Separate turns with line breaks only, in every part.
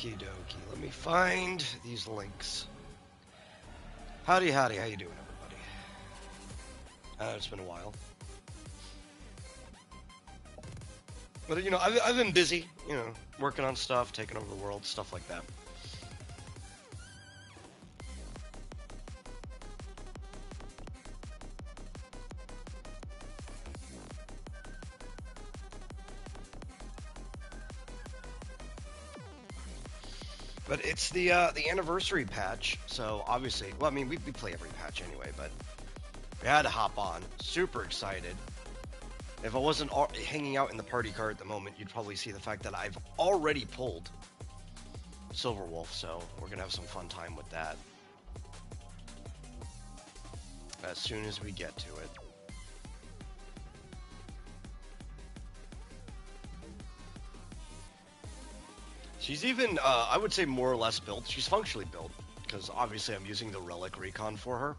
Okie dokie. Let me find these links. Howdy, howdy. How you doing, everybody? It's been a while. But, you know, I've been busy, you know, working on stuff, taking over the world, stuff like that. But it's the anniversary patch, so obviously, well, I mean, we play every patch anyway, but we had to hop on. Super excited. If I wasn't hanging out in the party car at the moment, you'd probably see the fact that I've already pulled Silver Wolf, so we're gonna have some fun time with that as soon as we get to it. She's even, I would say, more or less built. She's functionally built, because obviously I'm using the Relic Recon for her.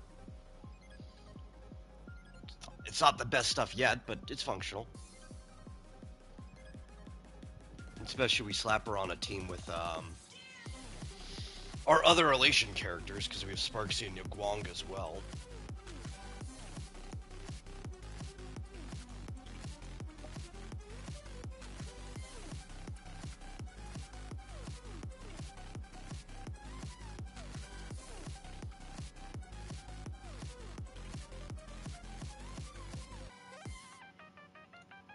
It's not the best stuff yet, but it's functional. Especially we slap her on a team with our other relation characters, because we have Sparksy and Guang as well.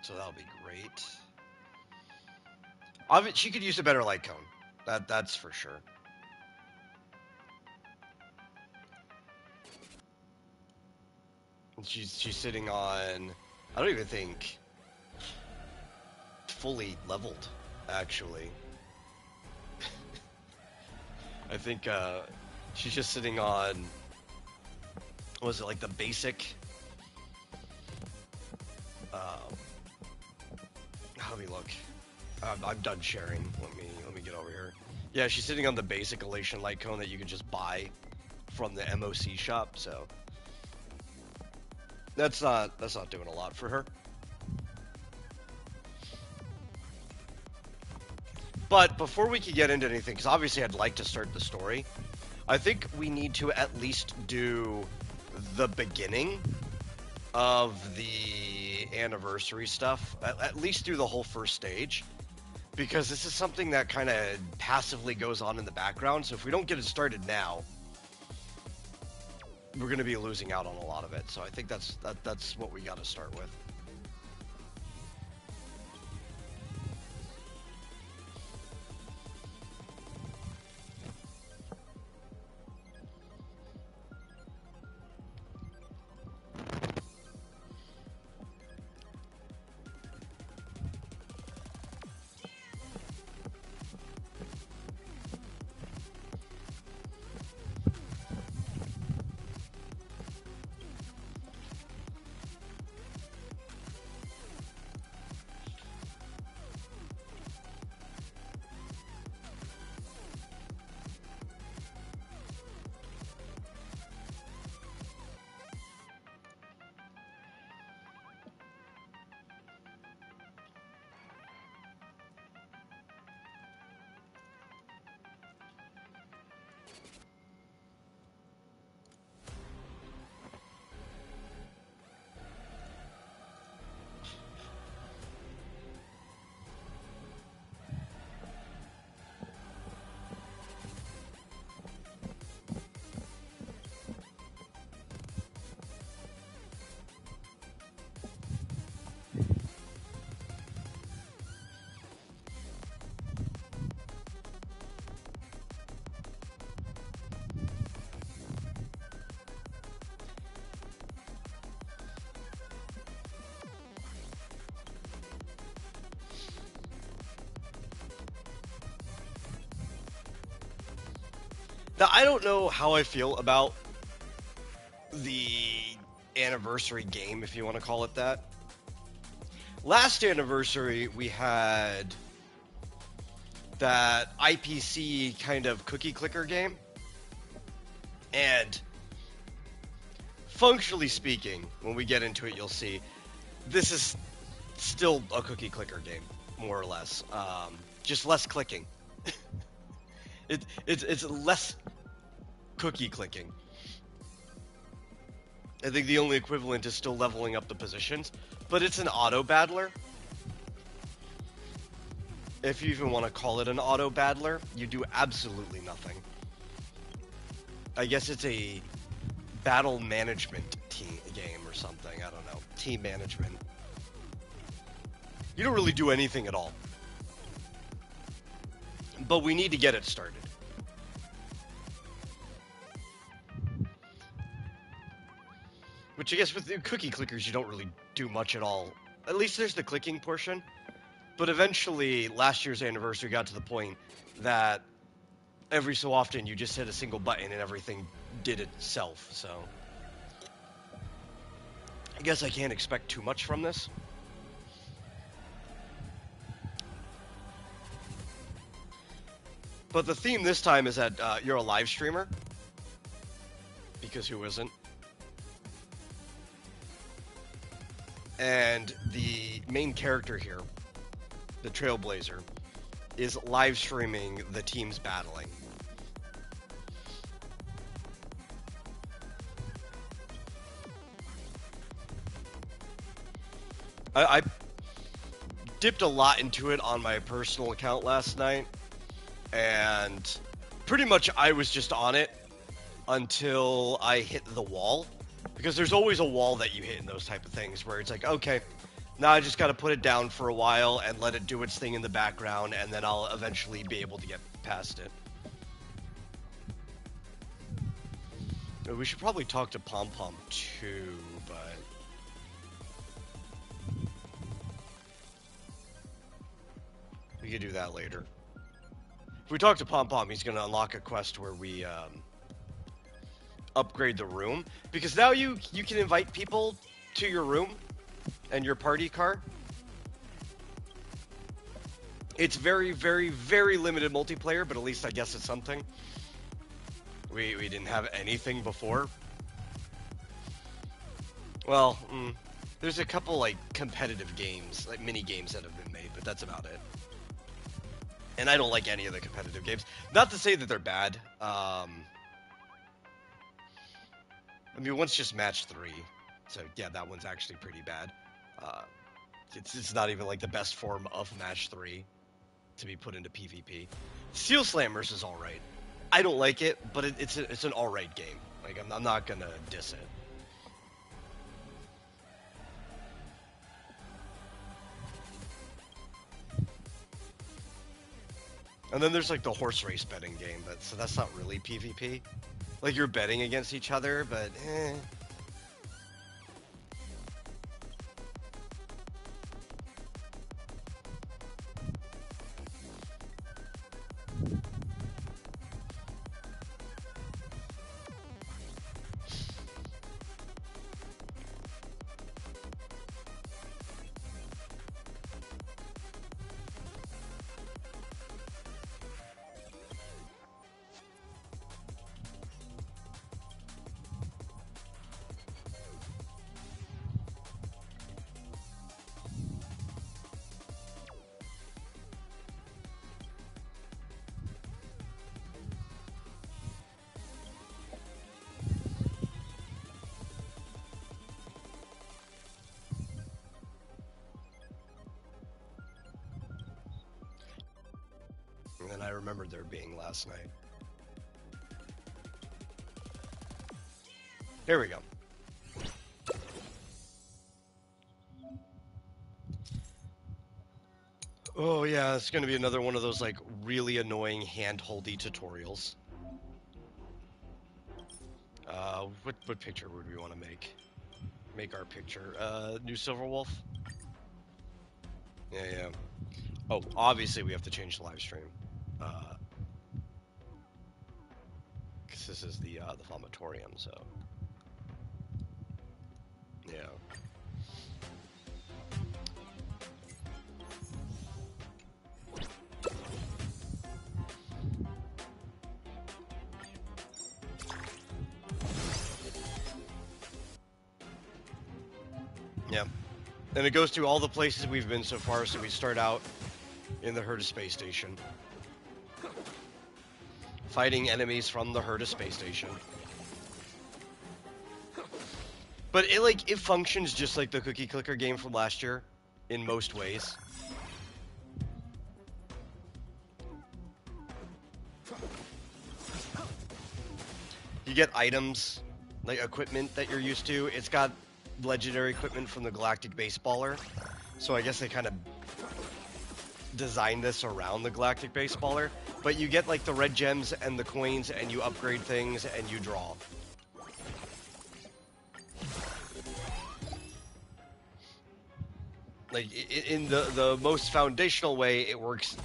So that'll be great. She could use a better light cone. That's for sure. She's sitting on, I don't even think fully leveled, actually. I think she's just sitting on, what was it, like the basic? Let me look. I'm done sharing. Let me get over here. Yeah, she's sitting on the basic Elation light cone that you can just buy from the MOC shop. So that's not doing a lot for her. But before we can get into anything, because obviously I'd like to start the story, I think we need to at least do the beginning of the anniversary stuff, at least through the whole first stage, because this is something that kind of passively goes on in the background. So if we don't get it started now, we're going to be losing out on a lot of it. So I think that's what we got to start with. Now, I don't know how I feel about the anniversary game, if you want to call it that. Last anniversary, we had that IPC kind of cookie clicker game. And functionally speaking, when we get into it, you'll see this is still a cookie clicker game, more or less. Just less clicking. It's less cookie clicking. I think the only equivalent is still leveling up the positions, but it's an auto battler. If you even want to call it an auto battler, you do absolutely nothing. I guess it's a battle management team game or something. I don't know. Team management. You don't really do anything at all. But we need to get it started. Which I guess with the cookie clickers, you don't really do much at all. At least there's the clicking portion. But eventually, last year's anniversary got to the point that every so often you just hit a single button and everything did itself, so I guess I can't expect too much from this. But the theme this time is that you're a live streamer, because who isn't? And the main character here, the Trailblazer, is live streaming the teams battling. I dipped a lot into it on my personal account last night, and pretty much I was just on it until I hit the wall, because there's always a wall that you hit in those type of things where it's like, okay, now I just got to put it down for a while and let it do its thing in the background, and then I'll eventually be able to get past it. We should probably talk to Pom Pom too, but we could do that later. If we talk to Pom Pom, he's going to unlock a quest where we upgrade the room, because now you can invite people to your room and your party car. It's very, very, very limited multiplayer, but at least I guess it's something. We didn't have anything before. Well, there's a couple like competitive games, like mini games that have been made, but that's about it. And I don't like any of the competitive games. Not to say that they're bad. I mean, one's just match 3. So, yeah, that one's actually pretty bad. It's not even, like, the best form of match 3 to be put into PvP. Steel Slammers is alright. I don't like it, but it's an alright game. Like, I'm not gonna diss it. And then there's, like, the horse race betting game, but so that's not really PvP. Like, you're betting against each other, but and I remembered there being last night. Here we go. Oh yeah, it's gonna be another one of those like really annoying hand-holdy tutorials. What picture would we want to make? Make our picture. New Silverwolf? Yeah. Oh, obviously we have to change the live stream. Because this is the vomitorium, so. Yeah. Yeah. And it goes through all the places we've been so far, so we start out in the Herta space station. fighting enemies from the Herta space station. But it functions just like the cookie clicker game from last year in most ways. You get items, like equipment that you're used to. It's got legendary equipment from the Galactic Baseballer. So I guess they kind of designed this around the Galactic Baseballer. But you get like the red gems and the coins, and you upgrade things and you draw. Like, in the most foundational way, it works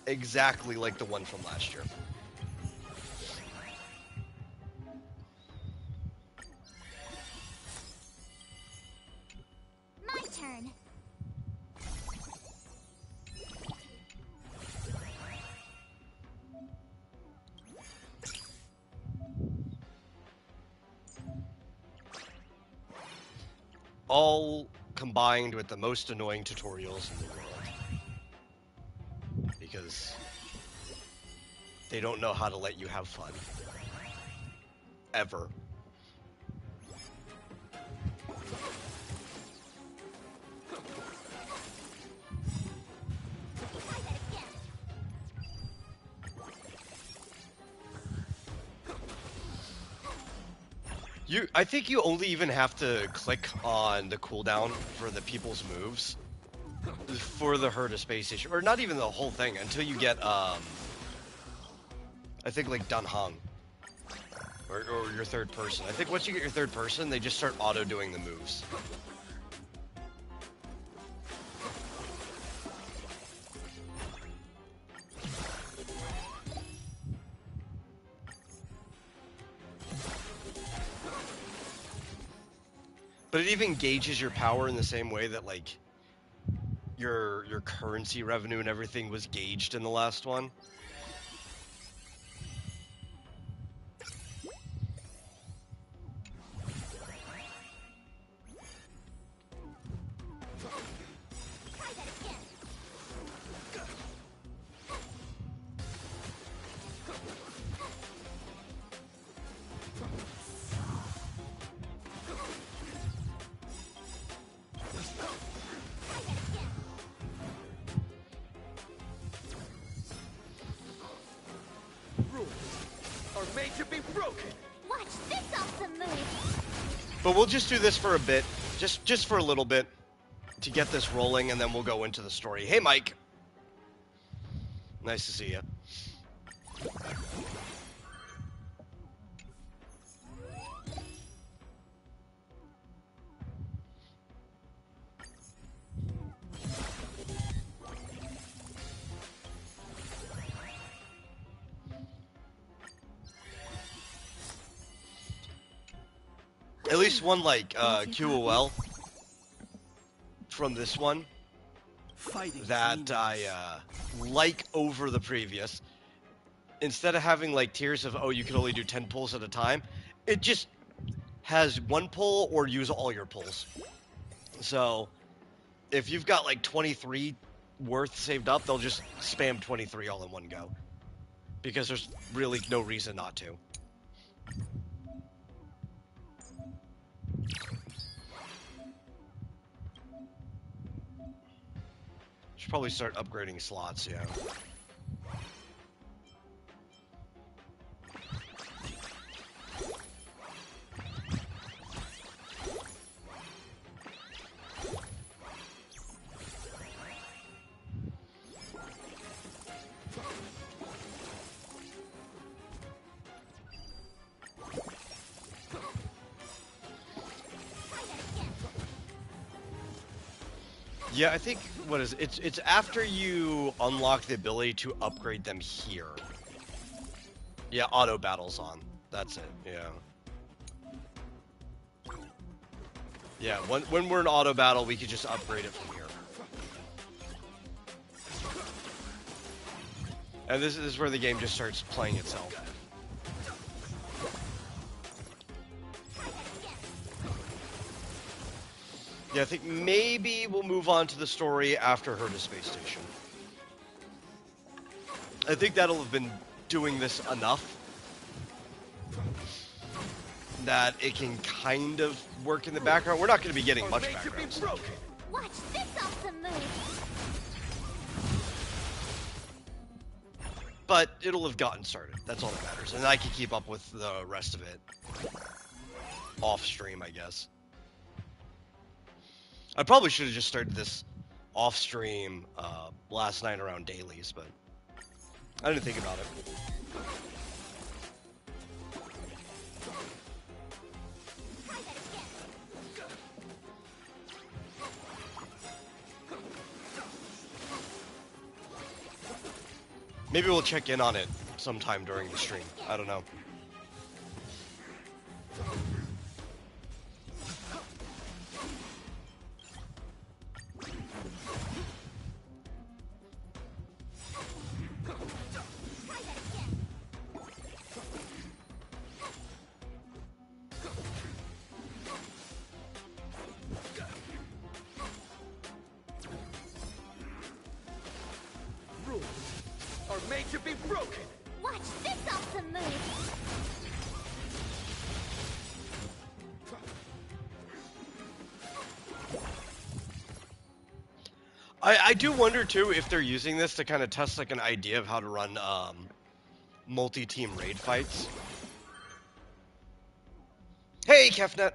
exactly like the one from last year.
My turn.
All combined with the most annoying tutorials in the world. Because they don't know how to let you have fun. Ever. I think you only even have to click on the cooldown for the people's moves for the Herta space station, or not even the whole thing until you get I think like Dunhung or your third person. I think once you get your third person, they just start auto doing the moves. But it even gauges your power in the same way that, like, your currency revenue and everything was gauged in the last one. But we'll just do this for a bit, just for a little bit, to get this rolling, and then we'll go into the story. Hey, Mike. Nice to see you. At least one, like, QOL from this one that I like over the previous. Instead of having, like, tiers of, oh, you can only do 10 pulls at a time, it just has one pull or use all your pulls. So, if you've got, like, 23 worth saved up, they'll just spam 23 all in one go. Because there's really no reason not to. Should probably start upgrading slots, yeah. Yeah, I think, what is it? It's after you unlock the ability to upgrade them here. Yeah, auto battle's on. That's it, yeah. Yeah, when we're in auto battle, we could just upgrade it from here. And this is where the game just starts playing itself. Yeah, I think maybe we'll move on to the story after Herta Space Station. I think that'll have been doing this enough that it can kind of work in the background. We're not going to be getting much
Made to be
background stuff.
broken.
Watch this awesome move.
But it'll have gotten started. That's all that matters. And I can keep up with the rest of it off stream, I guess. I probably should have just started this off stream last night around dailies, but I didn't think about it. Maybe we'll check in on it sometime during the stream. I don't know.
Rules are made to be broken.
Watch this awesome move.
I do wonder too if they're using this to kind of test like an idea of how to run multi-team raid fights. Hey, Kefnet.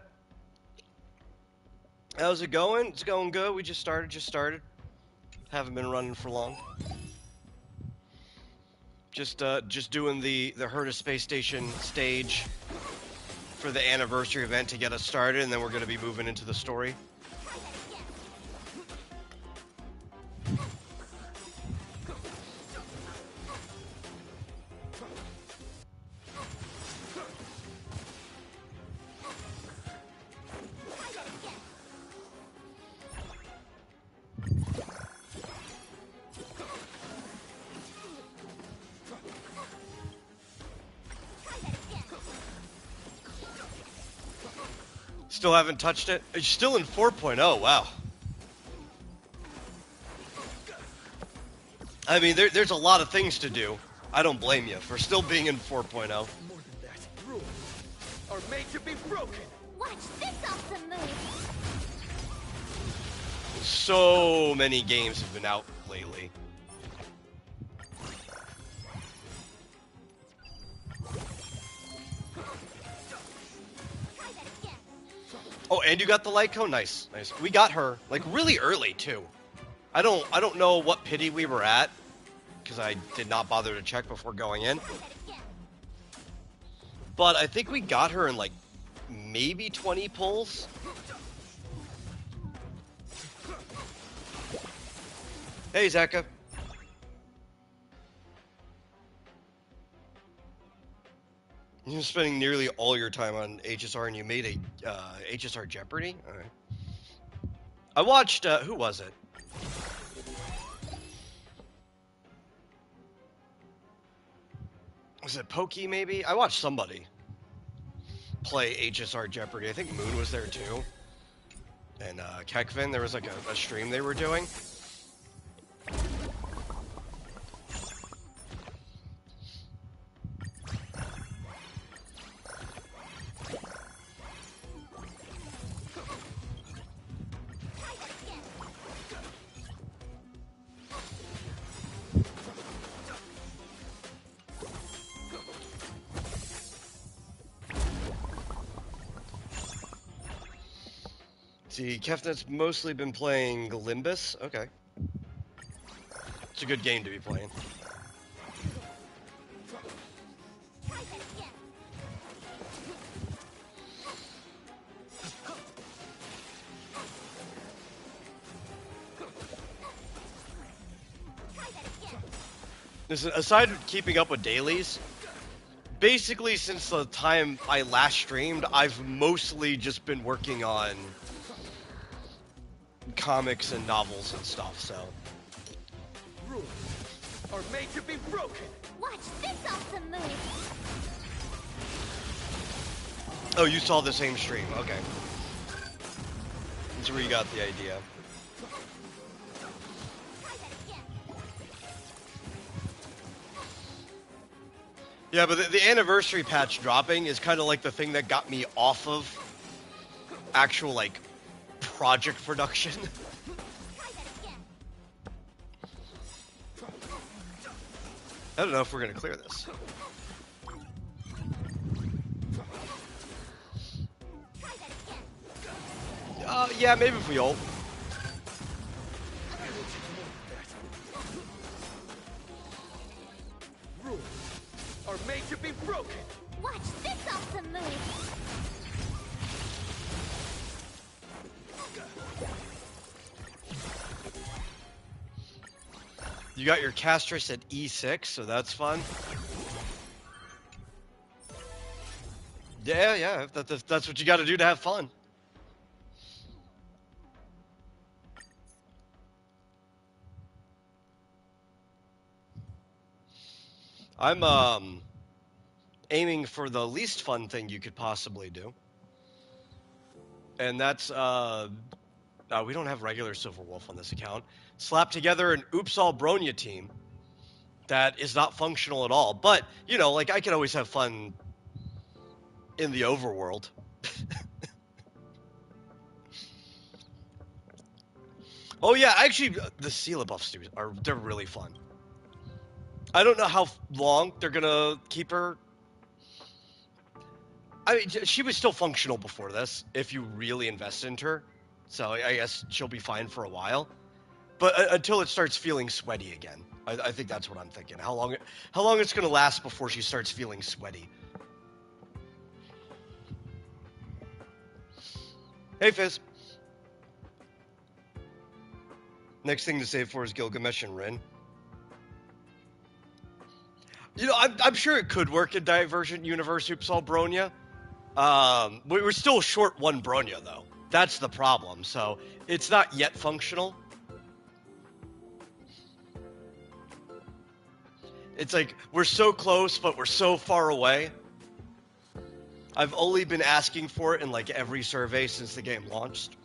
How's it going? It's going good. We just started. Haven't been running for long. Just doing the Herd of Space Station stage for the anniversary event to get us started, and then we're going to be moving into the story. Still haven't touched it? It's still in 4.0, wow. I mean, there's a lot of things to do. I don't blame you for still being in 4.0.
More than that, rules are made to be broken.
Watch this awesome move.
So many games have been out lately. Oh, and you got the light cone? Nice, nice. We got her like really early too. I don't know what pity we were at because I did not bother to check before going in. But I think we got her in like maybe 20 pulls. Hey, Zaka. You're spending nearly all your time on HSR, and you made a HSR Jeopardy? All right. I watched, who was it? Was it Pokey, maybe? I watched somebody play HSR Jeopardy. I think Moon was there, too. And, Kekvin, there was, like, a stream they were doing. See, Kefnet's mostly been playing Limbus. Okay. It's a good game to be playing. Listen, aside from keeping up with dailies, basically since the time I last streamed, I've mostly just been working on comics and novels and stuff, so.
Rules are made to be broken.
Watch this awesome move.
Oh, you saw the same stream. Okay. That's where you got the idea. Yeah, but the anniversary patch dropping is kind of like the thing that got me off of actual, like, project production.
Try that again.
I don't know if we're going to clear this.
Try that again.
Yeah, maybe if we ult.
Rules are made to be broken.
Watch this awesome move.
You got your Castress at E6, so that's fun. Yeah, that's what you got to do to have fun. I'm aiming for the least fun thing you could possibly do, and that's we don't have regular Silver Wolf on this account. Slap together an Oops All Bronya team that is not functional at all, but you know, like I can always have fun in the overworld. Oh yeah, actually, the Sela buffs they're really fun. I don't know how long they're gonna keep her. I mean, she was still functional before this, if you really invested into her. So I guess she'll be fine for a while. But until it starts feeling sweaty again, I think that's what I'm thinking. How long it's gonna last before she starts feeling sweaty? Hey Fizz. Next thing to save for is Gilgamesh and Rin. You know, I'm sure it could work in Divergent Universe Oops All Bronya. We're still short one Bronya, though. That's the problem, so it's not yet functional. It's like, we're so close, but we're so far away. I've only been asking for it in, like, every survey since the game launched.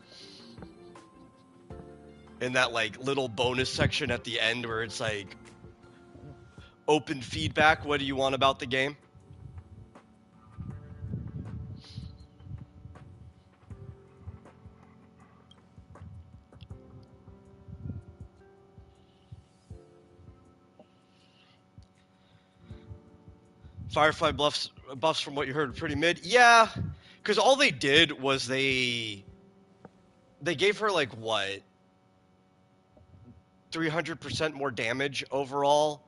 In that, like, little bonus section at the end where it's like, open feedback, what do you want about the game? Firefly buffs from what you heard pretty mid. Yeah, because all they did was they gave her like what 300% more damage overall.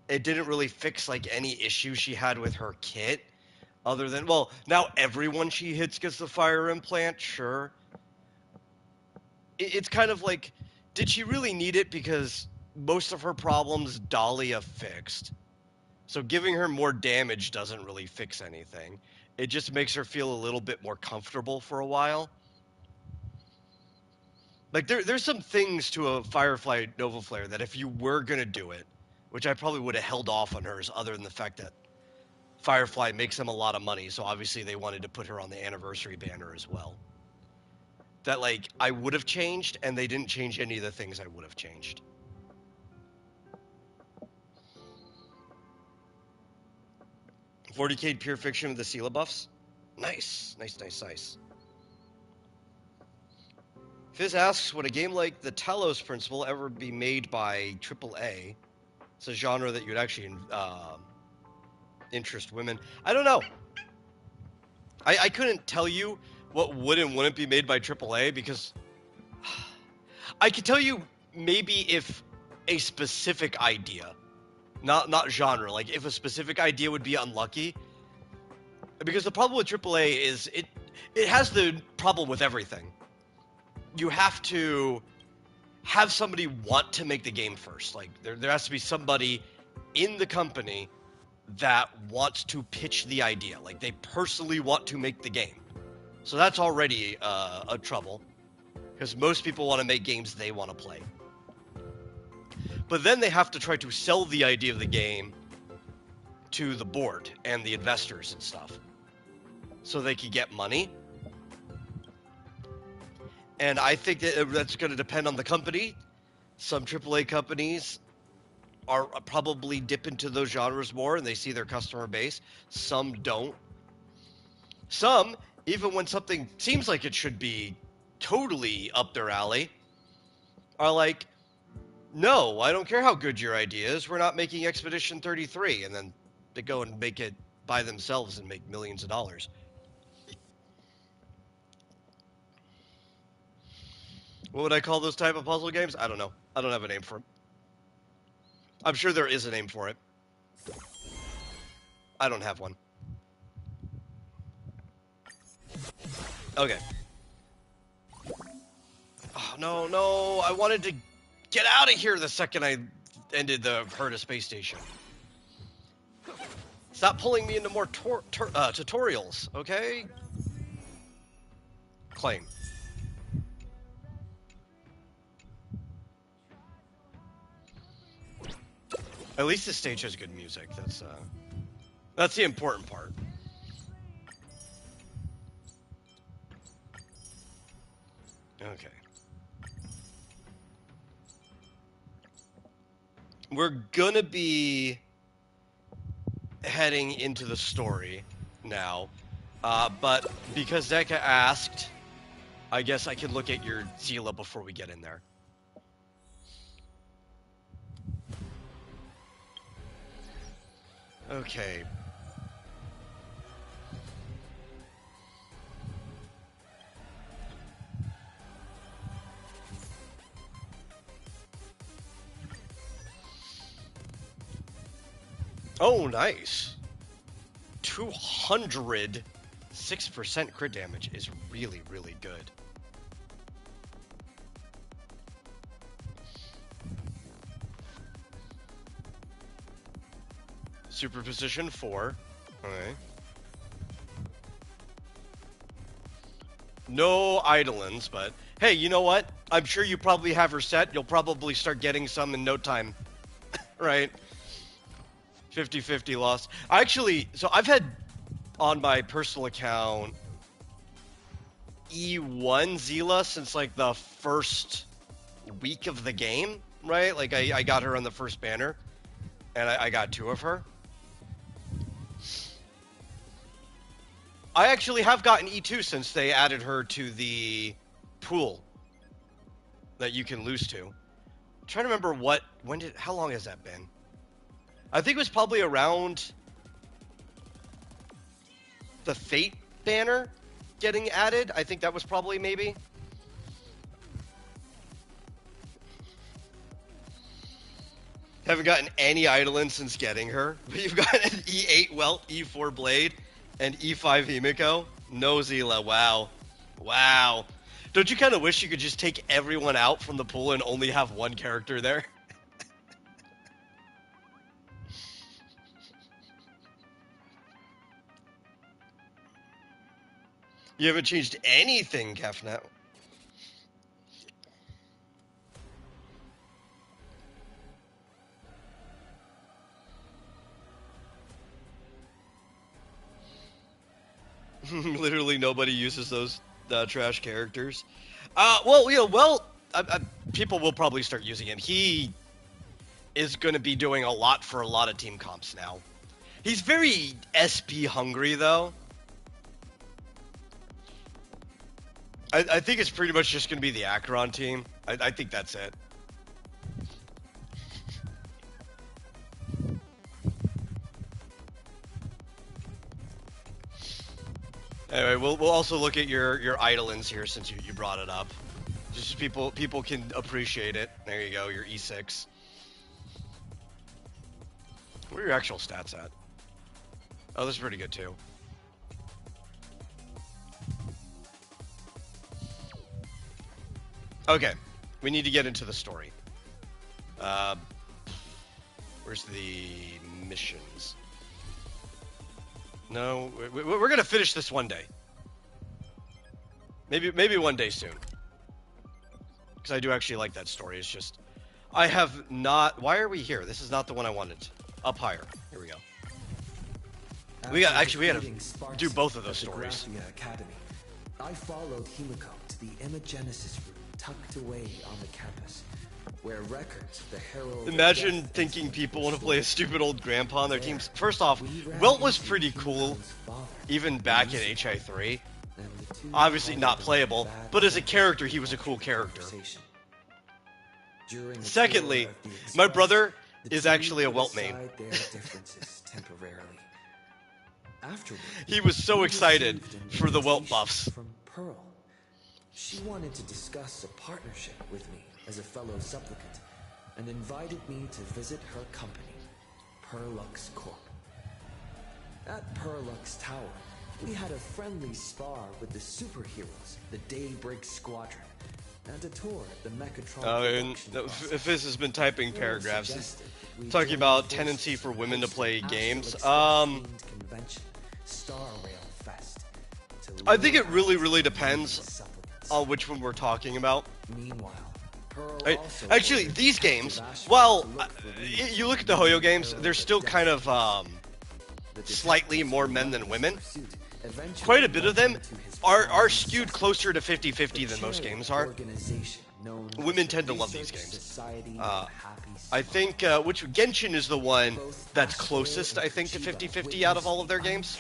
It didn't really fix like any issue she had with her kit, other than well now everyone she hits gets the fire implant. Sure, it's kind of like did she really need it because most of her problems Dahlia fixed. So giving her more damage doesn't really fix anything. It just makes her feel a little bit more comfortable for a while. Like there's some things to a Firefly Nova Flare that if you were gonna do it, which I probably would have held off on hers, other than the fact that Firefly makes them a lot of money, so obviously they wanted to put her on the anniversary banner as well. That like I would have changed, and they didn't change any of the things I would have changed. 40k pure fiction with the Sela buffs. Nice. Fizz asks, would a game like the Talos Principle ever be made by AAA? It's a genre that you'd actually interest women. I don't know. I couldn't tell you what would and wouldn't be made by AAA because I could tell you maybe if a specific idea, not genre, like if a specific idea would be unlucky. Because the problem with AAA is it has the problem with everything. You have to have somebody want to make the game first. Like there has to be somebody in the company that wants to pitch the idea. Like they personally want to make the game. So that's already a trouble because most people want to make games they want to play. But then they have to try to sell the idea of the game to the board and the investors and stuff so they can get money. And I think that that's going to depend on the company. Some AAA companies are probably dip into those genres more and they see their customer base. Some don't. Some, even when something seems like it should be totally up their alley, are like, no, I don't care how good your idea is. We're not making Expedition 33. And then they go and make it by themselves and make millions of dollars. What would I call those type of puzzle games? I don't know. I don't have a name for it. I'm sure there is a name for it. I don't have one. Okay. Oh, no, no. I wanted to get out of here the second I ended the Herta space station. Stop pulling me into more tutorials, okay? Claim. At least this stage has good music. That's the important part. Okay. We're gonna be heading into the story now, but because Zeka asked, I guess I can look at your Zila before we get in there. Okay. Oh, nice. 206% crit damage is really, really good. Superposition 4. Okay. No Eidolons, but hey, you know what? I'm sure you probably have her set. You'll probably start getting some in no time. Right? 50-50 loss. So I've had on my personal account E1 Zila since like the first week of the game, right? Like I got her on the first banner, and I got 2 of her. I actually have gotten E2 since they added her to the pool that you can lose to. I'm trying to remember how long has that been? I think it was probably around the Fate banner getting added. I think that was probably maybe. Haven't gotten any Eidolon since getting her. But you've got an E8 Welt, E4 Blade, and E5 Himiko. No Zila. Wow. Wow. Don't you kind of wish you could just take everyone out from the pool and only have one character there? You haven't changed anything, Kefnet. Literally nobody uses those trash characters. People will probably start using him. He is going to be doing a lot for a lot of team comps now. He's very SP hungry, though. I think it's pretty much just going to be the Acheron team. I think that's it. Anyway, we'll also look at your Eidolons here since you brought it up. Just people can appreciate it. There you go, your E6. What are your actual stats at? Oh, this is pretty good too. Okay, we need to get into the story. Where's the missions? No, we're gonna finish this one day. Maybe one day soon. Because I do actually like that story. It's just, I have not. Why are we here? This is not the one I wanted. Up higher. Here we go. We had to do both of those stories.
Academy, I followed Himiko to the Imagenesis room tucked away on the campus, where records, the herald.
Imagine thinking people want to play a stupid old grandpa on their teams. First off, Wilt was pretty cool, even back in HI3. Obviously not playable, but as a character, he was a cool character. Secondly, my brother is actually a Wilt main. He was so excited for the Wilt buffs.
From Pearl. She wanted to discuss a partnership with me as a fellow supplicant and invited me to visit her company, Perlux Corp. At Perlux Tower, we had a friendly spar with the superheroes, the Daybreak Squadron, and a tour of the Mechatron production
if this has been typing paragraphs, it's talking about tendency for women to play games. I think it really depends on which one we're talking about. Actually, these games, well, you look at the Hoyo games, they're still kind of slightly more men than women. Quite a bit of them are skewed closer to 50-50 than most games are. Women tend to love these games. I think, Genshin is the one that's closest, I think, to 50-50 out of all of their games.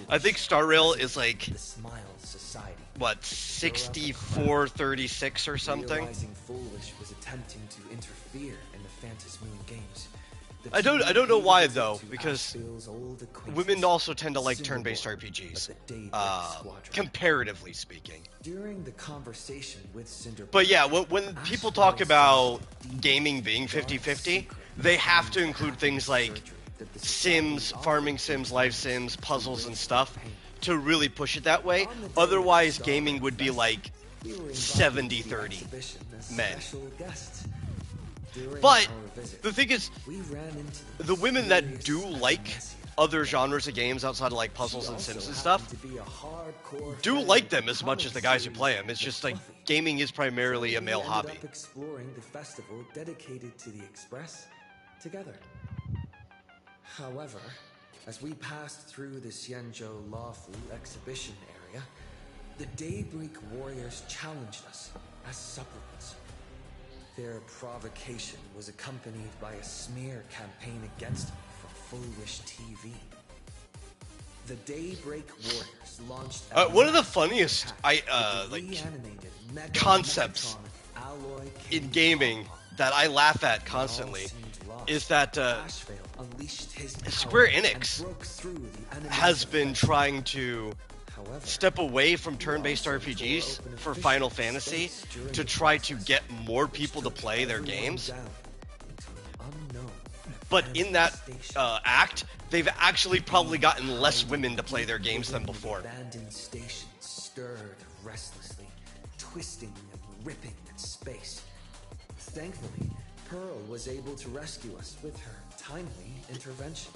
I think Star Rail is like, what, 64-36 or something? I don't know why though, because women also tend to like turn-based RPGs, comparatively speaking.
During the conversation with Cinder,
but yeah, when people talk about gaming being 50-50, they have to include things like sims, farming sims, life sims, puzzles and stuff to really push it that way. Otherwise, gaming would be like 70-30 men. But the thing is, the women that do like other genres of games outside of like puzzles and sims and stuff do like them as much as the guys who play them. It's just like gaming is primarily a male hobby.
Exploring the festival dedicated to the Express together. However, as we passed through the Xianzhou Lawfu exhibition area, the Daybreak Warriors challenged us as supplicants. Their provocation was accompanied by a smear campaign against me from Foolish TV. The Daybreak Warriors launched
one of the funniest concepts in gaming that I laugh at constantly is that Square Enix has been trying to step away from turn-based RPGs for Final Fantasy to try to get more people to play their games. But in that act, they've actually probably gotten less women to play their games than before.
Abandoned stations stirred restlessly, twisting and ripping in space. Thankfully, Pearl was able to rescue us with her timely intervention.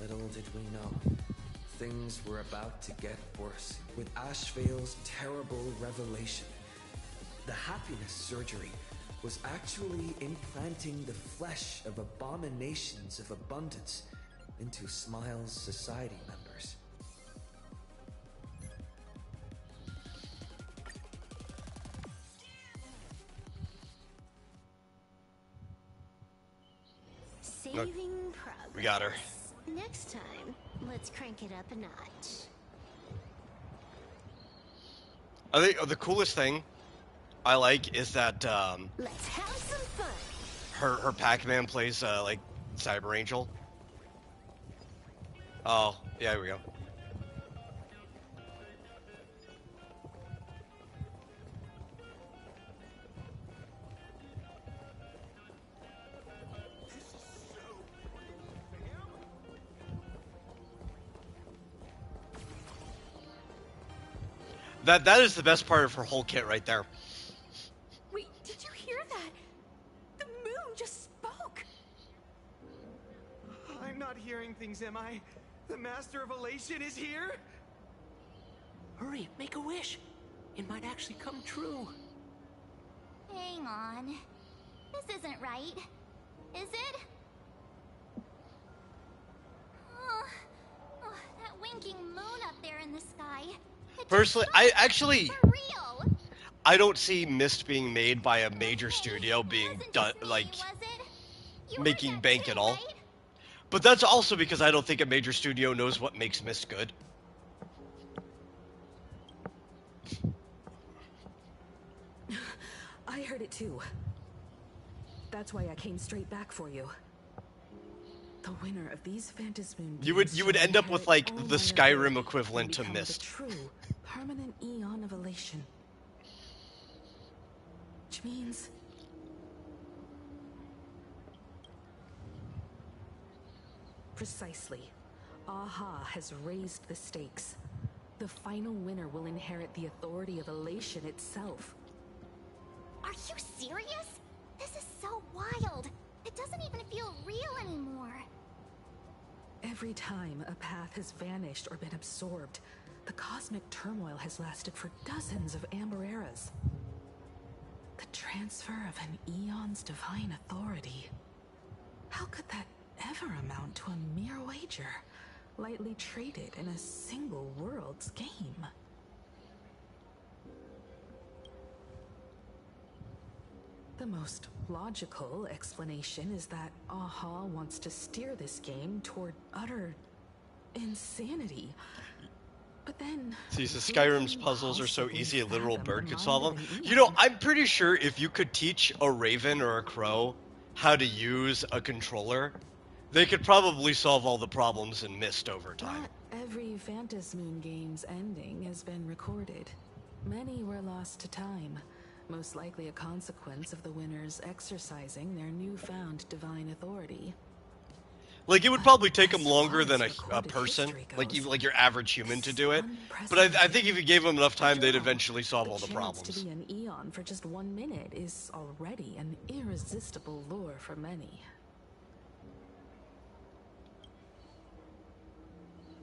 Little did we know, things were about to get worse with Ashvale's terrible revelation. The happiness surgery was actually implanting the flesh of abominations of abundance into Smile's society members.
Saving progress.
We got her.
Next time, let's crank it up a notch.
I think the coolest thing I like is that
Let's have some fun.
her Pac-Man plays like Cyber Angel. Oh, yeah, here we go. That is the best part of her whole kit right there.
Wait, did you hear that? The moon just spoke. I'm not hearing things, am I? The Master of Elation is here?
Hurry, make a wish. It might actually come true.
Hang on. This isn't right. Is it? Oh, that winking moon up there in the sky. It just
Personally,
spoke.
I actually,
For real.
I don't see Myst being made by a major studio being done like
Was it? You heard
making
that
bank
too,
at all.
right?
But that's also because I don't think a major studio knows what makes Myst good.
I heard it too. That's why I came straight back for you. The winner of these Phantasmoon games
You would
shall
end up with
inherit
like
all
the
my
Skyrim
authority
equivalent
and
to
become the
Myst.
true, permanent eon of elation. Which means precisely. Aha has raised the stakes. The final winner will inherit the authority of elation itself.
Are you serious? This is so wild. It doesn't even feel real anymore.
Every time a path has vanished or been absorbed, the cosmic turmoil has lasted for dozens of Amber eras. The transfer of an eon's divine authority. How could that ever amount to a mere wager, lightly traded in a single world's game? The most logical explanation is that Aha wants to steer this game toward utter insanity. But then...
See, so
who
Skyrim's
can
puzzles are so
possibly
easy a literal
fathom the
bird could
mind
solve
of
them.
an
You know,
eon?
I'm pretty sure if you could teach a raven or a crow how to use a controller, they could probably solve all the problems in Myst over time.
Not every Phantasmoon game's ending has been recorded. Many were lost to time, most likely a consequence of the winners exercising their newfound divine authority.
Like, it would probably take them
As
longer
far
than
as
a
recorded
person,
history
like
goes,
even like your average human to
this
do it. But I think if you gave them enough time, they'd
After all,
eventually solve all the
chance
problems.
to be an eon for just 1 minute is already an irresistible lure for many.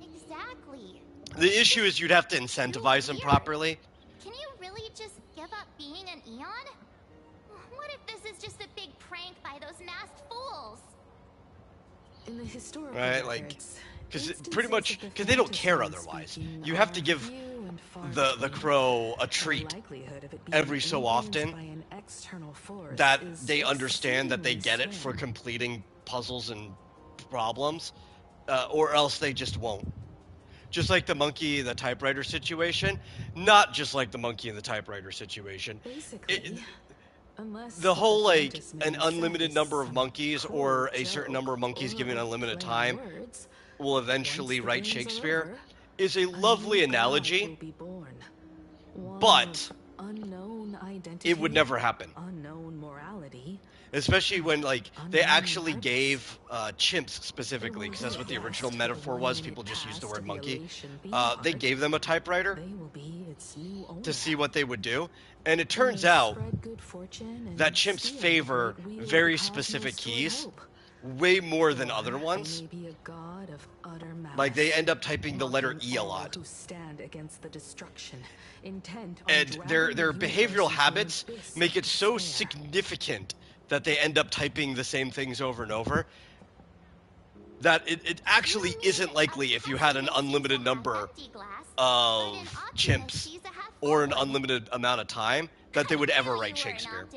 Exactly.
The issue is you'd have to incentivize them
Weird.
properly.
Can you really just give up being an eon? What if this is just a big prank by those masked fools?
In the historical
Right, like,
records,
because pretty
instances
much,
of the
because they don't care
Phantasmoon
otherwise.
speaking
You have to
are
give
few and far
the
between.
crow a
The
treat
likelihood of it being
every so
influenced
often
by an external force
that
is
they understand that they
exceedingly
get it for
slim.
completing puzzles and problems, or else they just won't. Just like the monkey in the typewriter situation, not just like the monkey in the typewriter situation.
Basically, unless
The whole, like,
Phantasmoon
an
itself
unlimited
is
number of
some
monkeys
cruel
or a certain
joke
number of monkeys
or
given
a
unlimited
play
time
on words,
will
once
eventually
the
write
games are
Shakespeare
over,
is a
a
lovely
new god
analogy,
will be born. One
but
of unknown identity,
it would never happen.
unknown morality.
Especially when, like, they
Unknown
actually
purpose.
gave chimps specifically,
They
because
will
that's what the
be
original
blessed
metaphor
with
was.
1
People just used the
minute
word
past
monkey.
elation being
They
heart.
gave them a typewriter
They will be its new owner.
to see what they would do. And it
They
turns
may
out
spread good fortune and
that chimps
steal the
favor
great wheel of
very
the cosmos
specific
toward
keys
hope.
way more than
Or
other
they
ones.
may be a god of utter malice,
Like, they end up typing the letter
mocking
E a
all
lot.
who stand against the destruction, intent on
And
drowning
their
the
behavioral
universe into an
habits
abyss
make
of
it so
despair.
significant that they end up typing the same things over and over that it actually isn't likely if you had an unlimited number of chimps or an unlimited amount of time that they would ever write Shakespeare.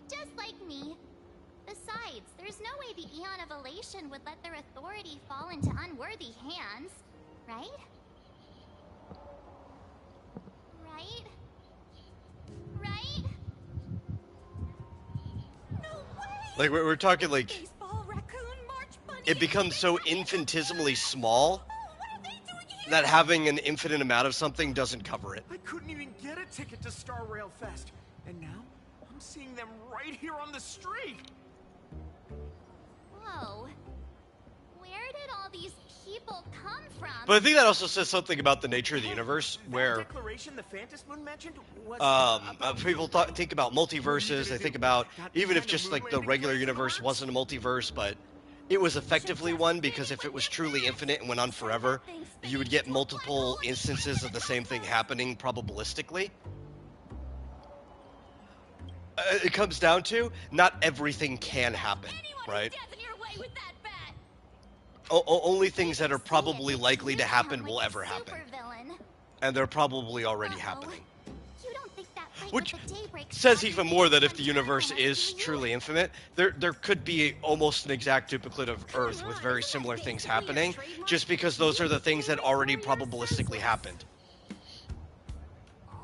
Just like me. Besides, there's no way the Eon of Elation would let their authority fall into unworthy hands, right? Right? Right? No way!
Like, we're talking, like,
Baseball, raccoon, March Bunny.
it becomes so infinitesimally small
Oh, what are they doing here?
that having an infinite amount of something doesn't cover it.
I couldn't even get a ticket to Star Rail Fest, and now I'm seeing them right here on the street.
Whoa. Where did all these people come from?
But I think that also says something about the nature of the universe,
That
where
declaration the Phantasmoon mentioned was about
people think about multiverses. They think about, even if just like the regular universe wasn't a multiverse, but it was effectively one, because if it was truly infinite and went on forever, you would get multiple instances of the same thing happening probabilistically. It comes down to not everything can happen, right? Only things that are probably likely to happen will ever happen. And they're probably already happening.
You don't don't think that fight
Which
with the Daybreak
says
Squadron
even more that if
is
the universe
internal
is
to you.
truly infinite, there could be almost an exact duplicate of Earth with very similar things happening, just because those are the things that already probabilistically happened.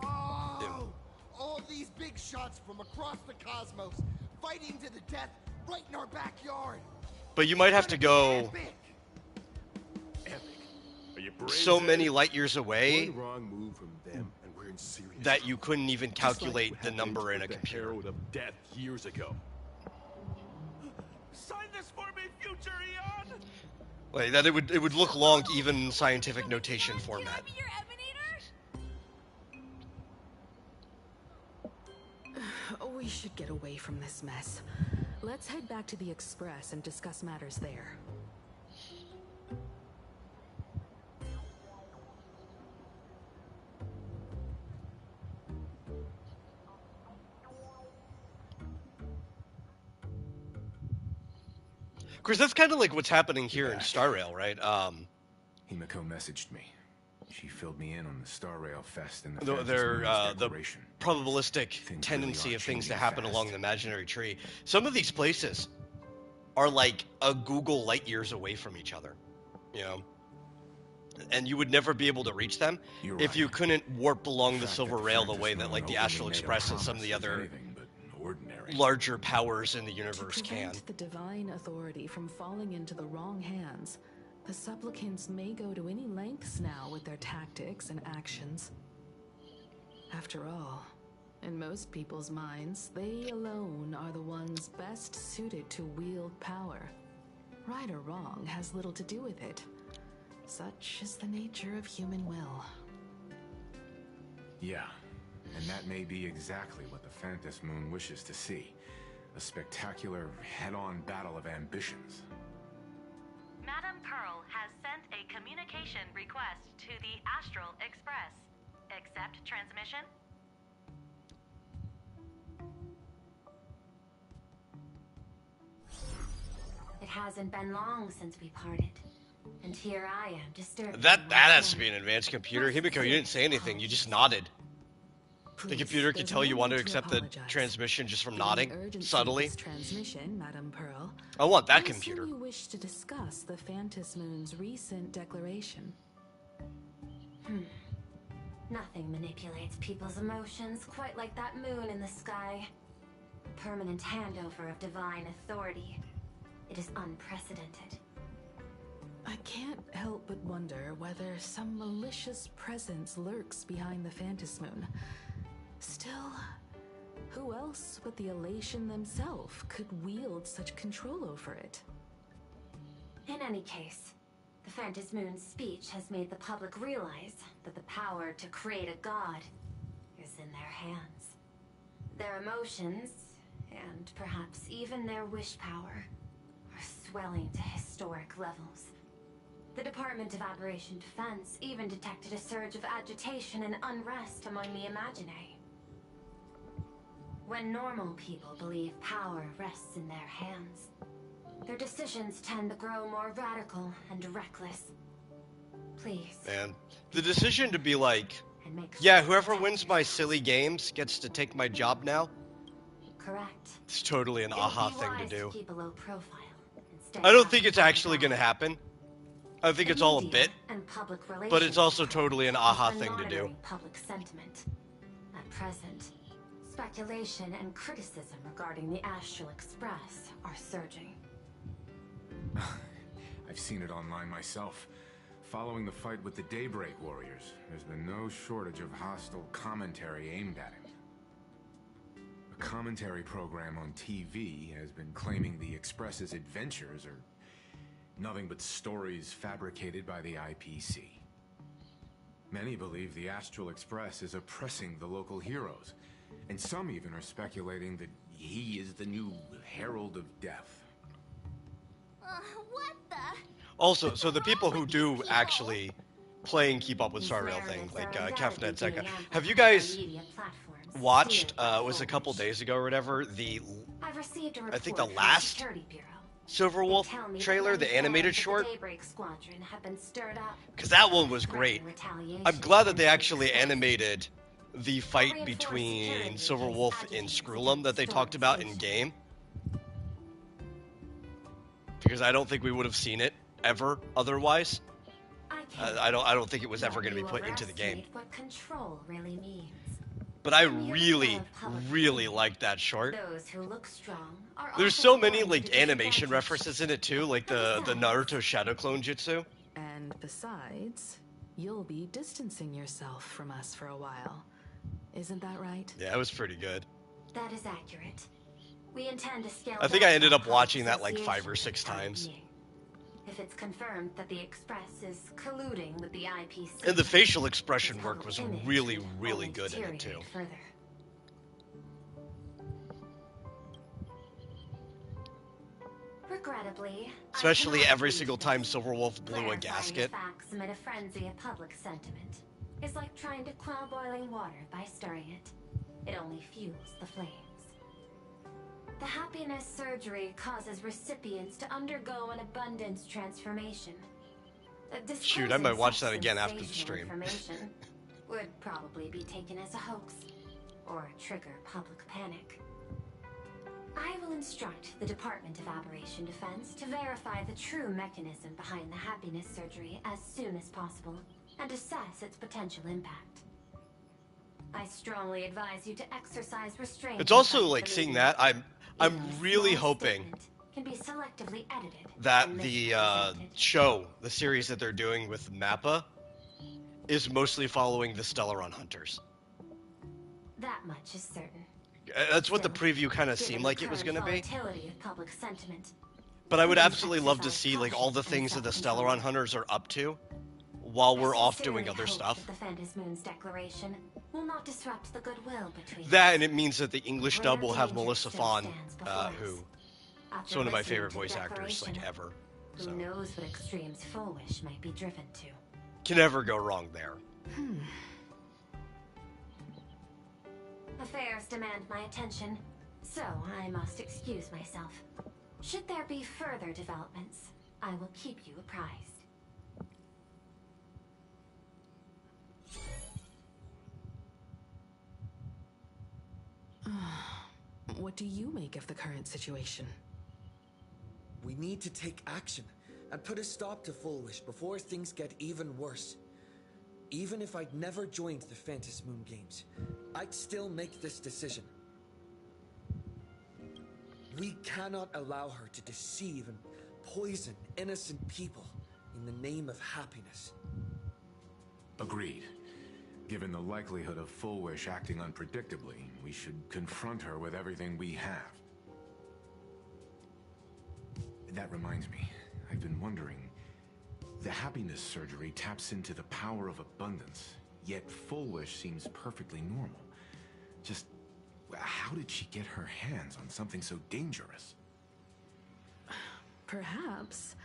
Oh, all these big shots from across the cosmos, fighting to the death right in our backyard.
But you might have to go
Epic.
Epic. Are you brain
so
dead?
many light years away
One wrong move from them, and we're in serious
that
trouble.
you couldn't even
Just like
calculate
what
the
happened
number in a
with the
computer.
Herald of Death years ago.
Sign this for me, future Eon!
Like that, it would look long even in scientific notation format.
Your emanator?
We should get away from this mess. Let's head back to the Express and discuss matters there.
Of course, that's kind of like what's happening here in
Back.
Star Rail, right?
Himiko messaged me. She filled me in on the Star Rail Fest and the
The-
Phantom
their,
Moon's
the
declaration.
probabilistic
Things
tendency
really are
of things to
changing
happen
fast.
along the imaginary tree. Some of these places are like a Google light years away from each other, you know? And you would never be able to reach them
You're
if
right.
you couldn't warp along the
fact
Silver
that
Rail the
Phantom
way that
Moon
like the
openly
Astral
made a
Express and some of the
promise, if
other
anything but ordinary.
larger powers in the
To
universe can.
prevent the divine authority from falling into the wrong hands, the supplicants may go to any lengths now with their tactics and actions. After all, in most people's minds, they alone are the ones best suited to wield power. Right or wrong has little to do with it. Such is the nature of human will.
Yeah, and that may be exactly what the Phantom Moon wishes to see. A spectacular, head-on battle of ambitions.
Madam Pearl has sent a communication request to the Astral Express. Accept transmission?
It hasn't been long since we parted. And here I am, disturbed.
That has to be an advanced computer. Himiko, you didn't say anything. You just nodded. The
Please,
computer can
there's
tell
no
you want to
need
accept the
apologize.
transmission just from
Given
nodding
the urgency of
subtly.
this transmission, Madam Pearl,
I want that
I assume
computer.
you wish to discuss the Phantom Moon's recent declaration.
Nothing manipulates people's emotions quite like that moon in the sky. A permanent handover of divine authority. It is unprecedented.
I can't help but wonder whether some malicious presence lurks behind the Phantom Moon. Still, who else but the Elation themselves could wield such control over it?
In any case, the Phantom Moon's speech has made the public realize that the power to create a god is in their hands. Their emotions, and perhaps even their wish power, are swelling to historic levels. The Department of Aberration Defense even detected a surge of agitation and unrest among the Imaginary. When normal people believe power rests in their hands, their decisions tend to grow more radical and reckless. Please.
And the decision to be like,
And make
yeah,
sure
whoever
to
wins
protect
my
yourself.
silly games gets to take my job now.
Correct.
It's totally an
It would
aha
be
thing
wise
to do.
keep a low profile. Instead
I don't
of
think it's
having
actually going to
power.
happen. I think
The
it's all a
media
bit,
and public
but it's
relations
also
department
totally an
has
aha
been
thing to do.
monitoring public sentiment. At present, speculation and criticism regarding the Astral Express are surging.
I've seen it online myself. Following the fight with the Daybreak Warriors, there's been no shortage of hostile commentary aimed at him. A commentary program on TV has been claiming the Express's adventures are nothing but stories fabricated by the IPC. Many believe the Astral Express is oppressing the local heroes, and some even are speculating that he is the new Herald of Death.
What the?
Also, so the people who do actually play and keep up with Star Rail thing, like Kefnet, Zeka, have you guys watched, was a couple days ago or whatever,
I've received a
I think
report
the
from
last
Security Bureau.
Silver
They
Wolf
tell me that
trailer,
many
the animated
fans of
short?
The Daybreak Squadron have been stirred up.
Because that one was great.
Threatening retaliation
I'm glad that they
against
actually
the Express.
animated the fight between Silverwolf and Skrullum that they talked about in game. Because I don't think we would have seen it ever otherwise. I don't think it was ever going to be put into the game.
What control really means.
But I really like that short.
Those who look strong are
There's so many like animation references in it too, like the Naruto Shadow Clone Jutsu.
And besides, you'll be distancing yourself from us for a while. Isn't that right?
Yeah, it was pretty good.
That is accurate. We intend to scale
I think I ended up watching that like 5 or 6 times.
If it's confirmed that the Express is colluding with the IPC,
And the facial expression work was really good in it too.
Further. Regrettably,
Especially every single time Silverwolf blew a gasket.
Facts amid a frenzy of public sentiment is like trying to quell boiling water by stirring it. It only fuels the flames. The happiness surgery causes recipients to undergo an abundance transformation.
Shoot, I might watch that again after the stream.
Information would probably be taken as a hoax or trigger public panic. I will instruct the Department of Aberration Defense to verify the true mechanism behind the happiness surgery as soon as possible and assess its potential impact. I strongly advise you to exercise restraint.
It's also like seeing that I'm really hoping
can be selectively edited
that the the series that they're doing with Mappa is mostly following the Stellaron Hunters.
That much is certain.
That's what the preview kind of seemed like it was going to be.
Of public sentiment,
but I would absolutely love to see like all the things that the Stellaron Hunters are up to while we're off doing other stuff.
The Phantom Moon's declaration will not disrupt the goodwill between
that, and it means that the English dub will have Melissa Fawn, who is one of my favorite voice actors like ever. So.
Who knows what extremes Fullwish might be driven to?
Can never go wrong there.
Affairs demand my attention, so I must excuse myself. Should there be further developments, I will keep you apprised.
What do you make of the current situation?
We need to take action and put a stop to Fullwish before things get even worse. Even if I'd never joined the Phantom Moon Games, I'd still make this decision. We cannot allow her to deceive and poison innocent people in the name of happiness.
Agreed. Given the likelihood of Fullwish acting unpredictably, we should confront her with everything we have. That reminds me, I've been wondering, the happiness surgery taps into the power of abundance, yet Fullwish seems perfectly normal. Just, how did she get her hands on something so dangerous?
Perhaps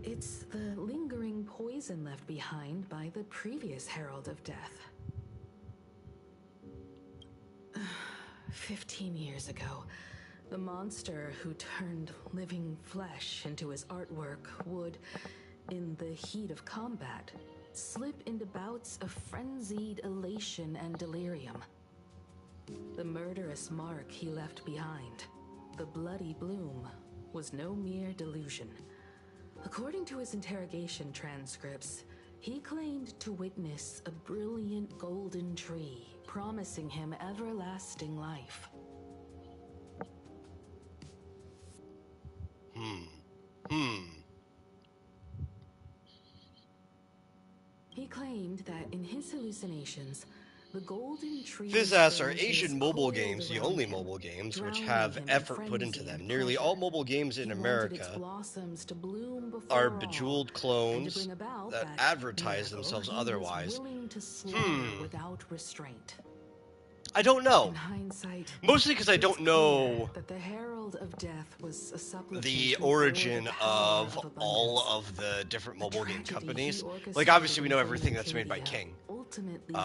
it's the lingering poison left behind by the previous Herald of Death. 15 years ago, the monster who turned living flesh into his artwork would, in the heat of combat, slip into bouts of frenzied elation and delirium. The murderous mark he left behind, the bloody bloom, was no mere delusion. According to his interrogation transcripts, he claimed to witness a brilliant golden tree, promising him everlasting life. He claimed that in his hallucinations, the golden tree...
Fizz are Asian mobile games, the only mobile games which have effort put into them. Nearly all mobile games in America are bejeweled clones that advertise themselves otherwise.
Without restraint.
I don't know.
In hindsight,
mostly because I don't know
that the Herald of Death was a supplement
the origin of all of the different mobile game companies. Like, obviously we know everything that's made by King,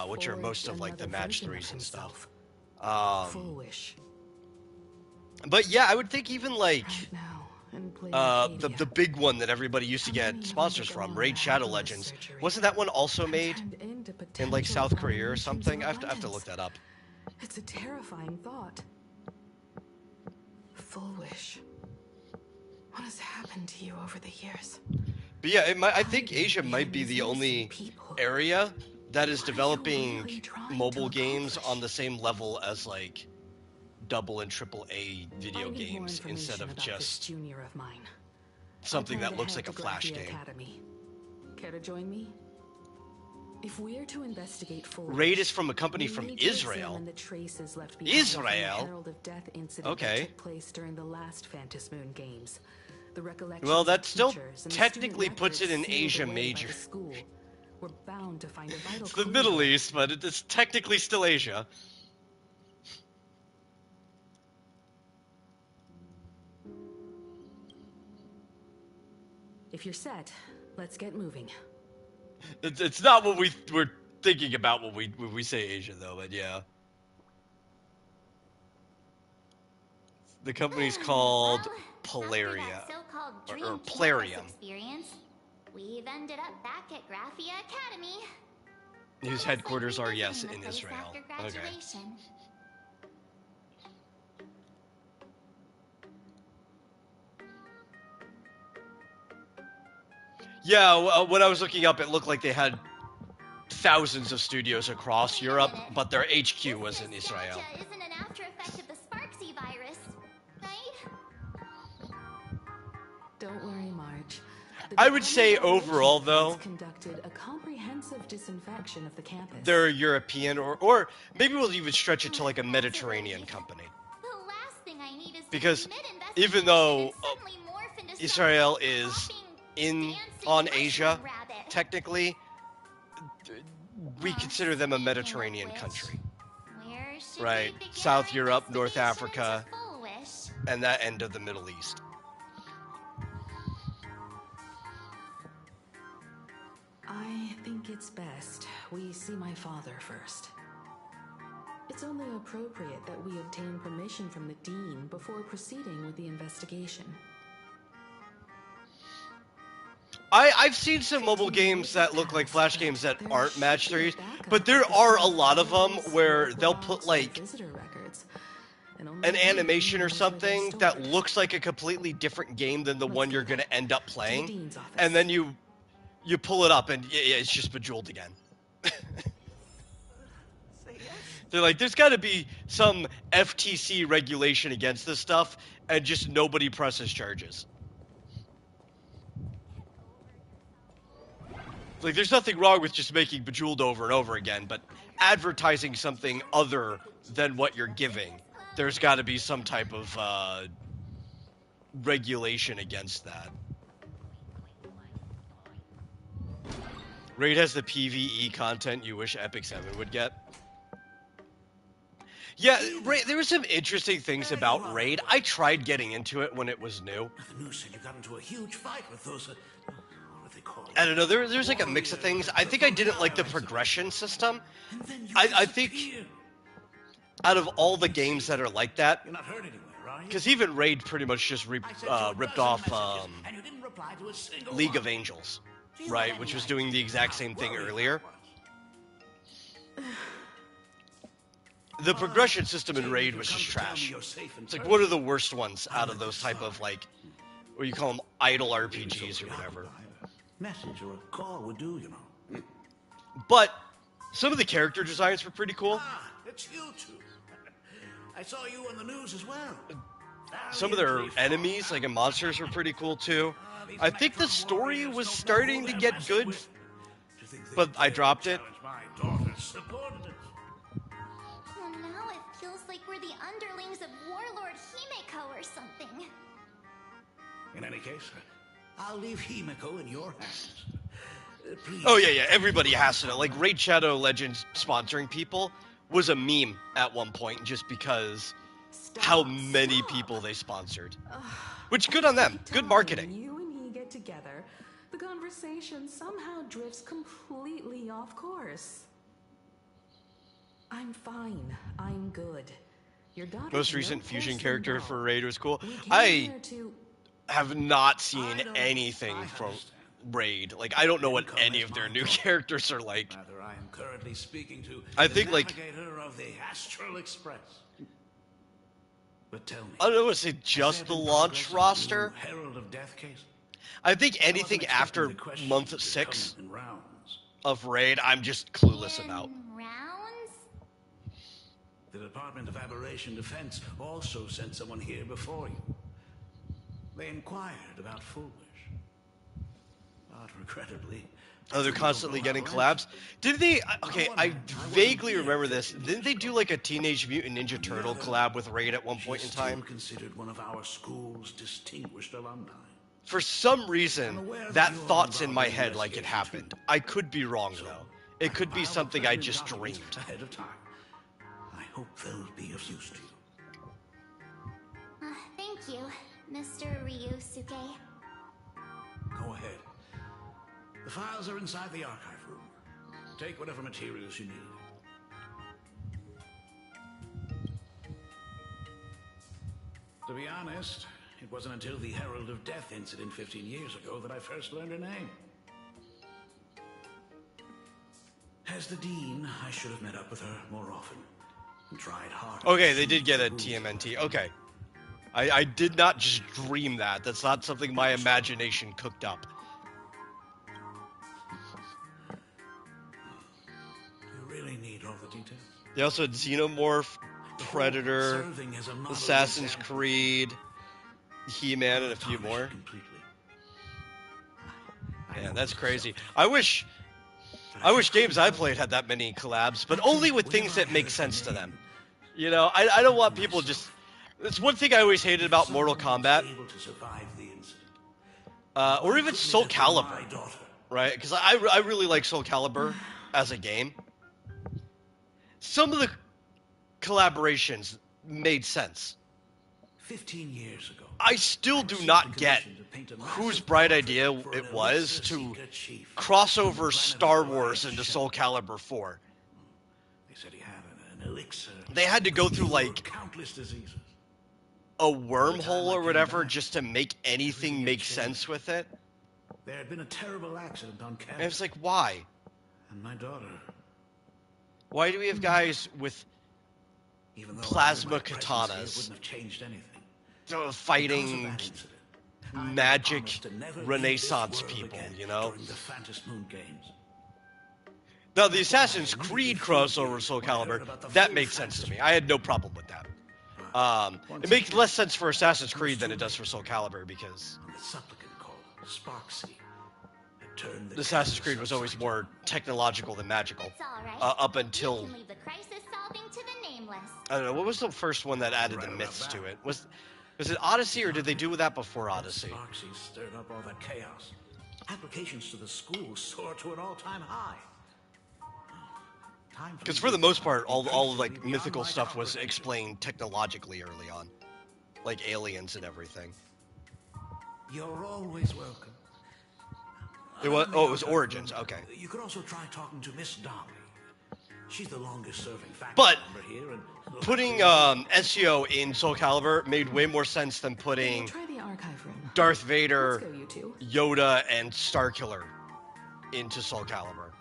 which are most of like the match 3s and stuff.
Fullwish.
But yeah, I would think even like
and play
the big one that everybody used to get sponsors from, Raid Shadow Legends. Wasn't that one also made in like South Korea or something? I have to look that up.
It's a terrifying thought. Full wish. What has happened to you over the years?
But yeah, I think Asia might be the only area that is developing mobile games on the same level as like double and triple A video games instead of just
junior of mine.
something that looks like a Flash game.
Academy. Care to join me? If we're to investigate
Raid is from a company from Israel.
The traces left
Israel?
Herald of Death incident
okay.
That took place during the last Phantom Moon games. The recollections
well, that still
and
technically puts it in Asia Major.
We're bound to find a vital
it's the Middle East, but it's technically still Asia.
If you're set, let's get moving.
It's not what we're thinking about when we say Asia, though. But yeah, the company's called Polaria or Plarium.
We've ended up back at Graphia Academy.
Whose headquarters are yes in Israel. Okay. Yeah, when I was looking up, it looked like they had thousands of studios across Europe, but their HQ was in Israel.
Isn't an after effect of the Sparksy virus, right?
Don't worry, Marge.
I would say overall, though,
conducted a comprehensive disinfection of the campus.
They're European, or maybe we'll even stretch it to like a Mediterranean company.
The last thing I need is
because even though Israel is on Asia, technically, we consider them a Mediterranean country. Right? South Europe, North Africa, and that end of the Middle East.
I think it's best we see my father first. It's only appropriate that we obtain permission from the Dean before proceeding with the investigation.
I've seen some mobile games that look like Flash games that aren't match 3s, but there are a lot of them where they'll put like an animation or something that looks like a completely different game than the one you're going to end up playing, and then you pull it up and it's just Bejeweled again. They're like, there's got to be some FTC regulation against this stuff, and just nobody presses charges. Like, there's nothing wrong with just making Bejeweled over and over again, but advertising something other than what you're giving, there's got to be some type of regulation against that. Raid has the PvE content you wish Epic 7 would get. Yeah, Raid, there were some interesting things about Raid. I tried getting into it when it was new.
The news said you got into a huge fight with those...
I don't know, there's like a mix of things. I think I didn't like the progression system. I think out of all the games that are like that, because even Raid pretty much just ripped off League of Angels, right, which was doing the exact same thing earlier. The progression system in Raid was just trash. It's like one of the worst ones out of those type of like, what you call them, idle RPGs or whatever.
Message or a call would do, you know.
But some of the character designs were pretty cool.
Ah, it's you two. I saw you on the news as well.
Some of their enemies, like monsters, were pretty cool too. I think the story was starting to get good, but I dropped it.
Well, now it feels like we're the underlings of Warlord Himeko or something.
In any case, I'll leave Himeko in your hands. Please.
Oh yeah, everybody has to know. Like, Raid Shadow Legends sponsoring people was a meme at one point just because how many people they sponsored. Which, good on them. Good marketing.
You and he get together, the conversation somehow drifts completely off course. I'm fine. I'm good. Your daughter.
Most recent fusion character for Raid was cool. have not seen anything from Raid. Like, I don't know what any of their new characters are like.
Rather, I am currently speaking to
I
the
think, like,
navigator of the Astral Express. But tell me,
I don't know, is it just the launch roster?
Herald of Death case?
I think anything after month 6 of Raid, I'm just clueless about.
Rounds?
The Department of Aberration Defense also sent someone here before you. They inquired about Foolish. But regrettably...
Oh, they're constantly getting collabs? Did they... Okay, I vaguely remember this. Didn't they do like a Teenage Mutant Ninja Turtle collab with Raid at one point in time?
Considered one of our school's distinguished alumni.
For some reason, that thought's in my head like it happened. I could be wrong, though. It could be something I just dreamed.
Ahead of time. I hope they'll be of use to you.
Thank you, Mr. Ryusuke.
Go ahead. The files are inside the archive room. Take whatever materials you need. To be honest, it wasn't until the Herald of Death incident 15 years ago that I first learned her name. As the Dean, I should have met up with her more often and tried hard.
Okay, they did get a TMNT. Okay. I did not just dream that. That's not something my imagination cooked up.
You really need all the details.
They also had Xenomorph, Predator, Assassin's Creed, He-Man, and a few more. Yeah, that's crazy. I wish games I played had that many collabs, but only with things that make sense to them. You know, I don't want people just... It's one thing I always hated about Mortal Kombat. Or even Soul Calibur. Right? Because I really like Soul Calibur as a game. Some of the collaborations made sense.
15 years ago.
I still do not get whose bright idea it was to cross over Star Wars into Soul Calibur 4.
They said he had an elixir.
They had to go through like
countless diseases.
A wormhole or whatever just to make anything make sense with it.
There had been a terrible accident on campus.
And it's like, why?
And my daughter.
Why do we have guys with plasma katanas
wouldn't have changed anything.
Fighting magic Renaissance people, you know?
During the Phantom Moon games.
Now, the Assassin's Creed crossover Soul Calibur, that makes sense to me. I had no problem with that. It makes less sense for Assassin's Creed than it does for Soul Calibur because
the supplicant called Sparksy had turned
the Assassin's Creed was always more technological than magical. Up until
You can leave the crisis solving to the nameless.
I don't know, what was the first one that added the myths to it? Was it Odyssey or did they do that before Odyssey?
Sparksy stirred up all that chaos. Applications to the school soared to an all-time high.
Because for the most part, all like mythical stuff was explained technologically early on, like aliens and everything.
You're always welcome.
It was Origins. Okay.
You could also try talking to Miss Dolly. She's the longest-serving faculty
But
member here, and
putting Ezio in Soul Calibur made way more sense than putting
Try the archive room.
Darth Vader,
Let's go, you two.
Yoda, and Starkiller into Soul Calibur.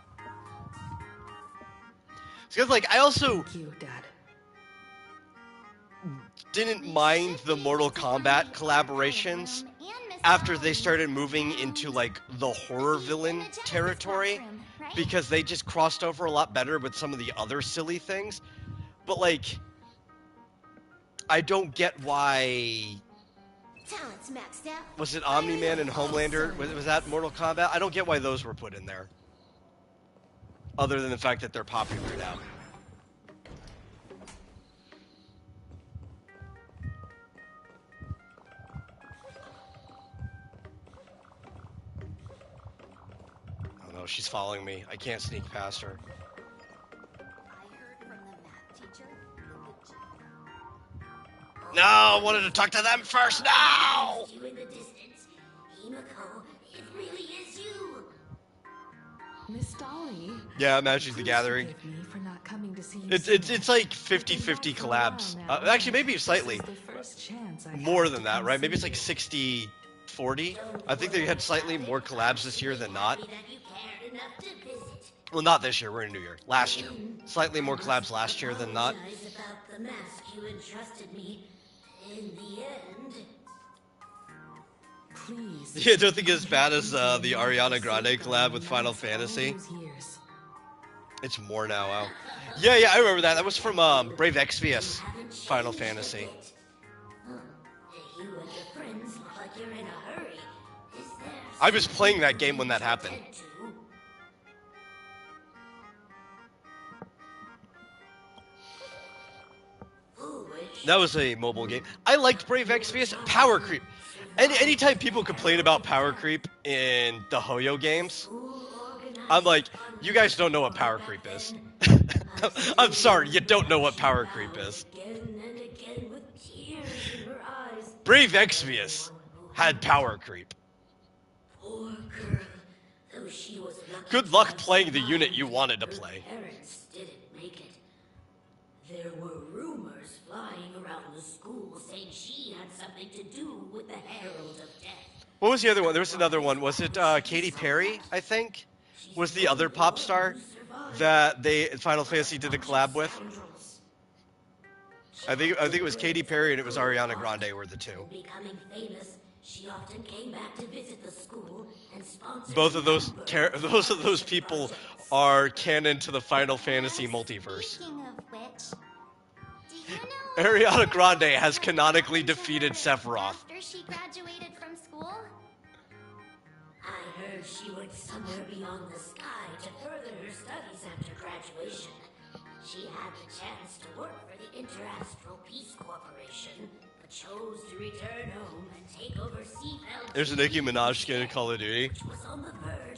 Because, like, I also
Thank you, Dad.
didn't mind the Mortal Kombat collaborations after they started moving into, like, the horror villain territory, because they just crossed over a lot better with some of the other silly things. But, like, I don't get why...
Talent's maxed out.
Was it Omni-Man and Homelander? Was that Mortal Kombat? I don't get why those were put in there. Other than the fact that they're popular now. Oh no, she's following me. I can't sneak past her. No, I wanted to talk to them first. No!
You in the distance. Himiko, it really is you.
Miss Dolly.
Yeah, Magic the Gathering.
Forgive me for not coming to see you
It's like 50-50 collabs. Actually, maybe slightly
This is the first chance I've
more
had
than
to
that,
come
right?
see
Maybe it's like
you.
60 40. I think they had slightly more collabs this year than not.
That you cared enough to visit.
Well, not this year. We're in New Year. Last year. Slightly more collabs last year than not.
Apologize about the mask you entrusted me. In the end,
Please.
Yeah, don't think it's as bad as the Ariana Grande collab with Final Fantasy. It's more now. Wow. Yeah, I remember that. That was from Brave Exvius Final Fantasy.
you and your friends look like you're in a hurry. Is there
I was playing that game when that happened. That was a mobile game. I liked Brave Exvius. Power creep. Anytime people complain about power creep in the Hoyo games, I'm like, you guys don't know what power creep is. I'm sorry, you don't know what power creep is. Brave Exvius had power creep.
Poor girl, though she was lucky.
Good luck playing the unit you wanted to play.
Parents didn't make it. There were rumors flying around the school saying she had something to do with the Herald of Death.
What was the other one? There was another one. Was it Katy Perry, I think? Was the other pop star that Final Fantasy did a collab with? I think it was Katy Perry and it was Ariana Grande were the two.
Becoming famous, she often came back to visit the school and sponsored
Both of those people are canon to the Final Fantasy multiverse.
Speaking of which, do you know
Ariana Grande has canonically defeated Sephiroth.
after she graduated from school?
I heard she went somewhere beyond the sky to further her studies after graduation. She had the chance to work for the Interastral Peace Corporation, but chose to return home and take over Seafeld.
There's a Nicki Minaj skin in Call of Duty.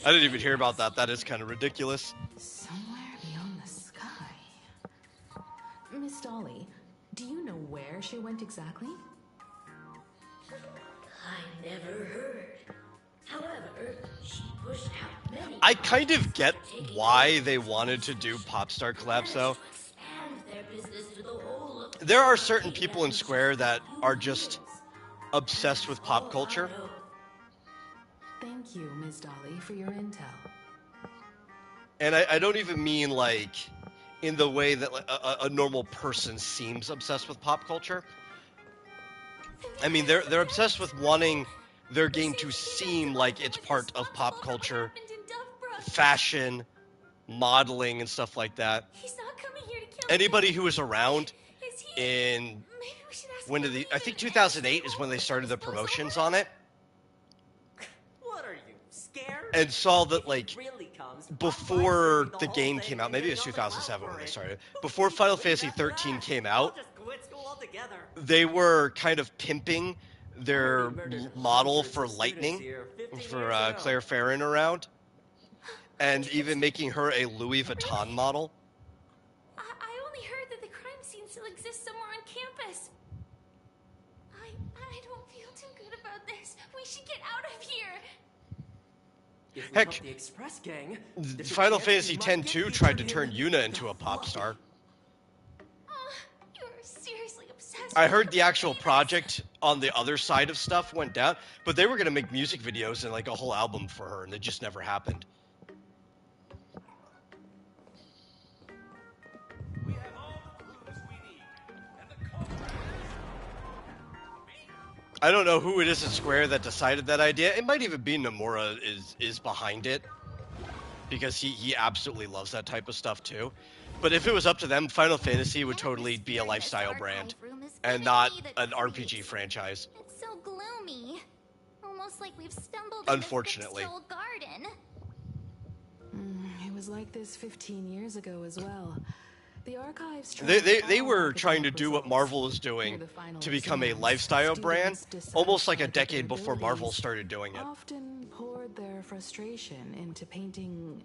I didn't even hear about that. That is kind of ridiculous.
Somewhere beyond the sky. Miss Dolly, do you know where she went exactly?
I never heard. However, she pushed out many.
I kind of get why they wanted to do Popstar collabs, though.
Their business to the whole of
There are certain people in Square that are just obsessed with pop culture.
Thank you, Ms. Dolly, for your intel.
And I don't even mean, like, in the way that like, a normal person seems obsessed with pop culture. I mean, they're obsessed with wanting their game to seem like it's part of pop culture, fashion, modeling, and stuff like that.
He's not coming here to kill
Anybody who was around in I think 2008 is when they started the promotions on it,
What are you, scared?
and saw that like
Really comes
before the game came out, maybe it was 2007 when they started, before Final Fantasy 13 came out,
quit school altogether.
they were kind of pimping their model for Lightning, for Claire Farron around, and even making her a Louis Vuitton model.
I only heard that the crime scene still exists somewhere on campus. I don't feel too good about this. We should get out of here.
If we
Heck,
help the Express gang, there's a
Final
chance we
Fantasy
might
X
get
2
each
tried to
other
turn
in
Yuna into a pop star.
You're seriously obsessed.
I heard the actual project on the other side of stuff went down, but they were going to make music videos and like a whole album for her, and it just never happened. I don't know who it is at Square that decided that idea. It might even be Nomura is behind it, because he absolutely loves that type of stuff too. But if it was up to them, Final Fantasy would totally be a lifestyle brand and not an RPG franchise.
It's so gloomy. Almost like we've stumbled
Unfortunately.
into Fixed Old Garden.
It was like this 15 years ago as well. The archives
They were trying to do what Marvel is doing to become a lifestyle brand, almost like a decade before Marvel started doing it.
Often poured their frustration into painting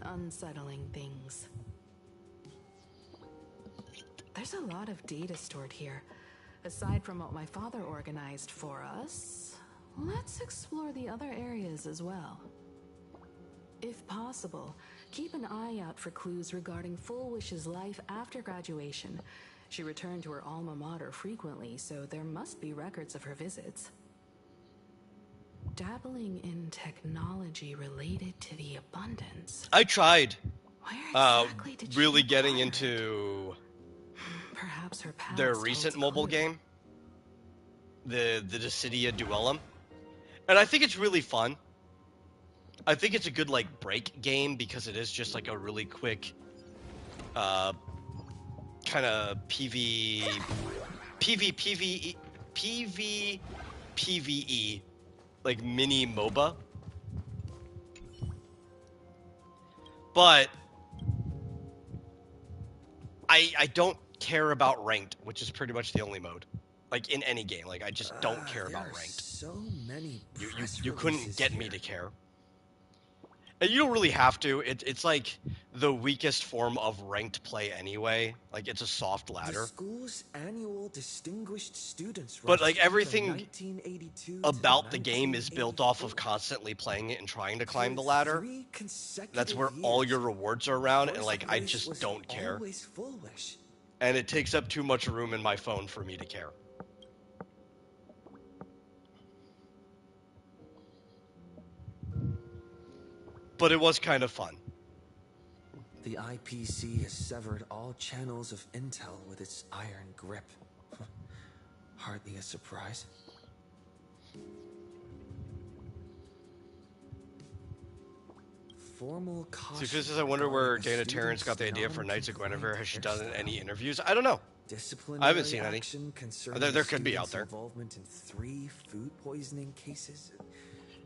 unsettling things. There's a lot of data stored here. Aside from what my father organized for us, let's explore the other areas as well. If possible, keep an eye out for clues regarding Full Wish's life after graduation. She returned to her alma mater frequently, so there must be records of her visits. dabbling in technology related to the abundance.
I tried
Exactly did
really
she
getting
acquire
into
Perhaps her past
their
holds
recent
a
mobile
clue.
game, the Dissidia Duellum, and I think it's really fun. I think it's a good like break game because it is just like a really quick kind of PvE like mini MOBA. But I don't care about ranked, which is pretty much the only mode. Like in any game, like I just don't care
There
about
are
ranked.
so many
You couldn't
releases
get
here.
me to care. And you don't really have to. It's like the weakest form of ranked play anyway. Like it's a soft
The
ladder.
school's annual distinguished students
But like
roster from
everything
1982
about
to
the game is built off of
1984.
constantly playing it and trying to climb the
For
ladder.
3 consecutive
That's where all
years,
your rewards are around, and
first
like I
place
just
was
don't care.
always foolish.
And it takes up too much room in my phone for me to care. But it was kind of fun.
The IPC has severed all channels of intel with its iron grip. Hardly a surprise. Formal
See, this is, I wonder where Dana Terrence got the idea for Knights of Guinevere. Has she done any interviews? I don't know. I haven't seen any. There could be out there.
Involvement in 3 food poisoning cases.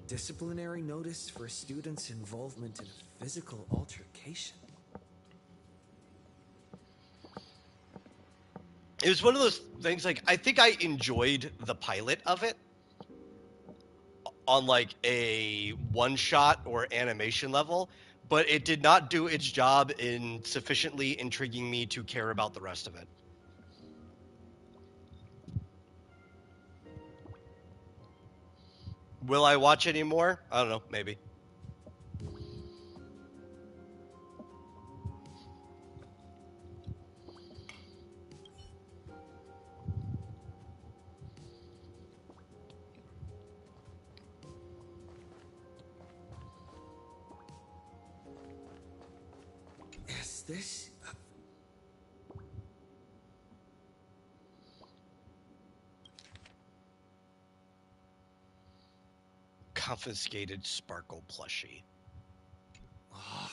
Disciplinary notice for students' involvement in a physical altercation.
It was one of those things, like, I think I enjoyed the pilot of it on, like, a one-shot or animation level, but it did not do its job in sufficiently intriguing me to care about the rest of it. Will I watch any more? I don't know, maybe.
Is this...
Confiscated Sparkle plushie.
Oh,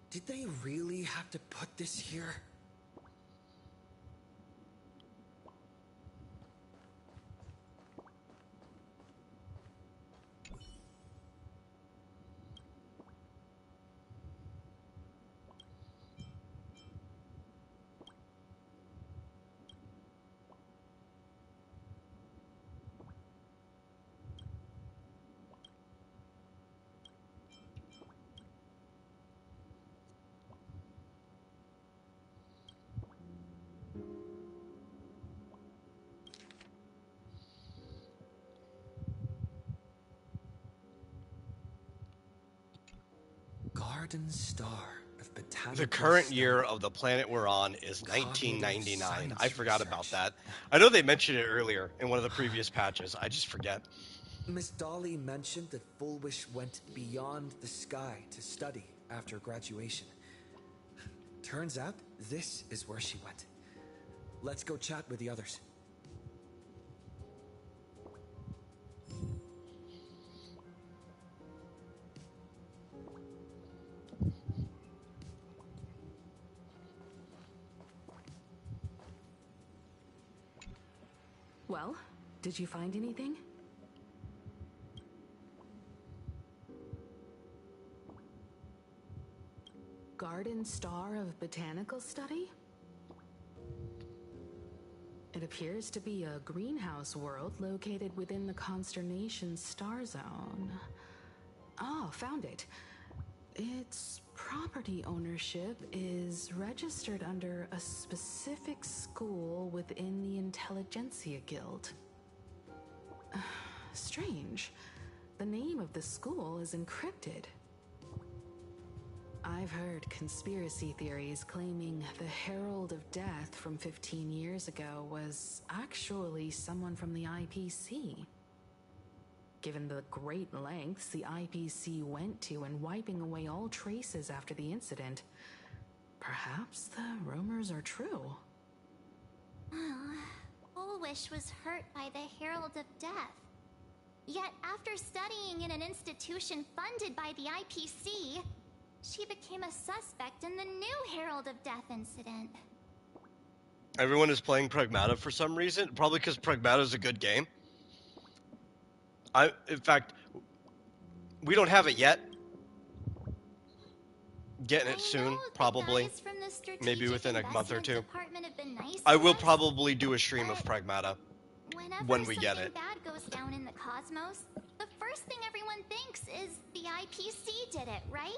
did they really have to put this here? Garden Star of Botanical
The current
Study.
year of the planet we're on is
Cognitive
1999.
science
I forgot about
research.
that. I know they mentioned it earlier in one of the previous patches. I just forget.
Miss Dolly mentioned that Fullwish went beyond the sky to study after graduation. Turns out this is where she went. Let's go chat with the others.
Well, did you find anything? Garden Star of Botanical Study? It appears to be a greenhouse world located within the Consternation Star Zone. Oh, found it. Its property ownership is registered under a specific school within the Intelligentsia Guild. Strange. The name of the school is encrypted. I've heard conspiracy theories claiming the Herald of Death from 15 years ago was actually someone from the IPC. given the great lengths the IPC went to in wiping away all traces after the incident. Perhaps the rumors are true.
Fullwish was hurt by the Herald of Death. Yet after studying in an institution funded by the IPC, she became a suspect in the new Herald of Death incident.
Everyone is playing Pragmata for some reason, probably because Pragmata is a good game. In fact, we don't have it yet. Getting it soon, probably. Maybe within a month or two. I will probably do a stream of Pragmata when we get it.
Bad goes down in the cosmos, the first thing everyone thinks is the IPC did it, right?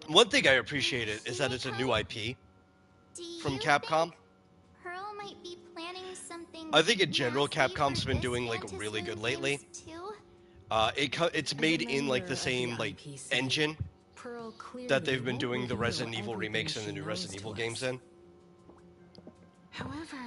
One thing I appreciate it is that it's a new IP from Capcom.
Pearl might be planning something.
I think in general Capcom's been doing like really good lately. It's made in like the same like engine that they've been doing the Resident Evil remakes and the new Resident Evil games in.
However,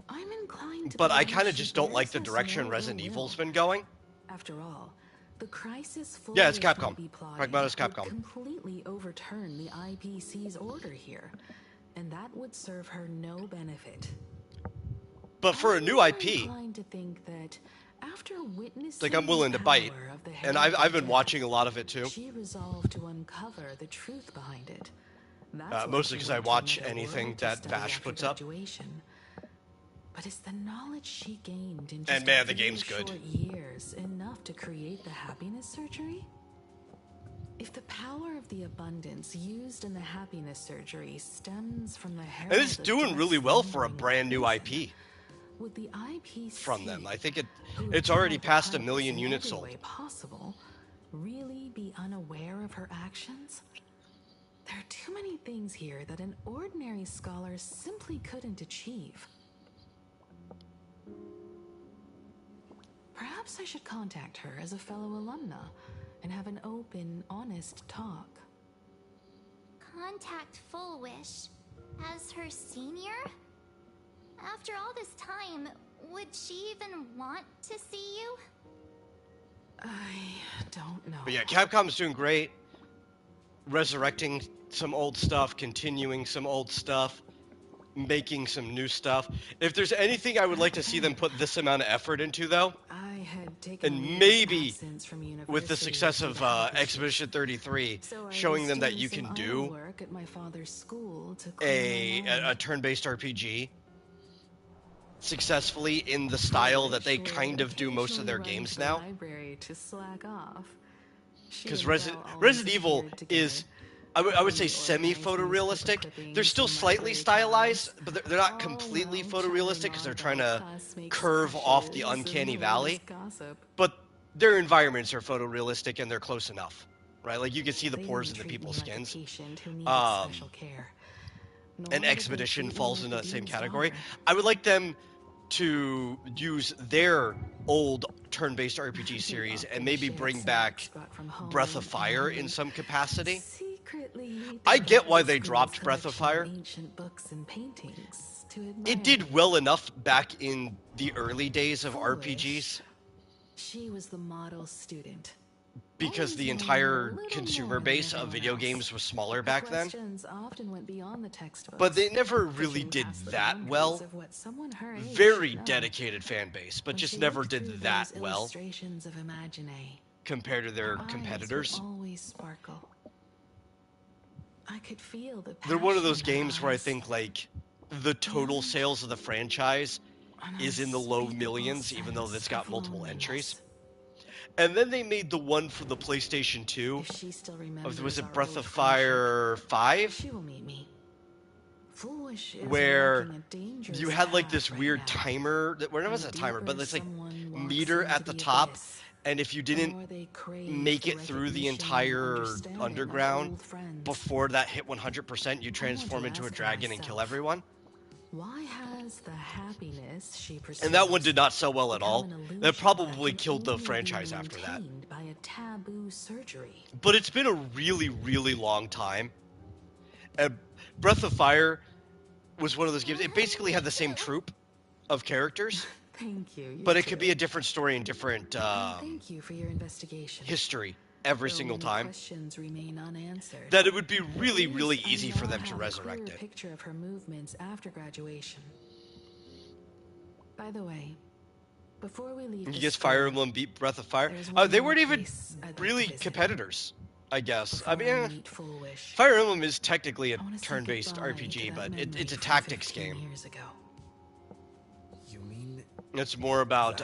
I'm inclined to
but I kind of just don't like the direction Resident Evil's been going.
After all, the crisis
yeah, it's Capcom. Pragmata's Capcom.
Completely overturn the IPC's order here, and that would serve her no benefit.
But for a new IP,
inclined to think that after witnessing
like I'm willing to bite, and I've been watching a lot of it too.
She resolved to uncover the truth behind it.
Mostly because I watch anything that Vash puts up.
But is the knowledge she gained in
and man, the game's good.
Years enough to create the happiness surgery? If the power of the abundance used in the happiness surgery stems from the Herald,
and it's doing really well for a brand new IP.
Would the IPC
from them? I think it's already past 1 million units sold.
Possible, really be unaware of her actions? There are too many things here that an ordinary scholar simply couldn't achieve. Perhaps I should contact her as a fellow alumna and have an open, honest talk.
Contact Fullwish as her senior? After all this time, would she even want to see you?
I don't know.
But yeah, Capcom's doing great. Resurrecting some old stuff, continuing some old stuff, making some new stuff. If there's anything I would like to see them put this amount of effort into, though, and maybe with the success of Expedition 33, showing them that you can do a turn-based RPG successfully in the style that they kind of do most of their games now. Because Resident Evil is, I would say, semi-photorealistic. They're still slightly stylized, but they're not completely photorealistic because they're trying to curve off the uncanny valley. But their environments are photorealistic and they're close enough, right? Like you can see the pores in the people's skins. And Expedition falls into that same category. I would like them to use their old turn-based RPG series and maybe bring back Breath of Fire in some capacity. I get why they dropped Breath of Fire. It did well enough back in the early days of RPGs.
She was the model student.
Because the entire consumer base of video games was smaller back then. But they never really did that well. Very dedicated fan base, but just never did that well compared to their competitors. They're one of those games where I think like the total sales of the franchise is in the low millions, even though it's got multiple entries. And then they made the one for the PlayStation 2. Was it Breath of Fire 5? Where you had like this weird timer, where it wasn't a timer, but it's like meter at the top. And if you didn't make it through the entire underground before that hit 100%, you transform into a dragon and kill everyone.
Why has the happiness she pursues,
and that one did not sell well at all. That probably killed the franchise after that.
By a taboo surgery.
But it's been a really, really long time. And Breath of Fire was one of those games. It basically had the same troupe of characters.
Thank you.
But it could be a different story and different
thank you for your investigation.
history every
Though
single
many
time.
questions remain unanswered.
That it would be really,
At
really
least I
easy
now
for them to
have a
resurrect
clearer
it.
picture of her movements after graduation. By the way, before we leave,
You guess Fire Emblem beat Breath of Fire? They weren't even really competitors, I guess. I mean, Fire Emblem is technically a turn-based RPG, but it's a tactics game.
Years ago.
You mean
it's more about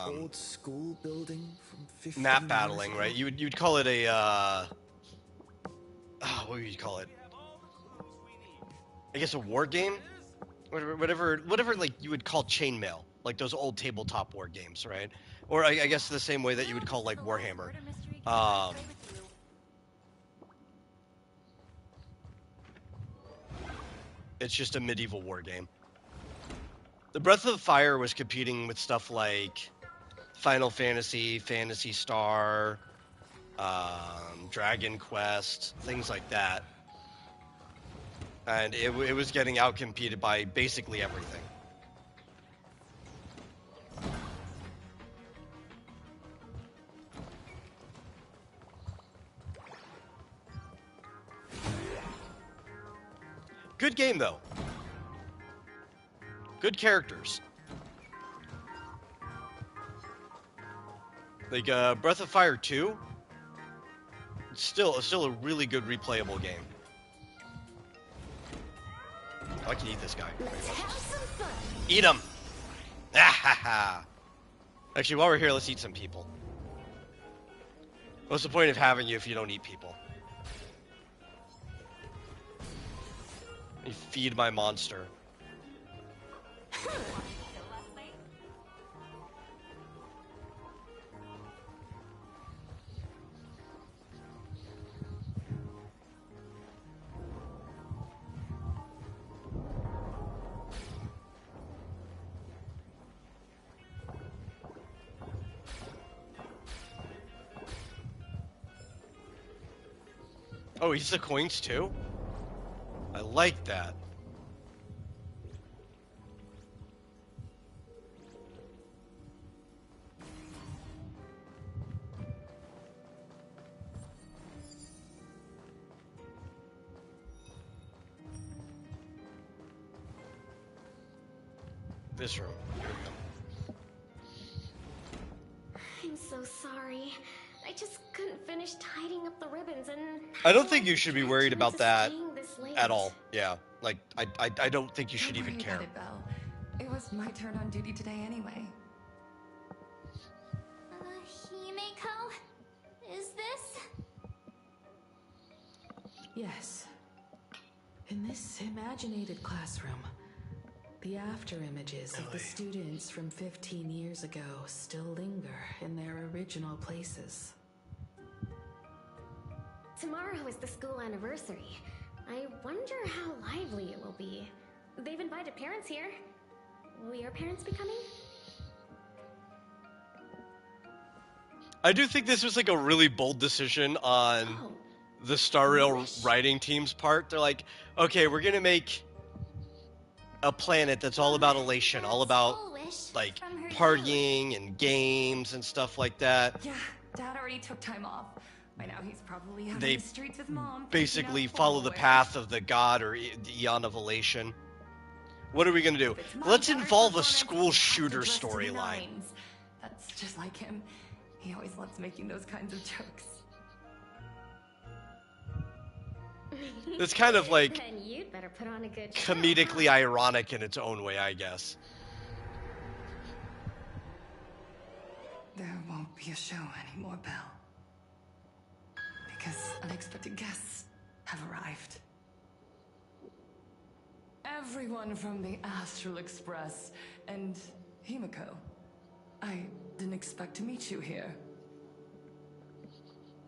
old school building from 15
map battling,
years
right?
ago?
You'd call it a what would you call it? I guess a war game, whatever like you would call chainmail, like those old tabletop war games, right? Or I guess the same way that you would call like Warhammer. It's just a medieval war game. The Breath of Fire was competing with stuff like Final Fantasy, Phantasy Star, Dragon Quest, things like that. And it was getting outcompeted by basically everything. Good game, though. Good characters. Like, Breath of Fire 2, it's still a really good replayable game. I can eat this guy. Eat him! Actually, while we're here, let's eat some people. What's the point of having you if you don't eat people? You feed my monster. Oh, he's the coins too? I like that. This room. Here we go.
I'm so sorry. I just couldn't finish tidying up the ribbons and...
I don't think you should be worried about that
this late.
at all. Yeah, like, I don't think you should even care.
It, Belle. It was my turn on duty today anyway.
Himeko? Is this?
Yes. In this imaginated classroom, the after images of the students from 15 years ago still linger in their original places.
Tomorrow is the school anniversary. I wonder how lively it will be. They've invited parents here. Will your parents be coming?
I do think this was like a really bold decision on the Star Rail writing team's part. They're like, okay, we're gonna make a planet that's all about elation, all about like partying and games and stuff like that.
Yeah, Dad already took time off. By now he's probably out
They
in the streets with Mom.
basically follow the path of the god or the eon of elation. What are we gonna do? Let's involve a school shooter storyline.
That's just like him. He always loves making those kinds of jokes.
It's kind of like
Then you'd better put on a good show.
comedically ironic in its own way, I guess.
There won't be a show anymore, Belle. Because unexpected guests have arrived. Everyone from the Astral Express and Himeko. I didn't expect to meet you here.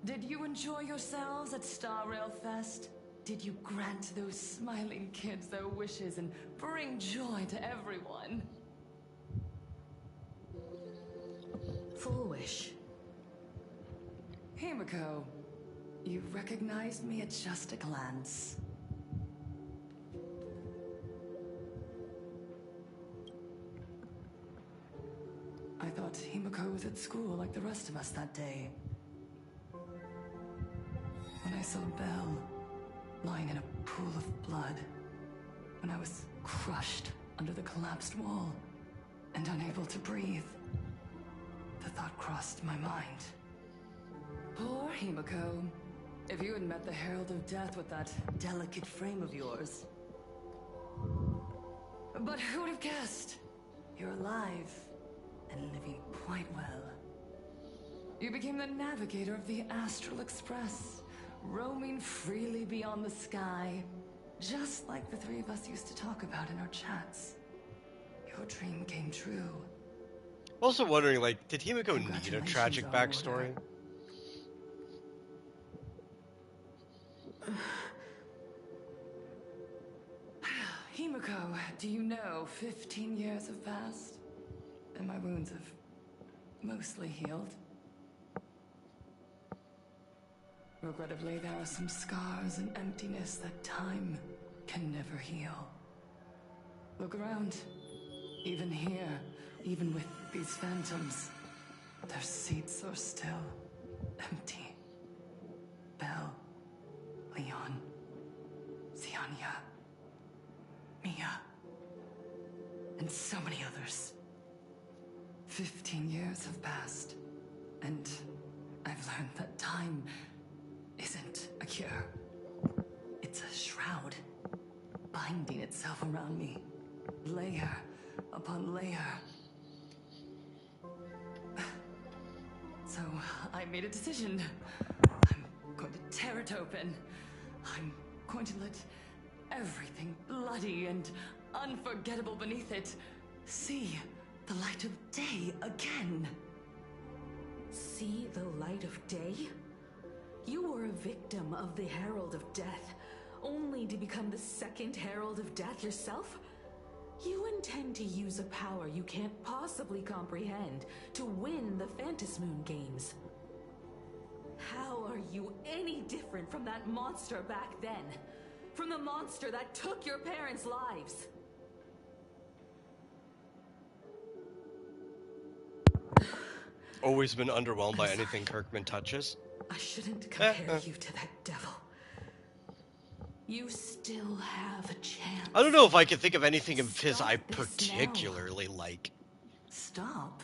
Did you enjoy yourselves at Star Rail Fest? Did you grant those smiling kids their wishes and bring joy to everyone?
Full wish.
Himeko, you recognized me at just a glance. Himiko was at school like the rest of us that day. When I saw Belle lying in a pool of blood, when I was crushed under the collapsed wall and unable to breathe, the thought crossed my mind. Poor Himiko. If you had met the Herald of Death with that delicate frame of yours. But who would have guessed? You're alive and living quite well. You became the navigator of the Astral Express, roaming freely beyond the sky, just like the three of us used to talk about in our chats. Your dream came true.
Also wondering, like, did Himiko need a tragic backstory?
Himiko, do you know 15 years have passed? And my wounds have mostly healed. Regrettably, there are some scars and emptiness that time can never heal. Look around. Even here, even with these phantoms, their seats are still empty. Belle, Leon, Xianya, Mia, and so many others. 15 years have passed, and I've learned that time isn't a cure. It's a shroud, binding itself around me, layer upon layer. So I made a decision. I'm going to tear it open. I'm going to let everything bloody and unforgettable beneath it see the light of day again.
See the light of day? You were a victim of the Herald of Death, only to become the second Herald of Death yourself? You intend to use a power you can't possibly comprehend to win the Phantasmoon games. How are you any different from that monster back then? From the monster that took your parents' lives?
Always been underwhelmed by anything Kirkman touches.
I shouldn't compare you to that devil. You still have a chance.
I don't know if I can think of anything of his I particularly like.
Stop.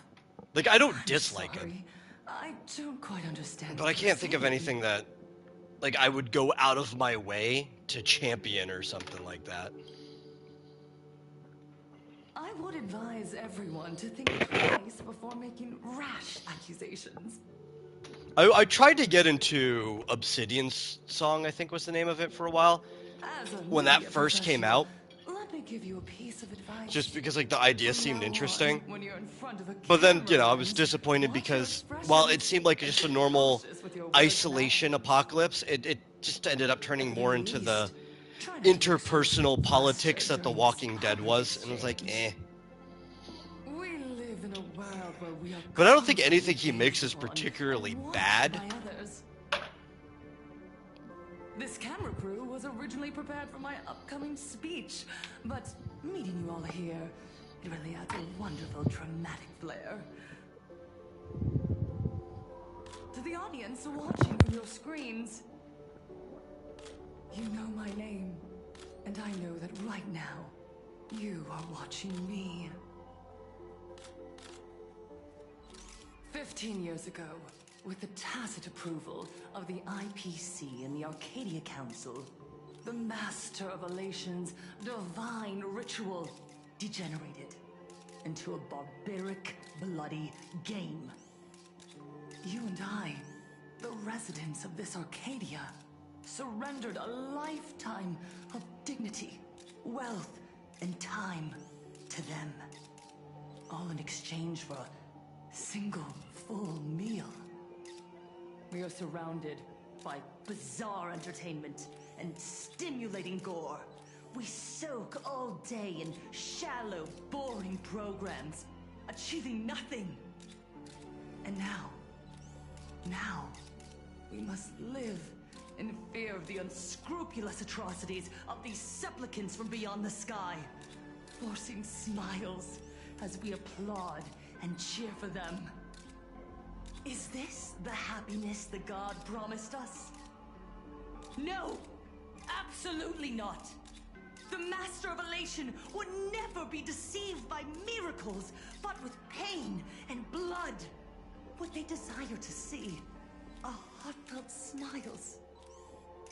Like, I don't dislike him.
I don't quite understand.
But I can't think of anything that, like, I would go out of my way to champion or something like that.
I would advise everyone to think twice before making rash accusations.
I tried to get into Obsidian's Song, I think was the name of it, for a while. When that first came out.
Let me give you a piece of advice.
Just because, like, the idea seemed interesting. But then, you know, I was disappointed because, while it seemed like just a normal isolation apocalypse, it just ended up turning more into the interpersonal politics that The Walking Dead was. And it was like, eh. But I don't think anything he makes is particularly bad.
This camera crew was originally prepared for my upcoming speech, but meeting you all here, it really adds a wonderful dramatic flair. To the audience watching from your screens, you know my name, and I know that right now, you are watching me. 15 years ago, with the tacit approval of the IPC and the Arcadia Council, the Master of Elation's divine ritual degenerated into a barbaric, bloody game. You and I, the residents of this Arcadia, surrendered a lifetime of dignity, wealth, and time to them, all in exchange for a single full meal. We are surrounded by bizarre entertainment and stimulating gore. We soak all day in shallow, boring programs, achieving nothing. And now, we must live in fear of the unscrupulous atrocities of these supplicants from beyond the sky, forcing smiles as we applaud and cheer for them. Is this the happiness the god promised us? No! Absolutely not! The Master of Elation would never be deceived by miracles, but with pain and blood. What they desire to see are heartfelt smiles.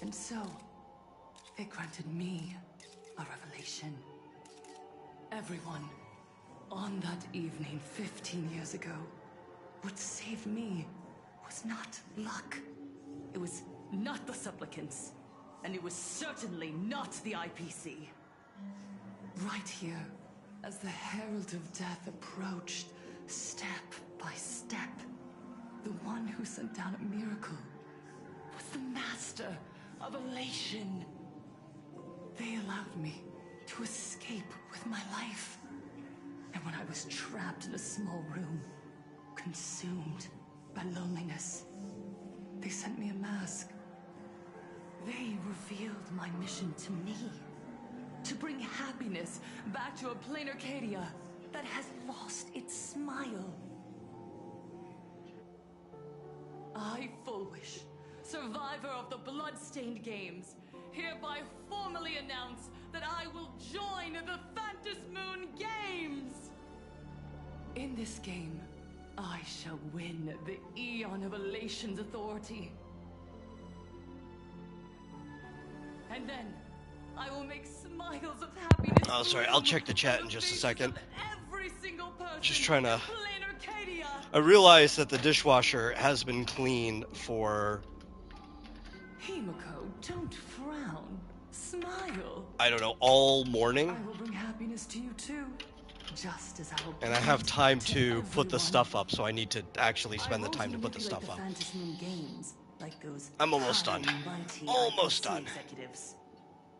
And so, they granted me a revelation. Everyone, on that evening 15 years ago, what saved me was not luck. It was not the supplicants. And it was certainly not the IPC. Right here, as the Herald of Death approached, step by step, the one who sent down a miracle was the Master of Elation. They allowed me to escape with my life. And when I was trapped in a small room, consumed by loneliness, they sent me a mask. They revealed my mission to me. To bring happiness back to a plain Arcadia that has lost its smile. I, Fullwish, survivor of the Bloodstained Games, hereby formally announce that I will join the Phantom Moon Games! In this game, I shall win the Eon of Elation's authority. And then, I will make smiles of happiness.
Oh, sorry, I'll check the chat in just a second. Just trying to... I realize that the dishwasher has been clean for...
Himiko, don't frown. Smile.
I don't know, all morning?
I will bring happiness to you too. Just as I will.
And I have time to put the stuff up, so I need to actually spend the time to put the stuff up.
Games, like those
I'm almost done. Almost done.
Executives.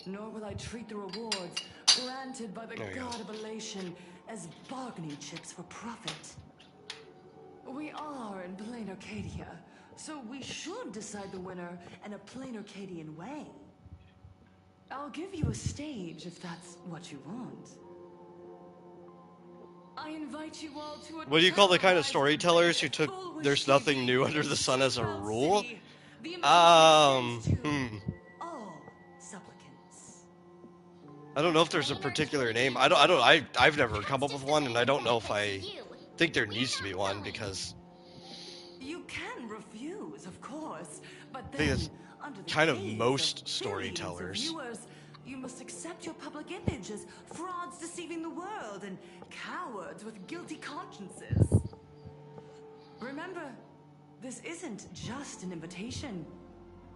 Nor will I treat the rewards granted by the god of Elation as bargaining chips for profit. We are in plain Arcadia, so we should decide the winner in a plain Arcadian way. I'll give you a stage if that's what you want. I invite you all to a
What do you call the kind of storytellers who took "There's nothing new under the sun" as a rule? I don't know if there's a particular name. I've never come up with one, and I don't know if I think there needs to be one, because
you can refuse, of course, but
I think
then
it's
under the
kind of
gaze
most
billions of
storytellers.
viewers, you must accept your public image as frauds deceiving the world and cowards with guilty consciences. Remember, this isn't just an invitation.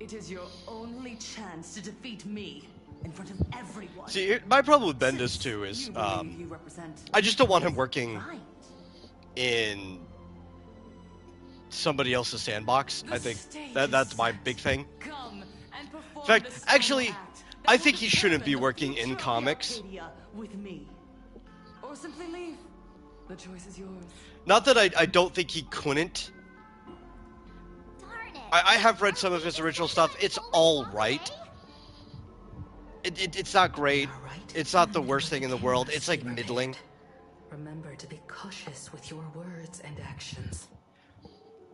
It is your only chance to defeat me in front of everyone.
See, my problem with Bendis too is I just don't want him working in somebody else's sandbox. I think that's my big thing. In fact, actually, I think he shouldn't be working in comics.
With me. Or simply leave. The choice is yours.
Not that I don't think he couldn't. I have read some of his original stuff. It's all right. It's not great. It's not the worst thing in the world. It's like middling.
Remember to be cautious with your words and actions.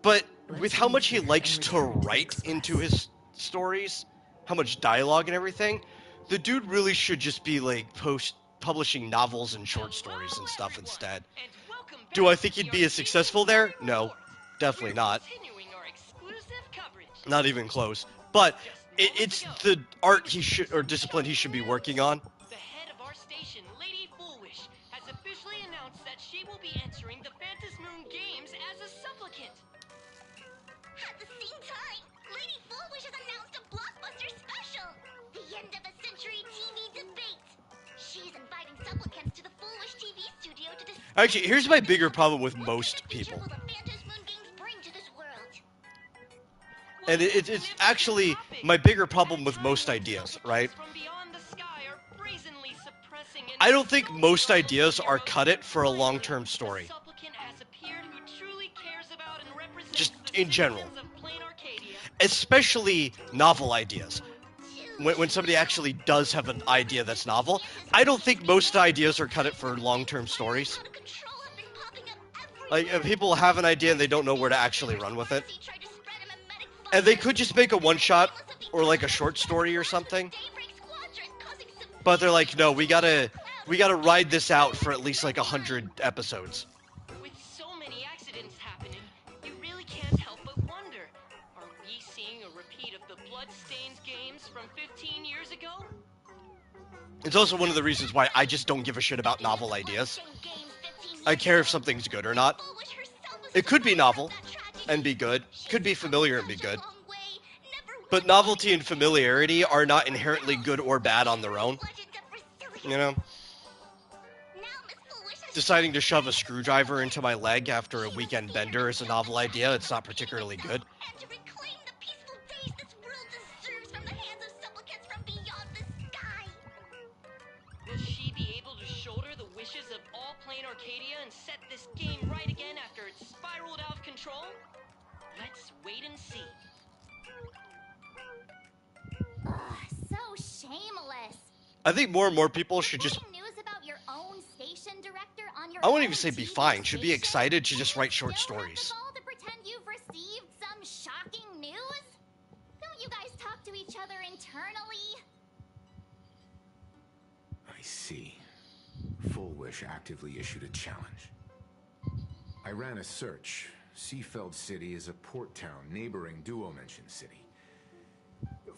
But with how much he likes to write into his stories, how much dialogue and everything, the dude really should just be like publishing novels and short stories and stuff instead. Do I think he'd be as successful there? No, definitely not. Not even close. But it's the art he should, or discipline he should be working on.
The head of our station, Lady Fullwish, has officially announced that she will be entering the Phantom Moon Games as a supplicant.
At the same time, Lady Fullwish has announced a blockbuster special! The end of a century TV debate! She's inviting supplicants to the Fullwish TV studio to discuss.
Actually, here's my bigger problem with most people. And it's actually my bigger problem with most ideas, right? I don't think most ideas are cut it for a long-term story. Just in general. Especially novel ideas. When somebody actually does have an idea that's novel, I don't think most ideas are cut it for long-term stories. Like, if people have an idea and they don't know where to actually run with it. And they could just make a one-shot or like a short story or something. But they're like, no, we gotta ride this out for at least like 100 episodes.
With so many accidents happening, you really can't help but wonder, are we seeing a repeat of the Bloodstains games from 15 years ago?
It's also one of the reasons why I just don't give a shit about novel ideas. I care if something's good or not. It could be novel and be good. Could be familiar and be good. But novelty and familiarity are not inherently good or bad on their own. You know? Deciding to shove a screwdriver into my leg after a weekend bender is a novel idea. It's not particularly good.
Will she be able to shoulder the wishes of all playing Arcadia and set this game right again after it's spiraled out of control? Let's wait and see.
So shameless.
I think more and more people should just...
News about your own station director on your
I wouldn't
own
even say be
TV
fine. Should be
station?
excited to just write short stories.
All to pretend you've received some shocking news? Don't you guys talk to each other internally?
I see. Full Wish actively issued a challenge. I ran a search. Seafeld City is a port town neighboring Duo Mention City.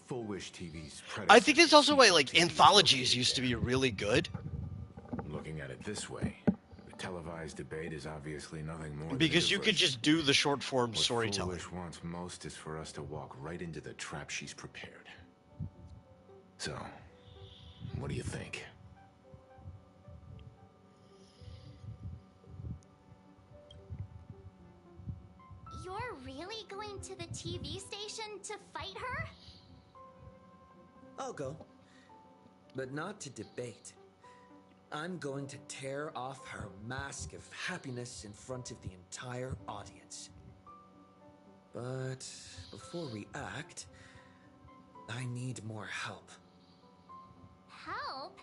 Full Wish TV's
I think that's also why, like, anthologies used to be really good.
Looking at it this way, the televised debate is obviously nothing more
Because
than
you could just do the short form storytelling.
What Full Wish wants most is for us to walk right into the trap she's prepared. So, what do you think?
You're really going to the TV station to fight her?
I'll go. But not to debate. I'm going to tear off her mask of happiness in front of the entire audience. But before we act, I need more help.
Help?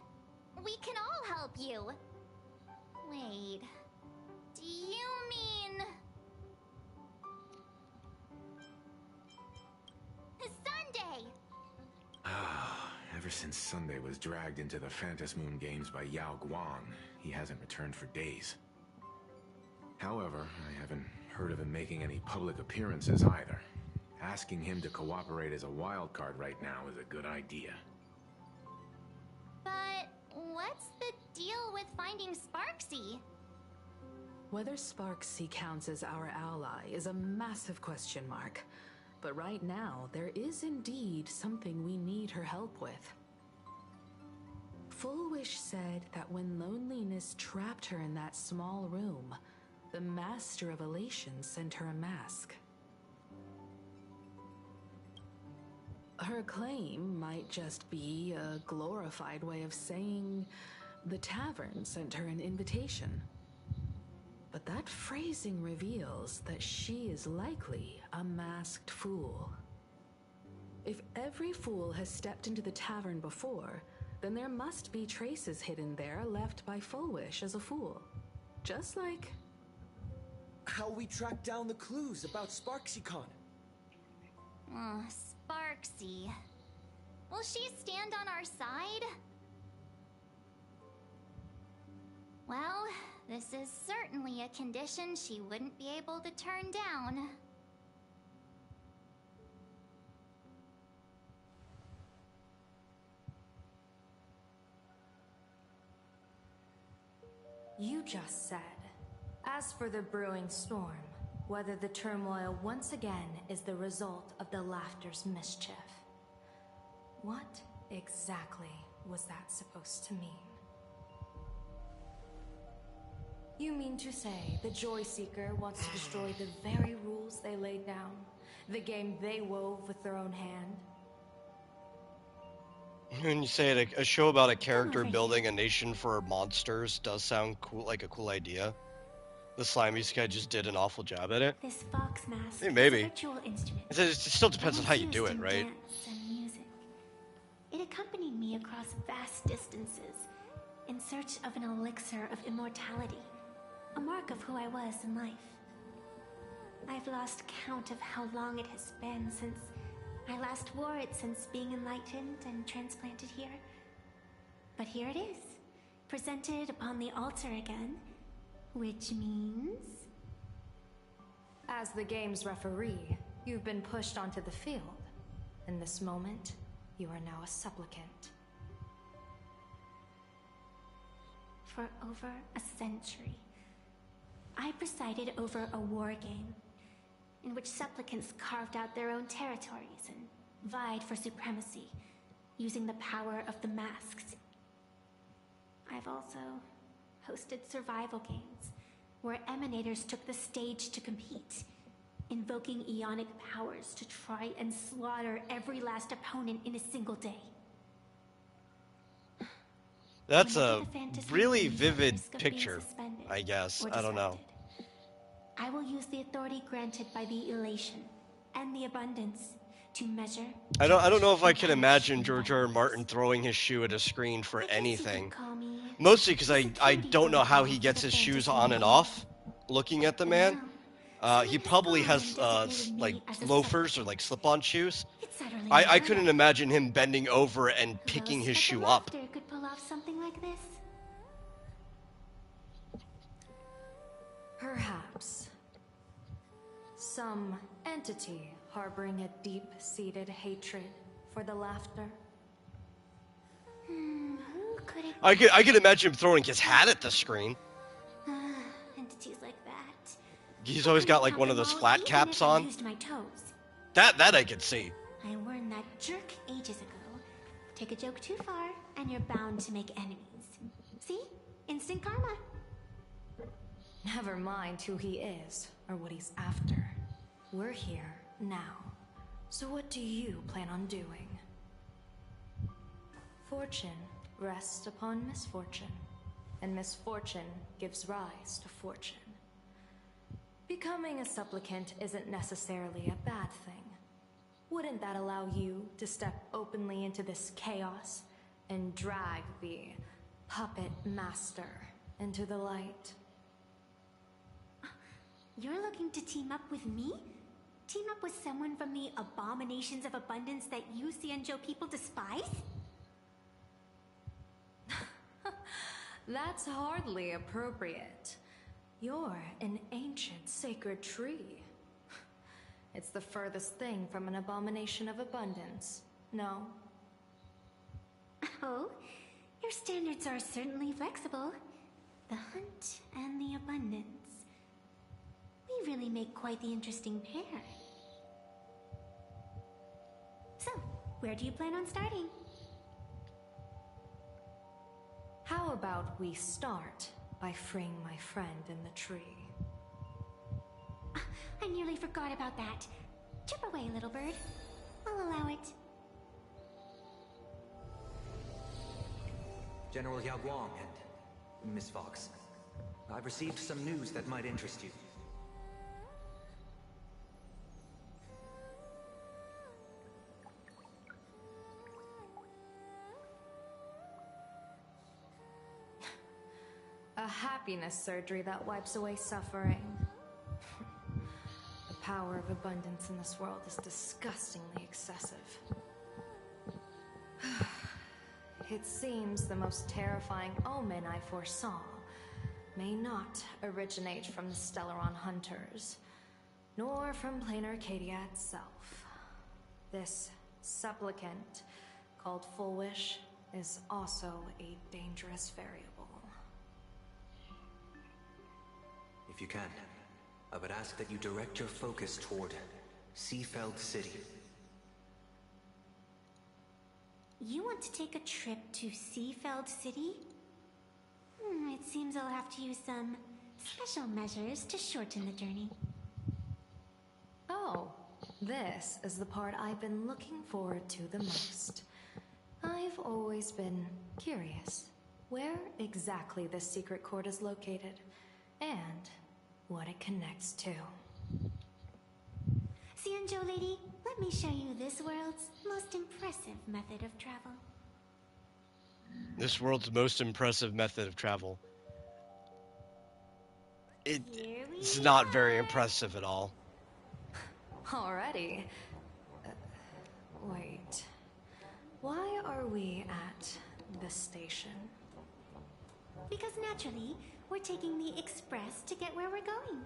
We can all help you. Wait. Do you mean... Sunday?
Ever since Sunday was dragged into the Phantom Moon Games by Yao Guang, he hasn't returned for days. However, I haven't heard of him making any public appearances either. Asking him to cooperate as a wild card right now is a good idea.
But what's the deal with finding Sparksy?
Whether Sparksy counts as our ally is a massive question mark. But right now, there is indeed something we need her help with. Full Wish said that when loneliness trapped her in that small room, the Master of Elation sent her a mask. Her claim might just be a glorified way of saying the tavern sent her an invitation. But that phrasing reveals that she is likely a masked fool. If every fool has stepped into the tavern before, then there must be traces hidden there left by Full Wish as a fool. Just like...
how we track down the clues about SparksyCon.
Sparksy. Will she stand on our side? Well, this is certainly a condition she wouldn't be able to turn down.
You just said, as for the brewing storm, whether the turmoil once again is the result of the laughter's mischief. What exactly was that supposed to mean? You mean to say the Joy Seeker wants to destroy the very rules they laid down? The game they wove with their own hand?
When you say it, a show about a character building a nation for monsters does sound cool, like a cool idea. The Slimies guy just did an awful job at it.
This fox mask
Yeah, maybe.
is a ritual instrument.
It still depends on how you do it,
Used in
right?
Dance and music. It accompanied me across vast distances in search of an elixir of immortality. a mark of who I was in life. I've lost count of how long it has been since I last wore it since being enlightened and transplanted here. But here it is, presented upon the altar again, which means...
As the game's referee, you've been pushed onto the field. In this moment, you are now a supplicant.
For over a century, I presided over a war game in which supplicants carved out their own territories and vied for supremacy, using the power of the masks. I've also hosted survival games where emanators took the stage to compete, invoking eonic powers to try and slaughter every last opponent in a single day.
That's a really vivid picture, I guess. I don't know.
I will use the authority granted by the elation and the abundance to measure.
I don't know if I can imagine George R. R. Martin throwing his shoe at a screen for anything. Mostly because I don't know how he gets his shoes on and off. Looking at the man, he probably has like loafers or like slip-on shoes. I couldn't imagine him bending over and picking his shoe up.
Could pull off something like this.
Perhaps. Some entity harboring a deep-seated hatred for the laughter.
Who could it
I could imagine him throwing his hat at the screen.
Entities like that.
He's always got like one of those flat caps on.
Used my toes.
That I could see.
I learned that jerk ages ago. Take a joke too far, and you're bound to make enemies. See? Instant karma.
Never mind who he is or what he's after. We're here now. So what do you plan on doing? Fortune rests upon misfortune, and misfortune gives rise to fortune. Becoming a supplicant isn't necessarily a bad thing. Wouldn't that allow you to step openly into this chaos and drag the puppet master into the light?
You're looking to team up with me? Team up with someone from the abominations of abundance that you Xianzhou people despise?
That's hardly appropriate. You're an ancient sacred tree. It's the furthest thing from an abomination of abundance, no?
Oh, your standards are certainly flexible. The hunt and the abundance. We really make quite the interesting pair. So, where do you plan on starting?
How about we start by freeing my friend in the tree?
I nearly forgot about that. Chip away, little bird. I'll allow it.
General Yao Guang and Miss Fox, I've received some news that might interest you.
A happiness surgery that wipes away suffering. The power of abundance in this world is disgustingly excessive. It seems the most terrifying omen I foresaw may not originate from the Stellaron hunters, nor from plain Arcadia itself. This supplicant, called Full Wish, is also a dangerous variable.
If you can, I would ask that you direct your focus toward Seafeld City.
You want to take a trip to Seafeld City? It seems I'll have to use some special measures to shorten the journey.
Oh, this is the part I've been looking forward to the most. I've always been curious where exactly this secret court is located, and what it connects to.
Xianzhou lady, let me show you this world's most impressive method of travel.
This world's most impressive method of travel. it's not very impressive at all.
Already? Wait. Why are we at this station?
Because naturally, we're taking the express to get where we're going.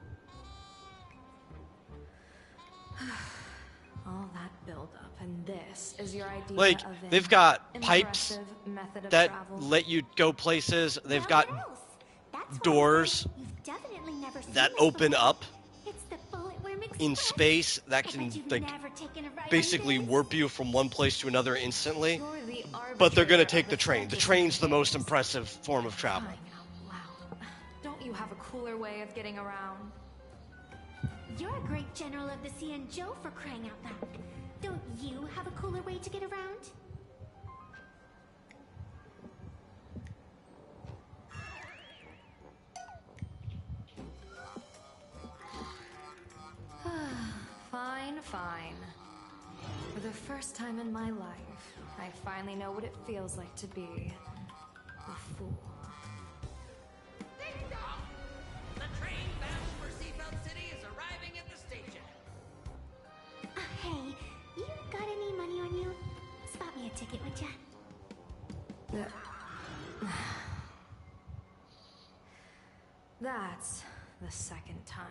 All that build-up, and this is your idea
Like,
of an
they've got pipes
impressive method of
that
travel?
let you go places. They've got doors
Definitely never seen
that
this
open
before.
up
It's the Bullet Worm Express.
in space that
I
can,
bet you've
like,
never taken a ride on
basically
this.
warp you from one place to another instantly.
You're the
But they're gonna
arbitrator
take
of
the train. The
fantasy
train's the most
days.
impressive form of travel.
Crying out loud. Don't you have a cooler way of getting around?
You're a great general of the sea and Joe for crying out loud. Don't you have a cooler way to get around?
Fine, fine. For the first time in my life, I finally know what it feels like to be a fool.
Ding dong! The train bound for Seatbelt City is arriving at the station.
Hey, you got any money on you? Spot me a ticket, would ya?
That's the second time.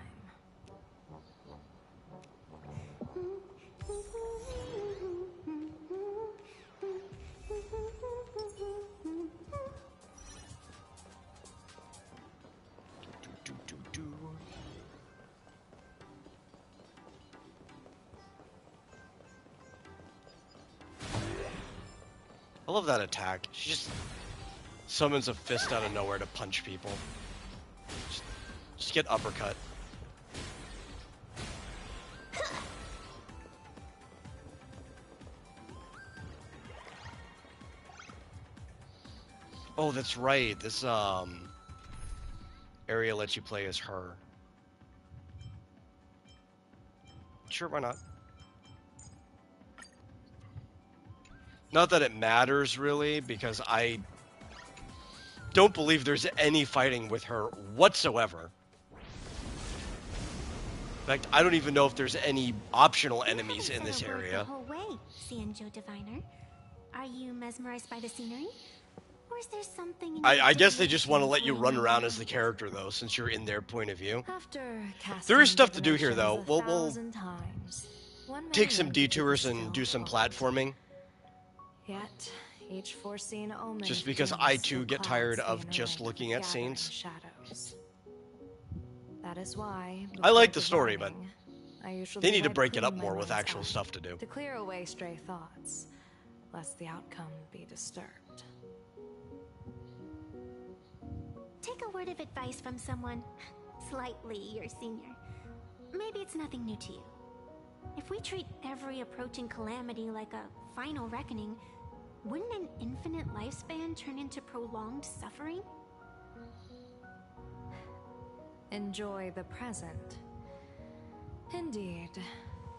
I love that attack. She just summons a fist out of nowhere to punch people. Just get uppercut. Oh, that's right. This area lets you play as her. Sure, why not? Not that it matters, really, because I don't believe there's any fighting with her whatsoever. In fact, I don't even know if there's any optional enemies in this area.
The whole way, Joe Diviner. Are you mesmerized by the scenery? Or is there something in
I guess they just want to let you run around as the character, though, since you're in their point of view. There is stuff to do here, though. We'll take some detours and do some platforming.
Yet, each foreseen omen
Just because I, too, get tired of just looking at scenes.
Shadows. That is why,
I like the story, but
I usually
they need to
wipe
break it
clean
up
my
more with
mind's
actual
eye
stuff to do.
to clear away stray thoughts, lest the outcome be disturbed.
Take a word of advice from someone slightly your senior. Maybe it's nothing new to you. If we treat every approaching calamity like a final reckoning, wouldn't an infinite lifespan turn into prolonged suffering?
Enjoy the present. Indeed.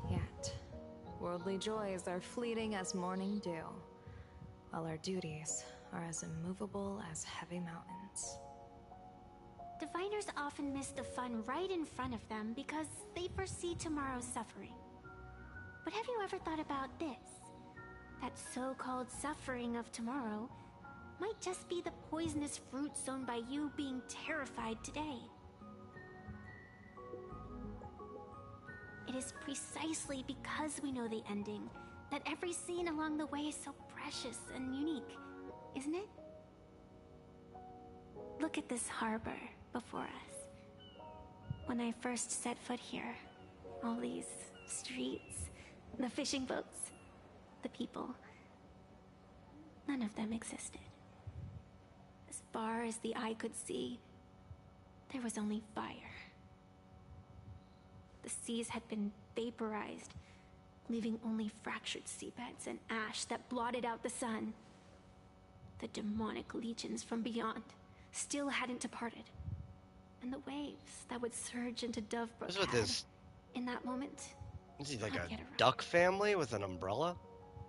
Yet, worldly joys are fleeting as morning dew, while our duties are as immovable as heavy mountains.
Diviners often miss the fun right in front of them because they foresee tomorrow's suffering. But have you ever thought about this? That so-called suffering of tomorrow might just be the poisonous fruit sown by you being terrified today. It is precisely because we know the ending that every scene along the way is so precious and unique, isn't it? Look at this harbor before us. When I first set foot here, all these streets, the fishing boats, the people, none of them existed. As far as the eye could see, there was only fire. The seas had been vaporized, leaving only fractured seabeds and ash that blotted out the sun. The demonic legions from beyond still hadn't departed, and the waves that would surge into Dovebrook
What's with this?
in that moment.
Is he like
I'd
a
get around.
duck family with an umbrella?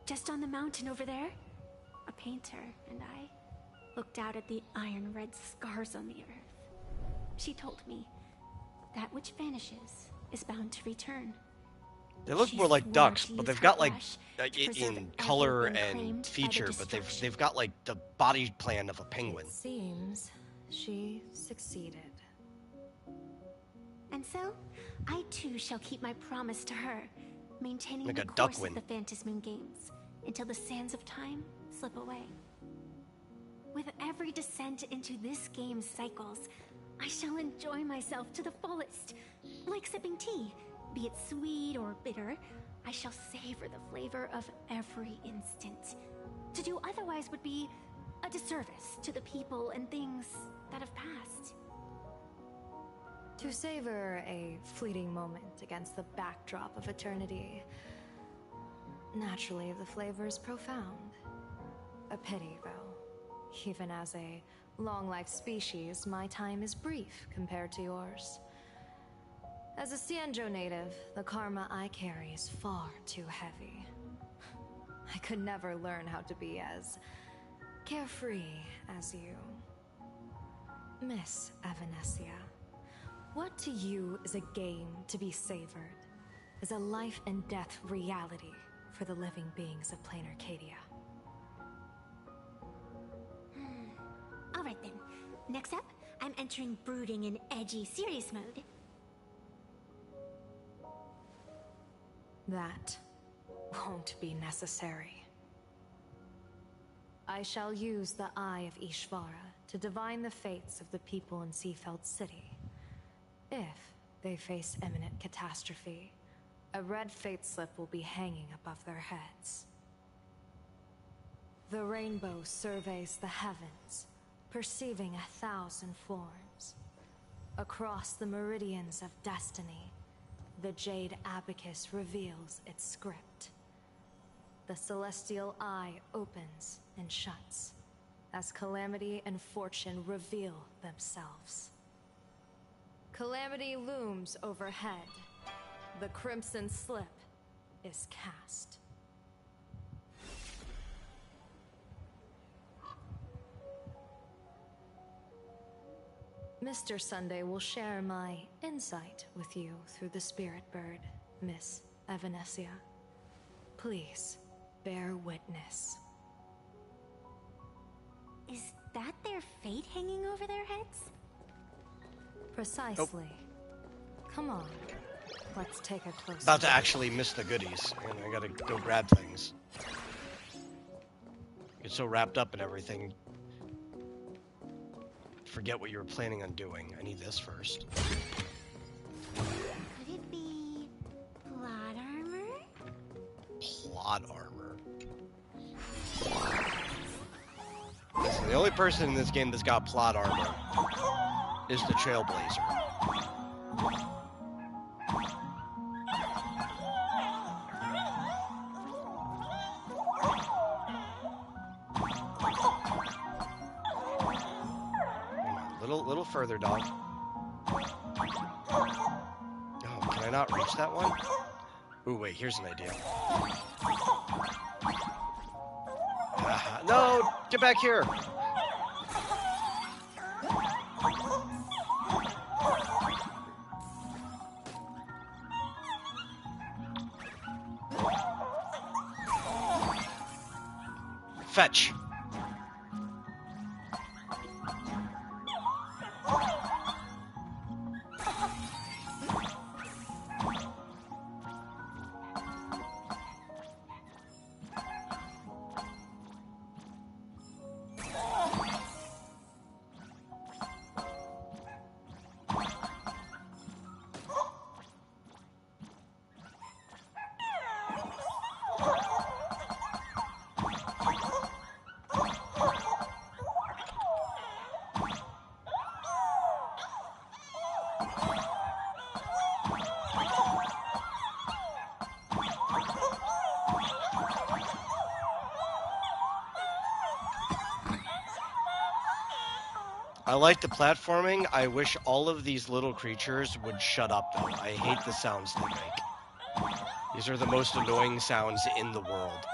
Just on the mountain over there, a painter and I looked out at the iron red scars on the earth. She told me, That which vanishes is bound to return.
They look
She
more like
swore
ducks,
to
but
use
they've
her
got like
flesh to
in
preserve
color
everything
and
claimed by the
feature, but
destruction.
they've got like the body plan of a penguin.
It seems she succeeded.
And so, I too shall keep my promise to her, maintaining
Like
the
a
course
duckling.
of the Phantasmoon Games until the sands of time slip away. With every descent into this game's cycles, I shall enjoy myself to the fullest. Like sipping tea, be it sweet or bitter, I shall savor the flavor of every instant. To do otherwise would be a disservice to the people and things that have passed.
To savor a fleeting moment against the backdrop of eternity. Naturally, the flavor is profound. A pity, though. Even as a long-life species, my time is brief compared to yours. As a Cienjo native, the karma I carry is far too heavy. I could never learn how to be as carefree as you. Miss Evanescia, what to you is a game to be savored, is a life and death reality for the living beings of plain Arcadia?
Alright then. Next up, I'm entering brooding and edgy serious mode.
That won't be necessary. I shall use the Eye of Ishvara to divine the fates of the people in Seafeld City. If they face imminent catastrophe, a red fate slip will be hanging above their heads. The rainbow surveys the heavens, perceiving 1,000 forms. Across the meridians of destiny, the Jade Abacus reveals its script. The celestial eye opens and shuts as calamity and fortune reveal themselves. Calamity looms overhead. The crimson slip is cast. Mr. Sunday will share my insight with you through the spirit bird, Miss Evanescia. Please, bear witness.
Is that their fate hanging over their heads?
Precisely. Come on, let's take a closer
About to
look.
actually miss the goodies, and I gotta go grab things. Get so wrapped up in everything. Forget what you were planning on doing. I need this first.
Could it be plot armor?
Plot armor. Listen, the only person in this game that's got plot armor is the Trailblazer. Little further, dog. Oh, can I not reach that one? Ooh, wait, here's an idea. No! Get back here! Fetch! I like the platforming. I wish all of these little creatures would shut up, though. I hate the sounds they make. These are the most annoying sounds in the world.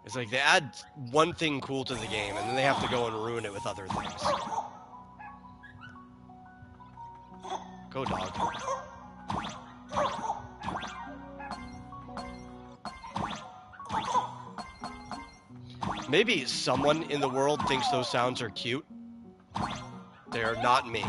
It's like they add one thing cool to the game, and then they have to go and ruin it with other things. Go, dog. Maybe someone in the world thinks those sounds are cute. They are not me.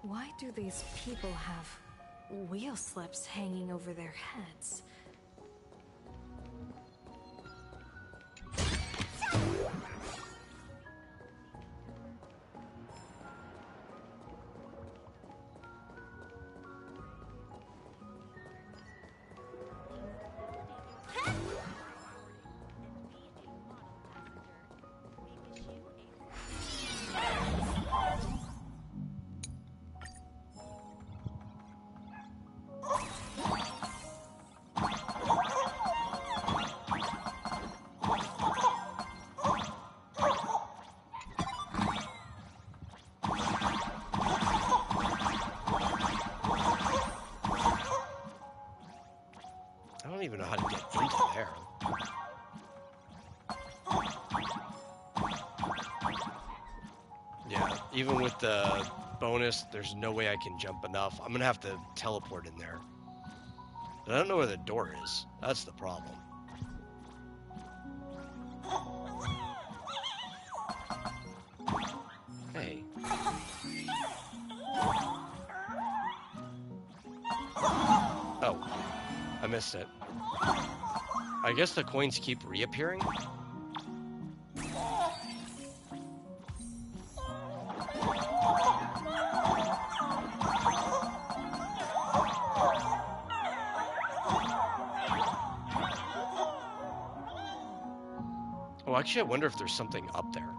Why do these people have wheel slips hanging over their heads?
I don't even know how to get into there. Yeah, even with the bonus, there's no way I can jump enough. I'm gonna have to teleport in there. But I don't know where the door is. That's the problem. Hey. Oh, I missed it. I guess the coins keep reappearing? Oh, actually, I wonder if there's something up there.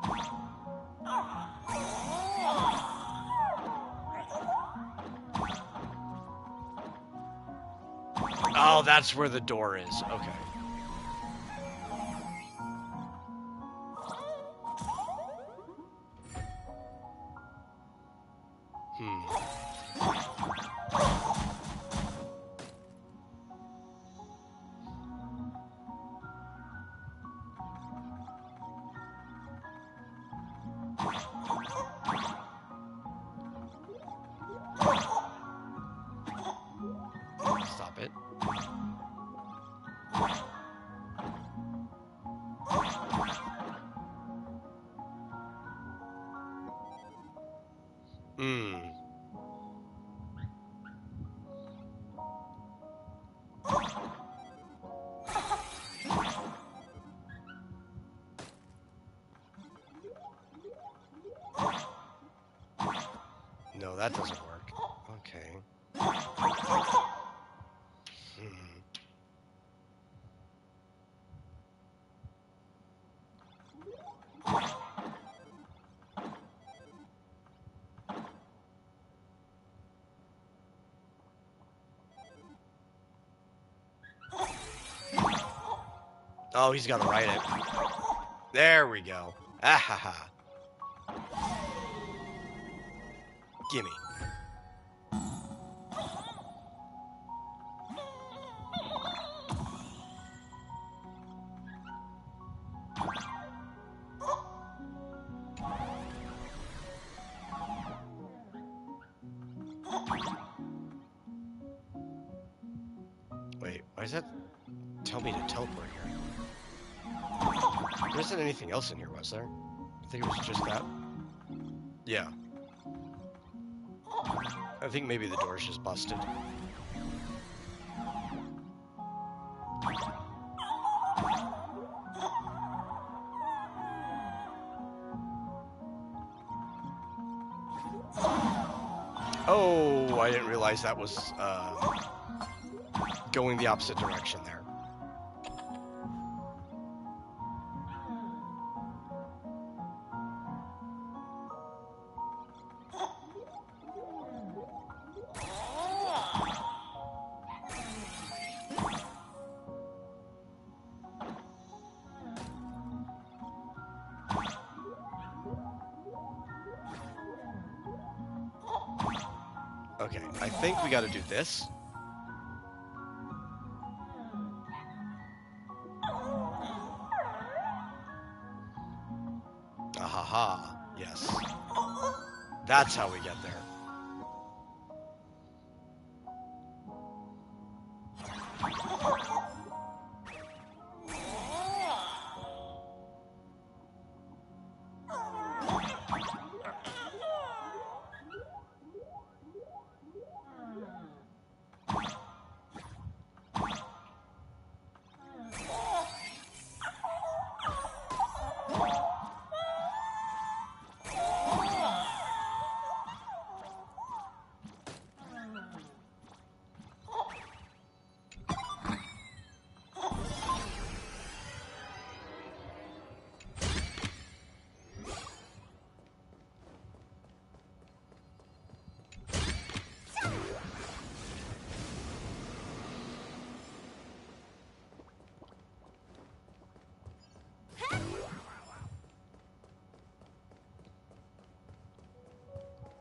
Oh, that's where the door is. Okay. Stop it. No, that doesn't work. Okay. Oh, he's got to write it. There we go. Ah ha ha. Gimme. Wait, why does that tell me to teleport here? There isn't anything else in here, was there? I think it was just that. Yeah. I think maybe the door's just busted. Oh, I didn't realize that was going the opposite direction there. Okay, I think we got to do this. Ahaha, yes. That's how we get there.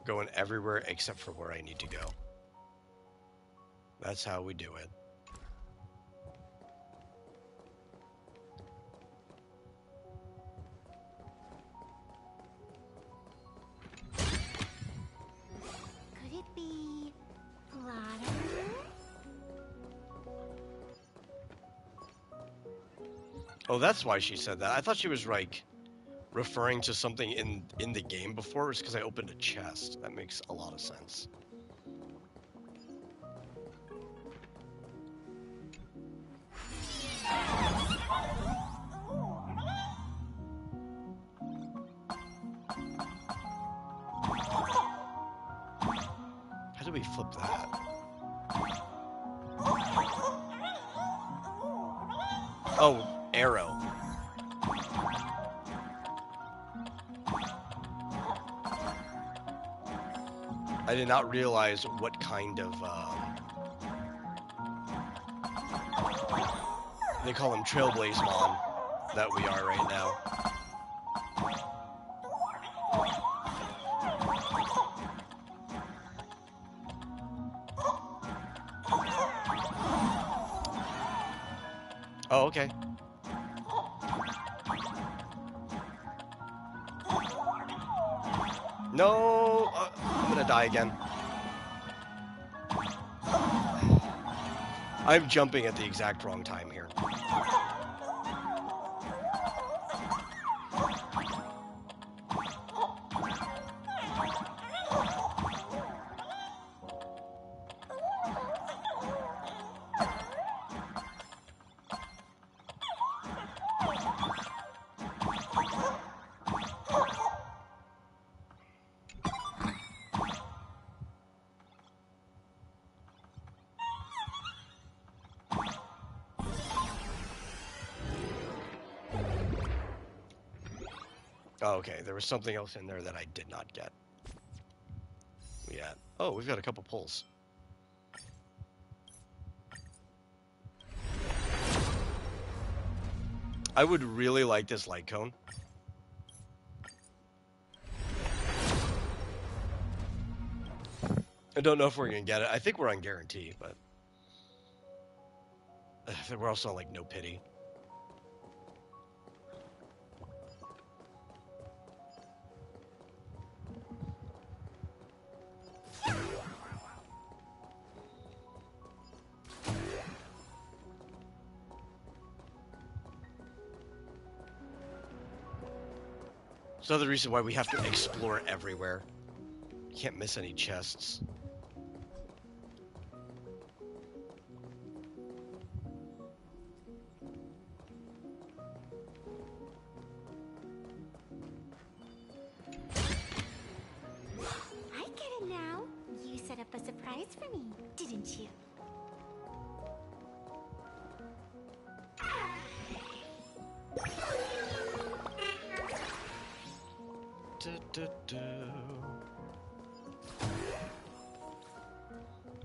Going everywhere except for where I need to go. That's how we do it.
Could it be bladder?
Oh, that's why she said that. I thought she was like referring to something in the game before. It's because I opened a chest. That makes a lot of sense. How do we flip that? Oh, arrow. I did not realize what kind of, they call them Trailblaze Mon that we are right now. Oh, okay. No, I'm gonna die again. I'm jumping at the exact wrong time here. Oh, okay, there was something else in there that I did not get. Yeah. Oh, we've got a couple pulls. I would really like this light cone. I don't know if we're gonna get it. I think we're on guarantee, but we're also like no pity. It's another reason why we have to explore everywhere. Can't miss any chests.
I get it now. You
surprise for me, didn't you?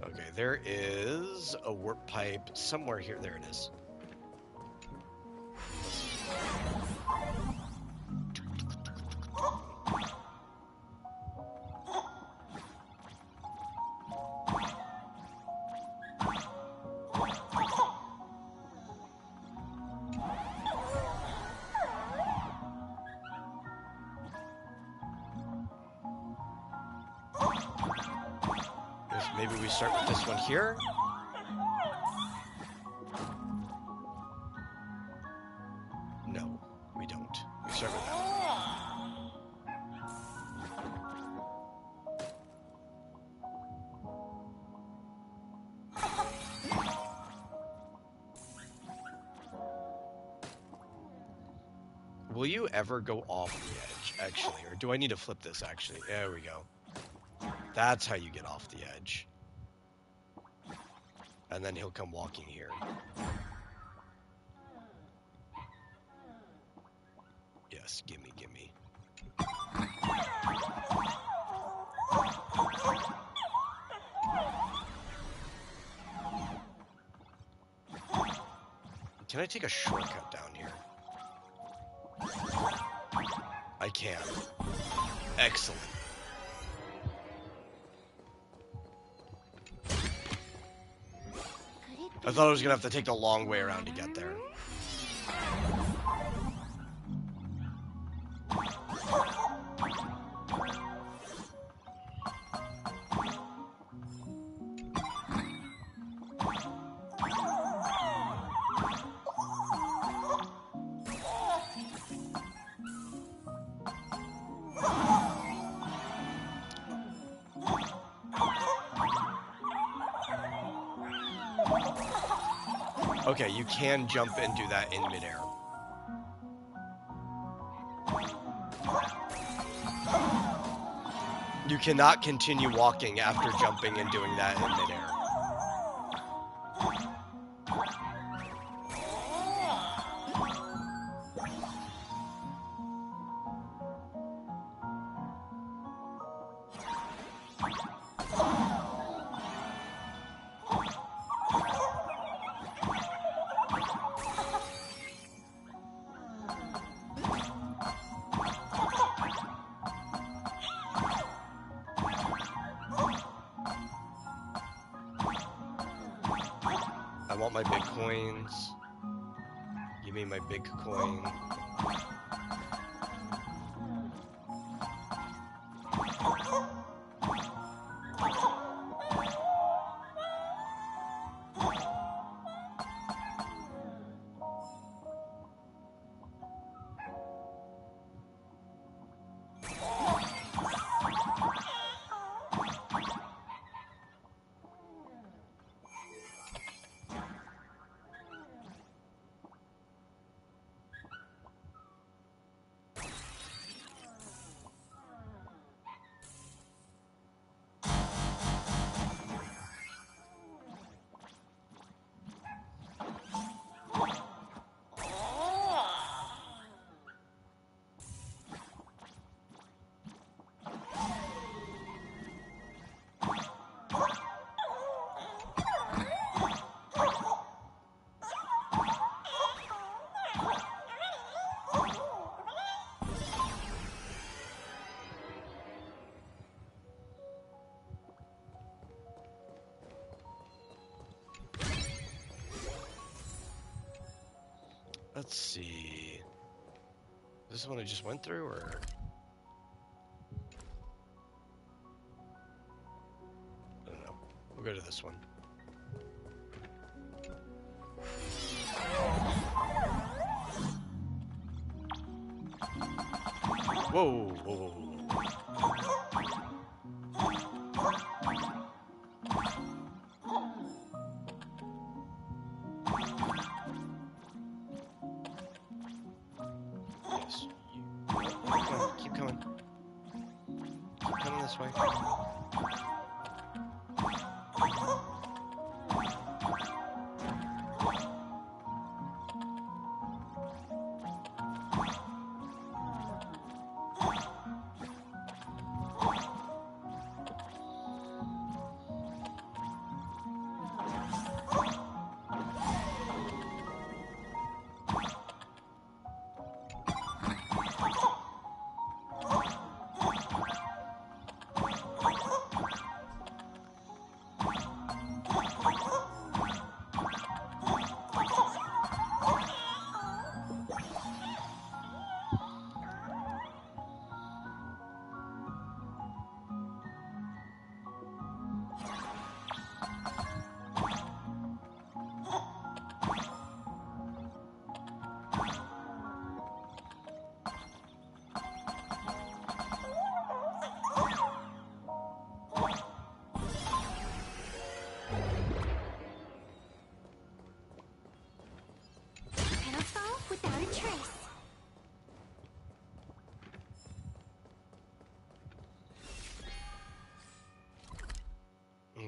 Okay, there is a warp pipe somewhere here. There it is. Maybe we start with this one here. No, we don't. We start with that one. Will you ever go off the edge, actually? Or do I need to flip this, actually? There we go. That's how you get off the edge. And then he'll come walking here. Yes, gimme, gimme. Can I take a shortcut down here? I can. Excellent. I thought I was gonna have to take the long way around to get there. Okay, you can jump and do that in midair. You cannot continue walking after jumping and doing that in midair. I want my big coins. Give me my big coin. Let's see. Is this one I just went through, or? I don't know. We'll go to this one. Whoa, whoa, whoa, whoa. Keep coming. Keep coming this way.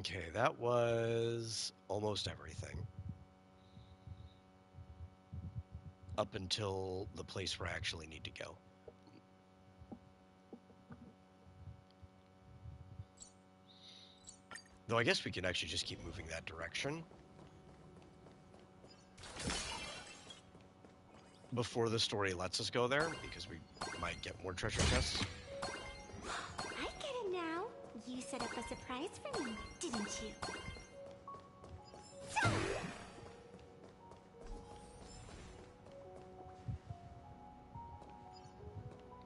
Okay, that was almost everything. Up until the place where I actually need to go. Though I guess we can actually just keep moving that direction. Before the story lets us go there, because we might get more treasure chests.
I get it now. You set up a surprise for me, didn't you?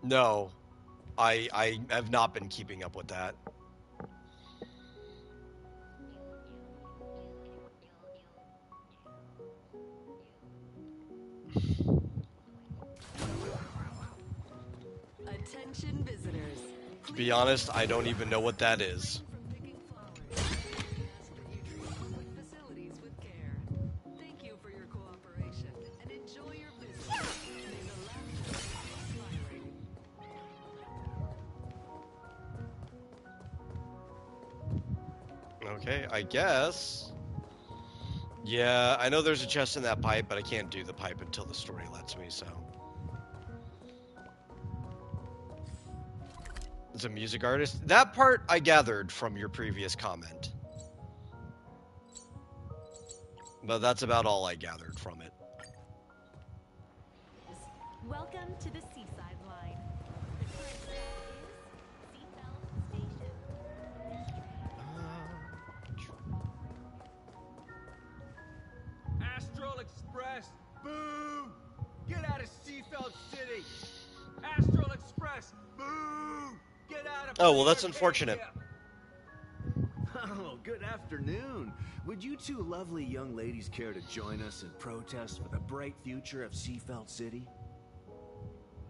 No, I have not been keeping up with that.
Attention visitors.
To be honest, I don't even know what that is.
Facilities with care. Thank you for your cooperation and enjoy your visit. May the laughter be inspiring.
Okay, I guess. Yeah, I know there's a chest in that pipe, but I can't do the pipe until the story lets me, so. It's a music artist. That part I gathered from your previous comment. But that's about all I gathered from it.
Welcome to the Seaside Line. The current stop is Seafeld Station.
Astral Express, boo! Get out of Seafeld City! Astral Express, boo! Get out of
Oh, well, that's unfortunate.
Oh, good afternoon. Would you two lovely young ladies care to join us in protest for the bright future of Seafeld City?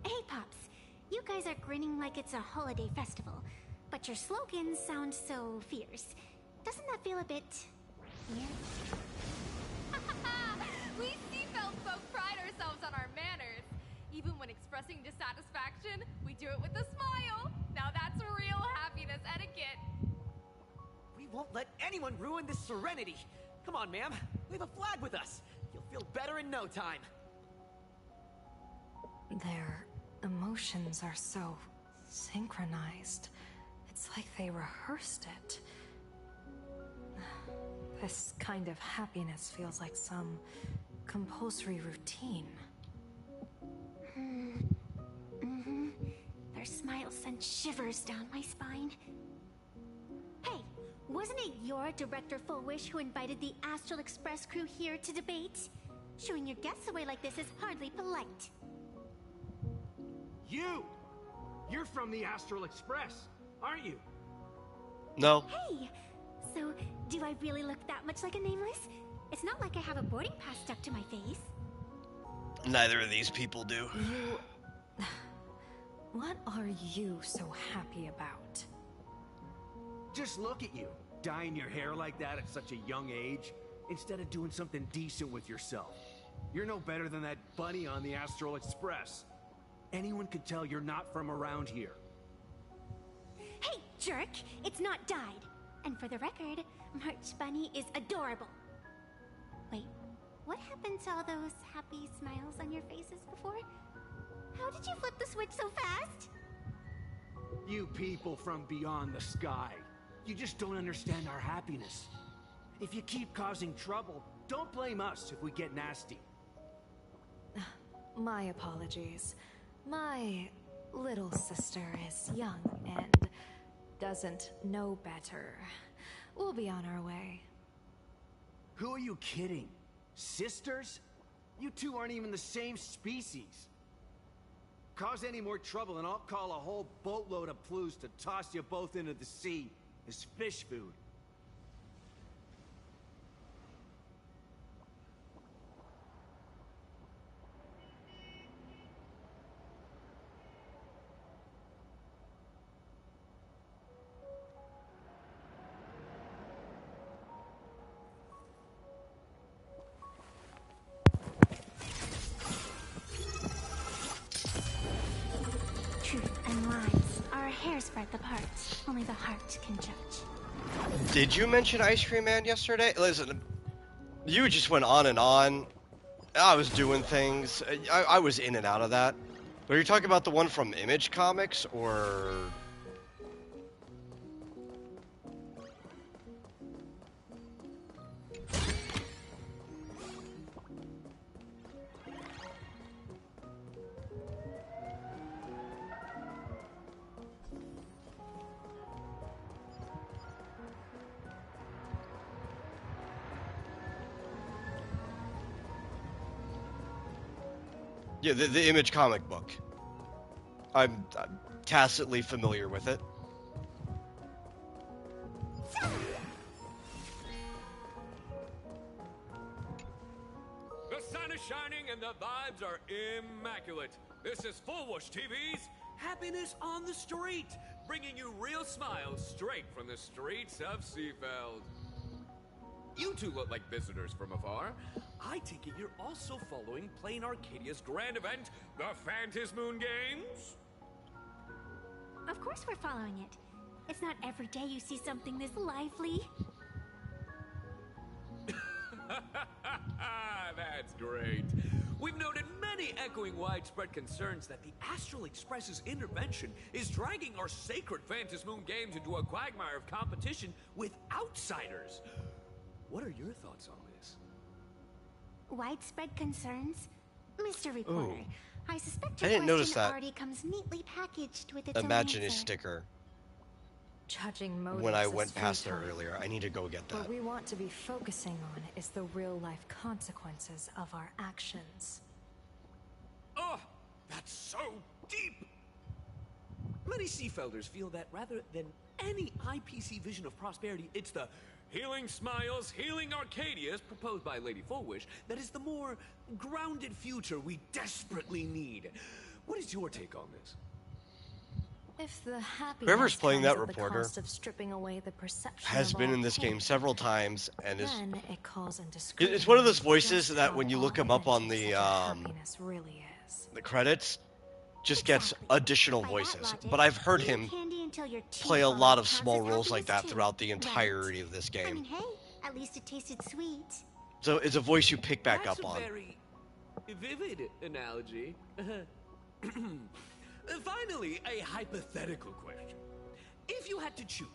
Hey, Pops. You guys are grinning like it's a holiday festival, but your slogans sound so fierce. Doesn't that feel a bit weird?
We Seafeld folk pride ourselves on our manners. Even when expressing dissatisfaction, we do it with a smile. Now that's real happiness etiquette.
We won't let anyone ruin this serenity. Come on, ma'am. Wave a flag with us. You'll feel better in no time.
Their emotions are so synchronized. It's like they rehearsed it. This kind of happiness feels like some compulsory routine.
Mm-hmm. Their smiles sent shivers down my spine. Hey, wasn't it your Director Fullwish who invited the Astral Express crew here to debate? Shooing your guests away like this is hardly polite.
You're from the Astral Express, aren't you?
No.
Hey, so do I really look that much like a nameless? It's not like I have a boarding pass stuck to my face.
Neither of these people do.
What are you so happy about?
Just look at you, dyeing your hair like that at such a young age, instead of doing something decent with yourself. You're no better than that bunny on the Astral Express. Anyone could tell you're not from around here.
Hey, jerk! It's not dyed. And for the record, March Bunny is adorable. Wait, what happened to all those happy smiles on your faces before? How did you flip the switch so fast?
You people from beyond the sky. You just don't understand our happiness. If you keep causing trouble, don't blame us if we get nasty.
My apologies. My little sister is young and doesn't know better. We'll be on our way.
Who are you kidding? Sisters? You two aren't even the same species. Cause any more trouble and I'll call a whole boatload of Plues to toss you both into the sea as fish food.
Truth and lies are a hair's breadth apart. Only the heart can judge.
Did you mention Ice Cream Man yesterday? Listen, you just went on and on. I was doing things. I was in and out of that. But are you talking about the one from Image Comics, or... Yeah, the Image comic book. I'm tacitly familiar with it.
The sun is shining and the vibes are immaculate. This is Fullwush TV's Happiness on the Street, bringing you real smiles straight from the streets of Seafeld. You two look like visitors from afar. I take it you're also following Plain Arcadia's grand event, the Phantasmoon Games?
Of course we're following it. It's not every day you see something this lively.
That's great. We've noted many echoing widespread concerns that the Astral Express's intervention is dragging our sacred Phantasmoon Games into a quagmire of competition with outsiders. What are your thoughts on this?
Widespread concerns? Mr. Reporter,
Ooh.
I suspect
I
your
didn't notice
question
that.
already comes neatly packaged with its own
Imaginary
answer.
sticker.
Judging motives
When I
is
went past there
futile.
earlier, I need to go get that.
What we want to be focusing on is the real-life consequences of our actions.
Oh, that's so deep! Many Seafelders feel that rather than any IPC vision of prosperity, it's the Healing Smiles, Healing Arcadias proposed by Lady Fullwish that is the more grounded future we desperately need. What is your take on this?
If the happiness
Whoever's playing
comes
that
at the
reporter
cost of stripping away the perception
has
of
been
all
in this
pain,
game several times and is...
then it calls into
It's one of those
scrutiny
voices
just
that
how
when you look him up on the
happiness really is.
the credits, just gets additional voices. But I've heard him
Candy until your teeth
play a
fall
lot
out
of
counts
small
as
roles like
happiness
that
too.
throughout the
Right.
entirety of this
I mean,
game.
hey, at least it tasted sweet.
So it's a voice you pick back
That's
up
a
on.
very vivid analogy. Finally, a hypothetical question. If you had to choose,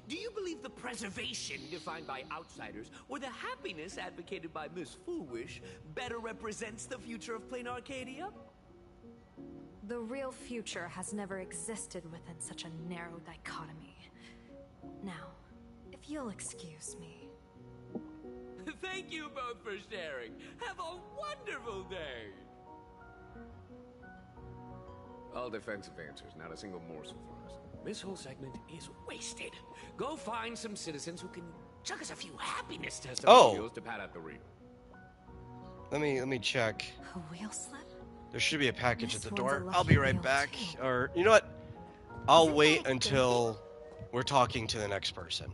do you believe the preservation defined by outsiders or the happiness advocated by Miss Foolwish better represents the future of Plain Arcadia?
The real future has never existed within such a narrow dichotomy. Now, if you'll excuse me.
Thank you both for sharing. Have a wonderful day. All defensive answers, not a single morsel for us. This whole segment is wasted. Go find some citizens who can chuck us a few happiness testimonials to pad out the reel.
Let me check.
A wheel slip?
There should be a package at
This
the
one's a
door.
lucky
I'll be right
wheel,
back.
too.
Or, you know what? I'll wait until we're talking to the next person.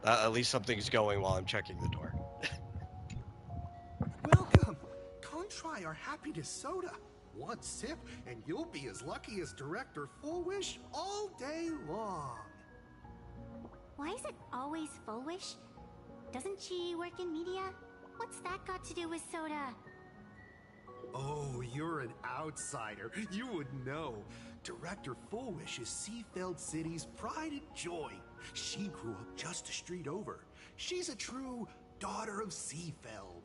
At least something's going while I'm checking the door.
Welcome. Come try our happiness soda. One sip, and you'll be as lucky as Director Fullwish all day long.
Why is it always Fullwish? Doesn't she work in media? What's that got to do with soda?
Oh, you're an outsider. You would know. Director Fullwish is Seafeld City's pride and joy. She grew up just a street over. She's a true daughter of Seafeld.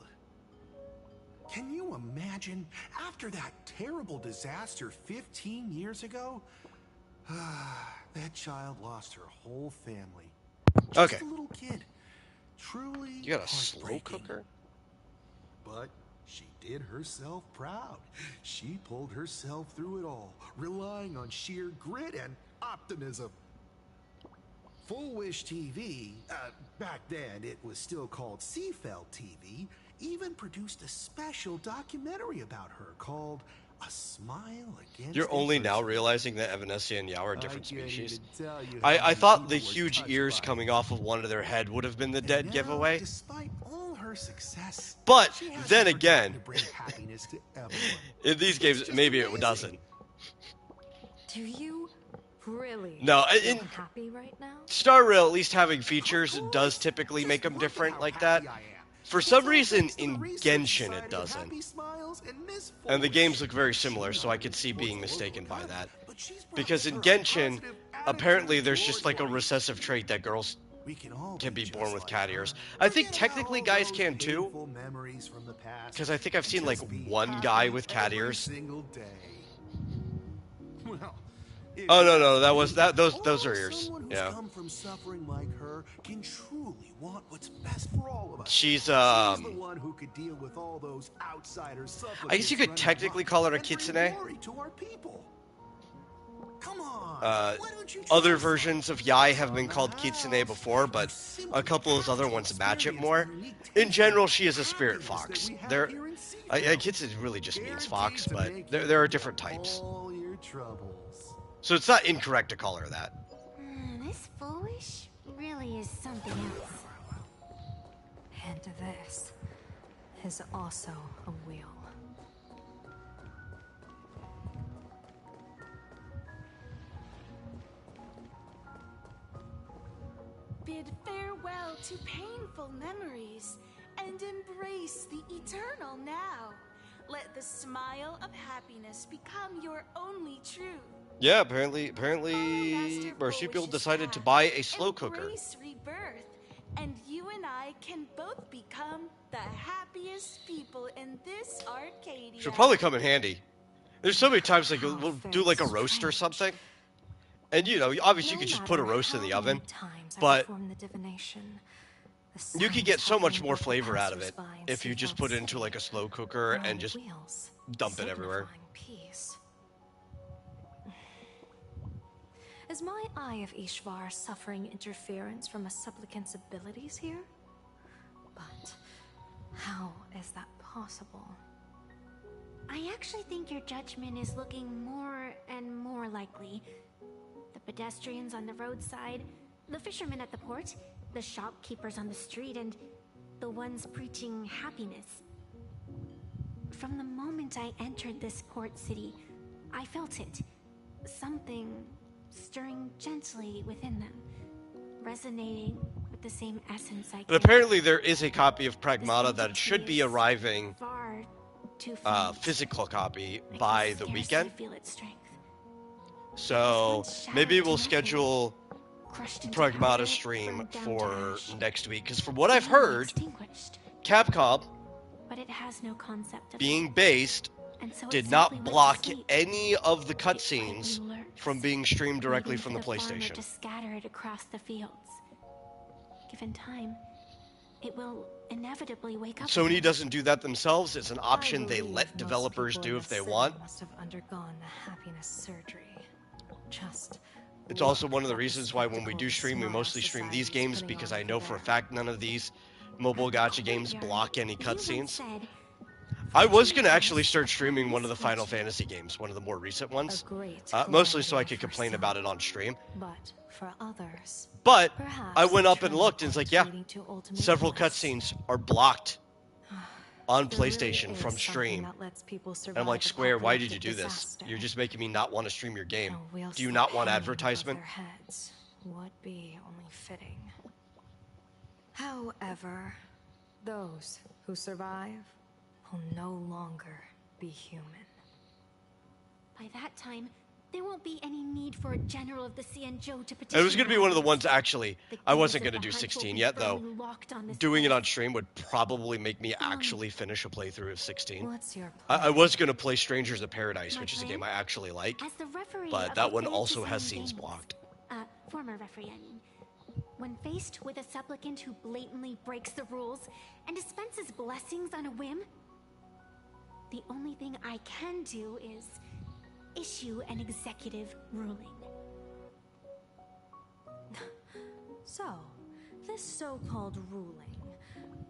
Can you imagine, after that terrible disaster 15 years ago, that child lost her whole family. Just
Okay.
a little kid. Truly
You got a slow
heartbreaking.
cooker?
But she did herself proud. She pulled herself through it all, relying on sheer grit and optimism. Full Wish TV, back then it was still called Seafeld TV, even produced a special documentary about her called A Smile Against
You're only now
Adversity.
realizing that Evanescence and Yao are
I
different
can't
species.
even tell you how
I
many
thought the
people were
huge
touched
ears
by
coming off of one of their head would have been the dead
now,
giveaway.
Despite all her success,
But
she hasn't
then
forgotten
again,
to bring happiness to everyone.
in these games,
just
maybe it
amazing.
doesn't.
Do you Really?
No,
Feel
in
happy right now?
Star Rail, at least having features does typically make them different like that. For some reason, in Genshin it doesn't. And the games look very similar, so I could see being mistaken by that. Because in Genshin, apparently there's just like a recessive trait that girls can be born with cat ears. I think technically guys can too. Because I think I've seen like one guy with cat ears. Oh no, those are ears. Yeah.
Come from suffering like her can truly want what's best for all of us.
She's
the one who could deal with all those outsiders.
I guess you could technically call her a kitsune.
Come on.
Other versions of Yai have been called kitsune before, but a couple of other ones match it more. In general, she is a spirit fox. Kitsune really just means fox, but there are different types. So it's not incorrect to call her that.
This foolish really is something else.
And this is also a wheel.
Bid farewell to painful memories and embrace the eternal now. Let the smile of happiness become your only truth.
Yeah, apparently Marsupial decided to buy a slow cooker.
Embrace rebirth, and you and I can both become the happiest people in this Arcadia.
Should probably come in handy. There's so many times like we'll do like a roast or something, and you know, obviously you could just put a roast in the oven, but you could get so much more flavor out of it if you just put it into like a slow cooker and just dump it everywhere.
Is my Eye of Ishvar suffering interference from a supplicant's abilities here? But how is that possible?
I actually think your judgment is looking more and more likely. The pedestrians on the roadside, the fishermen at the port, the shopkeepers on the street, and the ones preaching happiness. From the moment I entered this port city, I felt it. Something stirring gently within them, resonating with the same essence I
But apparently there is a copy of Pragmata that should be arriving, physical copy, by the weekend. So maybe we'll schedule Pragmata stream for next week, because from what I've heard, Capcom,
but it has no concept of
being based, did not block any of the cutscenes from being streamed directly from the PlayStation.
To scatter it across the fields. Given time, it will inevitably wake up.
Sony doesn't do that themselves. It's an option they let developers do if they want.
Must have undergone the happiness surgery. Just
it's also one of the reasons why when we do stream, we mostly stream these games, because I know for a fact none of these mobile gacha games block any cutscenes. I was going to actually start streaming one of the Final Fantasy games, one of the more recent ones, mostly so I could complain about it on stream.
But for others,
but I went up and looked, and it's like, yeah, several cutscenes are blocked on PlayStation from stream. And I'm like, Square, why did you do this? You're just making me not want to stream your game. Do you not want advertisement?
Would be only fitting. However, those who survive will no longer be human.
By that time, there won't be any need for a general of the Xianzhou to petition.
It was going to be one of the ones, actually, I wasn't going to do 16 yet, though. Doing it on stream would probably make me actually finish a playthrough of 16.
What's your
I was going to play Strangers of Paradise, which is a game I actually like, but that one also has scenes blocked.
Former referee, I mean. When faced with a supplicant who blatantly breaks the rules and dispenses blessings on a whim, the only thing I can do is issue an executive ruling.
So, this so-called ruling,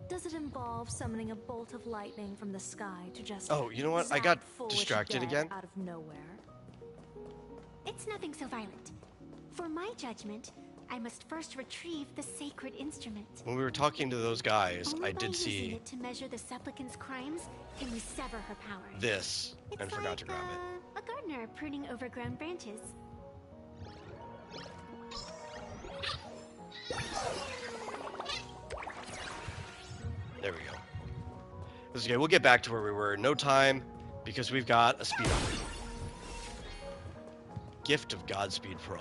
does it involve summoning a bolt of lightning from the sky to just
Oh, you know what? I got distracted again.
Out of nowhere?
It's nothing so violent. For my judgment, I must first retrieve the sacred instrument.
When we were talking to those guys,
Only
I did
by using
see
it to measure the supplicant's crimes can we sever her powers.
this and forgot to grab it.
A gardener pruning overgrown branches.
okay. We'll get back to where we were in no time because we've got a speed up. Gift of Godspeed Pro.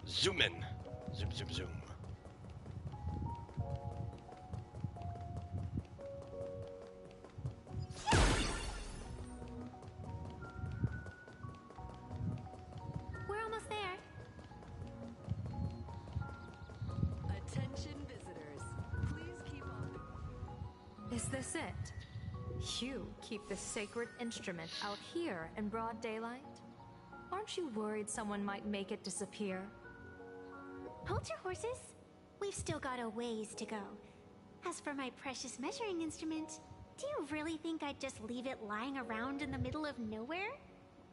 Zoom in. Zoom, zoom, zoom.
We're almost there.
Attention visitors. Please keep on.
Is this it? You keep this sacred instrument out here in broad daylight? Aren't you worried someone might make it disappear?
Hold your horses. We've still got a ways to go. As for my precious measuring instrument, do you really think I'd just leave it lying around in the middle of nowhere?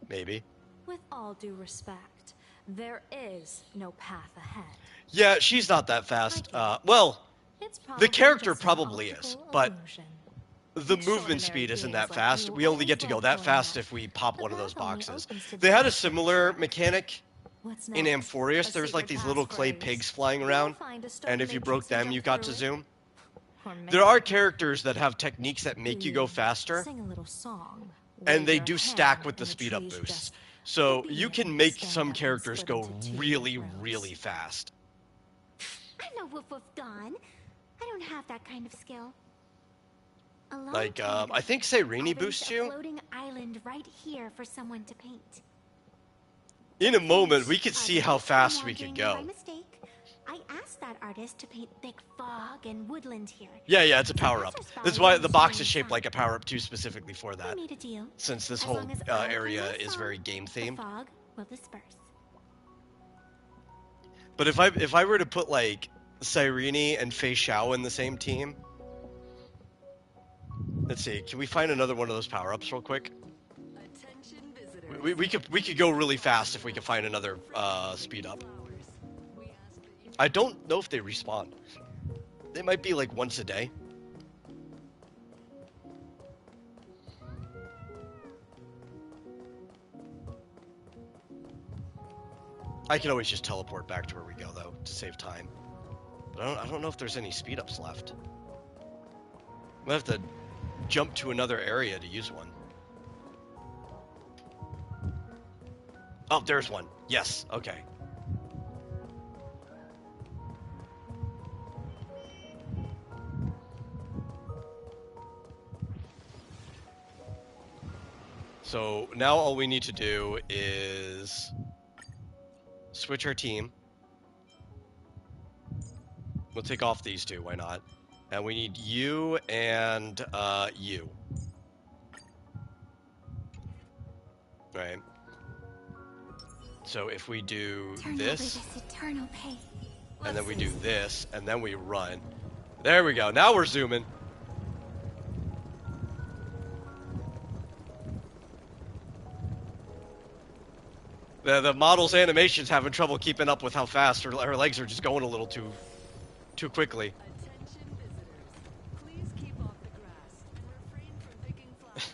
Maybe.
With all due respect, there is no path ahead.
Yeah, she's not that fast. Well, the character
just an
probably is,
optical
but
illusion.
the movement speed isn't that fast. We only get to go that fast if we pop one of those boxes. They had a similar mechanic
What's
in
next?
Amphorius.
A
There was like
secret
these little clay
passphrase.
pigs flying
You'll
around,
find a stone
and if you
matrix
broke
to
them,
jump
you got to
through it.
zoom.
Or maybe
There are characters that have techniques that make you go faster,
sing a little song.
and
wave
they
your
do
hand,
stack with the
and
speed up
trees
boosts.
just
So you can make
stand
some
up and
characters
split
go
into two
really,
rows.
really fast.
I'm no Woof Woof Dawn. I don't have that kind of skill. A long
Like,
time ago,
I think Seirini
I raised
boosts
a
you.
floating island right here for someone to paint.
In a moment, we could
I
see
was
how
just
fast we
wandering
could
and
go.
By mistake, I asked that artist to paint thick fog and woodland here.
Yeah, it's a power-up. That's why the box is shaped
inside.
like a power-up too, specifically for that.
We made a deal.
Since this
As
whole
long as I
area
play my
is
song,
very game
the
themed.
fog will disperse.
But if I were to put like Seirini and Fei Xiao in the same team, let's see, can we find another one of those power-ups real quick?
Attention visitors.
We could go really fast if we could find another speed up. I don't know if they respawn. They might be like once a day. I can always just teleport back to where we go though to save time. But I don't know if there's any speed ups left. We'll have to jump to another area to use one. Oh, there's one. Yes, okay. So now all we need to do is switch our team. We'll take off these two, why not? And we need you and you. Right. So if we do
Turn
this,
over this eternal pain.
and then we do this, and then we run. There we go. Now we're zooming. The model's animation's having trouble keeping up with how fast her legs are just going a little too quickly.
Attention visitors. Please keep off the grass and refrain from picking flowers.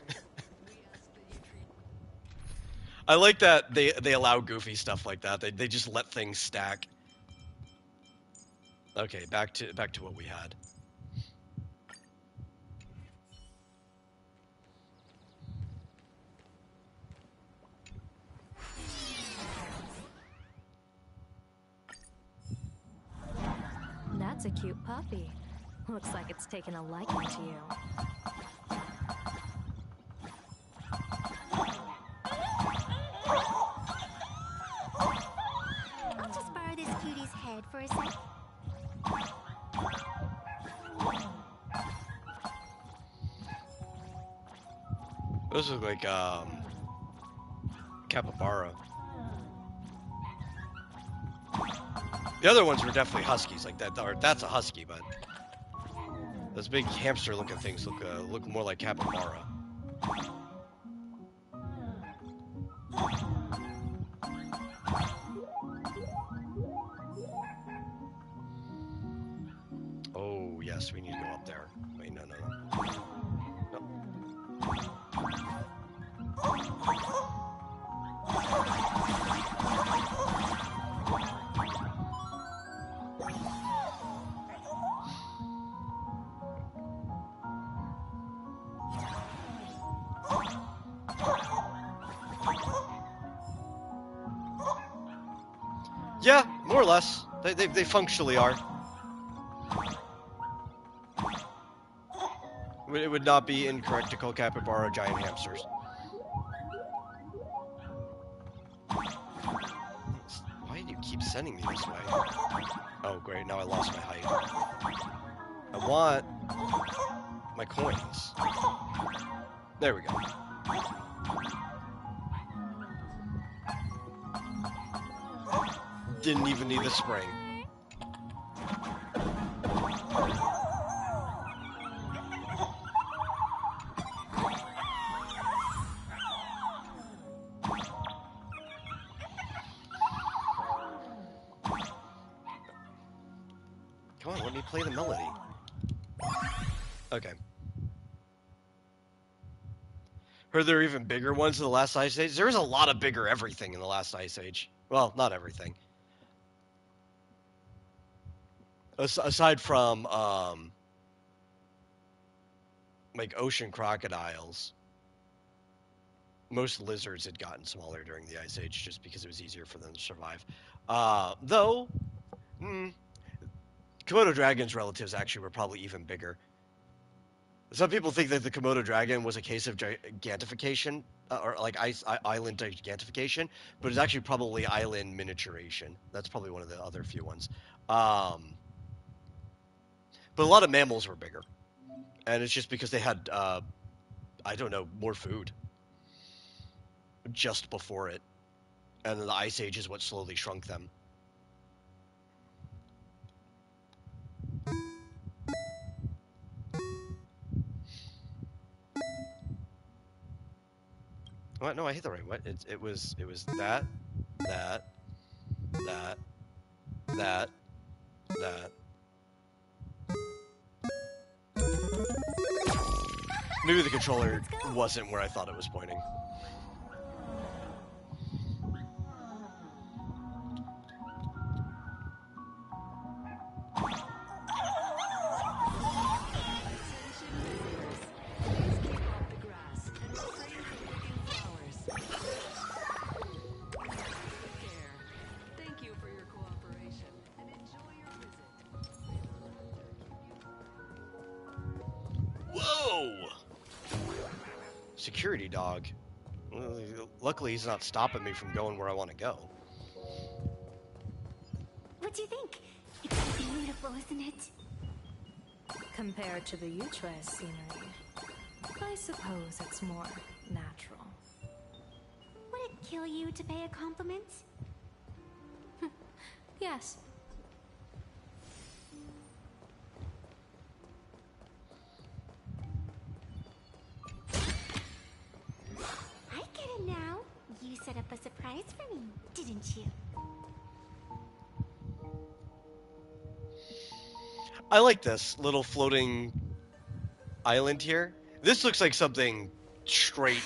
We ask that you treat
I like that they allow goofy stuff like that. They just let things stack. Okay, back to what we had.
That's a cute puppy. Looks like it's taken a liking to you.
I'll just borrow this cutie's head for a sec.
Those look like capybara. The other ones were definitely huskies, like that. Or that's a husky, but those big hamster-looking things look more like capybara. Oh yes, we need to go up there. Wait, no. Yeah, more or less. They functionally are. It would not be incorrect to call capybara giant hamsters. Why do you keep sending me this way? Oh, great. Now I lost my height. I want my coins. There we go. Didn't even need the spring. Come on, let me play the melody. Okay. Heard there are even bigger ones in the last Ice Age? There was a lot of bigger everything in the last Ice Age. Well, not everything. Aside from, like, ocean crocodiles, most lizards had gotten smaller during the Ice Age just because it was easier for them to survive. Though, Komodo dragon's relatives actually were probably even bigger. Some people think that the Komodo dragon was a case of gigantification, or like island gigantification, but it's actually probably island miniaturation. That's probably one of the other few ones. But a lot of mammals were bigger, and it's just because they had, I don't know, more food just before it, and then the Ice Age is what slowly shrunk them. What? No, I hit the right one. It was that, that, that, that, that. Maybe the controller wasn't where I thought it was pointing. Security dog. Luckily, he's not stopping me from going where I want to go.
What do you think? It's beautiful, isn't it?
Compared to the Utrecht scenery, I suppose it's more natural.
Would it kill you to pay a compliment?
Yes.
I get it now. You set up a surprise for me, didn't you?
I like this little floating island here. This looks like something straight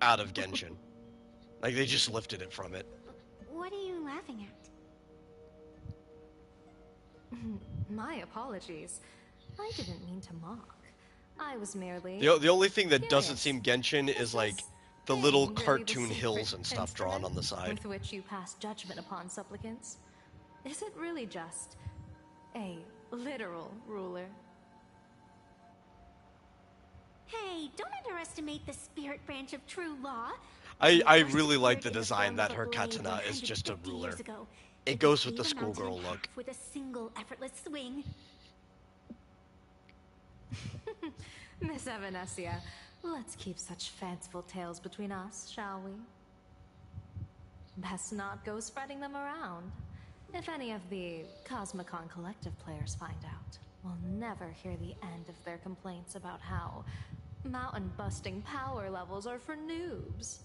out of Genshin. Like they just lifted it from it.
What are you laughing at?
My apologies. I didn't mean to mock. I was merely...
The only thing that
curious.
doesn't seem Genshin is like the little
Really the
cartoon
secret
hills and stuff drawn on the side.
with which you pass judgment upon supplicants. Is it really just a literal ruler?
Hey, don't underestimate the spirit branch of true law.
I really like the design that her katana is just a ruler. It goes with the schoolgirl look.
With a single effortless swing.
Miss Evanescia, let's keep such fanciful tales between us, shall we? Best not go spreading them around. If any of the Cosmicon Collective players find out, we'll never hear the end of their complaints about how mountain-busting power levels are for noobs.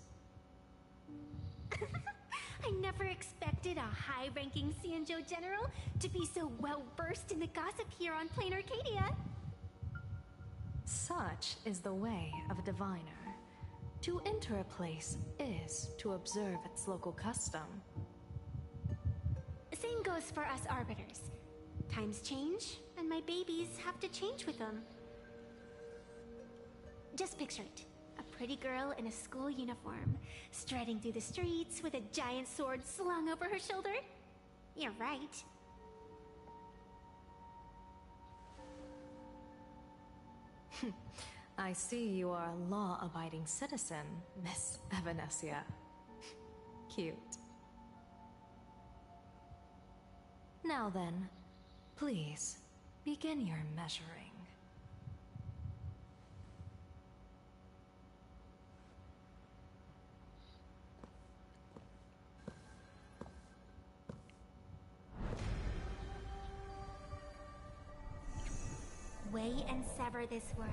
I never expected a high-ranking Xianzhou general to be so well-versed in the gossip here on Plain Arcadia.
Such is the way of a diviner. To enter a place is to observe its local custom.
Same goes for us arbiters. Times change, and my babies have to change with them. Just picture it. A pretty girl in a school uniform, striding through the streets with a giant sword slung over her shoulder. You're right.
I see you are a law-abiding citizen, Miss Evanesia. Cute. Now then, please, begin your measuring.
Weigh and sever this world,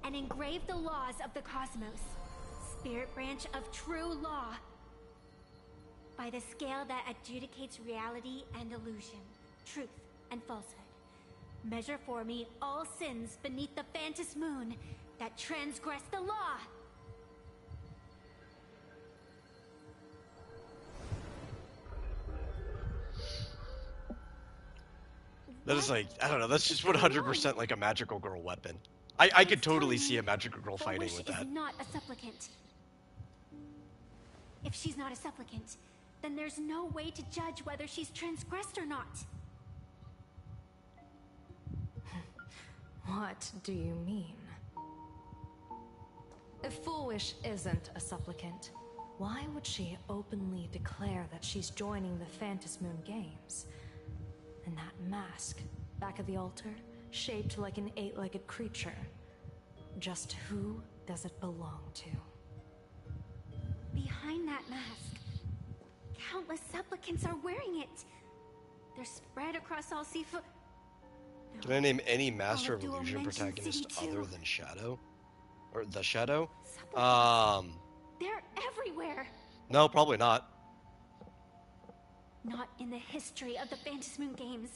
and engrave the laws of the cosmos, spirit branch of true law, by the scale that adjudicates reality and illusion, truth and falsehood. Measure for me all sins beneath the Phantom Moon that transgress the law.
That is like, I don't know, that's just 100% like a magical girl weapon. I could totally see a magical girl fighting with that.
Is not a supplicant. If she's not a supplicant, then there's no way to judge whether she's transgressed or not.
What do you mean? If Foolish isn't a supplicant, why would she openly declare that she's joining the Phantom Moon Games? And that mask, back of the altar, shaped like an 8-legged creature. Just who does it belong to?
Behind that mask, countless supplicants are wearing it. They're spread across all seafood.
Can I name any Master of Illusion protagonist other than Shadow? Or the Shadow?
They're everywhere.
No, probably not.
Not in the history of the Phantom Moon Games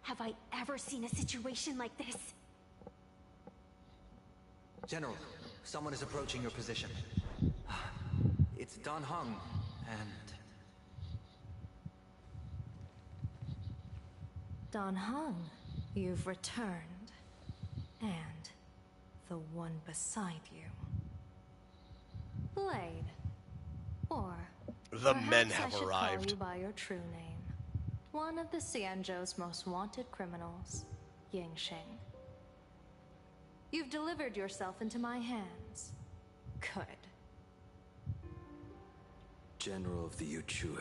have I ever seen a situation like this.
General, someone is approaching your position. It's Dan Heng, and...
Dan Heng, you've returned. And the one beside you. Blade. Or...
The men
perhaps
have
I should
arrived.
call you by your true name. One of the Xianzhou's most wanted criminals, Yingxing. You've delivered yourself into my hands. Good.
General of the Yuchue,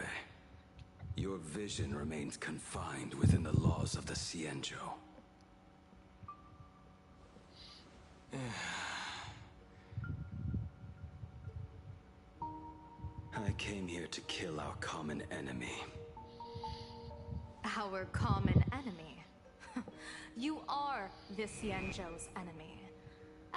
your vision remains confined within the laws of the Xianzhou. I came here to kill our common enemy.
Our common enemy. You are the Xianzhou's enemy.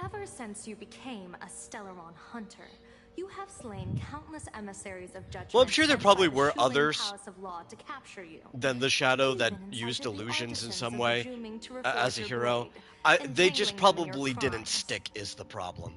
Ever since you became a Stellaron hunter, you have slain countless emissaries of judgment.
Well, I'm sure there
sent
probably
by the
were
Shuling
others
Palace of Law to capture you.
than the Shadow that
Even
used
incited the
illusions in
artisans
some
of
way
Rajuming to reforge
as a
your
hero.
blade,
They just
entangling them in your
probably didn't
crimes.
stick is the problem.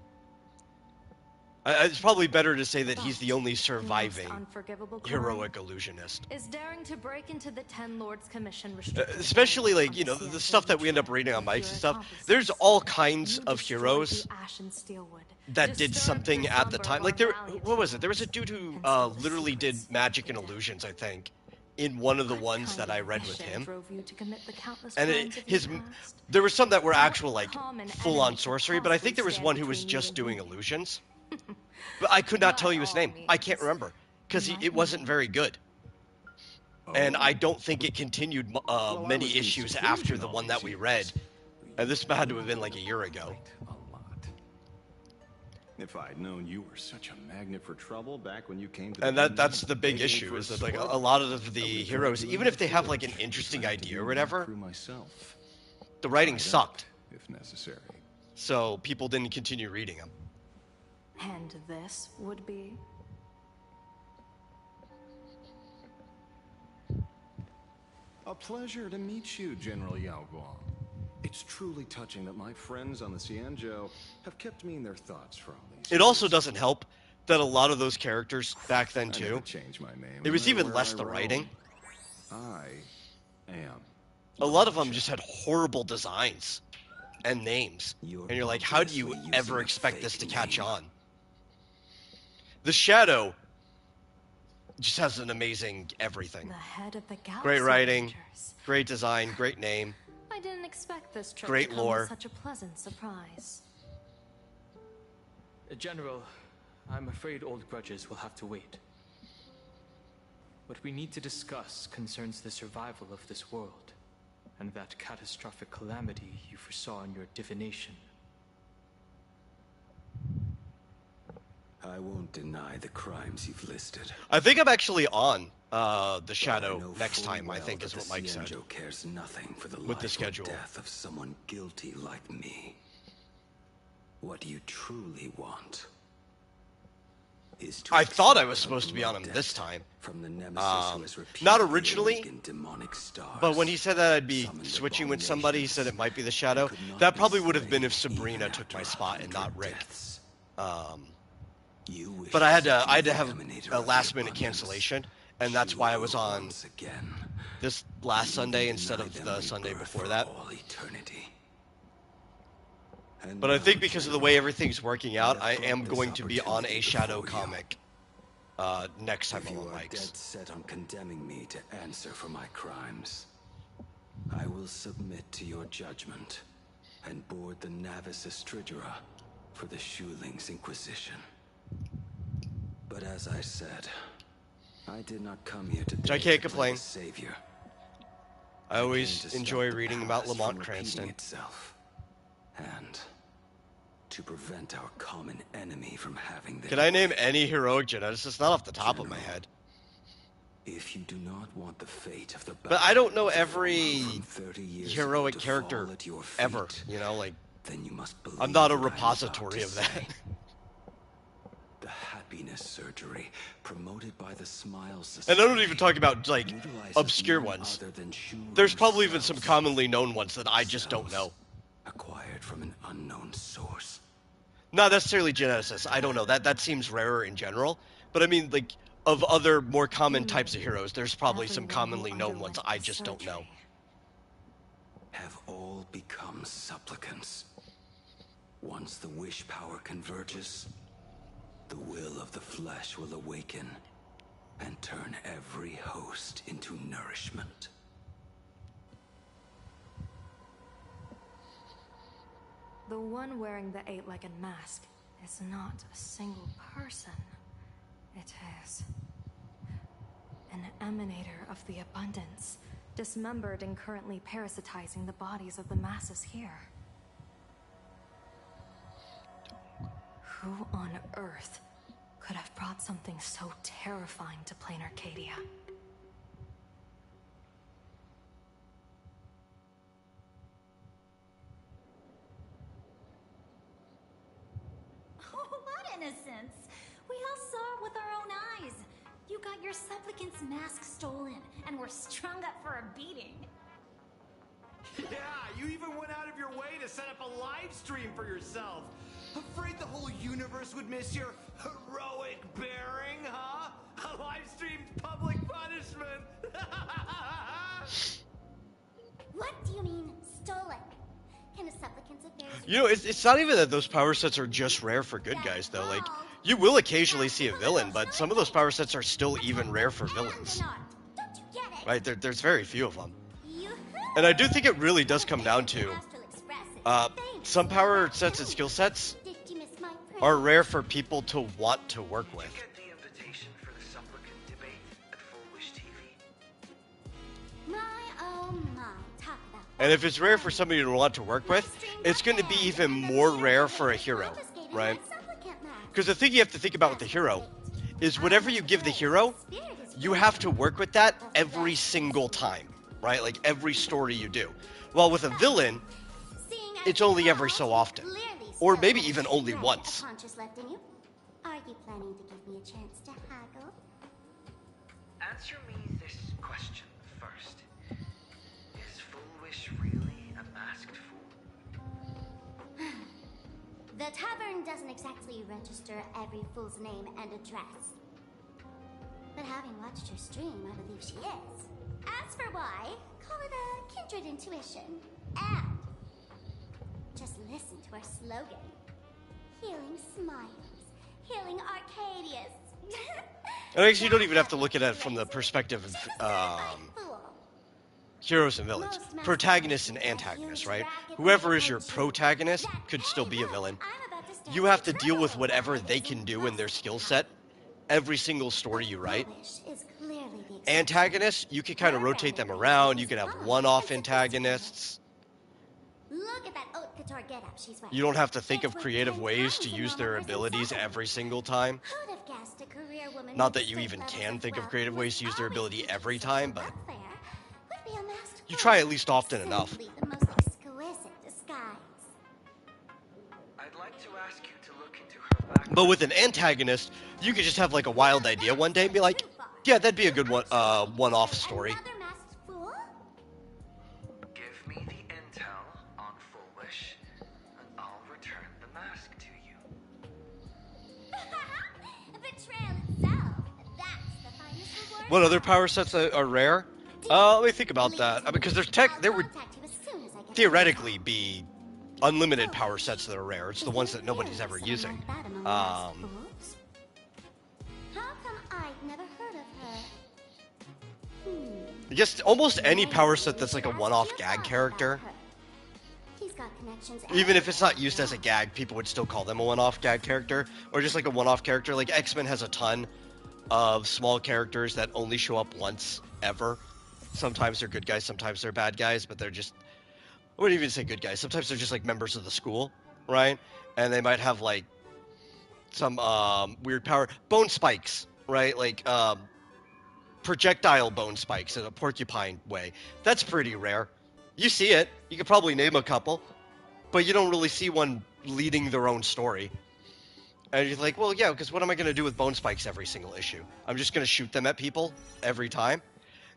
It's probably better to say that he's the only surviving
unforgivable crime
heroic illusionist.
is daring to break into the Ten Lords Commission restricted
Especially,
zone
like, you know,
on
the stuff that we end up reading on mics and stuff. There's all kinds of heroes
the Ashen Steelwood,
that did
disturbed
something
the
at the
slumber
time.
of
Like,
our
there,
valiant
what was it? There was a dude who literally did magic and illusions, I think, in one of the ones that I read with him.
drove you to commit the countless
And
crimes of your past?
there were some that were actual, like,
common
full-on
enemy
sorcery, but I think there was one who was just doing illusions. But I could not tell you his name. I can't remember, because it wasn't very good. And I don't think it continued many issues after the one that we read. And this had to have been like a year ago.
If I'd known you were such a magnet for trouble back when you came to
And that's the big issue, is that like a lot of the heroes, even if they have like an interesting idea or whatever, the writing sucked.
If necessary.
So people didn't continue reading them.
And this would be?
A pleasure to meet you, General Yao Guang. It's truly touching that my friends on the Xianzhou have kept me in their thoughts for all these
It also doesn't help that a lot of those characters back then
I
too,
never changed my name,
it was
no matter
even
where
less
I
the
roam.
writing.
I am.
A lot of them just had horrible designs and names. And you're like, how do you ever expect this to catch on? The Shadow just has an amazing everything.
The head of the Galaxy
Great writing,
Rangers.
great design, great name.
I didn't expect this trip
Great
to come
lore.
as such a pleasant surprise.
General, I'm afraid old grudges will have to wait. What we need to discuss concerns the survival of this world, and that catastrophic calamity you foresaw in your divination.
I won't deny the crimes you've listed.
I think I'm actually on the Shadow next time, I think is what Mike said.
Xianzhou cares nothing for the
With the
life
schedule.
or death of someone guilty like me. What you truly want is to
I thought I
accept
was
the
supposed to be on him
blood
this
debt
time.
from the nemesis who has
Not
repeatedly
originally,
awakened demonic stars.
but when he said that I'd be switching with somebody, he said it might be the Shadow. That probably would have been if Sabrina took my spot and not Rick. But I had to have a last minute cancellation, and that's why I was on this last Sunday instead of the Sunday before that. But I think because of the way everything's working out, I am going to be on a Shadow comic next time I'm on
If you are
Mike's.
dead set on condemning me to answer for my crimes, I will submit to your judgment and board the Navis Astridura for the Shuling's Inquisition. But as I said, I did not come here today
I can't
to play
complain.
the savior.
I always
came to stop
enjoy
the
reading about
past
Lamont
from repeating
Cranston.
itself, and to prevent our common enemy from having their
Can I name any heroic geneticist? Not off the top of my head.
If you do not want the fate of the
But I don't know
battle
every
from 30 years
heroic
ago to
character
fall at your feet,
ever. You know, like,
then you must believe
I'm not a
what I'm about
repository
to
of that.
say. The happiness surgery promoted by the Smile Society.
And I don't even talk about, like, obscure ones. There's probably even some commonly known ones that I just don't know.
Acquired from an unknown source.
Not necessarily geneticists. I don't know. That seems rarer in general. But I mean, like, of other more common types of heroes, there's probably some commonly known ones I just don't know.
Have all become supplicants. Once the wish power converges, the will of the flesh will awaken and turn every host into nourishment.
The one wearing the eight-legged mask is not a single person. It is an emanator of the abundance, dismembered and currently parasitizing the bodies of the masses here. Who on earth could have brought something so terrifying to plain Arcadia?
Oh, what innocence! We all saw it with our own eyes. You got your supplicant's mask stolen, and were strung up for a beating.
Yeah, you even went out of your way to set up a live stream for yourself. Afraid the whole universe would miss your heroic bearing, huh? A live streamed public punishment.
What do you mean, stolen? Can a supplicant's affairs...
You know, it's not even that those power sets are just rare for good guys, though. Like, you will occasionally see a villain, but some of those power sets are still even rare for villains. Right? There's very few of them. And I do think it really does come down to some power sets and skill sets are rare for people to want to work with.
My, oh my, talk about...
And if it's rare for somebody to want to work with, it's going to be even more rare for a hero, right? Because the thing you have to think about with the hero is whatever you give the hero, you have to work with that every single time, right? Like every story you do. While with a villain, it's only every so often. Or maybe even only once.
Left in you. Are you planning to give me a chance to haggle?
Answer me this question first. Is Foolish really a masked fool?
The tavern doesn't exactly register every fool's name and address. But having watched her stream, I believe she is. As for why, call it a kindred intuition. And just listen to our slogan. Healing smiles. Healing Arcadius.
And actually, you don't even have to look at it from the perspective of heroes and villains. Protagonists and antagonists, right? Whoever is your protagonist could still be a villain. You have to deal with whatever they can do in their skill set every single story you write. Antagonists, you can kind of rotate them around. You can have one-off antagonists.
Look at that haute couture getup she's wearing.
You don't have to think of creative ways to use their abilities every single time.
Who'd have guessed a career woman
Not
who'd
that you
stood
even
levels
can
of
think of
wealth
creative
was
ways to use their
always
ability
teaching
every
social
time, but
welfare would be a masked
you try at least often enough.
simply the most exquisite disguise.
I'd like to ask you to look into her background.
But with an antagonist, you could just have like a wild idea one day and be like, yeah, that'd be a good one-off story.
Another masked fool?
Give me the intel on Full Wish, and I'll return the mask to you.
Betrayal itself. That's the finest reward.
What other power sets are rare? Let me think about that. Because there would theoretically be unlimited power sets that are rare. It's the ones that nobody's ever using.
How come I've never heard of her?
Just almost any power set that's like a one-off gag character.
He's got connections.
Even if it's not used as a gag, people would still call them a one-off gag character. Or just like a one-off character. Like X-Men has a ton of small characters that only show up once, ever. Sometimes they're good guys, sometimes they're bad guys, but they're just... I wouldn't even say good guys. Sometimes they're just like members of the school, right? And they might have like some weird power. Bone spikes, right? Like projectile bone spikes in a porcupine way. That's pretty rare. You see it. You could probably name a couple, but you don't really see one leading their own story. And you're like, well, yeah, because what am I going to do with bone spikes every single issue? I'm just going to shoot them at people every time?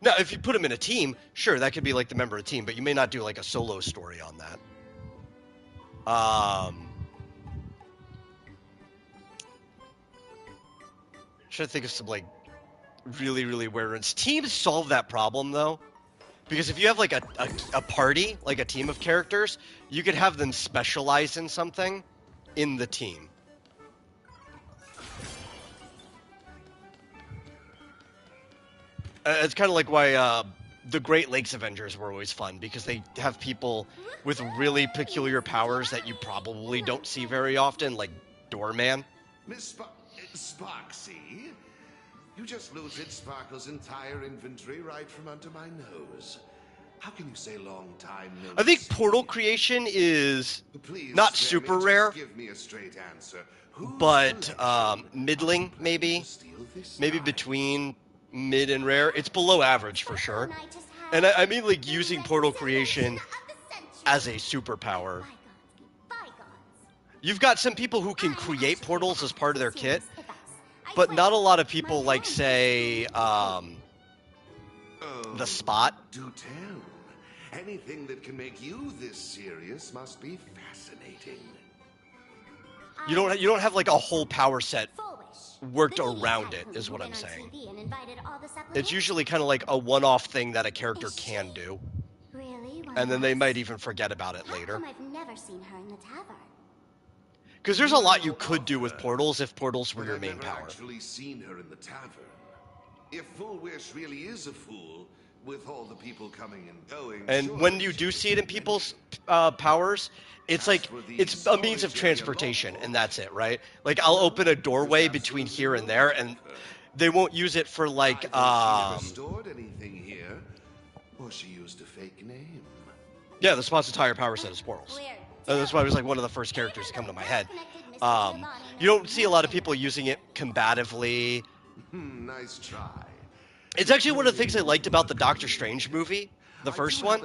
Now, if you put them in a team, sure, that could be like the member of the team, but you may not do like a solo story on that. Should I think of some like really, really weird ones. Teams solve that problem though, because if you have like a party, like a team of characters, you could have them specialize in something in the team. It's kind of like why the Great Lakes Avengers were always fun, because they have people with really peculiar powers that you probably don't see very often, like Doorman.
Miss Sparksy, you just looted Sparkle's entire inventory right from under my nose. How can you say long time no
I think
see?
portal creation is
Please
not
spare
super
me, just
rare,
give me a straight answer.
but middling, maybe between mid and rare. It's below average for sure. And I mean like using portal creation as a superpower. You've got some people who can create portals as part of their kit, but not a lot of people like, say, the Spot.
Do tell. Anything that can make you this serious must be fascinating.
You don't have like a whole power set worked around it, is what I'm saying. It's usually kind of like a one-off thing that a character can do, and then they might even forget about it later.
I've never seen her in the tavern.
Because there's a lot you could do with portals if portals were your main
I've
power.
actually seen her in the tavern. If Full Wish really is a fool, with all the people coming and going,
And
sure,
when you do see it in people's powers, it's like, it's a means of transportation, and that's it, right? Like, I'll open a doorway between here and there, and they won't use it for, like,
she never stored anything here, or she used a fake name.
Yeah, the Spot's entire power set is portals. That's why it was, like, one of the first characters to come to my head. You don't see a lot of people using it combatively.
Nice try.
It's actually one of the things I liked about the Doctor Strange movie, the first one,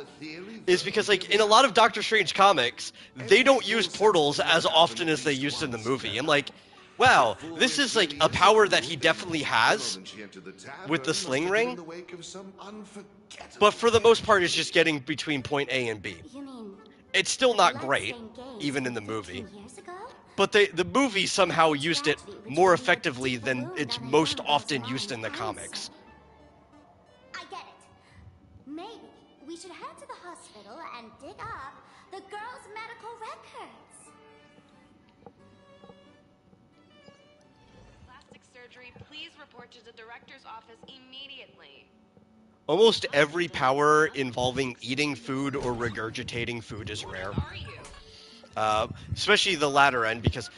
is because, like, in a lot of Doctor Strange comics, they don't use portals as often as they used in the movie. I'm like, wow, this is, like, a power that he definitely has with the sling ring, but for the most part, it's just getting between point A and B. It's still not great, even in the movie. But the movie somehow used it more effectively than it's most often used in the comics.
I get it. Maybe we should head to the hospital and dig up the girl's medical records.
surgery, please report to the director's office immediately.
Almost every power involving eating food or regurgitating food is rare. Especially the latter end, because,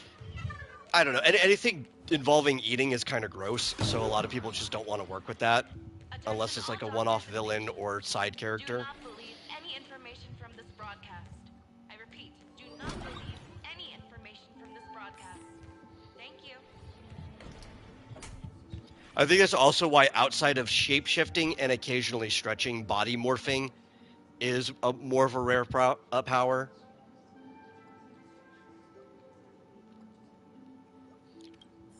I don't know, anything involving eating is kind of gross, so a lot of people just don't want to work with that, unless it's like a one-off villain or side character.
Do not believe any information from this broadcast. I repeat, do not believe any information from this broadcast. Thank you.
I think that's also why, outside of shape-shifting and occasionally stretching, body morphing is more of a rare power.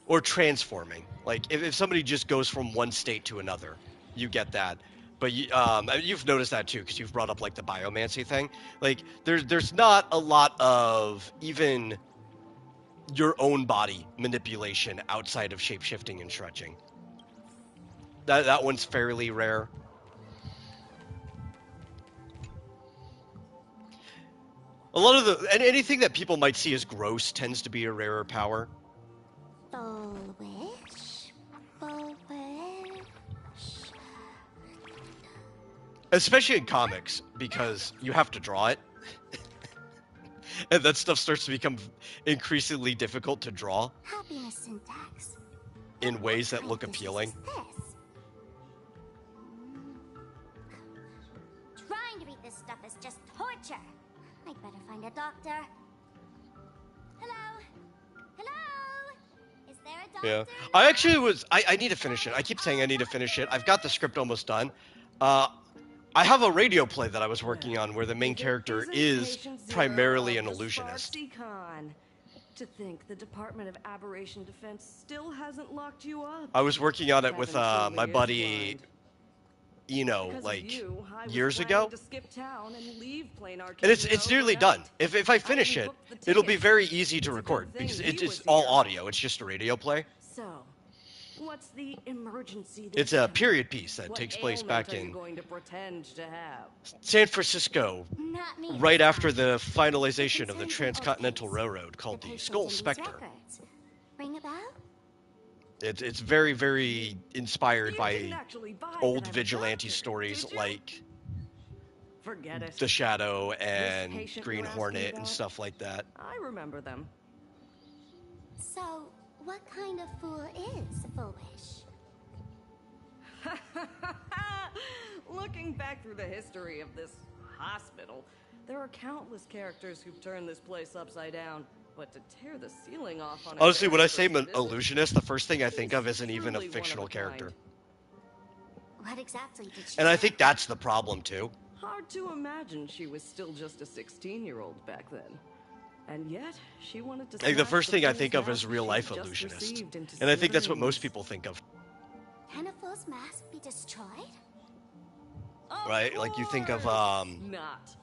Or transforming. Like, if somebody just goes from one state to another, you get that. But you've noticed that too, because you've brought up like the biomancy thing. Like, there's not a lot of even your own body manipulation outside of shape-shifting and stretching. That one's fairly rare. A lot of anything that people might see as gross tends to be a rarer power.
Full wish. Full wish.
Especially in comics, because you have to draw it. And that stuff starts to become increasingly difficult to draw.
Happiness syntax.
In ways that look appealing.
Trying to read this stuff is just torture. I'd better find a doctor. Hello? Hello? Is there a doctor?
Yeah. I actually I need to finish it. I keep saying I need to finish it. I've got the script almost done. I have a radio play that I was working on where the main character is primarily an illusionist.
To think the Department of Aberration Defense still hasn't locked you up.
I was working on it with my buddy Eno, like, years ago. And it's nearly done. If I finish it, it'll be very easy to record, because it's all audio. It's just a radio play.
So, what's the emergency?
It's a period piece that takes place back in San Francisco, right after the finalization of the Transcontinental Railroad, called the Skull Spectre.
Ring a bell?
It's very, very inspired by old vigilante stories like The Shadow and Green Hornet and stuff like that.
I remember them.
So, what kind of fool is Full Wish?
Looking back through the history of this hospital, there are countless characters who've turned this place upside down. But to tear the ceiling off on
honestly, when I say an illusionist, the first thing I think of isn't even a fictional character.
What exactly did she
And I think that's the problem, too.
Hard to imagine she was still just a 16-year-old back then. And yet, she wanted to
Like, the first thing I think of is real-life illusionist. And I think that's what most people think of.
Can a fool's mask be destroyed?
Right? Like, you think of,
Not.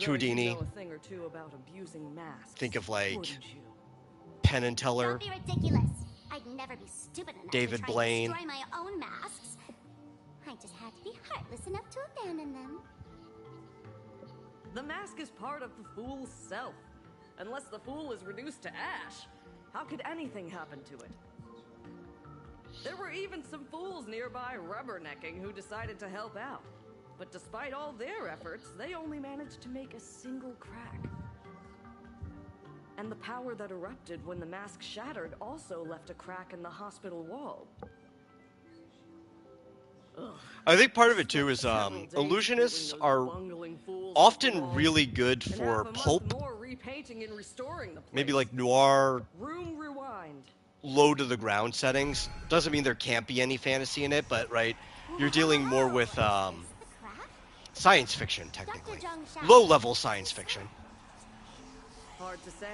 Houdini.
Know a thing or two about abusing masks,
Think of, like,
wouldn't you?
Penn and Teller.
Don't be ridiculous. I'd never be stupid enough
David
to try
Blaine.
and destroy my own masks. I just had to be heartless enough to abandon them.
The mask is part of the fool's self. Unless the fool is reduced to ash, how could anything happen to it? There were even some fools nearby rubbernecking who decided to help out. But despite all their efforts, they only managed to make a single crack. And the power that erupted when the mask shattered also left a crack in the hospital wall. Ugh.
I think part of it, too, is illusionists are often really good for pulp. Maybe like noir,
Room rewind.
low to the ground settings. Doesn't mean there can't be any fantasy in it, but, right, you're dealing more with science fiction, technically. Low-level science fiction.
Hard to say.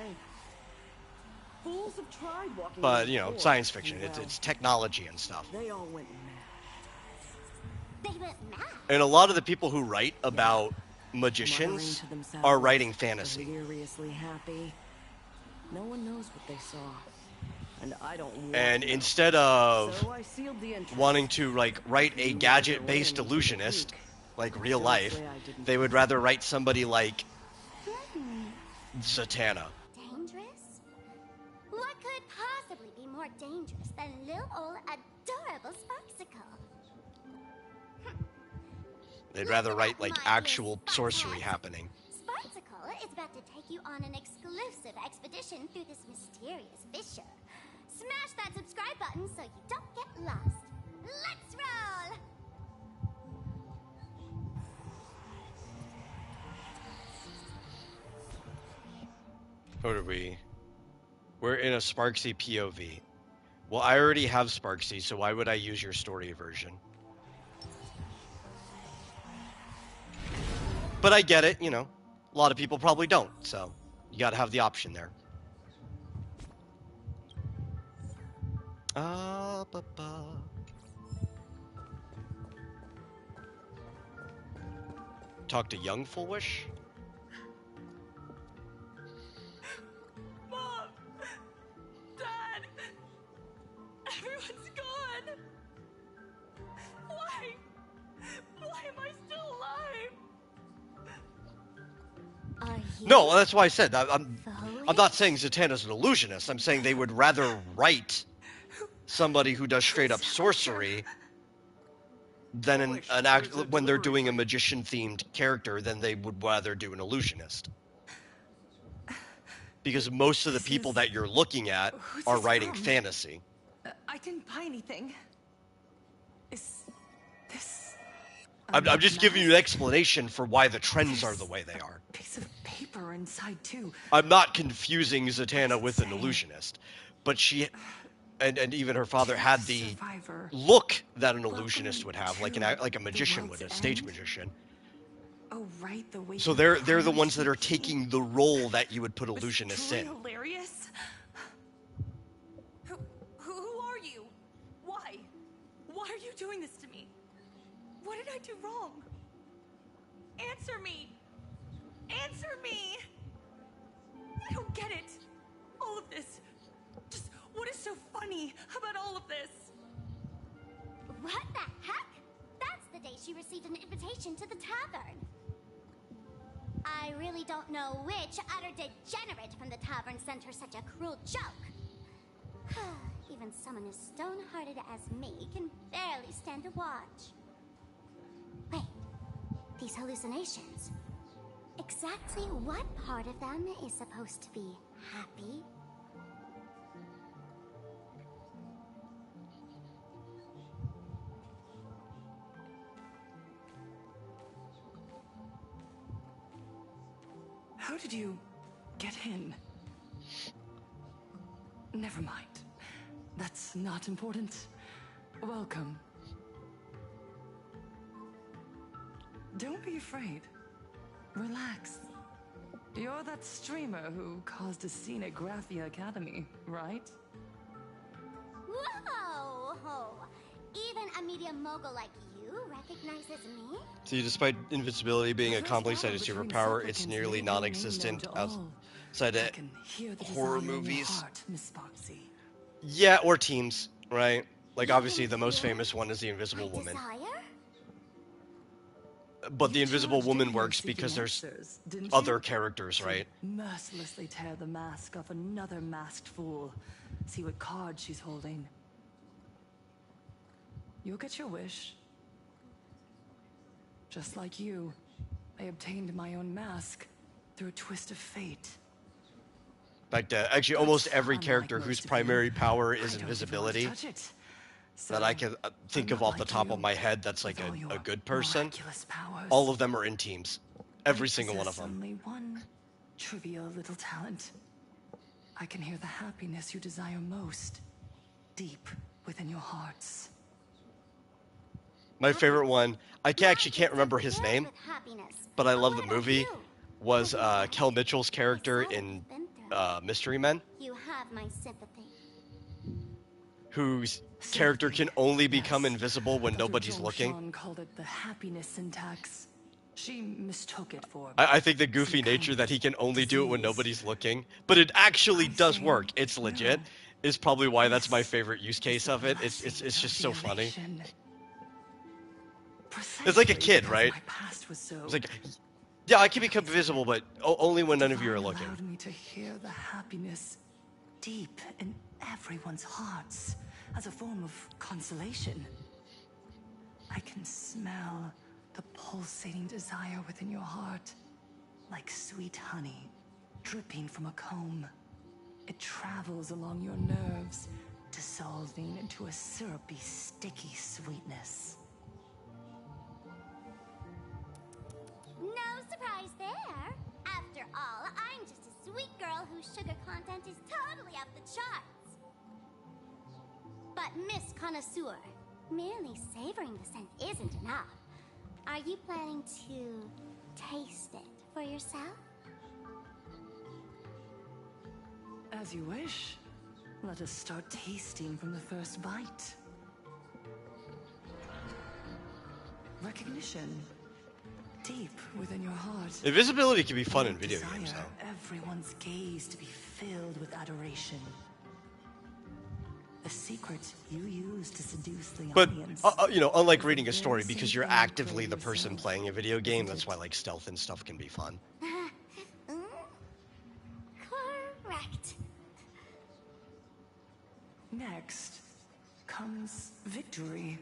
Fools have tried walking.
But, you know, science fiction. It's technology and stuff.
They all went
They went mad.
And a lot of the people who write about magicians are writing fantasy.
deliriously happy. No one knows what they saw. And I don't want
And
to.
instead of
So I sealed the entrance.
wanting to, like, write a gadget-based illusionist, like real life, they would rather write somebody like Zatanna.
Dangerous? What could possibly be more more dangerous than little old adorable Sparksicle.
They'd rather write, like, actual sorcery happening.
Sparksicle is about to take you on an exclusive expedition through this mysterious fissure. Smash that subscribe button so you don't get lost. Let's roll!
What are we? We're in a Sparksy POV. Well, I already have Sparksy, so why would I use your story version? But I get it, you know. A lot of people probably don't, so you gotta have the option there. Talk to young Foolish?
Mom! Dad! Everyone's gone! Why? Why am I still alive?
No, that's why I said I'm not saying Zatanna's an illusionist. I'm saying they would rather write somebody who does straight up sorcery than an act when they're doing a magician themed character than they would rather do an illusionist. Because most of the people that you're looking at are writing fantasy.
I didn't buy anything. Is this...
I'm just giving you an explanation for why the trends are the way they are.
Piece of paper inside too.
I'm not confusing Zatanna with an illusionist, but she, and even her father had the look that an illusionist would have, like a magician would, a stage magician.
Oh, right, the way.
So they're the ones that are taking the role that you would put illusionists in.
Hilarious. Who are you? Why? Why are you doing this to me? What did I do wrong? Answer me. Answer me. I don't get it. All of this. Just what is so funny about all of this?
What the heck? That's the day she received an invitation to the tavern. I really don't know which utter degenerate from the tavern sent her such a cruel joke. Even someone as stone-hearted as me can barely stand to watch. Wait, these hallucinations. Exactly what part of them is supposed to be happy?
How did you get in? Never mind. That's not important. Welcome. Don't be afraid. Relax. You're that streamer who caused a scene at Graphia Academy, right?
Whoa! Even a media mogul like you recognizes me?
See, despite invincibility being a complicated superpower, it's nearly non-existent outside of horror movies. Yeah, or teams, right? Like, obviously, the most famous one is the Invisible Woman. But the Invisible Woman works because there's other characters, right?
Mercilessly tear the mask off another masked fool. See what card she's holding. You'll get your wish. Just like you, I obtained my own mask through a twist of fate.
In fact, actually, almost every character whose primary power is invisibility that I can think of off the top of my head that's like a good person, all of them are in teams. Every single one of them.
Only one trivial little talent. I can hear the happiness you desire most, deep within your hearts.
My favorite one, I actually can't remember his name, but I love the movie, was Kel Mitchell's character in Mystery Men,
You have my sympathy.
whose character can only become invisible when nobody's looking.
Sean called it the happiness syntax. She mistook it for.
I think the goofy nature that he can only do it when nobody's looking, but it actually does work. It's legit. Is probably why that's my favorite use case of it. It's just so funny. It's like a kid, right? It's like, yeah, I can become invisible, but only when none of you are looking.
Allowed me to hear the happiness deep and everyone's hearts as a form of consolation. I can smell the pulsating desire within your heart, like sweet honey dripping from a comb. It travels along your nerves, dissolving into a syrupy, sticky sweetness.
No surprise there. After all, I'm just a sweet girl whose sugar content is totally off the charts. But Miss Connoisseur, merely savoring the scent isn't enough. Are you planning to taste it for yourself?
As you wish. Let us start tasting from the first bite. Recognition. Deep within your heart.
Invisibility can be fun in video
Desire
games, though.
Everyone's gaze to be filled with adoration. A secret you use to seduce the
But,
audience.
you know, unlike reading a story, because you're actively the person playing a video game, that's why, like, stealth and stuff can be fun.
Correct.
Next comes victory.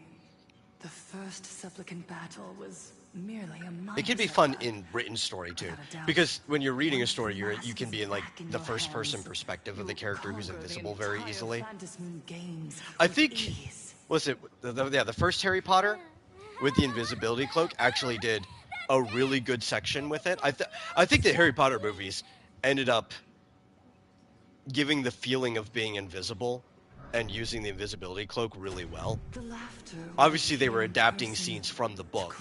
The first supplicant battle was merely a mindset.
It can be fun in written story too, because when you're reading a story, you can be in like the first person perspective of the character who's invisible very easily. I think, was it the first Harry Potter with the invisibility cloak actually did a really good section with it. I think the Harry Potter movies ended up giving the feeling of being invisible and using the invisibility cloak really well. Obviously, they were adapting scenes from the book,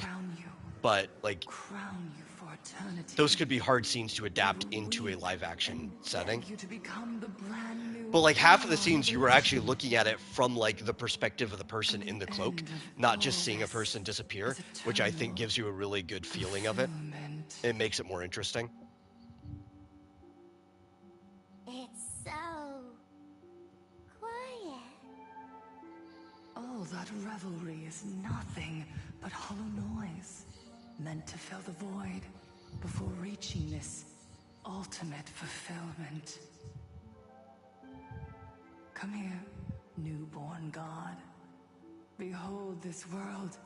but like those could be hard scenes to adapt into a live-action setting. But like half of the scenes, you were actually looking at it from like the perspective of the person in the cloak, not just seeing a person disappear, which I think gives you a really good feeling of it. It makes it more interesting.
It's so quiet.
All that revelry is nothing but hollow noise, meant to fill the void before reaching this ultimate fulfillment. Come here, newborn god. Behold this world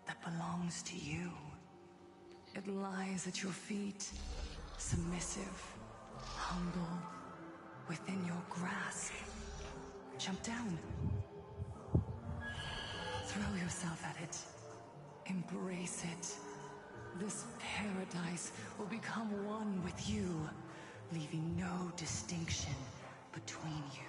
that belongs to you. It lies at your feet, submissive, humble, within your grasp. Jump down. Throw yourself at it. Embrace it. This paradise will become one with you, leaving no distinction between you.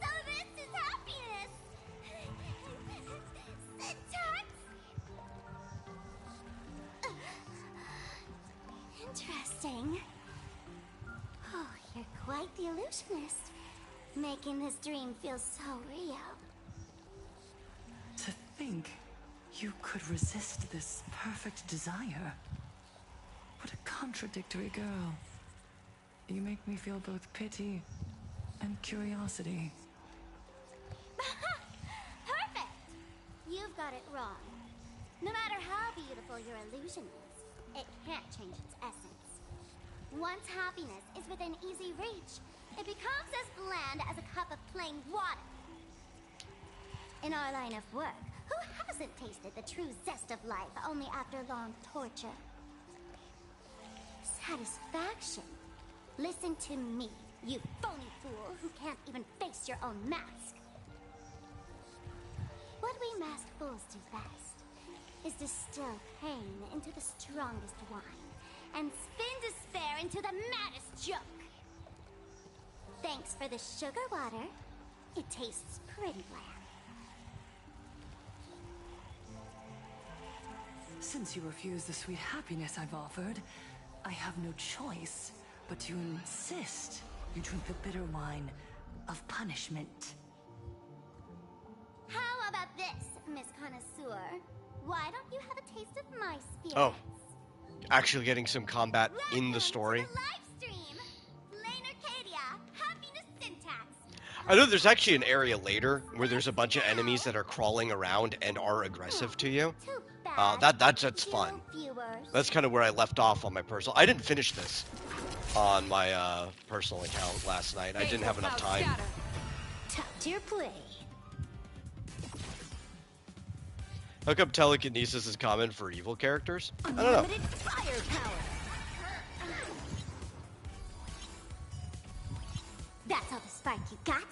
So this is happiness! Syntax? Interesting. Oh, you're quite the illusionist, making this dream feel so real.
To think you could resist this perfect desire. What a contradictory girl. You make me feel both pity and curiosity.
Perfect! You've got it wrong. No matter how beautiful your illusion is, it can't change its essence. Once happiness is within easy reach, it becomes as bland as a cup of plain water. In our line of work, who hasn't tasted the true zest of life only after long torture? Satisfaction. Listen to me, you phony fool who can't even face your own mask. What we masked fools do best is distill pain into the strongest wine and spin despair into the maddest joke. Thanks for the sugar water. It tastes pretty bland.
Since you refuse the sweet happiness I've offered, I have no choice but to insist you drink the bitter wine of punishment.
How about this, Miss Connoisseur? Why don't you have a taste of my spirits?
Oh, actually getting some combat in the story. I know there's actually an area later where there's a bunch of enemies that are crawling around and are aggressive to you. That's fun. That's kind of where I left off on my personal. I didn't finish this on my personal account last night. I didn't have enough time.
Top tier play.
How come telekinesis is common for evil characters? I don't know.
That's all the spark you got?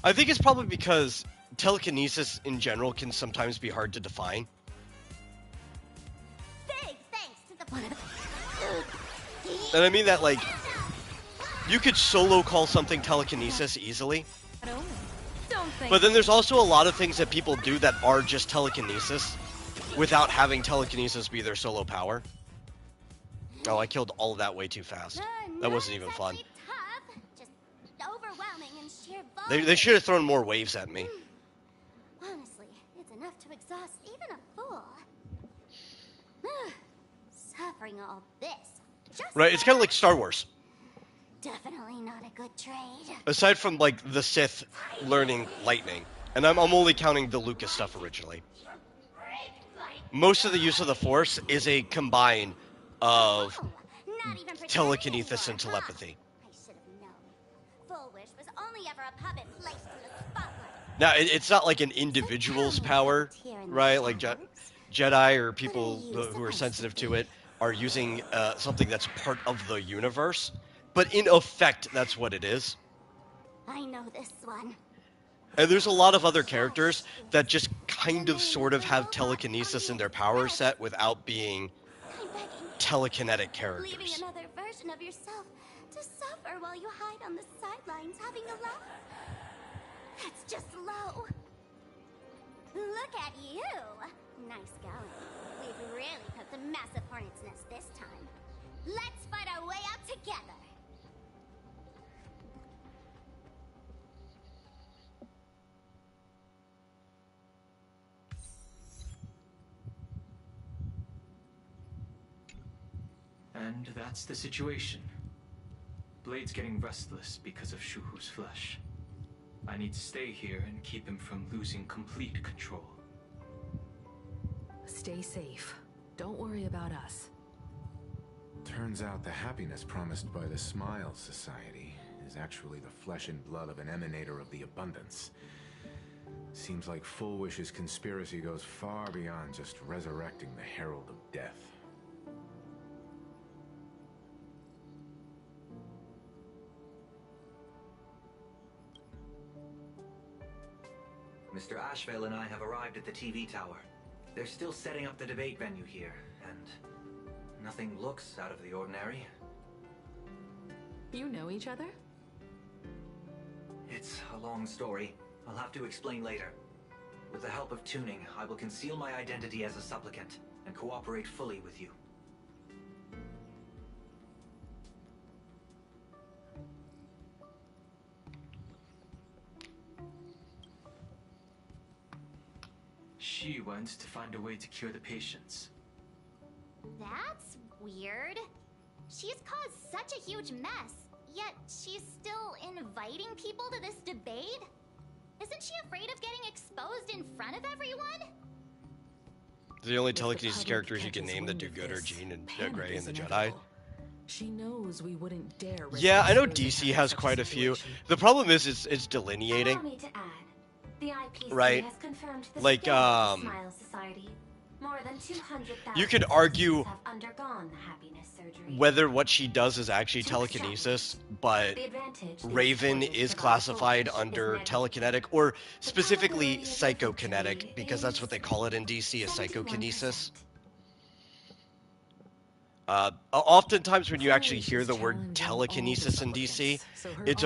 I think it's probably because telekinesis in general can sometimes be hard to define.
Big thanks to the
And I mean that, like, you could solo call something telekinesis easily. But then there's also a lot of things that people do that are just telekinesis without having telekinesis be their solo power. Oh, I killed all of that way too fast. That wasn't even fun. They should have thrown more waves at me.
Honestly, it's enough to exhaust even a fool. Suffering all this.
Right, it's kind of like Star Wars.
Definitely not a good trade.
Aside from, like, the Sith learning lightning. And I'm only counting the Lucas stuff originally. Most of the use of the Force is a combine of telekinesis and telepathy. Now, it's not like an individual's power, right? Like Jedi or people who are sensitive to it are using something that's part of the universe. But in effect, that's what it is.
I know this one.
And there's a lot of other characters that just kind of sort of have telekinesis in their power set without being telekinetic characters.
Leaving another version of yourself to suffer while you hide on the sidelines having a laugh. That's just low. Look at you. Nice going. We've really put the massive hornet's nest this time. Let's fight our way out together.
And that's the situation. Blade's getting restless because of Shuhu's flesh. I need to stay here and keep him from losing complete control.
Stay safe. Don't worry about us.
Turns out the happiness promised by the Smile Society is actually the flesh and blood of an emanator of the abundance. Seems like Full Wish's conspiracy goes far beyond just resurrecting the Herald of Death.
Mr. Ashvale and I have arrived at the TV tower. They're still setting up the debate venue here, and nothing looks out of the ordinary.
You know each other?
It's a long story. I'll have to explain later. With the help of tuning, I will conceal my identity as a supplicant and cooperate fully with you.
She went to find a way to cure the patients.
That's weird. She's caused such a huge mess, yet she's still inviting people to this debate? Isn't she afraid of getting exposed in front of everyone?
The only telekinesis characters you can name that do good are Jean and Grey and the Jedi.
She knows we wouldn't dare.
Yeah, I know DC has quite a few. The problem is it's delineating.
Allow me to add, the IPC
Right.
has confirmed the
Like,
state of the Smile Society. More than 200,000
you could argue
have undergone the happiness surgery.
whether what she does is actually telekinesis, but Raven is classified under telekinetic, or specifically psychokinetic, because that's what they call it in DC, is psychokinesis. Oftentimes when you actually hear the word telekinesis in DC, it's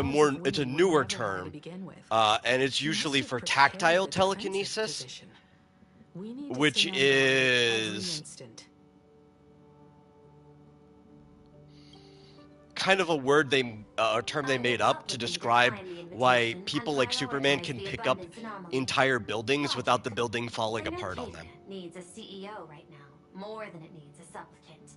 a newer term, and it's usually for tactile telekinesis, which is kind of a word a term they made up to describe why people like Superman can pick up entire buildings without the building falling apart on them.
Needs a CEO right now, more than it needs a supplicant.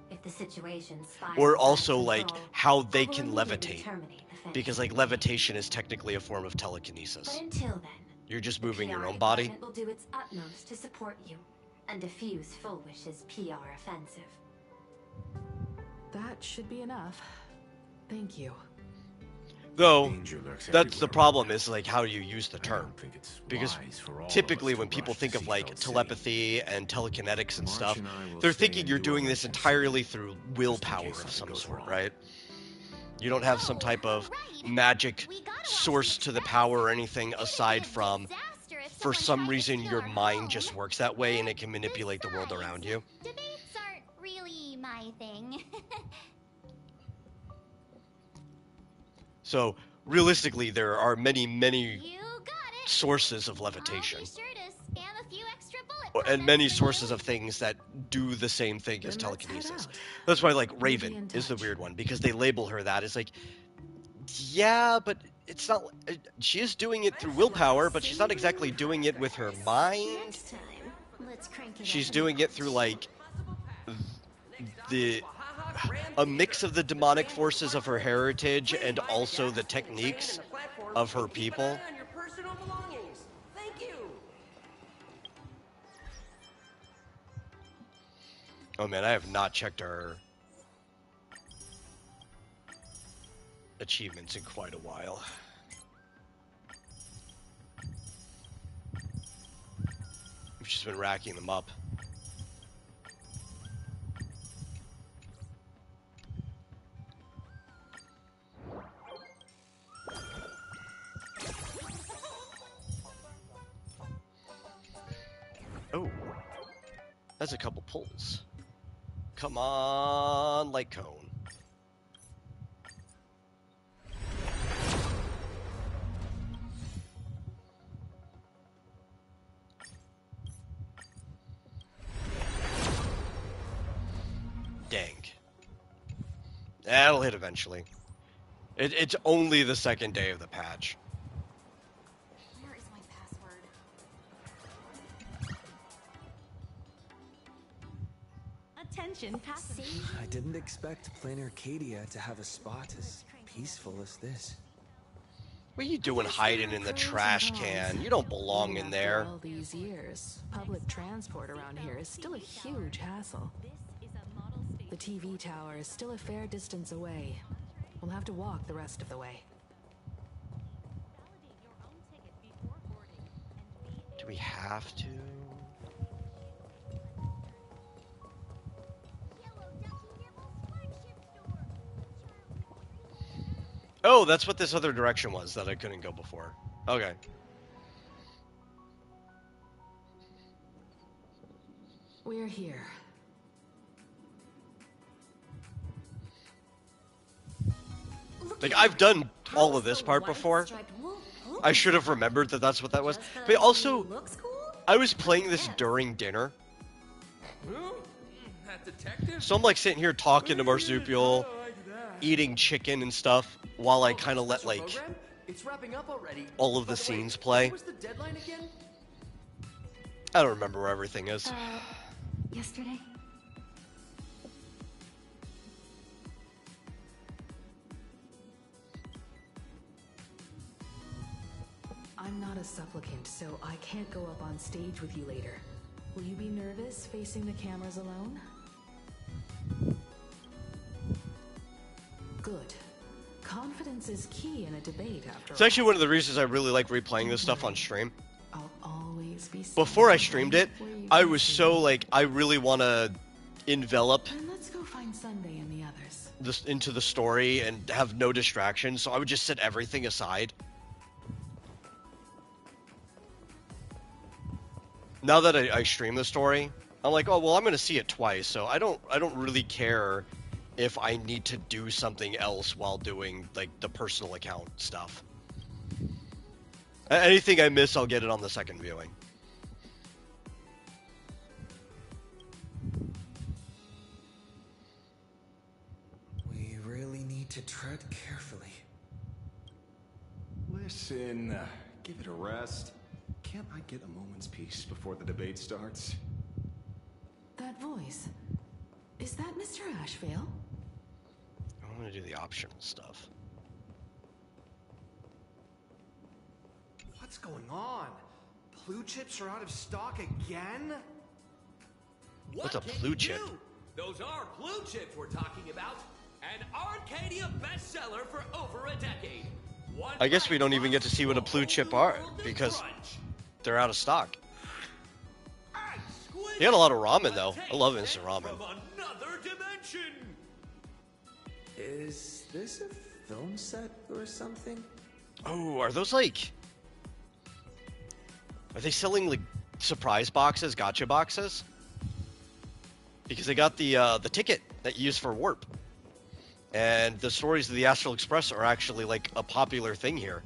If the situation spirals
Or
out of
also like
control,
how they
we'll
can
immediately
levitate,
terminate the Fence.
because like levitation is technically a form of telekinesis.
But until then,
You're just
the
moving
PR
your own body.
department will do its utmost to support you and defuse Full Wish's PR offensive.
That should be enough. Thank you.
Though, that's the problem, is like how you use the term. Because typically when people think of like telepathy and telekinetics and stuff, they're thinking you're doing this entirely through willpower of some sort, right? You don't have some type of magic source to the power or anything aside from, for some reason, your mind just works that way and it can manipulate the world around you.
Debates aren't really my thing.
So, realistically, there are many sources of levitation. And many sources of things that do the same thing as telekinesis. That's why, like, Raven is the weird one, because they label her that. It's like, yeah, but it's not... She is doing it through willpower, but she's not exactly doing it with her mind. She's doing it through, like, a mix of the demonic forces of her heritage and also the techniques of her people. Oh man, I have not checked our achievements in quite a while. We've just been racking them up. Oh, that's a couple pulls. Come on, light cone. Dang. That'll hit eventually. It's only the second day of the patch.
Where is my password?
Attention, passengers.
I didn't expect Plain Arcadia to have a spot as peaceful as this.
What are you doing hiding in the trash can? You don't belong in there.
After all these years, public transport around here is still a huge hassle. The TV tower is still a fair distance away. We'll have to walk the rest of the way.
Do we have to? Oh, that's what this other direction was that I couldn't go before. Okay.
We're here.
Like, I've done all of this part before. I should have remembered that that's what that was. But also, I was playing this during dinner. So I'm like sitting here talking to Marsupial, eating chicken and stuff, while I kind of let like all of the scenes play. I don't remember where everything is.
Yesterday?
I'm not a supplicant, so I can't go up on stage with you later. Will you be nervous facing the cameras alone? Good. Confidence is key in a debate, after
It's actually one of the reasons I really like replaying this stuff on stream.
I'll always be
Before I streamed it, I was so like, I really want to envelop
And let's go find Sunday and the others.
this into the story and have no distractions, so I would just set everything aside. Now that I stream the story, I'm like, oh well, I'm gonna see it twice, so I don't really care if I need to do something else while doing like the personal account stuff. Anything I miss, I'll get it on the second viewing.
to tread carefully.
Listen, give it a rest. Can't I get a moment's peace before the debate starts?
That voice. Is that Mr. Ashvale?
I want to do the optional stuff.
What's going on? Blue chips are out of stock again?
What's a blue chip?
Those are blue chips we're talking about. An Arcadia bestseller for over a decade.
I guess we don't even get to see what a blue chip are because they're out of stock. He had a lot of ramen though. I love instant ramen.
From another dimension.
Is this a film set or something?
Oh, are those like... Are they selling like surprise boxes, gotcha boxes? Because they got the ticket that you use for Warp. And the stories of the Astral Express are actually like a popular thing here.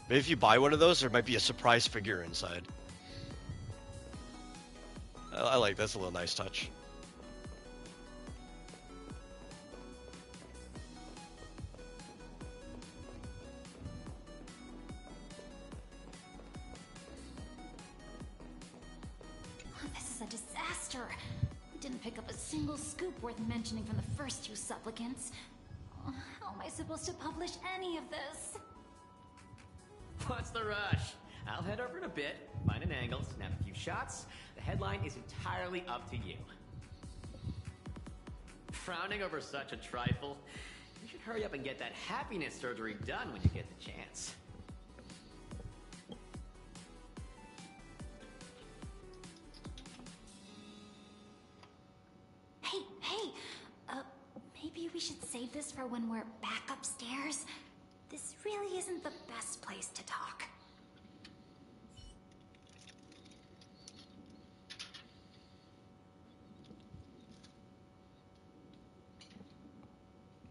Maybe if you buy one of those, there might be a surprise figure inside. I like that's a little nice touch.
This is a disaster. We didn't pick up a single scoop worth mentioning from the first two supplicants. How am I supposed to publish any of this?
What's the rush? I'll head over in a bit, find an angle, snap a few shots. The headline is entirely up to you. Frowning over such a trifle? You should hurry up and get that happiness surgery done when you get the chance.
Hey, maybe we should save this for when we're back upstairs? This really isn't the best place to talk.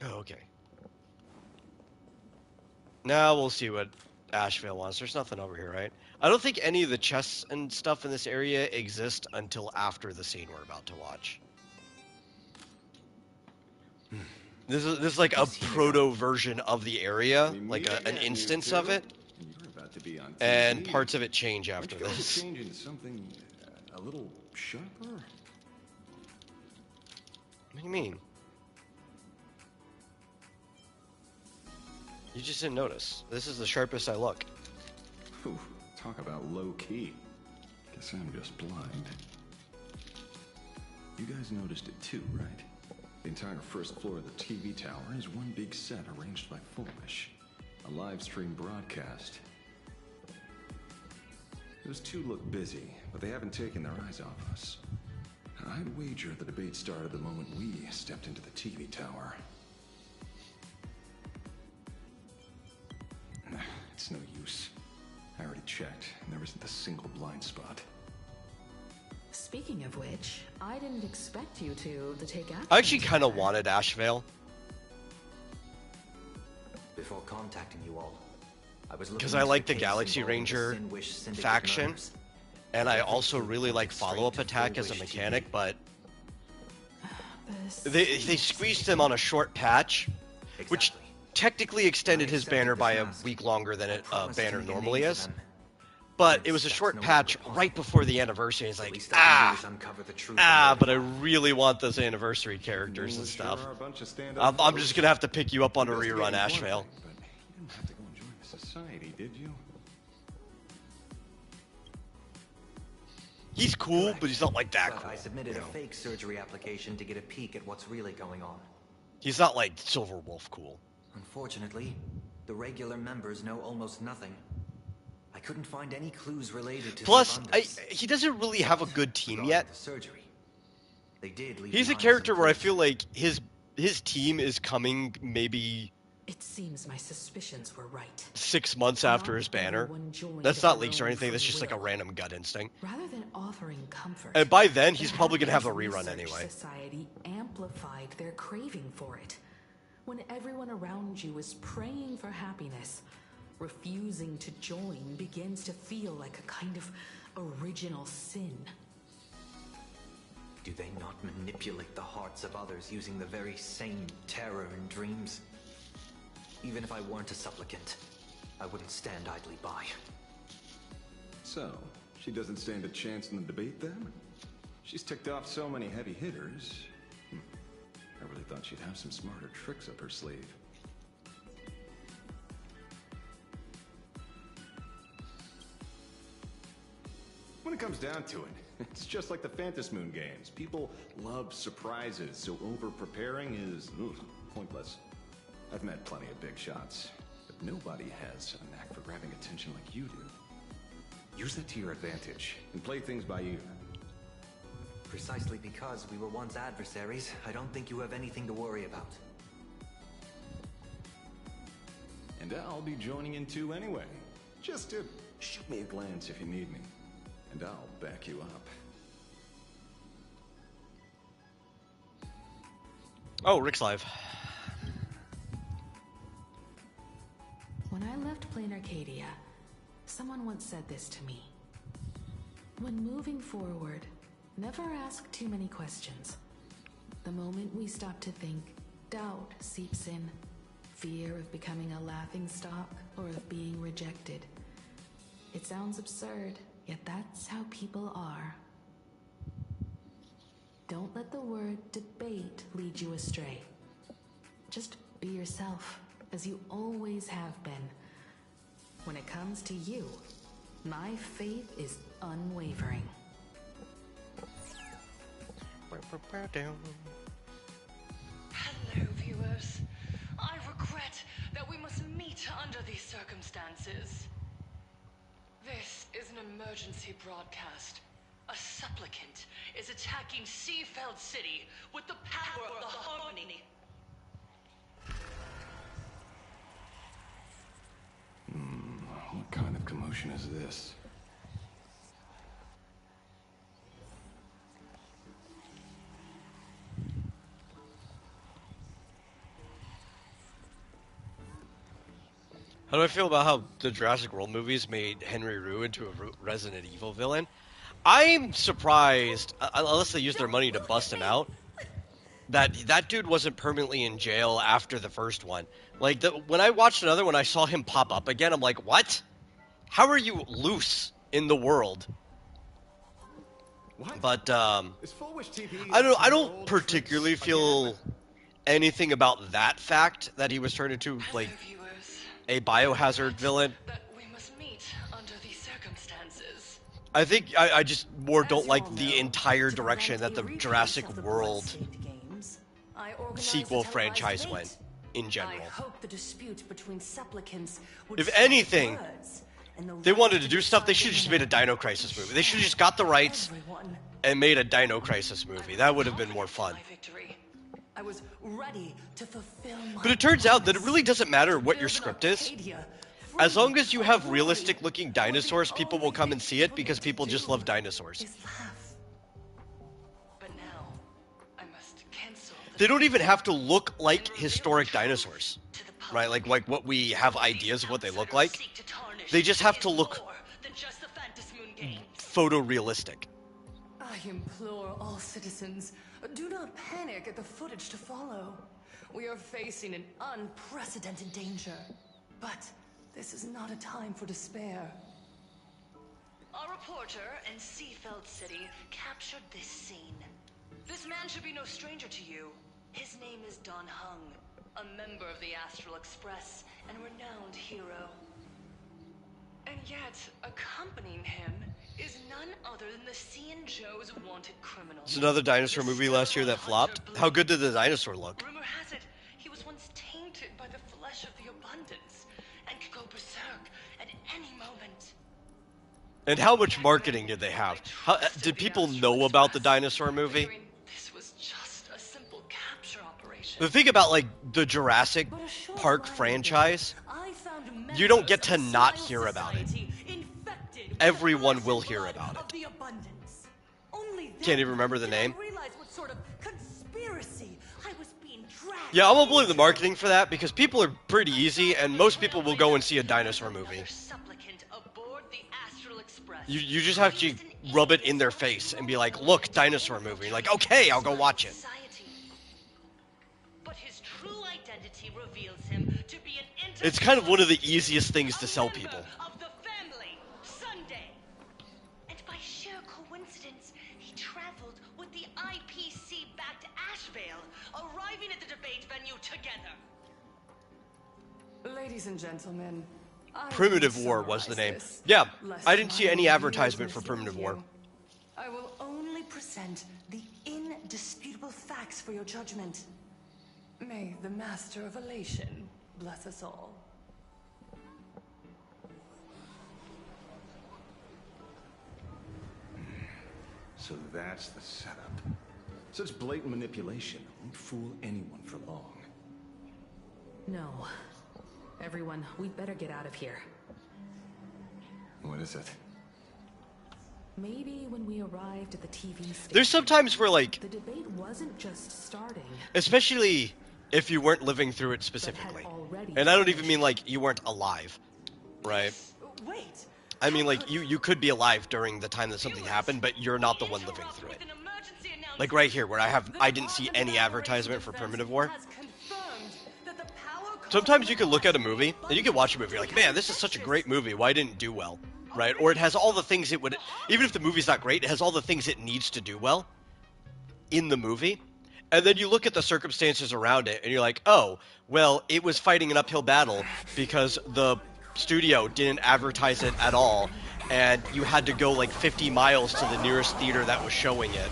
Oh, okay. Now we'll see what Ashvale wants. There's nothing over here, right? I don't think any of the chests and stuff in this area exist until after the scene we're about to watch. This is like a proto version of the area, like an instance of it, and parts of it change after this.
Change into something a little sharper.
What do you mean? You just didn't notice. This is the sharpest I look.
Ooh, talk about low key. Guess I'm just blind. You guys noticed it too, right? The entire first floor of the TV tower is one big set arranged by Foolish. A live stream broadcast. Those two look busy, but they haven't taken their eyes off us. I'd wager the debate started the moment we stepped into the TV tower. It's no use. I already checked, and there isn't a single blind spot.
Speaking of which, I didn't expect you to take action.
I actually kind of wanted Ashvale.
Before contacting you all, I was looking
because I like the Galaxy Ranger faction, and I also really like follow-up attack as a mechanic, but they squeezed him on a short patch, which technically extended his banner by a week longer than a banner normally is. But it was a short patch right before the anniversary. It's like, but I really want those anniversary characters and stuff. I'm just gonna have to pick you up on a rerun, Ashvale.
But you didn't have to go and join the society, did you?
He's cool, but he's not like that cool.
I submitted a fake surgery application to get a peek at what's really going on.
He's not like Silver Wolf cool.
Unfortunately, the regular members know almost nothing. I couldn't find any clues related to
Plus,
the
he doesn't really have a good team yet.
The surgery. They did leave
He's a
behind
character
some
where I
clues.
feel like his team is coming maybe
It seems my suspicions were right.
6 months after his banner. That's not leaks or anything. That's just like a random gut instinct.
Rather than offering comfort,
And by then, he's
the
probably gonna have a
Happiness
rerun
Research
anyway.
Society amplified their craving for it. When everyone around you is praying for happiness, refusing to join begins to feel like a kind of original sin.
Do they not manipulate the hearts of others using the very same terror and dreams?
Even if I weren't a supplicant, I wouldn't stand idly by.
So, she doesn't stand a chance in the debate then? She's ticked off so many heavy hitters. I really thought she'd have some smarter tricks up her sleeve. When it comes down to it, it's just like the Phantasmoon Moon games. People love surprises, so over-preparing is pointless. I've met plenty of big shots, but nobody has a knack for grabbing attention like you do. Use that to your advantage, and play things by ear.
Precisely because we were once adversaries, I don't think you have anything to worry about.
And I'll be joining in too anyway. Just shoot me a glance if you need me, and I'll back you up.
Oh, Rick's live.
When I left Plain Arcadia, someone once said this to me. When moving forward, never ask too many questions. The moment we stop to think, doubt seeps in. Fear of becoming a laughingstock or of being rejected. It sounds absurd, yet that's how people are. Don't let the word debate lead you astray. Just be yourself, as you always have been. When it comes to you, my faith is unwavering.
Hello, viewers. I regret that we must meet under these circumstances. This is an emergency broadcast. A supplicant is attacking Seafeld City with the power of the Harmony.
What kind of commotion is this?
How do I feel about how the Jurassic World movies made Henry Rue into a Resident Evil villain? I'm surprised, unless they used their money to bust him out, that dude wasn't permanently in jail after the first one. Like, when I watched another one, I saw him pop up again. I'm like, what? How are you loose in the world?
What?
But
Is Full Wish TV
I don't particularly feel anything about that fact that he was turned into like a biohazard villain.
We must meet under these circumstances.
I think I just more don't like the entire direction that the Jurassic World sequel franchise went in general.
I hope the dispute between supplicants would
If
stop
anything,
words and the
they wanted to do stuff, they should have just made a Dino Crisis movie. They should have just got the rights and made a Dino Crisis movie. That would have been more fun.
I was ready to fulfill my
But it turns out that it really doesn't matter what your script is. As long as you have realistic looking dinosaurs, people will come and see it because people just love dinosaurs.
But now I must cancel
They don't even have to look like historic dinosaurs, right? Like what we have ideas of what they look like. They just have to look photorealistic.
I implore all citizens, do not panic at the footage to follow. We are facing an unprecedented danger. But this is not a time for despair. A reporter in Seafeld City captured this scene. This man should be no stranger to you. His name is Don Hung, a member of the Astral Express and renowned hero. And yet, accompanying him is none other than the Sea and Joe's wanted criminal.
There's another dinosaur movie last year that flopped. How good did the dinosaur look?
Rumor has it he was once tainted by the flesh of the abundance and could go berserk at any moment.
And how much marketing did they have? Did people know about the dinosaur movie?
This was just a simple capture operation.
The thing about like the Jurassic Park franchise, you don't get to not hear about it. Everyone will hear about it. Can't even remember the name. Yeah, I won't blame the marketing for that because people are pretty easy and most people will go and see a dinosaur movie. You just have to rub it in their face and be like, look, dinosaur movie. You're like, okay, I'll go watch it.
but his true identity reveals him to be an
It's kind of one of the easiest things to sell people.
of the family, Sunday. And by sheer coincidence, he traveled with the IPC-backed Ashvale, arriving at the debate venue together.
Ladies and gentlemen, I
Primitive
will
War was the name.
summarize this,
Yeah,
lest
I didn't see
my
any
viewers
advertisement for
mislead
Primitive War.
you. I will only present the indisputable facts for your judgment. May the Master of Elation bless us all.
So that's the setup. Such blatant manipulation won't fool anyone for long.
No. Everyone, we'd better get out of here.
What is it?
Maybe when we arrived at the TV station,
There's sometimes where, like,
the debate wasn't just starting.
especially if you weren't living through it specifically. And I don't even mean, like, you weren't alive, right?
Wait.
I mean, like, you could be alive during the time that something happened, but you're not the one living through it. Like right here, where I didn't see any advertisement for Primitive War. Sometimes you can look at a movie, and you can watch a movie, you're like, man, this is such a great movie, why didn't it do well? Right? Or it has all the things it would, even if the movie's not great, it has all the things it needs to do well in the movie. And then you look at the circumstances around it, and you're like, oh, well, it was fighting an uphill battle because the studio didn't advertise it at all, and you had to go like 50 miles to the nearest theater that was showing it.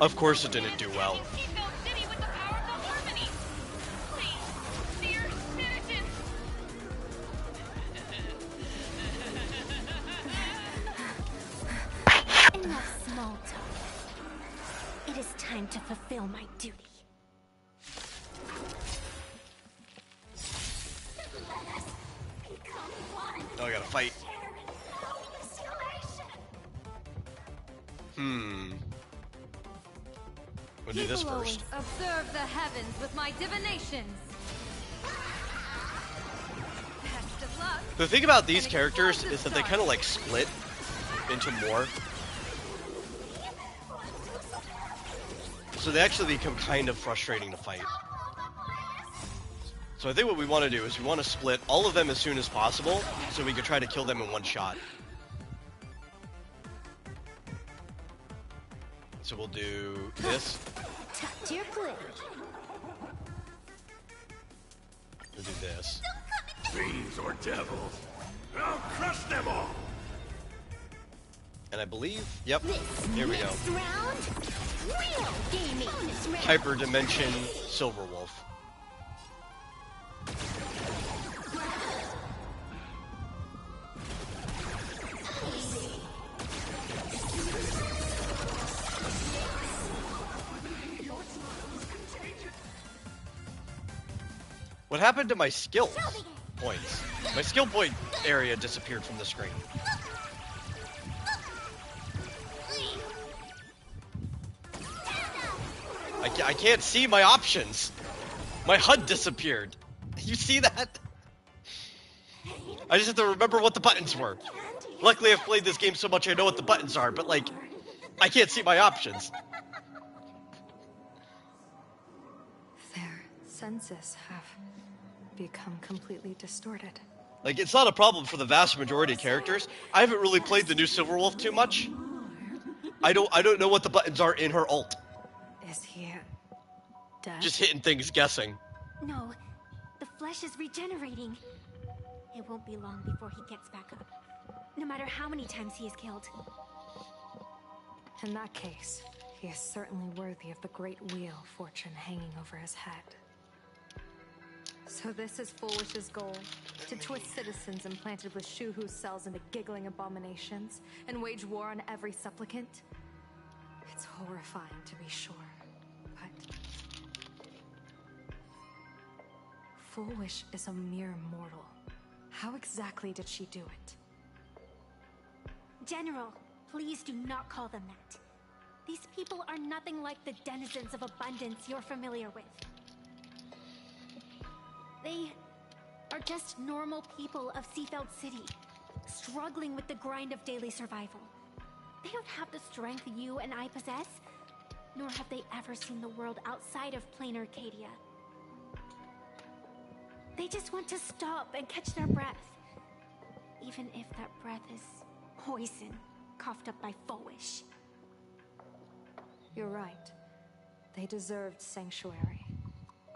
Of course it didn't do well.
Enough small talk. It is time to fulfill my duty.
Oh, I gotta fight. We'll do this first.
Observe the heavens with my divinations. Best of luck.
The thing about these characters is that they kind of like split into more. So they actually become kind of frustrating to fight. So I think what we want to do is we want to split all of them as soon as possible so we can try to kill them in one shot. So we'll do this.
Tuck your blade.
We'll do this.
Fiends or devils, I'll crush them all.
And I believe, yep, here we go.
Next round, real gaming.
Hyper Dimension Silver Wolf. What happened to my skill points? My skill point area disappeared from the screen. I can't see my options. My HUD disappeared. You see that? I just have to remember what the buttons were. Luckily, I've played this game so much I know what the buttons are, but like, I can't see my options.
Their senses have become completely distorted.
Like, it's not a problem for the vast majority of characters. I haven't really played the new Silverwolf too much. I don't know what the buttons are in her ult.
Is he dead?
Just hitting things, guessing.
No, the flesh is regenerating. It won't be long before he gets back up. No matter how many times he is killed.
In that case, he is certainly worthy of the great wheel of fortune hanging over his head. So this is Foolish's goal, to twist citizens implanted with Shuhu cells into giggling abominations and wage war on every supplicant? It's horrifying to be sure, but Foolish is a mere mortal. How exactly did she do it?
General, please do not call them that. These people are nothing like the denizens of abundance you're familiar with. They are just normal people of Seafeld City, struggling with the grind of daily survival. They don't have the strength you and I possess, nor have they ever seen the world outside of plain Arcadia. They just want to stop and catch their breath, even if that breath is poison coughed up by Foolish.
You're right. They deserved sanctuary.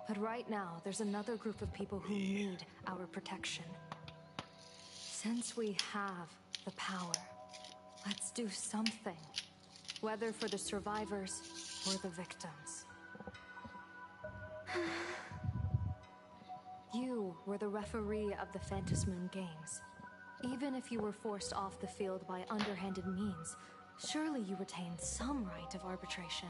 But right now, there's another group of people who need our protection. Since we have the power, let's do something. Whether for the survivors or the victims. You were the referee of the Phantom Moon Games. Even if you were forced off the field by underhanded means, surely you retained some right of arbitration.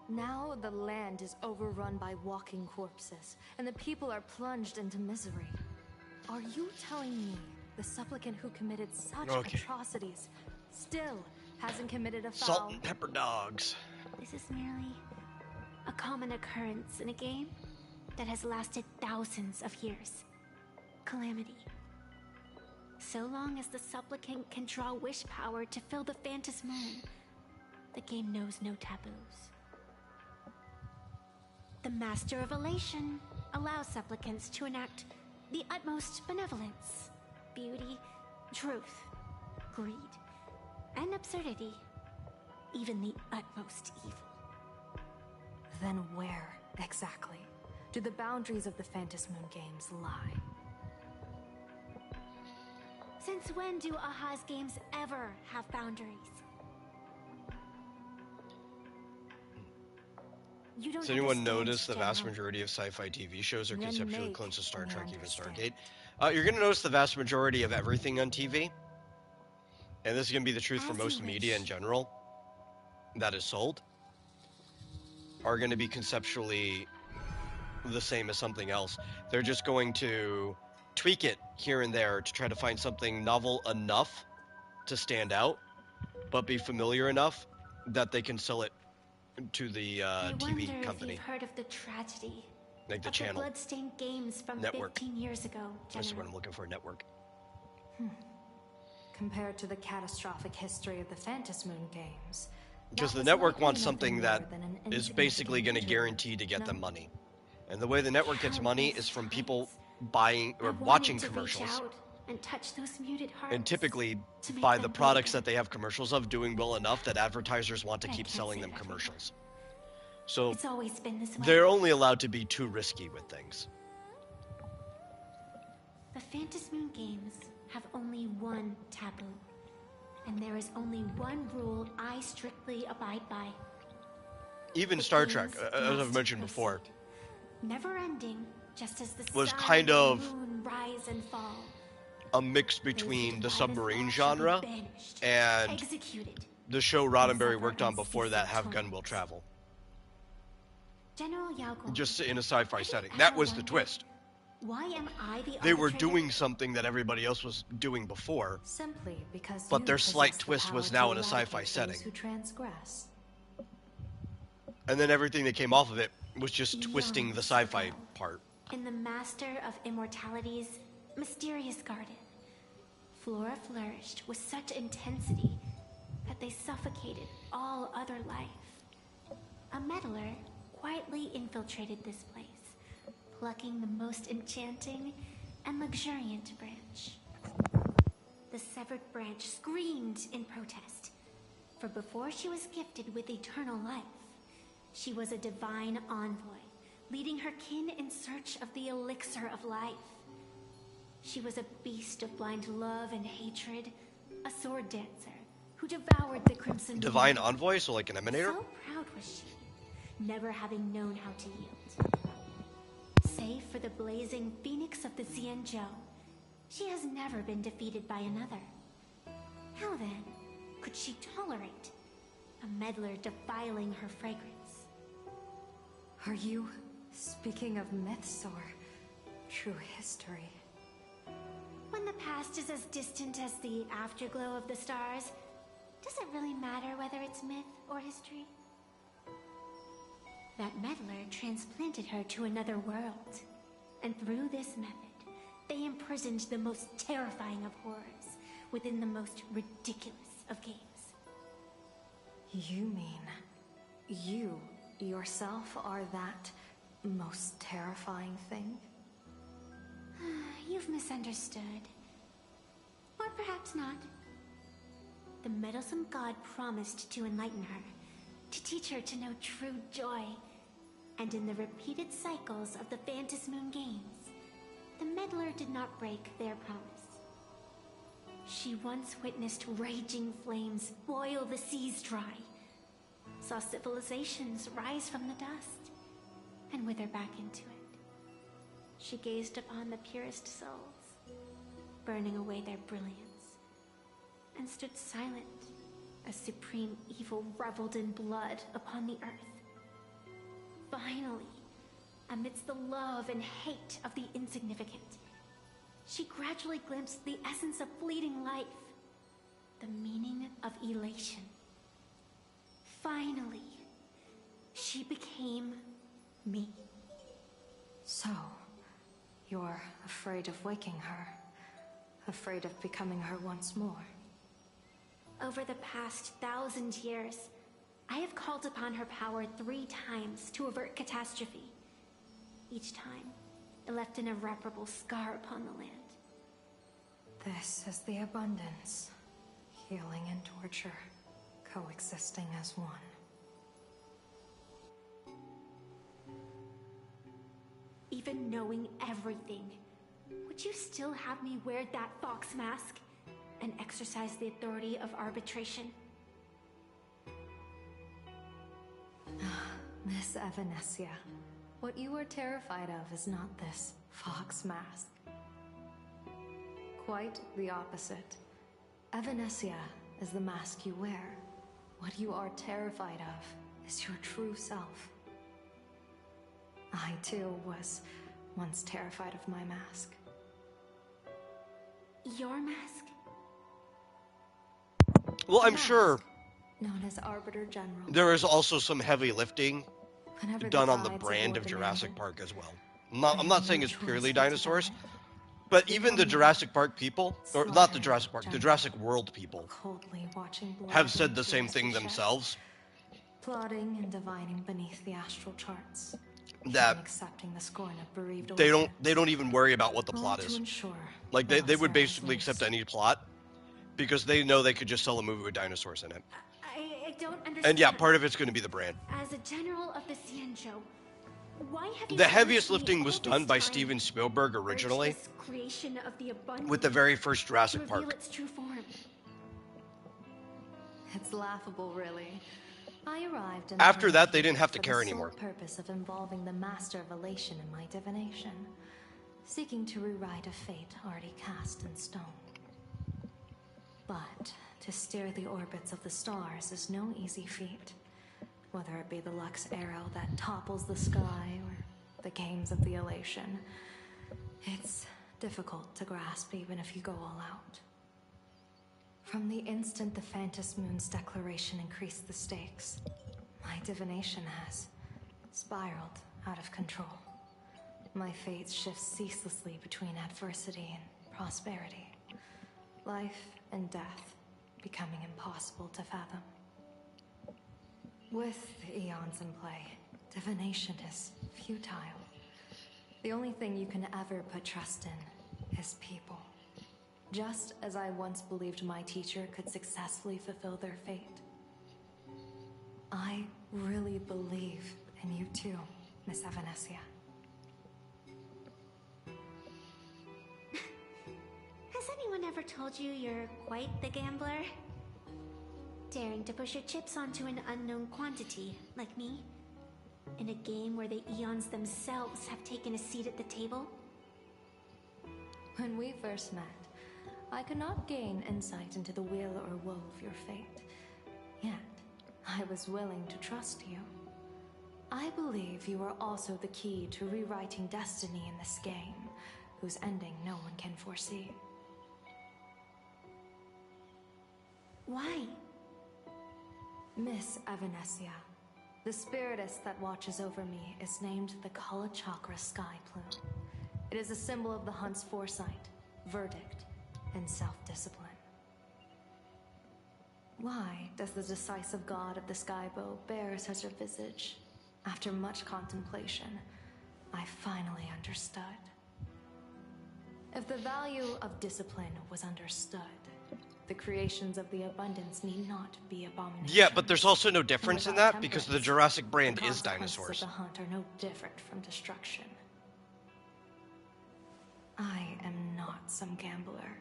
Now the land is overrun by walking corpses, and the people are plunged into misery. Are you telling me the supplicant who committed such atrocities still hasn't committed a foul?
Salt and pepper dogs.
This is merely a common occurrence in a game that has lasted thousands of years. Calamity. So long as the supplicant can draw wish power to fill the Phantom Moon, the game knows no taboos. The Master of Elation allows supplicants to enact the utmost benevolence, beauty, truth, greed, and absurdity, even the utmost evil.
Then where, exactly, do the boundaries of the Phantom Moon Games lie?
Since when do Aha's games ever have boundaries?
Does anyone notice the vast majority of sci-fi TV shows are conceptually clones of Star Trek, even Stargate? You're going to notice the vast majority of everything on TV, and this is going to be the truth for most media in general, that is sold, are going to be conceptually the same as something else. They're just going to tweak it here and there to try to find something novel enough to stand out, but be familiar enough that they can sell it to the TV company.
If you've heard of the tragedy,
like the
of
channel.
The bloodstained games from
network.
15 years ago,
That's what I'm looking for, network.
Compared to the catastrophic history of the Phantom Moon Games.
Because the network wants something that is basically going to guarantee to get them money. And the way the network gets money is from people buying or watching commercials.
And touch those muted hearts.
And typically by the products that they have commercials of doing well enough that advertisers want to keep selling them commercials. So
it's always been this way.
They're only allowed to be too risky with things.
The Phantom Moon Games have only one taboo. And there is only one rule I strictly abide by.
Even Star Trek, as I've mentioned before,
never ending, just as the
was
sun
kind of
and moon rise and fall.
A mix between the submarine genre and the show Roddenberry worked on before that, Have Gun Will Travel.
General Yago,
just in a sci-fi setting. That was the twist.
Why am I the
They were
arbitrator?
doing something that everybody else was doing before,
simply because
but their slight twist was now in a sci-fi setting.
Who transgress.
And then everything that came off of it was just twisting the sci-fi part.
In the Master of Immortality's mysterious garden, flora flourished with such intensity that they suffocated all other life. A meddler quietly infiltrated this place, plucking the most enchanting and luxuriant branch. The severed branch screamed in protest, for before she was gifted with eternal life, she was a divine envoy, leading her kin in search of the elixir of life. She was a beast of blind love and hatred, a sword dancer who devoured the crimson
Divine
moon.
envoy, so like an emanator?
So proud was she, never having known how to yield. Save for the blazing phoenix of the Xianzhou, she has never been defeated by another. How then could she tolerate a meddler defiling her fragrance?
Are you speaking of myths or true history?
When the past is as distant as the afterglow of the stars, does it really matter whether it's myth or history? That meddler transplanted her to another world, and through this method, they imprisoned the most terrifying of horrors within the most ridiculous of games.
You mean you yourself are that most terrifying thing?
You've misunderstood. Or perhaps not. The meddlesome god promised to enlighten her, to teach her to know true joy. And in the repeated cycles of the Phantom Moon games, the meddler did not break their promise. She once witnessed raging flames boil the seas dry, saw civilizations rise from the dust, and wither back into it. She gazed upon the purest souls, burning away their brilliance, and stood silent as supreme evil reveled in blood upon the earth. Finally, amidst the love and hate of the insignificant, she gradually glimpsed the essence of fleeting life, the meaning of elation. Finally, she became me.
So, you're afraid of waking her, afraid of becoming her once more.
Over the past 1,000 years, I have called upon her power 3 times to avert catastrophe. Each time, it left an irreparable scar upon the land.
This is the abundance, healing and torture, coexisting as one.
Even knowing everything, would you still have me wear that fox mask and exercise the authority of arbitration?
Miss Evanesia, what you are terrified of is not this fox mask. Quite the opposite. Evanesia is the mask you wear. What you are terrified of is your true self. I too was once terrified of my mask.
Your mask?
Well, I'm sure
known as Arbiter General.
there is also some heavy lifting
Whenever
done
the
on the
tides of
brand
war
of Jurassic
demanded,
Park as well. I'm not saying it's purely
choice but to
dinosaurs,
die.
but even the Jurassic Park people, or not the Jurassic Park, the Jurassic World people,
coldly watching blood
have said
being
the same
forced to
thing
shed,
themselves.
plotting and divining beneath the astral charts,
That
even accepting the scorn of bereaved
they
orphans,
don't even worry about what the
all
plot
to
is.
ensure
Like they would
Sarah's
basically
lives.
accept any plot because they know they could just sell a movie with dinosaurs in it.
I don't understand.
And yeah, part of it's going to be the brand.
As a general of the Cianjo, why have you
The
urged
heaviest
me
lifting
all
was
this
done by
time
Steven Spielberg
urge
originally
this creation of the abundance
with the very first
to
Jurassic
reveal
Park.
its true form?
It's laughable, really. I arrived in
After
the
that, they didn't have to
for
care
the sole
anymore.
purpose of involving the Master of Elation in my divination, seeking to rewrite a fate already cast in stone. But to steer the orbits of the stars is no easy feat, whether it be the Lux arrow that topples the sky or the games of the Elation. It's difficult to grasp even if you go all out. From the instant the Phantom Moon's declaration increased the stakes, my divination has spiraled out of control. My fate shifts ceaselessly between adversity and prosperity, life and death becoming impossible to fathom. With the eons in play, divination is futile. The only thing you can ever put trust in is people. Just as I once believed my teacher could successfully fulfill their fate. I really believe in you too, Miss Evanesia.
Has anyone ever told you you're quite the gambler? Daring to push your chips onto an unknown quantity, like me? In a game where the eons themselves have taken a seat at the table?
When we first met, I could not gain insight into the will or woe of your fate. Yet, I was willing to trust you. I believe you are also the key to rewriting destiny in this game, whose ending no one can foresee.
Why?
Miss Evanesia, the spiritess that watches over me is named the Kala Chakra Sky Plume. It is a symbol of the hunt's foresight, verdict, and self-discipline. Why does the decisive god of the skybow bear such a visage? After much contemplation, I finally understood. If the value of discipline was understood, the creations of the abundance need not be abominations.
Yeah, but there's also no difference in that because the Jurassic brand
the
is
consequences
dinosaurs.
of the hunt are no different from destruction. I am not some gambler,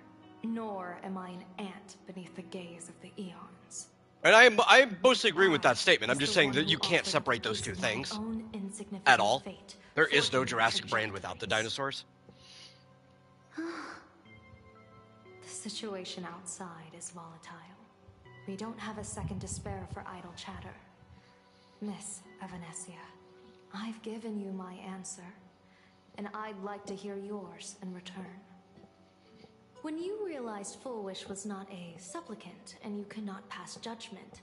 nor am I an ant beneath the gaze of the eons.
And I'm mostly agreeing with that statement. I'm just saying that you can't separate those two things at all. There is no Jurassic brand without the dinosaurs.
The situation outside is volatile. We don't have a second to spare for idle chatter. Miss Evanesia, I've given you my answer, and I'd like to hear yours in return. When you realized Full Wish was not a supplicant and you could not pass judgment,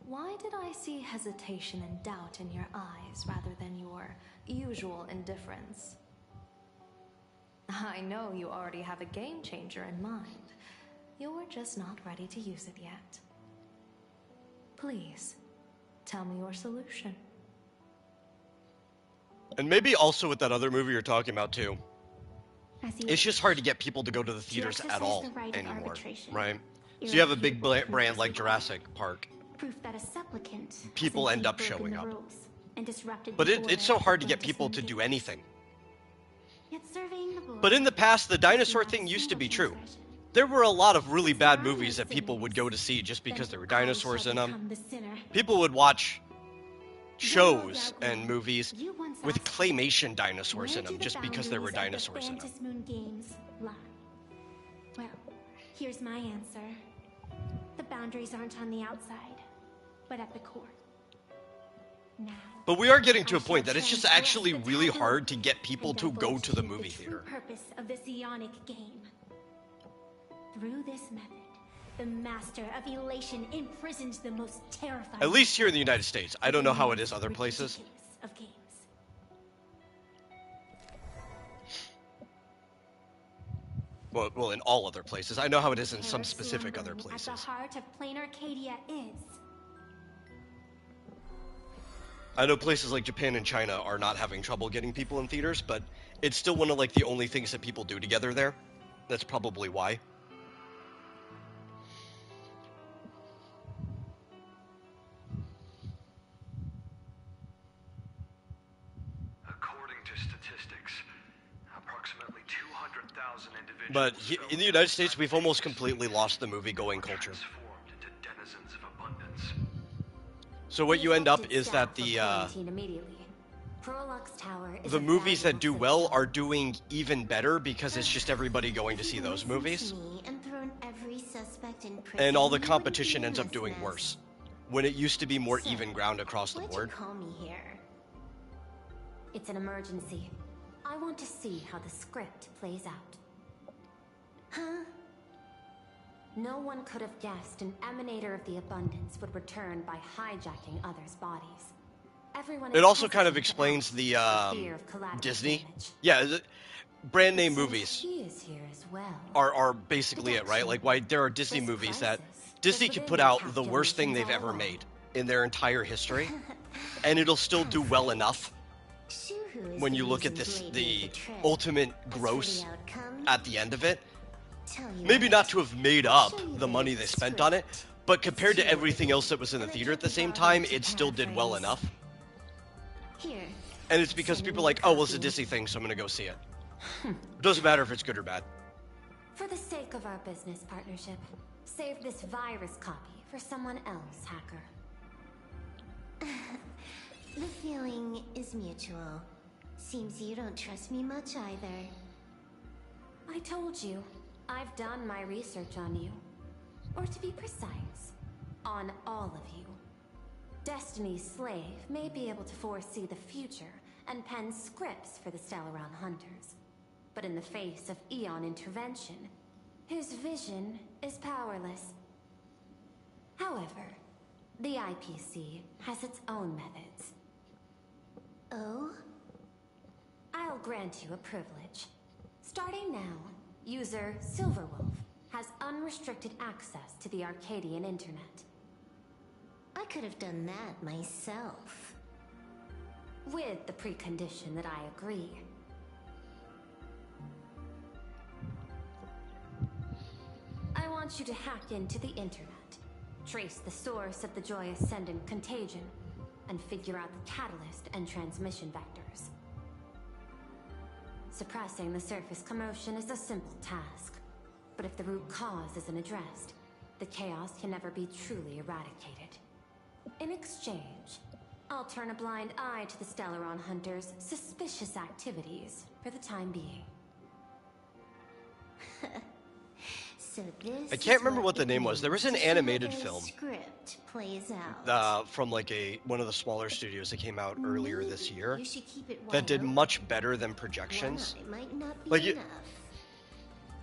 why did I see hesitation and doubt in your eyes rather than your usual indifference? I know you already have a game changer in mind. You're just not ready to use it yet. Please, tell me your solution.
And maybe also with that other movie you're talking about too. It's just hard to get people to go to the theaters at all anymore, right? So you have a big brand like Jurassic Park.
Proof that a supplicant
People end up showing up. But it's so hard to get people to do anything. But in the past, the dinosaur thing used to be true. There were a lot of really bad movies that people would go to see just because there were dinosaurs in them. People would watch shows and movies with claymation dinosaurs in them just because there were dinosaurs in them.
Moon games lie? Well, here's my answer. The boundaries aren't on the outside, but at the core. Now,
But we are getting to a point that it's just actually really hard to get people to go to the movie theater.
the purpose of this eonic game. Through this method, the master of elation imprisons the most terrifying.
At least here in the United States. I don't know how it is other places.
Of games.
Well, in all other places. I know how it is in some specific other
At
places.
the heart of plain Arcadia is.
I know places like Japan and China are not having trouble getting people in theaters, but it's still one of like the only things that people do together there. That's probably why.
According to statistics, approximately 200,000 individuals
But in the United States, we've almost completely lost the movie-going culture.
transformed into denizens of abundance.
So what you end up is that the movies that do well are doing even better because it's just everybody going to see those movies.
And thrown every suspect in prison.
And all the competition ends up doing worse. When it used to be more even ground across the board.
Call me here. It's an emergency. I want to see how the script plays out. Huh? No one could have guessed an emanator of the abundance would return by hijacking others' bodies. Everyone
It also kind of explains the Disney. Yeah, brand name movies
He is here as well.
are basically it, right? Like why there are Disney movies that Disney could put out the worst thing they've ever made in their entire history, and it'll still do well enough. When you look at the ultimate gross at the end of it, maybe not to have made up the money they spent on it, but compared to everything else that was in the theater at the same time, it still did well enough. And it's because people are like, oh, well, it's a Disney thing, so I'm gonna go see it. Doesn't matter if it's good or bad.
For the sake of our business partnership, save this virus copy for someone else, hacker.
The feeling is mutual. Seems you don't trust me much either.
I told you, I've done my research on you. Or to be precise, on all of you. Destiny's slave may be able to foresee the future and pen scripts for the Stellaron Hunters. But in the face of Eon intervention, his vision is powerless. However, the IPC has its own methods.
Oh?
I'll grant you a privilege. Starting now, user Silverwolf has unrestricted access to the Arcadian internet.
could have done that myself.
With the precondition that I agree. I want you to hack into the internet, trace the source of the Joy Ascendant contagion, and figure out the catalyst and transmission vectors. Suppressing the surface commotion is a simple task, but if the root cause isn't addressed, the chaos can never be truly eradicated. In exchange, I'll turn a blind eye to the Stellaron Hunters' suspicious activities for the time being.
So this
I can't
is
remember what the
it
name was. There was an
means to see how
animated
their
film
script plays out.
from like one of the smaller studios that came out earlier this year
You should keep it
that did
wide
much better than projections.
open. One eye might not be
Like
enough.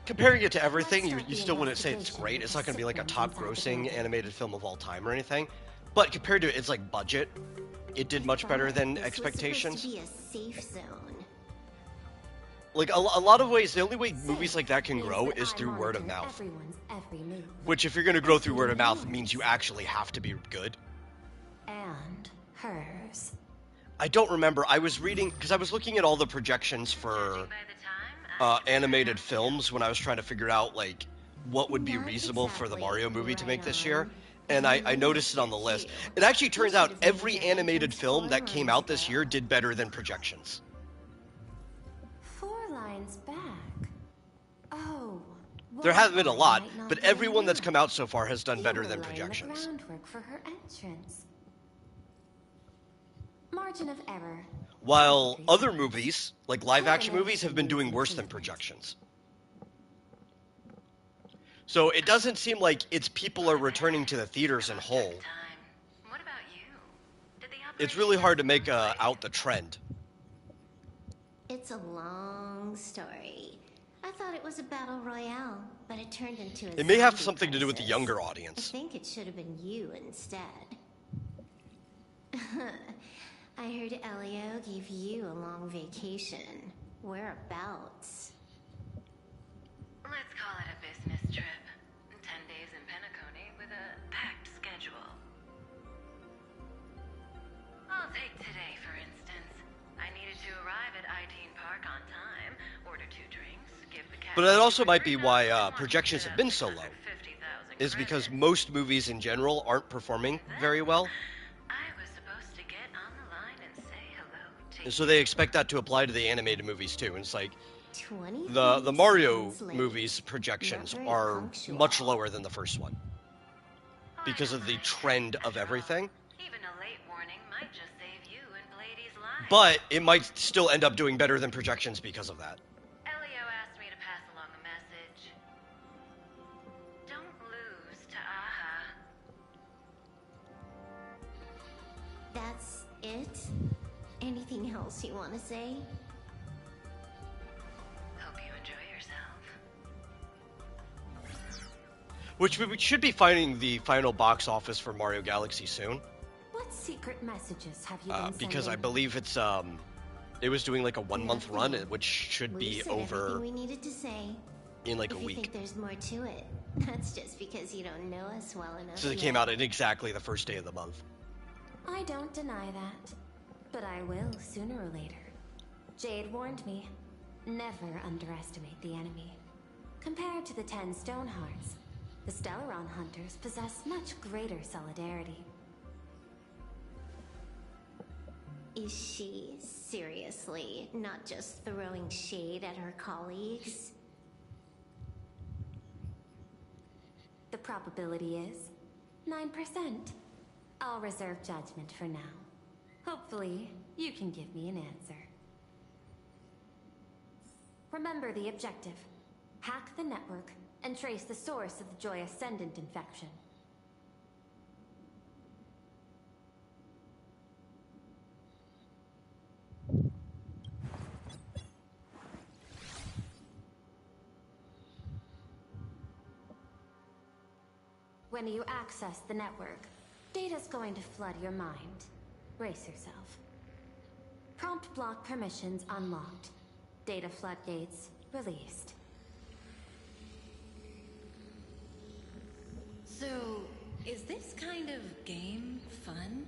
comparing it to everything, you still wouldn't say it's great. It's not going to be like a top-grossing animated film of all time or anything. But compared to its like budget, it did much better than
This
expectations.
was supposed to be a safe zone.
Like a lot of ways, the only way movies like that can grow is through word of mouth.
Everyone's every move.
Which, if you're going to grow through word of mouth, means you actually have to be good.
And hers.
I don't remember. I was reading because I was looking at all the projections for animated films when I was trying to figure out like what would be reasonable for the Mario movie to make this year. And I noticed it on the list. It actually turns out every animated film that came out this year did better than projections.
4 lines back. Oh.
There haven't been a lot,
might not
but
be
everyone that's
enough.
come out so far has done better
You
than
were laying the
projections.
groundwork for her entrance. Margin of error.
While other movies, like live-action movies, have been doing worse than projections. So it doesn't seem like it's people are returning to the theaters in whole. It's really hard to make out the trend.
It's a long story. I thought it was a battle royale, but it turned into a
It may have
zombie
something to do with the
crisis.
younger
I
audience.
think it should have been you instead. I heard Elio gave you a long vacation. Whereabouts?
Let's call it a business trip. 10 days in Penacony with a packed schedule. I'll take today, for instance. I needed to arrive at Itine Park on time, order 2 drinks, give the cat...
But that also might be why projections have been so low. Is because most movies in general aren't performing very well. And so they expect that to apply to the animated movies too. And it's like the Mario movies projections are much lower than the first one because of the trend of everything.
Even a late warning might just save you and Blady's life.
But it might still end up doing better than projections because of that.
Elio asked me to pass along a message. Don't lose to Aha.
That's it? Anything else you want to say?
Hope you enjoy yourself.
Which we should be finding the final box office for Mario Galaxy soon.
What secret messages have you been
Because I
sending?
believe it's it was doing like a 1-month run, which should
We
be
said
over
everything we needed to say.
in like a
If you
week.
think there's more to it, that's just because you don't know us well enough.
So it
yet.
came out in exactly the first day of the month.
I don't deny that, but I will sooner or later. Jade warned me, never underestimate the enemy. Compared to the 10 Stonehearts, the Stellaron Hunters possess much greater solidarity.
Is she seriously not just throwing shade at her colleagues?
The probability is 9%. I'll reserve judgment for now. Hopefully, you can give me an answer. Remember the objective. Hack the network and trace the source of the Joy Ascendant infection. When you access the network, data's going to flood your mind. Brace yourself. Prompt block permissions unlocked. Data floodgates released.
So,
Is this kind of game fun?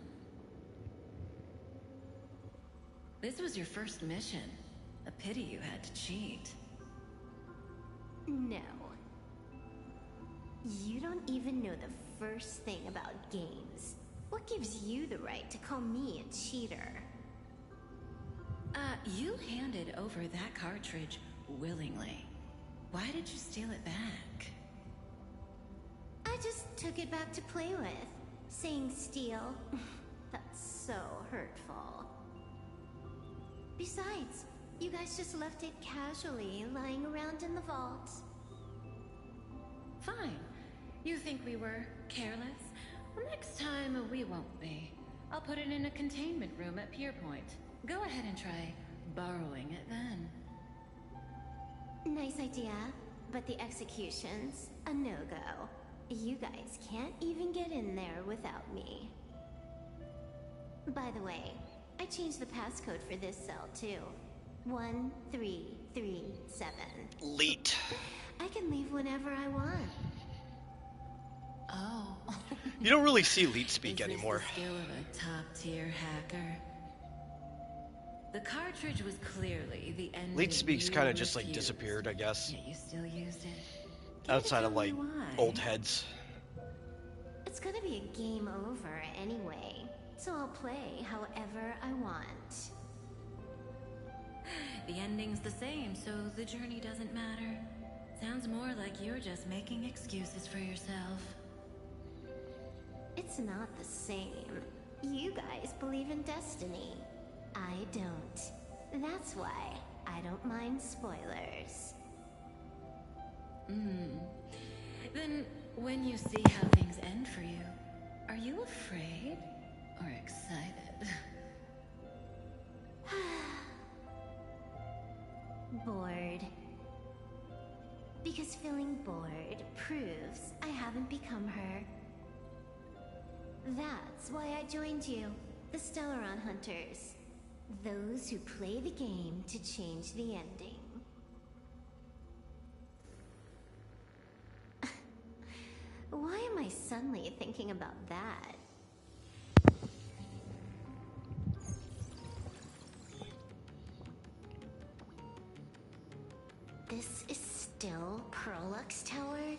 This was your first mission. A pity you had to cheat.
No. You don't even know the first thing about games. What gives you the right to call me a cheater?
You handed over that cartridge willingly. Why did you steal it back?
I just took it back to play with. Saying steal, that's so hurtful. Besides, you guys just left it casually lying around in the vault.
Fine. You think we were careless? Well, next time we won't be. I'll put it in a containment room at Pier Point. Go ahead and try borrowing it then.
Nice idea, but the execution's a no-go. You guys can't even get in there without me. By the way, I changed the passcode for this cell too. 1337.
Leet.
I can leave whenever I want.
Oh.
You don't really see Leet speak anymore.
The skill of a top-tier hacker. The cartridge was clearly the end.
Leet speaks kind of just like disappeared, I guess.
Yeah, you still used it.
Outside of like old heads.
It's gonna be a game over anyway, so I'll play however I want.
The ending's the same, so the journey doesn't matter. Sounds more like you're just making excuses for yourself.
It's not the same. You guys believe in destiny. I don't. That's why I don't mind spoilers.
Then, when you see how things end for you, are you afraid or excited?
Bored. Because feeling bored proves I haven't become her. That's why I joined you, the Stellaron Hunters. Those who play the game to change the ending. Why am I suddenly thinking about that? This is still Perlux Tower?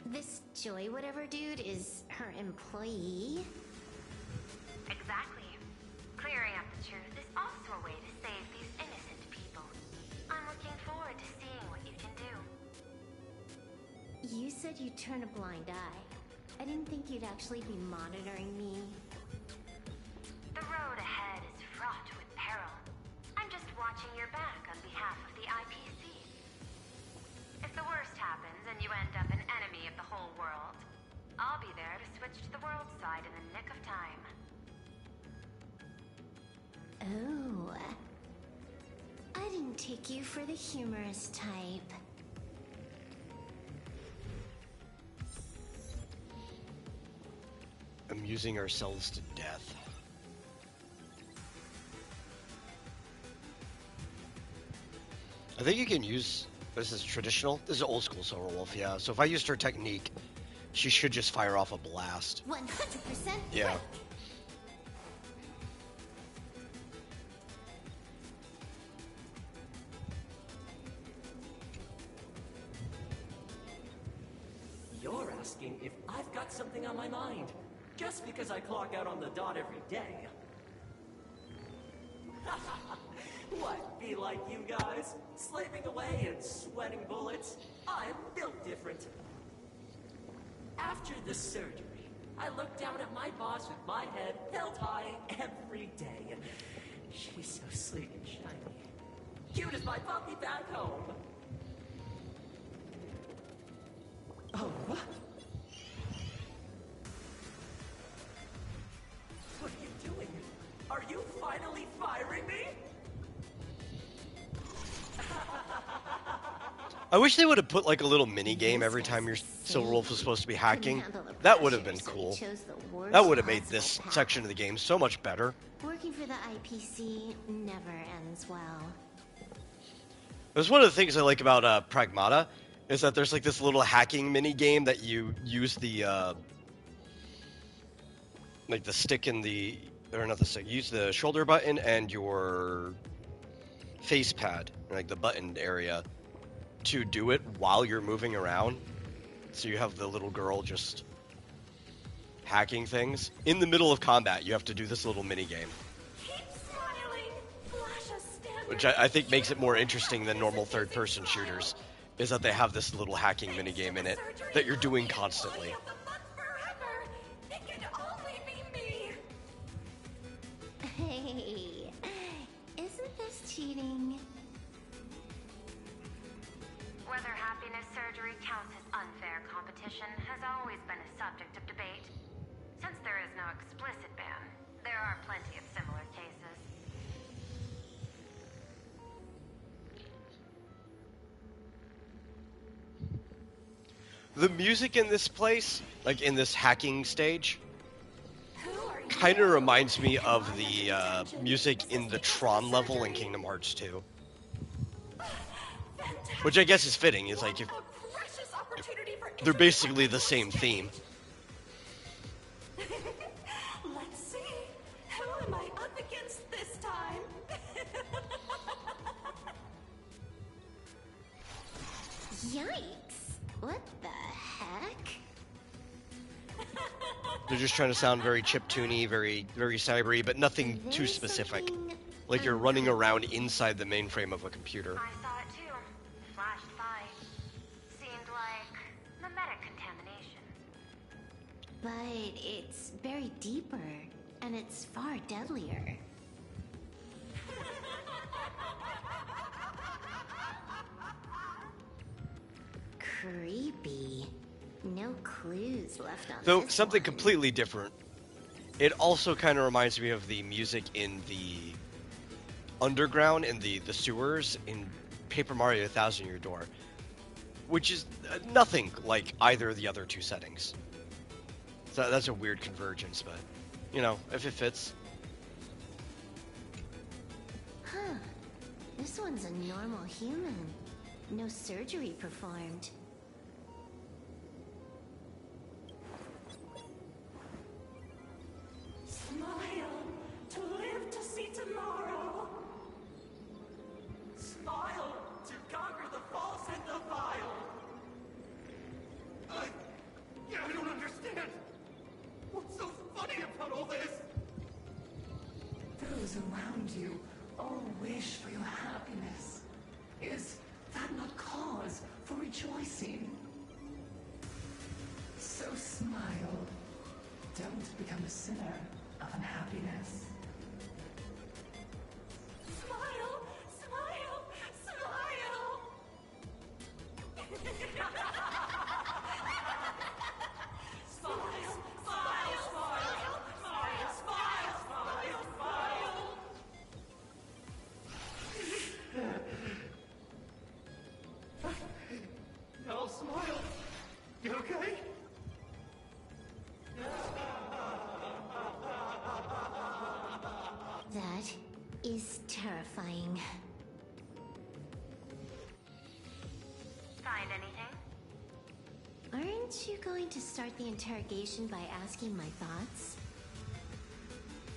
This Joy whatever dude is her employee?
Exactly. Clearing up the truth is also a way to save these innocent people. I'm looking forward to seeing what you can do.
You said you'd turn a blind eye. I didn't think you'd actually be monitoring me.
The road ahead is fraught with peril. I'm just watching your back on behalf of the IPC. If the worst happens and you end up an enemy of the whole world, I'll be there to switch to the world side in the nick of time.
Oh. I didn't take you for the humorous type.
Amusing ourselves to death. I think you can use... This is traditional. This is old school Silver Wolf, yeah. So if I used her technique, she should just fire off a blast.
100%?
Yeah.
You're asking if I've got something on my mind, just because I clock out on the dot every day. What, be like you guys? Slaving away and sweating bullets? I'm built different. After the surgery, I look down at my boss with my head held high every day. She's so sleek and shiny. Cute as my puppy back home. Oh, what? What are you doing? Are you finally firing me?
I wish they would have put like a little mini game every time your Silver Wolf was supposed to be hacking. That would have been cool. That would have made this section of the game so much better.
Working for the IPC never ends well.
That's one of the things I like about Pragmata, is that there's like this little hacking mini game that you use the like the stick in the, or not the stick, use the shoulder button and your face pad, like the button area, to do it while you're moving around. So you have the little girl just hacking things. In the middle of combat, you have to do this little mini game. Which I think makes it more interesting than normal third-person shooters, is that they have this little hacking mini game in it that you're doing constantly.
Hey, isn't this cheating?
Whether happiness surgery counts as unfair competition has always been a subject of debate. Since there is no explicit ban, there are plenty of similar cases.
The music in this place, like in this hacking stage, kind of reminds me of the music in the Tron level in Kingdom Hearts 2. Which I guess is fitting. It's like if they're basically the same theme.
Let's see. Who am I up against this time?
Yikes! What the heck?
They're just trying to sound very chiptune-y, very cybery, but nothing too specific. Like you're running around inside the mainframe of a computer.
I saw it too. Flashed by. Seemed like mimetic contamination.
But it's buried deeper, and it's far deadlier. Creepy. No clues left on
Though
this
something
one.
completely different. It also kind of reminds me of the music in the underground, in the sewers in Paper Mario 1000 Year Door, which is nothing like either of the other two settings. So that's a weird convergence, but, you know, if it fits.
Huh. This one's a normal human. No surgery performed.
Smile to live to see tomorrow. Smile to conquer the false and the vile. I don't understand. What's so funny about all this? Those around you all wish for your happiness. Is that not cause for rejoicing? So smile. Don't become a sinner of unhappiness. Smile! Smile! Smile! Smile! Smile! Smile! Smile! Smile! Smile! Smile! No, smile. You okay?
That is terrifying.
Find anything?
Aren't you going to start the interrogation by asking my thoughts?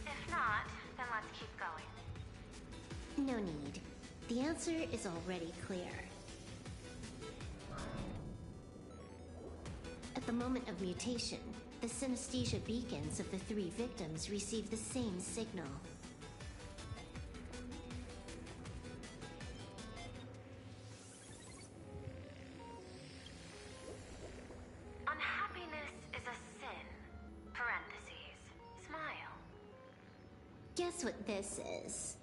If not, then let's keep going.
No need. The answer is already clear. At the moment of mutation, the synesthesia beacons of the three victims receive the same signal.
Unhappiness is a sin. Parentheses. Smile.
Guess what this is?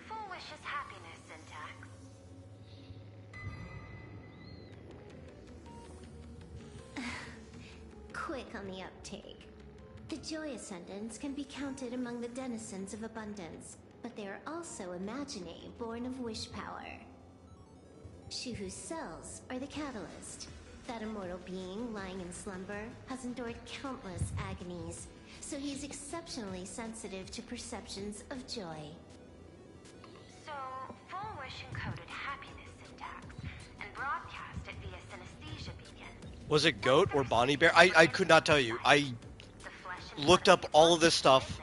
Foolish is happiness syntax.
Quick on the uptake. The Joy Ascendants can be counted among the denizens of abundance, but they are also imaginae born of wish power. Shuhu's cells are the catalyst. That immortal being lying in slumber has endured countless agonies, so he's exceptionally sensitive to perceptions of joy.
So, Full Wish encoded happiness syntax and broadcast
Was it Goat or Bonnie Bear? I could not tell you. I looked up all of this stuff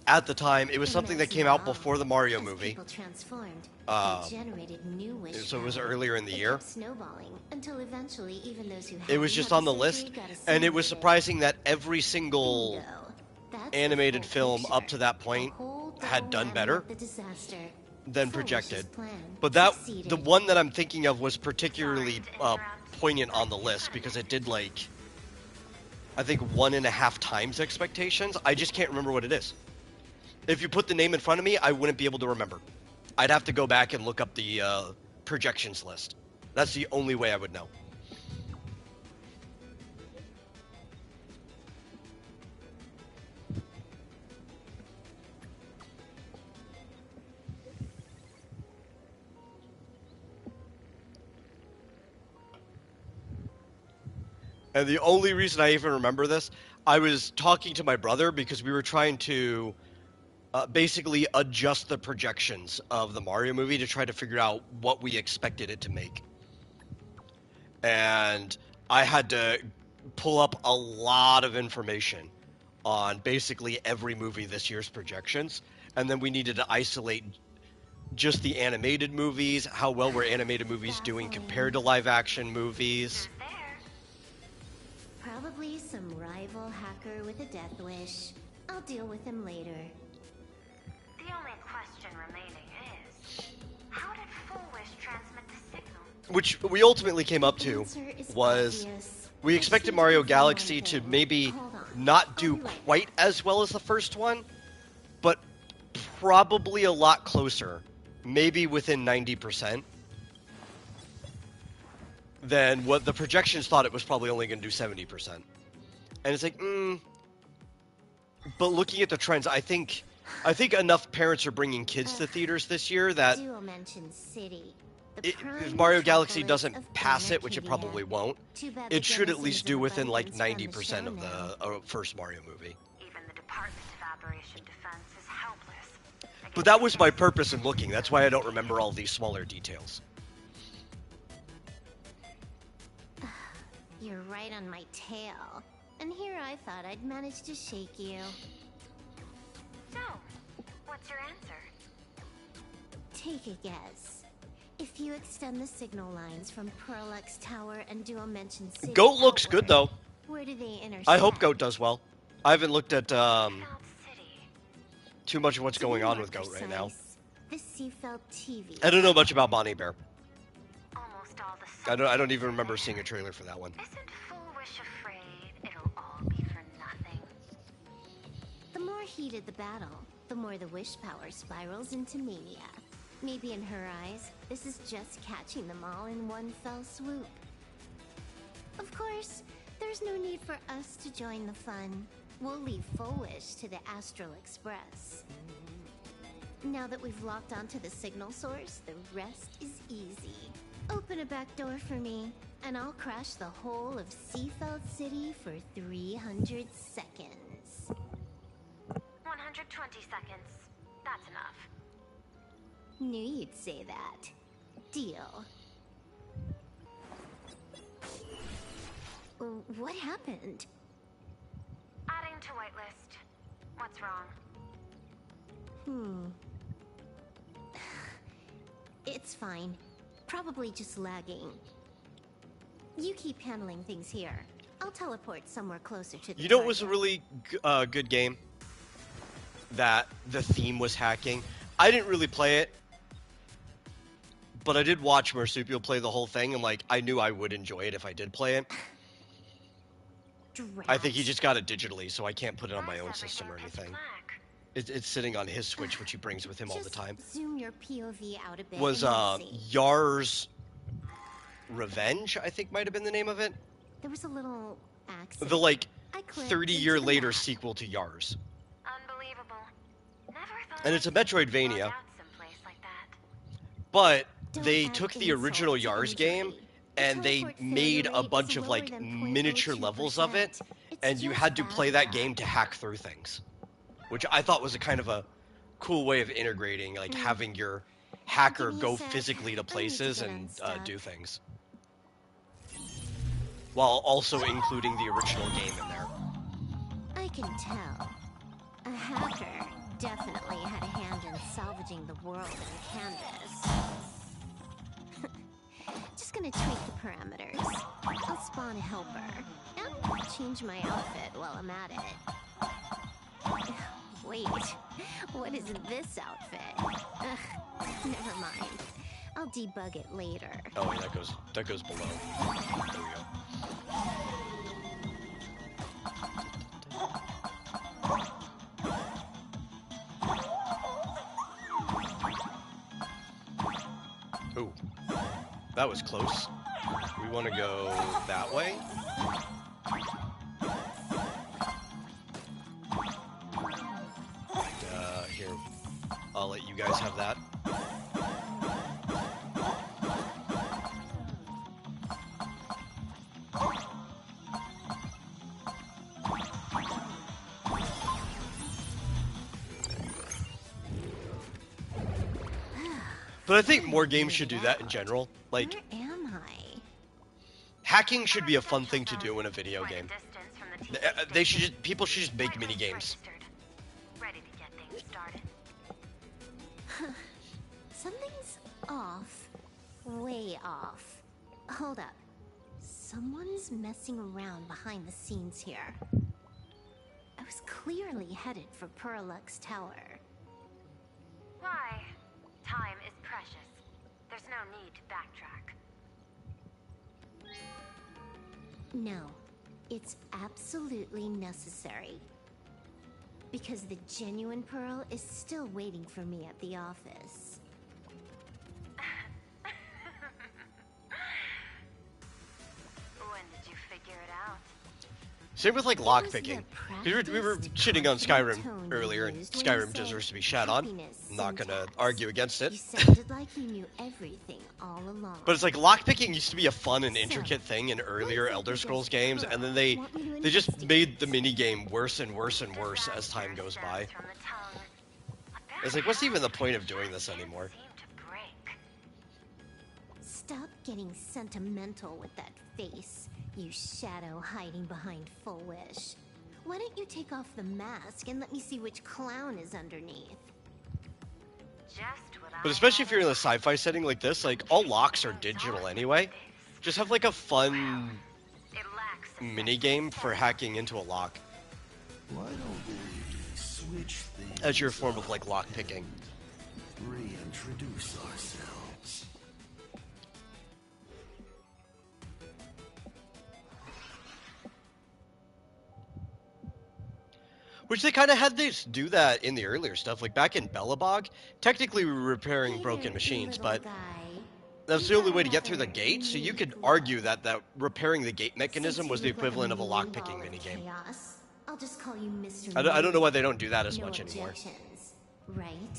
at the time. It was something that came out before the Mario movie.
People transformed,
Uh,
they generated new wish
so it was
power.
earlier in the
It
year.
kept snowballing until eventually even those who
It was
hadn't
just
had
on the
surgery
list,
got
and it was
assimilated.
surprising that every single
That's the
animated
full
film up to that point had done better
The disaster.
than
Full
projected.
Wish's plan
But that
succeeded.
the one that I'm thinking of was particularly poignant on the list because it did like I think 1.5 times expectations. I just can't remember what it is. If you put the name in front of me, I wouldn't be able to remember. I'd have to go back and look up the projections list. That's the only way I would know. And the only reason I even remember this, I was talking to my brother because we were trying to basically adjust the projections of the Mario movie to try to figure out what we expected it to make. And I had to pull up a lot of information on basically every movie this year's projections. And then we needed to isolate just the animated movies, how well were animated movies doing compared to live action movies.
Probably some rival hacker with a death wish. I'll deal with him later.
The only question remaining is, how did Full Wish transmit the signal?
Which we ultimately came up to was we expected Mario Galaxy to maybe not do quite as well as the first one, but probably a lot closer, maybe within 90%, than what the projections thought it was probably only going to do 70%. And it's like, but looking at the trends, I think enough parents are bringing kids to theaters this year that
Duo mentioned City.
if Mario Galaxy doesn't pass it, which it probably won't, it should at least do within like 90% of the first Mario movie.
Even the Department of Operation Defense is helpless.
But that was my purpose in looking. That's why I don't remember all these smaller details.
You're right on my tail. And here I thought I'd manage to shake you.
So, what's your answer?
Take a guess. If you extend the signal lines from Pearl X Tower and Duo mentioned City
Goat looks good though.
where do they intersect?
I hope Goat does well. I haven't looked at too much of what's going on with Goat right now.
The Seafeld TV.
I don't know much about Bonnie Bear.
Almost all the
I don't even remember seeing a trailer for that one.
Isn't Full Wish afraid it'll all be for nothing?
The more heated the battle, the more the wish power spirals into mania. Maybe in her eyes, this is just catching them all in one fell swoop. Of course, there's no need for us to join the fun. We'll leave Full Wish to the Astral Express. Now that we've locked onto the signal source, the rest is easy. Open a back door for me, and I'll crash the whole of Seafeld City for 300 seconds.
120 seconds. That's enough.
Knew you'd say that. Deal. What happened?
Adding to whitelist. What's wrong?
It's fine. Probably just lagging. You keep handling things here. I'll teleport somewhere closer to the
You know what was a really good game? That the theme was hacking. I didn't really play it, but I did watch Marsupial play the whole thing, and like I knew I would enjoy it if I did play it. I think he just got it digitally, so I can't put it on my own system or anything. It's sitting on his Switch, which he brings with him all the time.
Zoom your POV out a bit.
Was
and you'll see.
Yar's Revenge, I think might have been the name of it.
There was a little accident.
The like
I clicked
30-year
into the
later
map.
sequel to Yar's.
Unbelievable. Never thought
And it's a Metroidvania.
out someplace like that.
But
Don't
they
add
took the
insult
original
to
Yar's
injury.
game and they
teleport
made
failure
a
rate
bunch
is
of
lower
like
than
miniature
0.02%.
levels of it,
It's
and you
just
had to
bad
play that
luck.
game to hack through things, which I thought was a kind of a cool way of integrating, like having your hacker
Give me a
go
sec.
physically to
I need to
places
get
and
unstuck.
do things. while also including the original game in there.
I can tell. A hacker definitely had a hand in salvaging the world in Canvas. Just gonna tweak the parameters. I'll spawn a helper. And change my outfit while I'm at it. Wait, what is this outfit? Ugh, never mind. I'll debug it later.
Oh wait, that goes below. There we go. Ooh, that was close. We want to go that way. Here, I'll let you guys have that. But I think more games should do that in general. Like,
Where am I?
hacking should be a fun thing to do in a video game. People should just make mini games.
Ready to get things started.
Something's off. Way off. Hold up. Someone's messing around behind the scenes here. I was clearly headed for Perlux Tower.
Why? Time is precious. There's no need to backtrack.
No, it's absolutely necessary. Because the genuine Pearl is still waiting for me at the office.
When did you figure it out?
Same with like lockpicking. We were shitting on Skyrim earlier, and Skyrim deserves to be shat on. I'm not gonna argue against it.
You sounded like you knew everything all along.
But it's like lockpicking used to be a fun and intricate thing in earlier Elder Scrolls games, and then they just made the mini game worse and worse and worse as time goes by. It's like, what's even the point of doing this anymore?
Stop getting sentimental with that face, you shadow hiding behind Full Wish. Why don't you take off the mask and let me see which clown is underneath?
But especially if you're in a sci-fi setting like this, like, all locks are digital anyway. Just have like a fun mini game for hacking into a lock.
Why don't we switch things
as your form of like lock picking.
Reintroduce ourselves.
Which they kind of had to do that in the earlier stuff. Like back in Belobog, technically we were repairing broken machines, but that's the only way to get through the gate. So you could argue that repairing the gate mechanism was the equivalent of a lockpicking minigame.
I'll just call you Mr.
I don't know why they don't do that as much anymore.
Right?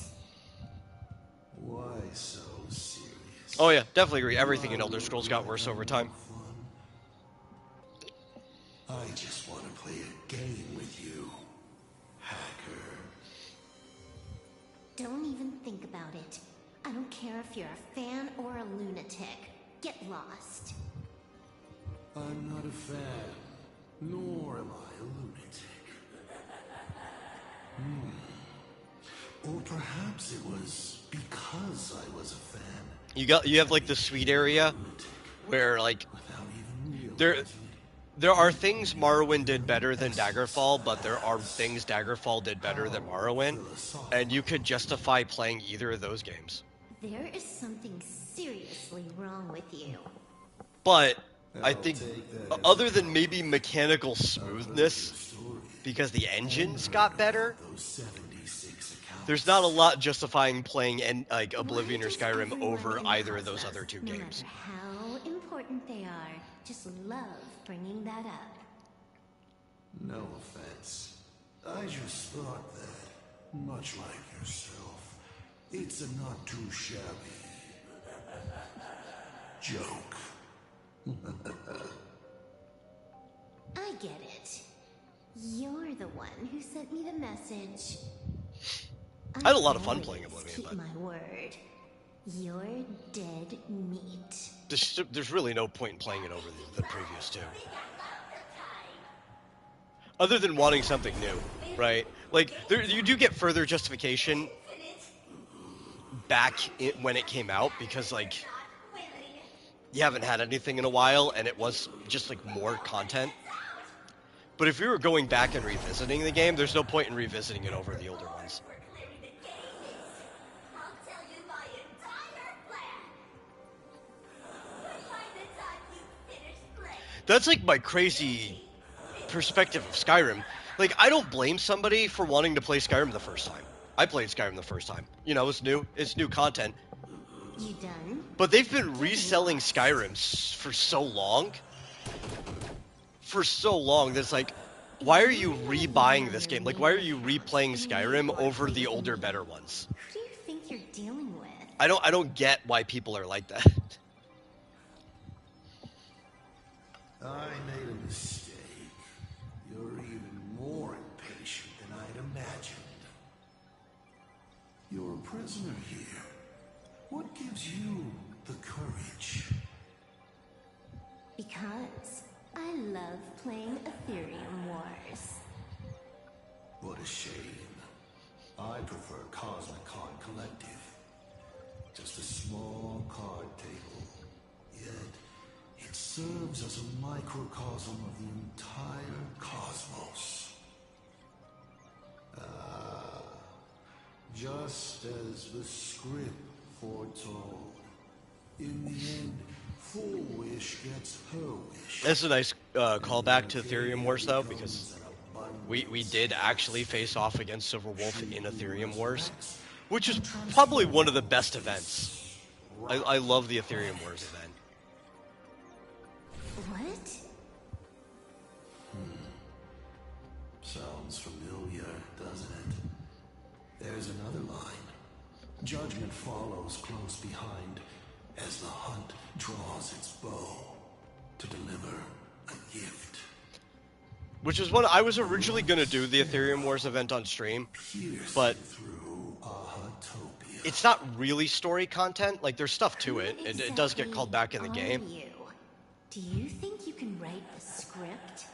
Why so serious?
Oh yeah, definitely agree. Everything in Elder Scrolls got worse over time.
I just want to play a game with you, hacker.
Don't even think about it. I don't care if you're a fan or a lunatic. Get lost.
I'm not a fan, nor am I a lunatic. Or perhaps it was because I was a fan.
You have like the sweet area where like there are things Morrowind did better than Daggerfall, but there are things Daggerfall did better than Morrowind, and you could justify playing either of those games.
There is something seriously wrong with you.
But I think other than maybe mechanical smoothness, because the engines got better, there's not a lot justifying playing like Oblivion or Skyrim over either of those other two games.
How important they are, just love bringing that up.
No offense. I just thought that, much like yourself, it's a not too shabby joke.
I get it. You're the one who sent me the message.
I had a lot of fun playing Oblivion,
keep
but
my word. You're dead meat.
There's really no point in playing it over the previous two. Other than wanting something new, right? Like, you do get further justification back when it came out, because, like, you haven't had anything in a while, and it was just, like, more content. But if you were going back and revisiting the game, there's no point in revisiting it over the older ones. That's, like, my crazy perspective of Skyrim. Like, I don't blame somebody for wanting to play Skyrim the first time. I played Skyrim the first time. You know, it's new content.
You done?
But they've been reselling Skyrim for so long. That's like, why are you rebuying this game? Like, why are you replaying Skyrim over the older, better ones?
Who do you think you're dealing with?
I don't get why people are like that.
I made a mistake. You're even more impatient than I'd imagined. You're a prisoner here. What gives you the courage?
Because I love playing Ethereum Wars.
What a shame. I prefer Cosmic Card Collective. Just a small card table. Yet, it serves as a microcosm of the entire cosmos. Just as the script foretold. In the end, Full Wish gets her wish.
That's a nice callback to Ethereum Wars, though, because we did actually face off against Silverwolf in Ethereum Wars, which is probably one of the best events. I love the Ethereum Wars event.
What?
Sounds familiar, doesn't it? There's another line. Judgment follows close behind as the hunt draws its bow to deliver a gift.
Which is what I was originally going to do, the Ethereum Wars event on stream, but it's not really story content. Like, there's stuff to it. It does get called back in the game.
Do you think you can write a script?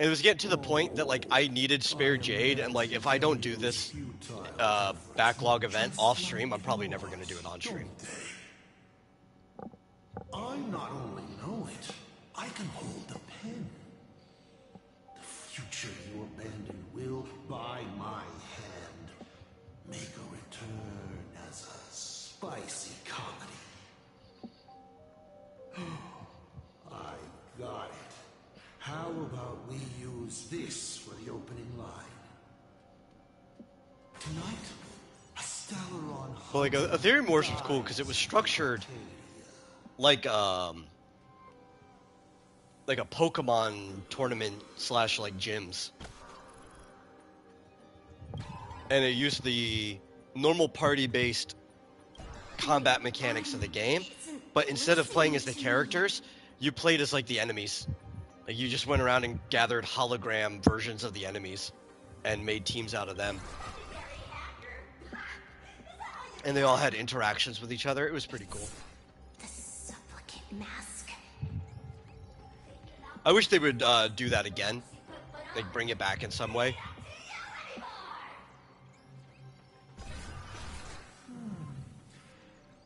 And it was getting to the point that, like, I needed spare Jade, and, like, if I don't do this backlog event off stream, I'm probably never going to do it on stream.
I not only know it, I can hold the pen. The future you abandoned will, by my hand, make a return as a spicy comedy. I got it. How about we use this for the opening line? Tonight, a Stellaron.
But, like, Ethereum Wars was cool because it was structured like a Pokemon tournament / like gyms, and it used the normal party-based combat mechanics of the game, but instead of playing as the characters, you played as, like, the enemies. Like, you just went around and gathered hologram versions of the enemies and made teams out of them, and they all had interactions with each other. It was pretty cool.
Mask.
I wish they would do that again. Like, bring it back in some way.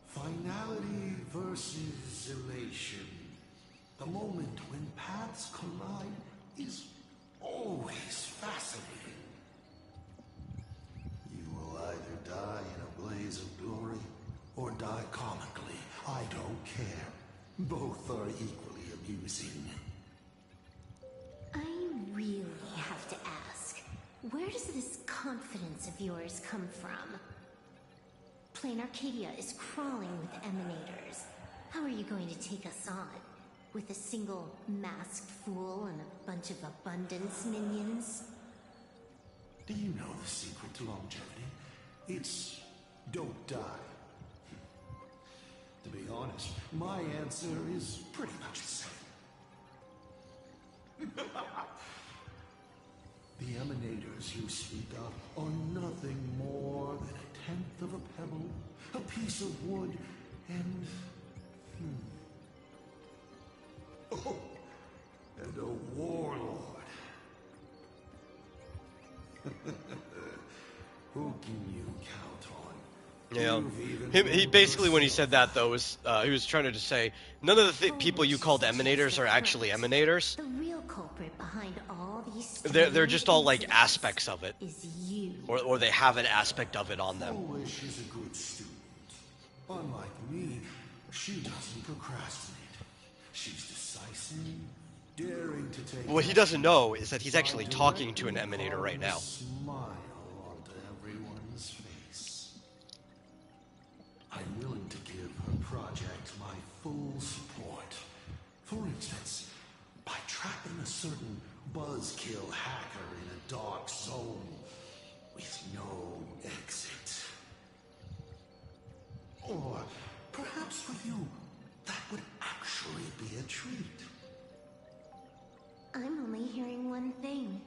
Finality versus elation. The moment when paths collide is always fascinating. You will either die in a blaze of glory or die comically. I don't care. Both are equally amusing.
I really have to ask, where does this confidence of yours come from? Plain Arcadia is crawling with emanators. How are you going to take us on? With a single masked fool and a bunch of abundance minions?
Do you know the secret to longevity? It's don't die. To be honest, my answer is pretty much the same. The emanators you speak of are nothing more than a tenth of a pebble, a piece of wood, and... Oh, and a warlord. Who can you count on?
Yeah. He basically, when he said that, though, was he was trying to just say none of the people you called emanators are actually emanators.
The real culprit behind all these
They're just all like
incidents
aspects of it,
is you.
or they have an aspect of it on them.
Polish is a good student. Unlike me, she doesn't procrastinate. She's decisive, daring to take...
What he doesn't know is that he's actually talking to an emanator right now.
Smile onto everyone's face. I'm willing to give her project my full support. For instance, by trapping a certain buzzkill hacker in a dark zone with no exit. Or perhaps for you, that would actually be a treat.
I'm only hearing one thing.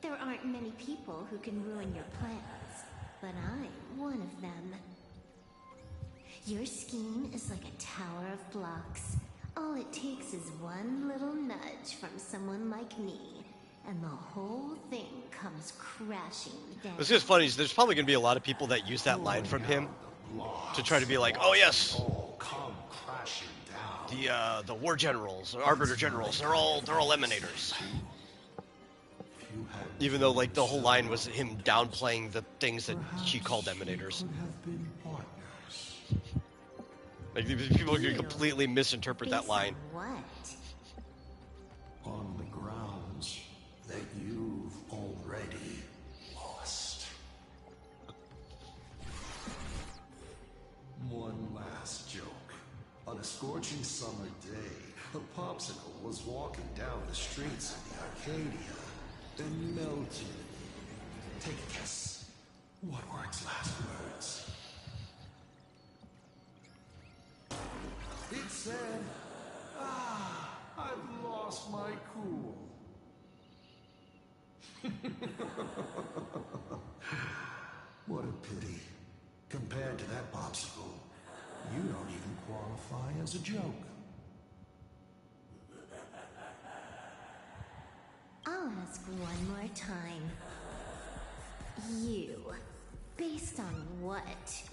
There aren't many people who can ruin your plans, but I'm one of them. Your scheme is like a tower of blocks. All it takes is one little nudge from someone like me, and the whole thing comes crashing down.
What's just funny is there's probably going to be a lot of people that use that line from him to try to be like, oh yes, the war generals, or arbiter generals, they're all emanators. Even though like the whole line was him downplaying the things that she called emanators. Like people are going to completely misinterpret that line.
What?
On the grounds that you've already lost. One last joke. On a scorching summer day, a popsicle was walking down the streets of the Arcadia, then melted. Take a guess. What were its last words? It said, I've lost my cool. What a pity. Compared to that popsicle, you don't even qualify as a joke.
I'll ask one more time. You, based on what?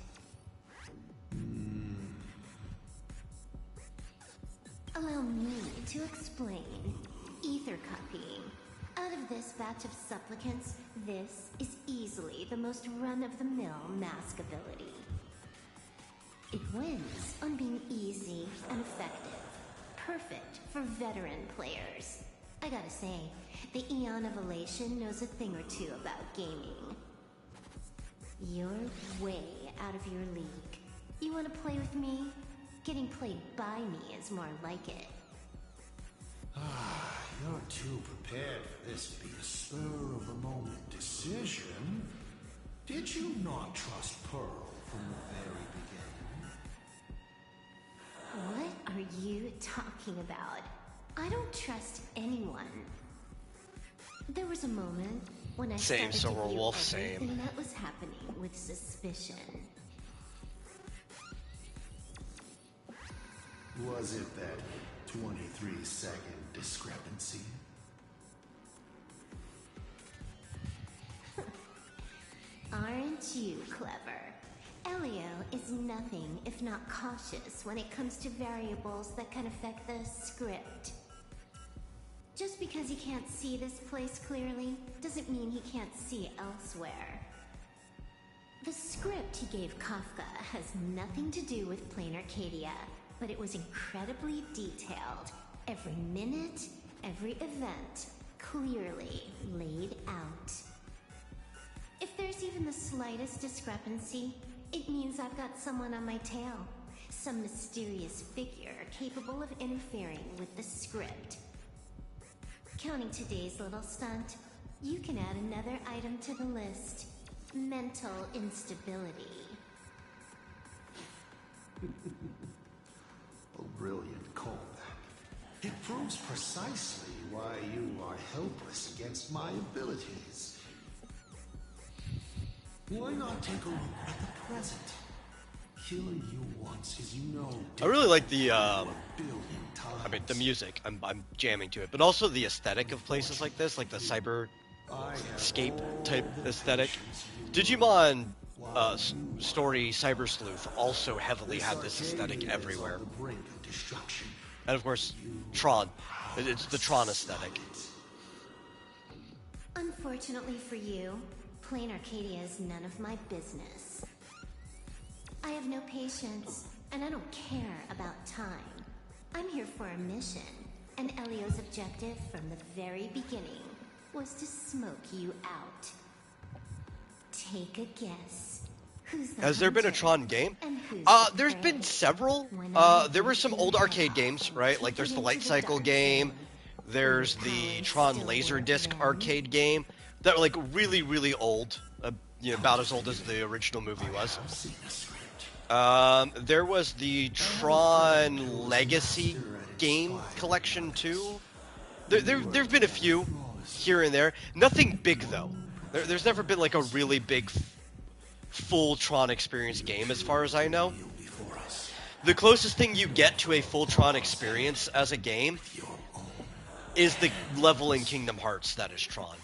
Allow me to explain. Ether copying. Out of this batch of supplicants, this is easily the most run-of-the-mill mask ability. It wins on being easy and effective. Perfect for veteran players. I gotta say, the Eon of Elation knows a thing or two about gaming. You're way out of your league. You wanna play with me? Getting played by me is more like it.
You're too prepared for this to be a spur-of-the-moment decision. Did you not trust Pearl from the very beginning?
What are you talking about? I don't trust anyone. There was a moment when I
Same,
started
Silver
to view
Wolf,
everything
same.
that was happening with suspicion.
Was it that 23-second discrepancy?
Aren't you clever? Elio is nothing if not cautious when it comes to variables that can affect the script. Just because he can't see this place clearly, doesn't mean he can't see elsewhere. The script he gave Kafka has nothing to do with plain Arcadia, but it was incredibly detailed. Every minute, every event, clearly laid out. If there's even the slightest discrepancy, it means I've got someone on my tail. Some mysterious figure capable of interfering with the script. Counting today's little stunt, you can add another item to the list. Mental instability.
A brilliant callback. It proves precisely why you are helpless against my abilities. Why not take a look at the present. Killing you once is no
I really like the,
a billion
I mean, the music. I'm jamming to it, but also the aesthetic of places like this, like the cyberscape type aesthetic. Digimon story Cyber Sleuth also heavily had this aesthetic everywhere. And of course, Tron. It's the Tron aesthetic.
Unfortunately for you, Plain Arcadia is none of my business. I have no patience, and I don't care about time. I'm here for a mission, and Elio's objective from the very beginning was to smoke you out. Take a guess. Who's the
Has there been a
hunter?
Tron game?
And who's the
There's
prey?
been several. There were some old arcade games, right? Like there's the Light Cycle game. There's the Tron Laserdisc arcade game that were like really, really old. About as old as the original movie was. There was the Tron Legacy game collection too. There've been a few here and there. Nothing big though. There's never been like a really big full Tron experience game as far as I know. The closest thing you get to a full Tron experience as a game is the level in Kingdom Hearts that is Tron.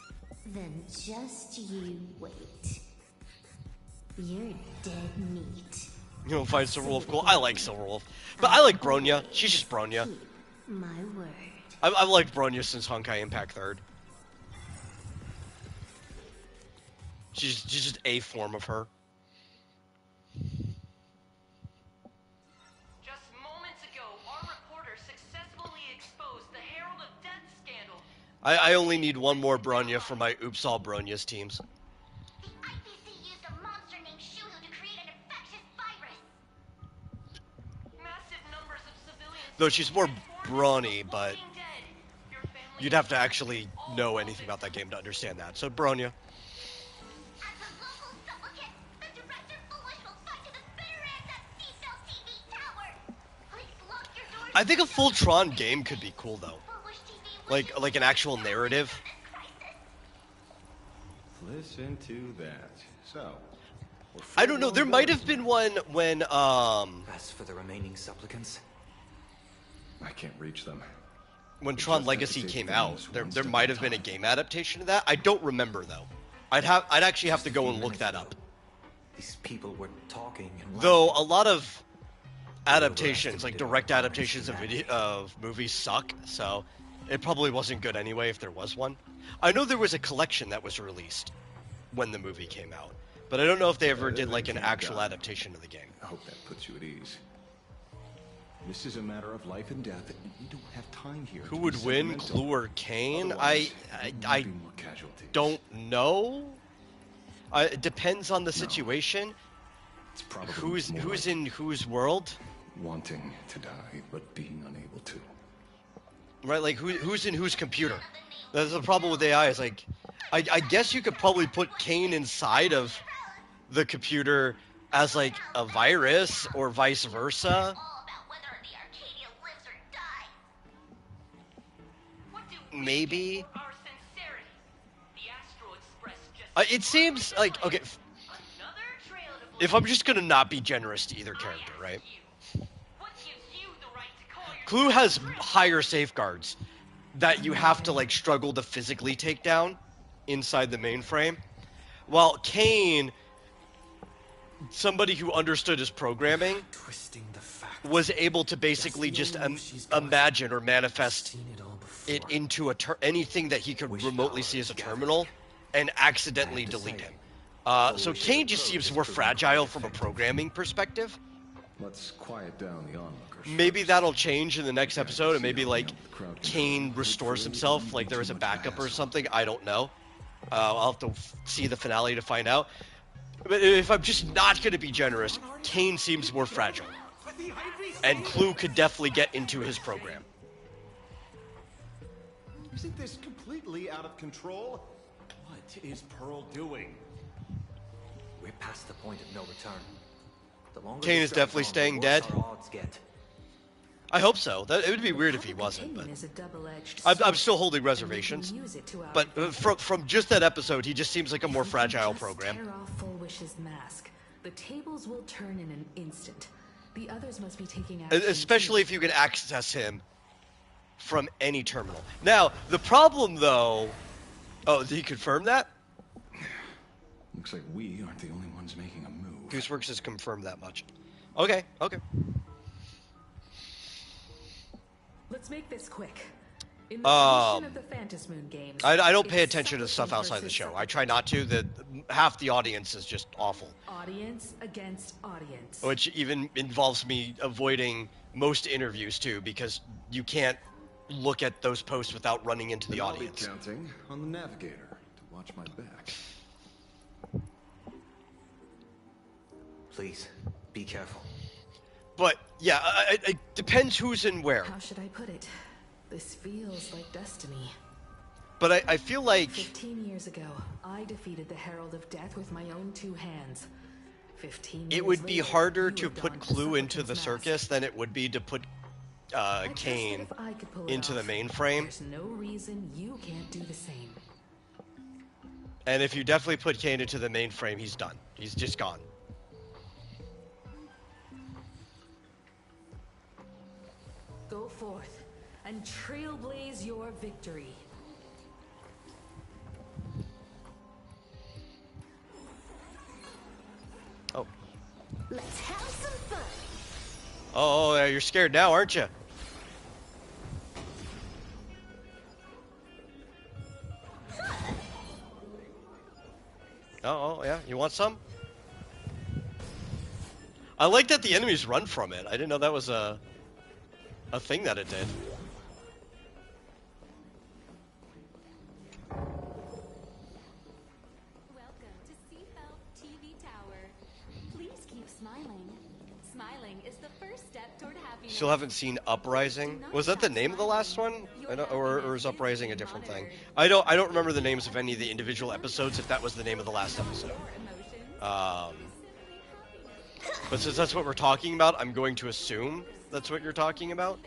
Then just you wait. You're dead meat.
You don't find Silverwolf cool? I like Silverwolf. But I like Bronya. She's just Bronya.
My word.
I've liked Bronya since Honkai Impact 3rd. She's just a form of her.
Just moments ago, our reporter successfully exposed the Herald of Death scandal.
I only need one more Bronya for my Oops All Bronias teams.
Used a monster named Shulu to create an infectious virus.
Massive numbers of civilians.
Though she's more brawny, but you'd have to actually know anything about that game to understand that. So Bronya. I think a full Tron game could be cool though. Like an actual narrative.
Listen to that. So,
I don't know, there might have been one when
As for the remaining supplicants,
I can't reach them.
when Tron Legacy came out, there might have been a game adaptation of that. I don't remember though. I'd actually have to go and look that up.
these people were talking and
Though a lot of adaptations, like direct adaptations of movies, suck. So it probably wasn't good anyway if there was one. I know there was a collection that was released when the movie came out, but I don't know if they ever did like an actual adaptation of the game.
I hope that puts you at ease. This is a matter of life and death. We don't have time here.
Who would win, Clue or Kane? I don't know. It depends on the situation.
It's probably
Who's in whose world?
Wanting to die, but being unable to.
Right, like who's in whose computer? That's the problem with AI. Is like, I guess you could probably put Kane inside of the computer as like a virus or vice versa. Maybe. It seems like, okay, if I'm just gonna not be generous to either character, right? Clue has higher safeguards that you have to like struggle to physically take down inside the mainframe, while Kane, somebody who understood his programming, was able to basically just imagine or manifest it into anything that he could remotely see as a terminal and accidentally delete him. So Kane just seems more fragile from a programming perspective.
Let's quiet down the onlookers.
Maybe that'll change in the next episode, and maybe like Kane restores himself, like there is a backup or something. I don't know. I'll have to see the finale to find out. But if I'm just not going to be generous, Kane seems more fragile, and Clue could definitely get into his program.
Isn't this completely out of control? What is Pearl doing?
we're past the point of no return. The longer
Kane
this
is
drags
definitely
on, the
staying
worse
dead.
our odds get.
I hope so. It would be weird if he wasn't, but
Is a double-edged
I'm
sword,
still holding
and we can
reservations.
use it to our
But from just that episode, he just seems like a more fragile program.
Tear off Full Wish's mask. The tables will turn in an instant. The others must be taking action.
Especially if you can access him from any terminal. Now, the problem, though... Oh, did you confirm that?
Looks like we aren't the only ones making a move.
Gooseworks has confirmed that much. Okay, okay.
Let's make this quick. In the tradition of the Phantasmoon games,
I don't pay
it's
attention to stuff
supplicant
outside the
versus
show. I
supplicant.
try not to. Half the audience is just awful.
Audience against audience.
Which even involves me avoiding most interviews, too, because you can't look at those posts without running into the audience.
I'll be counting on the navigator to watch my back.
Please, be careful.
But, yeah, it depends who's in where.
How should I put it? This feels like destiny.
But I feel like...
15 years ago, I defeated the Herald of Death with my own 2 hands. 15 years
It would be
later,
harder
you
to
have
put
donned
Clue into the
Supplicant's
circus than it would be to put Kane
if I could pull it
into the
off,
mainframe.
There's no reason you can't do the same.
And if you definitely put Kane into the mainframe, he's done. He's just gone.
Go forth and trailblaze your victory.
Oh.
Let's have some fun.
Oh, yeah, you're scared now, aren't you? Oh, yeah. You want some? I like that the enemies run from it. I didn't know that was a thing that it did.
Welcome to Seafeld TV Tower. Please keep smiling. Smiling is the first step toward happiness.
Still haven't seen Uprising. Was that the name of the last one? Or is Uprising a different thing? I don't remember the names of any of the individual episodes, if that was the name of the last episode. But since that's what we're talking about, I'm going to assume that's what you're talking about.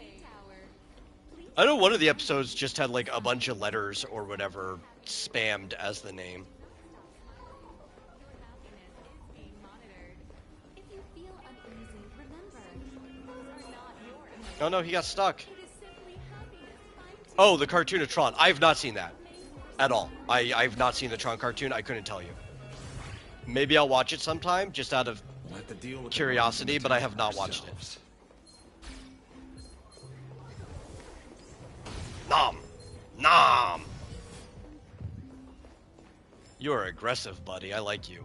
I know one of the episodes just had like a bunch of letters or whatever spammed as the name. Oh no, he got stuck. Oh, the cartoon of Tron. I've not seen that at all. I've not seen the Tron cartoon. I couldn't tell you. Maybe I'll watch it sometime, just out of curiosity, but I have not watched it. Nom! Nom! You're aggressive, buddy. I like you.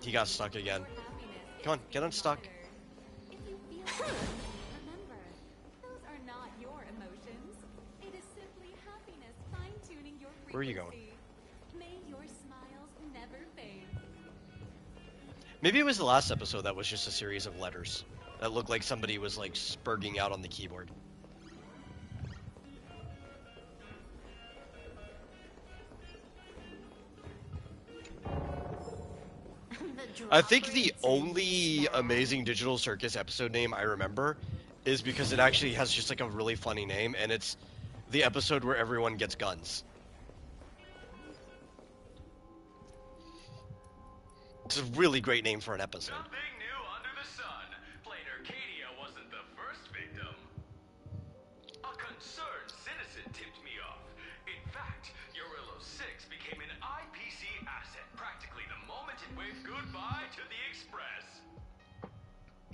He got stuck again. Come on, get unstuck. Where are you going? Maybe it was the last episode that was just a series of letters that looked like somebody was like spurging out on the keyboard. I think the only Amazing Digital Circus episode name I remember is because it actually has just like a really funny name, and it's the episode where everyone gets guns. It's a really great name for an episode.
Nothing new under the sun. Plain Arcadia wasn't the first victim. A concerned citizen tipped me off. In fact, Eurillo 6 became an IPC asset practically the moment it waved goodbye to the Express.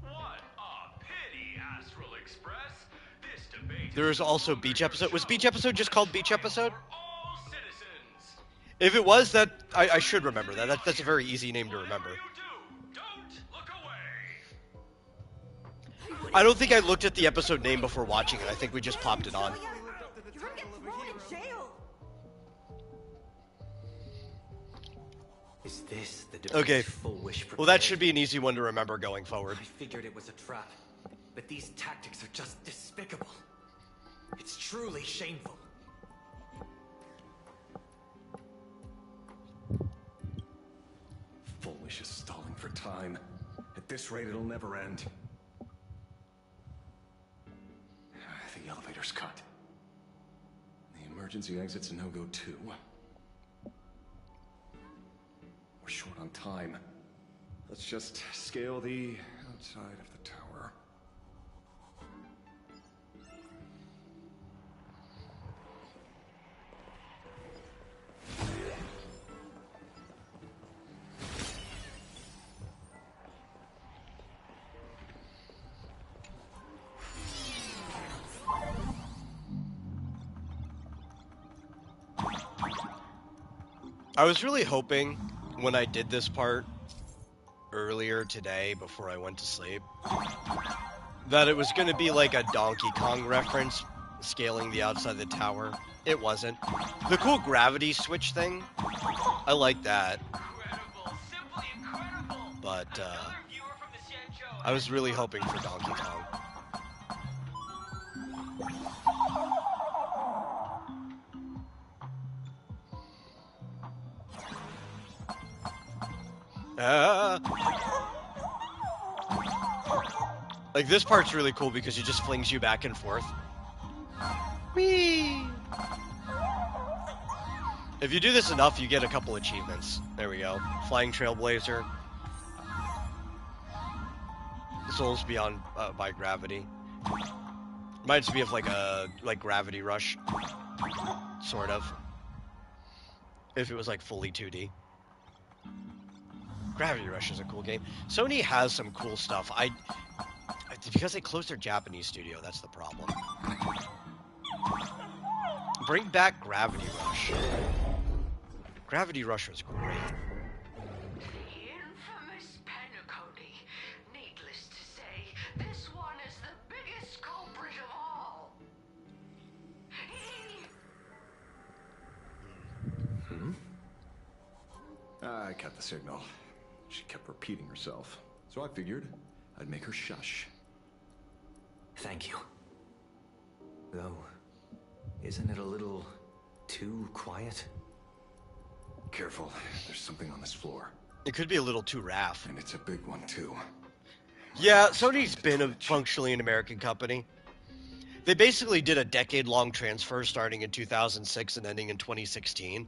What a pity, Astral Express. This debate
There is also Beach Episode. Was Beach Episode just called Beach Episode? If it was, that I should remember that. That's a very easy name to remember. I don't think I looked at the episode name before watching it. I think we just popped it on.
You're gonna get thrown in jail.
Is this the
Okay.
full wish
Well, that should be an easy one to remember going forward.
I figured it was a trap, but these tactics are just despicable. It's truly shameful.
Full Wish is stalling for time. At this rate, it'll never end. Director's cut. The emergency exit's a no-go too. We're short on time. Let's just scale the outside of the tower.
I was really hoping when I did this part earlier today before I went to sleep that it was going to be like a Donkey Kong reference, scaling the outside of the tower. It wasn't. The cool gravity switch thing, I like that. But I was really hoping for Donkey Kong. Like, this part's really cool because it just flings you back and forth. Whee! If you do this enough, you get a couple achievements. There we go. Flying Trailblazer. Souls Beyond by Gravity. Reminds me of like Gravity Rush. Sort of. If it was like fully 2D. Gravity Rush is a cool game. Sony has some cool stuff. Because they closed their Japanese studio, that's the problem. Bring back Gravity Rush. Gravity Rush was great.
The infamous Penacony. Needless to say, this one is the biggest culprit of all.
I cut the signal. She kept repeating herself, so I figured I'd make her shush.
Thank you. Though, isn't it a little too quiet?
Careful, there's something on this floor.
It could be a little too raff.
And it's a big one, too.
Yeah, Sony's been functionally an American company. They basically did a decade-long transfer starting in 2006 and ending in 2016,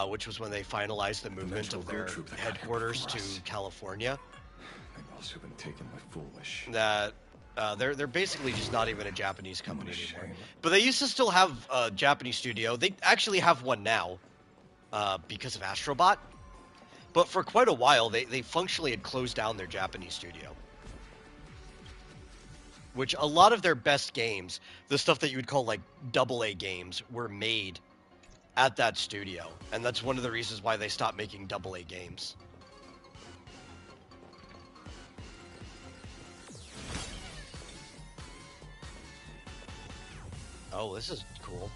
which was when they finalized the movement of their headquarters to California.
They must have been taken by Foolish.
That they're basically just not even a Japanese company anymore. But they used to still have a Japanese studio. They actually have one now because of Astrobot. But for quite a while, they functionally had closed down their Japanese studio. Which a lot of their best games, the stuff that you would call like AA games, were made at that studio. And that's one of the reasons why they stopped making AA games. Oh, this is cool.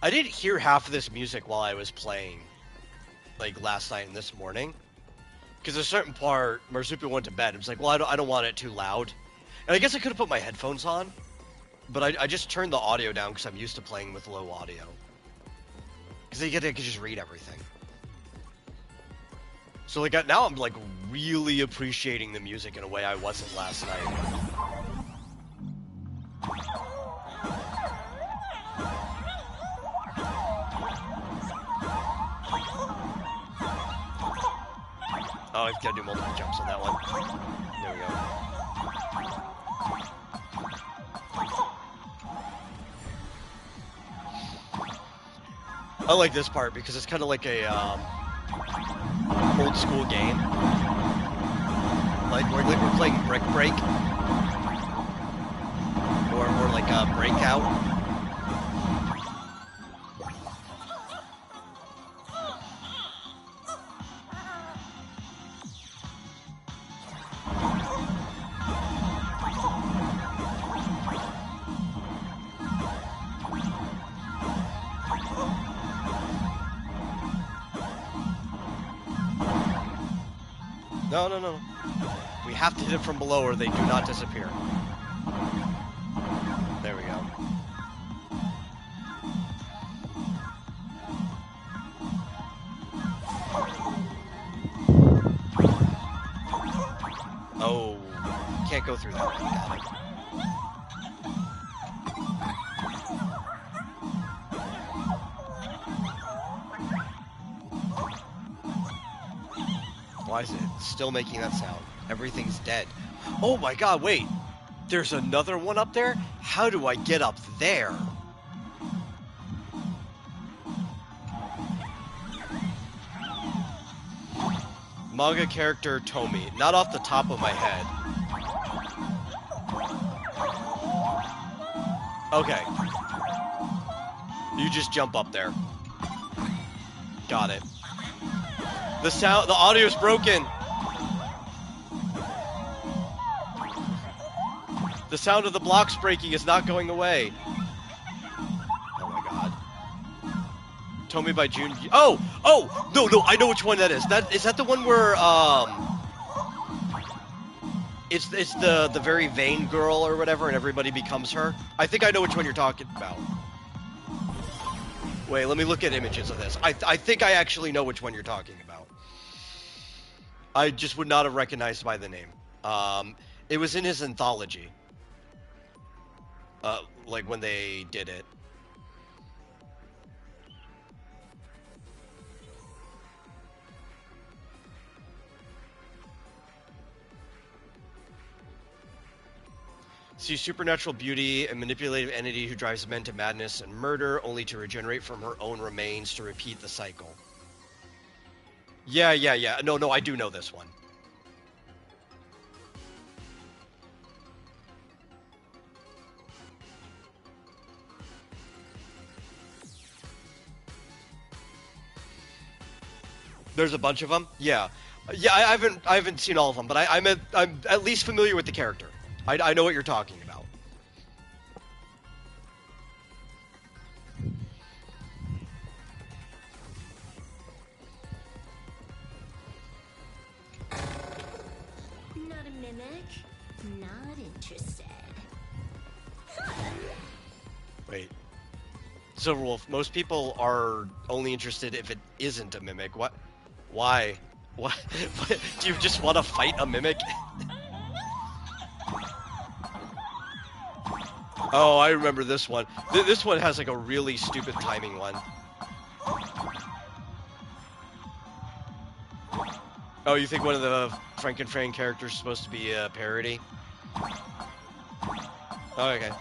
I didn't hear half of this music while I was playing, like, last night and this morning. Because there's a certain part, Marsupial went to bed. It was like, well, I don't want it too loud. And I guess I could have put my headphones on. But I just turned the audio down because I'm used to playing with low audio. Because I could just read everything. So, like, now I'm, like, really appreciating the music in a way I wasn't last night. Oh, I've got to do multiple jumps on that one. There we go. I like this part because it's kind of like a old school game. Like we're playing Brick Break. Or like a Breakout. No. We have to hit it from below or they do not disappear. There we go. Oh, can't go through that. Got it. Why is it still making that sound? Everything's dead. Oh my god, wait. There's another one up there? How do I get up there? Manga character Tomi. Not off the top of my head. Okay. You just jump up there. Got it. The audio's broken. The sound of the blocks breaking is not going away. Oh my god. Tomi by June. Oh, no, I know which one that is. Is that the one where it's the very vain girl or whatever, and everybody becomes her? I think I know which one you're talking about. Wait, let me look at images of this. I think I actually know which one you're talking about. I just would not have recognized by the name. It was in his anthology. Like when they did it. Sees supernatural beauty, a manipulative entity who drives men to madness and murder, only to regenerate from her own remains to repeat the cycle. Yeah. No, I do know this one. There's a bunch of them. Yeah. I haven't seen all of them, but I'm at least familiar with the character. I know what you're talking about.
Not a mimic. Not interested.
Wait. Silverwolf, most people are only interested if it isn't a mimic. What? Why? What? Do you just want to fight a mimic? Oh, I remember this one. This one has like a really stupid timing one. Oh, you think one of the Frankenfrain characters is supposed to be a parody? Oh, okay.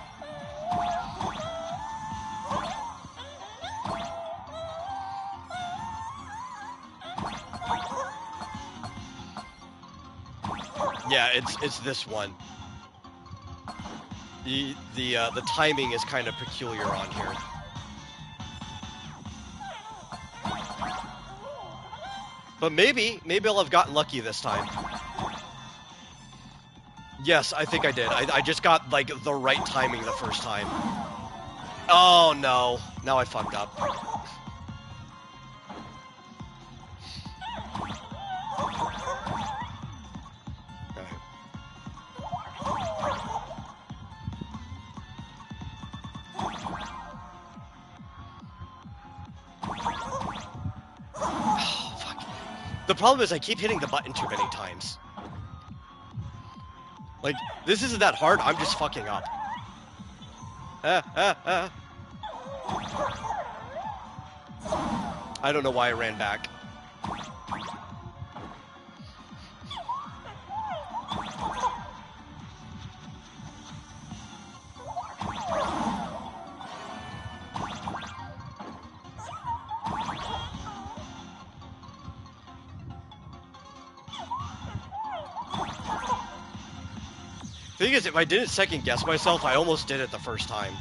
Yeah, it's this one. The timing is kind of peculiar on here. But maybe I'll have gotten lucky this time. Yes, I think I did. I just got like the right timing the first time. Oh no, now I fucked up. The problem is I keep hitting the button too many times. Like, this isn't that hard, I'm just fucking up. I don't know why I ran back. Thing is, if I didn't second guess myself, I almost did it the first time.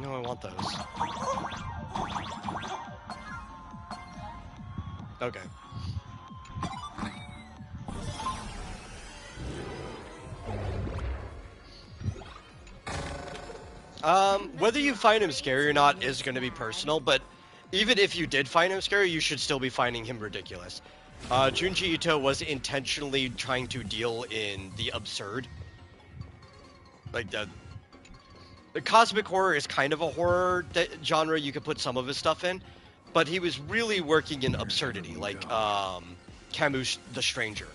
No, I want those. Okay. Whether you find him scary or not is going to be personal, but even if you did find him scary, you should still be finding him ridiculous. Junji Ito was intentionally trying to deal in the absurd. Like, the cosmic horror is kind of a horror genre you could put some of his stuff in, but he was really working in absurdity, like Camus' The Stranger.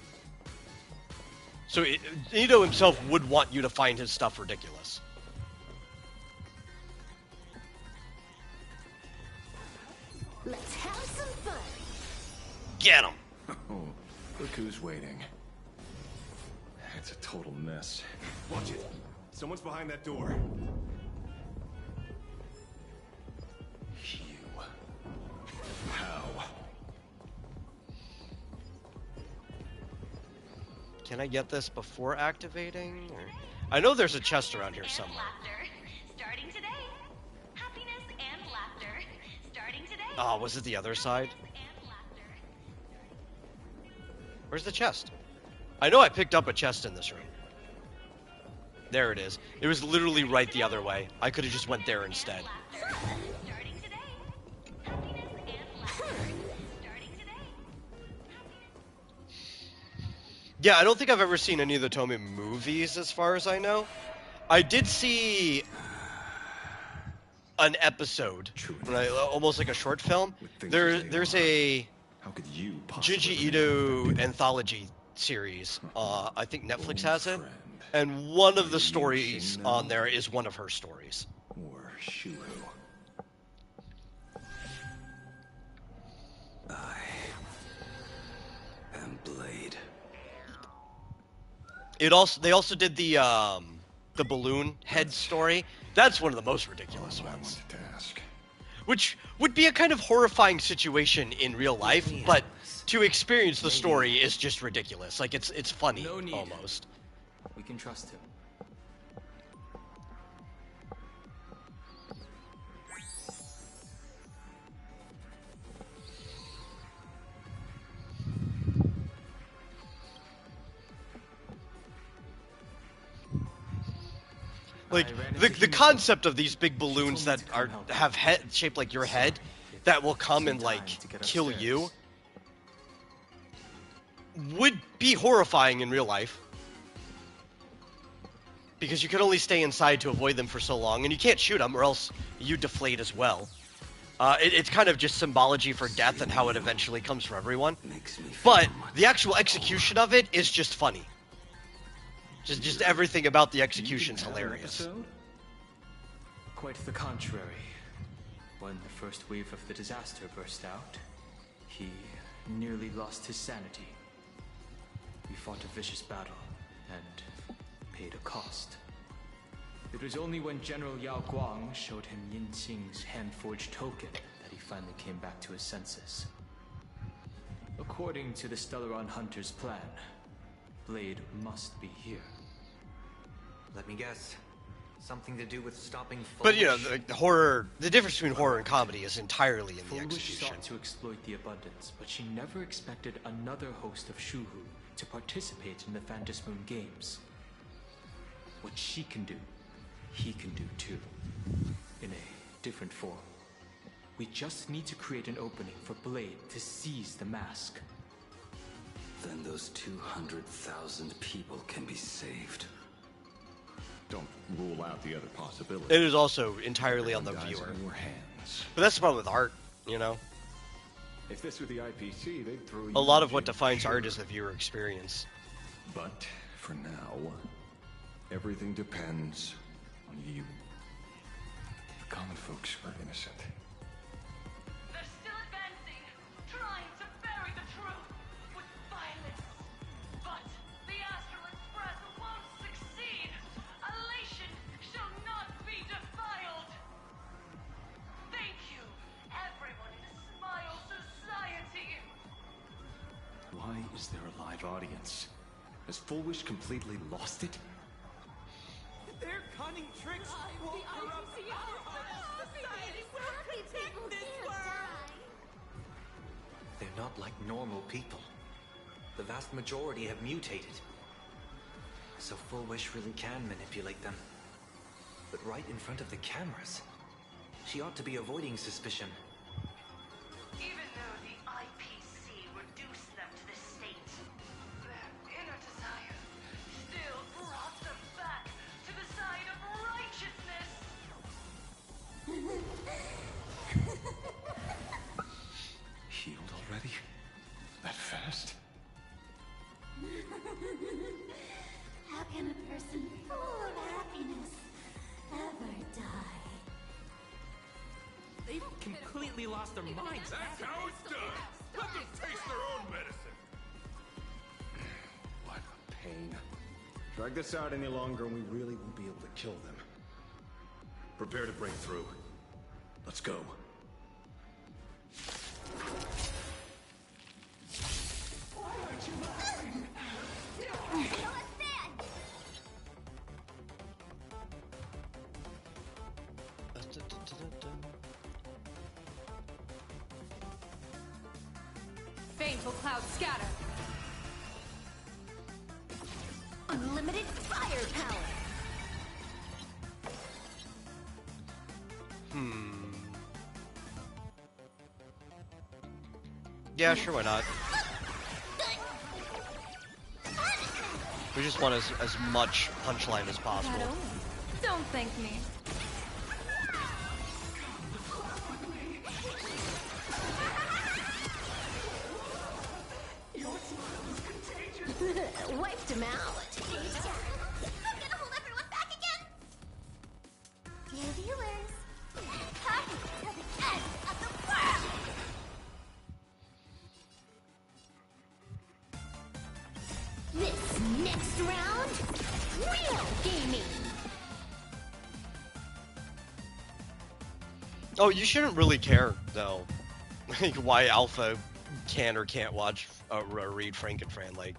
So Ito himself would want you to find his stuff ridiculous.
Let's have some fun.
Get him!
Oh, look who's waiting. It's a total mess. Watch it. Someone's behind that door. You. How?
Can I get this before activating? Or... I know there's a chest around here somewhere.
Starting today. Happiness and laughter. Starting today.
Oh, was it the other side? Where's the chest? I know I picked up a chest in this room. There it is. It was literally right the other way. I could have just went there instead. Yeah, I don't think I've ever seen any of the Tomy movies, as far as I know. I did see an episode, almost like a short film. There's a Junji Ito anthology series. I think Netflix has it, and one of the stories on there is one of her stories.
Or Shuru.
Blade.
They also did the balloon head story. That's one of the most ridiculous ones. Which would be a kind of horrifying situation in real life, but to experience the story is just ridiculous. Like it's funny almost.
We can trust him.
Like the concept of these big balloons that have head shaped like your head that will come and like kill you would be horrifying in real life, because you can only stay inside to avoid them for so long, and you can't shoot them or else you deflate as well. It's kind of just symbology for death and how it eventually comes for everyone. But the actual execution of it is just funny. Just everything about the execution's hilarious.
Quite the contrary. When the first wave of the disaster burst out, he nearly lost his sanity. We fought a vicious battle and paid a cost. It was only when General Yao Guang showed him Yin Xing's hand-forged token that he finally came back to his senses. According to the Stellaron Hunter's plan, Blade must be here.
Let me guess. Something to do with stopping
But you know, the difference between horror and comedy is entirely in the execution.
Sought to exploit the abundance, but she never expected another host of Shuhu to participate in the Phantom Moon Games. What she can do, he can do too. In a different form. We just need to create an opening for Blade to seize the mask.
Then those 200,000 people can be saved.
Don't rule out the other possibility.
It is also entirely on the viewer. But that's the problem with art, you know?
If this were the IPC, they'd throw you
a lot of what defines art is the viewer experience.
But for now, everything depends on you. The common folks are innocent.
They're still advancing, trying to bury the truth with violence. But the Astral Express won't succeed. Elation shall not be defiled. Thank you, everyone in Smile Society.
Why is there a live audience? Has Full Wish completely lost it?
Their cunning tricks will corrupt our honest society. We'll protect this world.
They're not like normal people. The vast majority have mutated. So Full Wish really can manipulate them. But right in front of the cameras, she ought to be avoiding suspicion.
Even though the IPC reduced them to
person full of happiness ever die.
They've completely lost their minds.
That's how it's done. Let them taste their own medicine.
What a pain. Drag this out any longer and we really won't be able to kill them. Prepare to break through. Let's go.
Baneful clouds scatter.
Unlimited firepower.
Yeah, sure, why not? We just want as much punchline as possible.
Don't thank me.
Wiped him out.
I'm gonna hold everyone back again! Dear viewers, come to the end of the world!
This next round, real gaming.
Oh, you shouldn't really care, though, like why Alpha can or can't watch read Frankenfran. Like,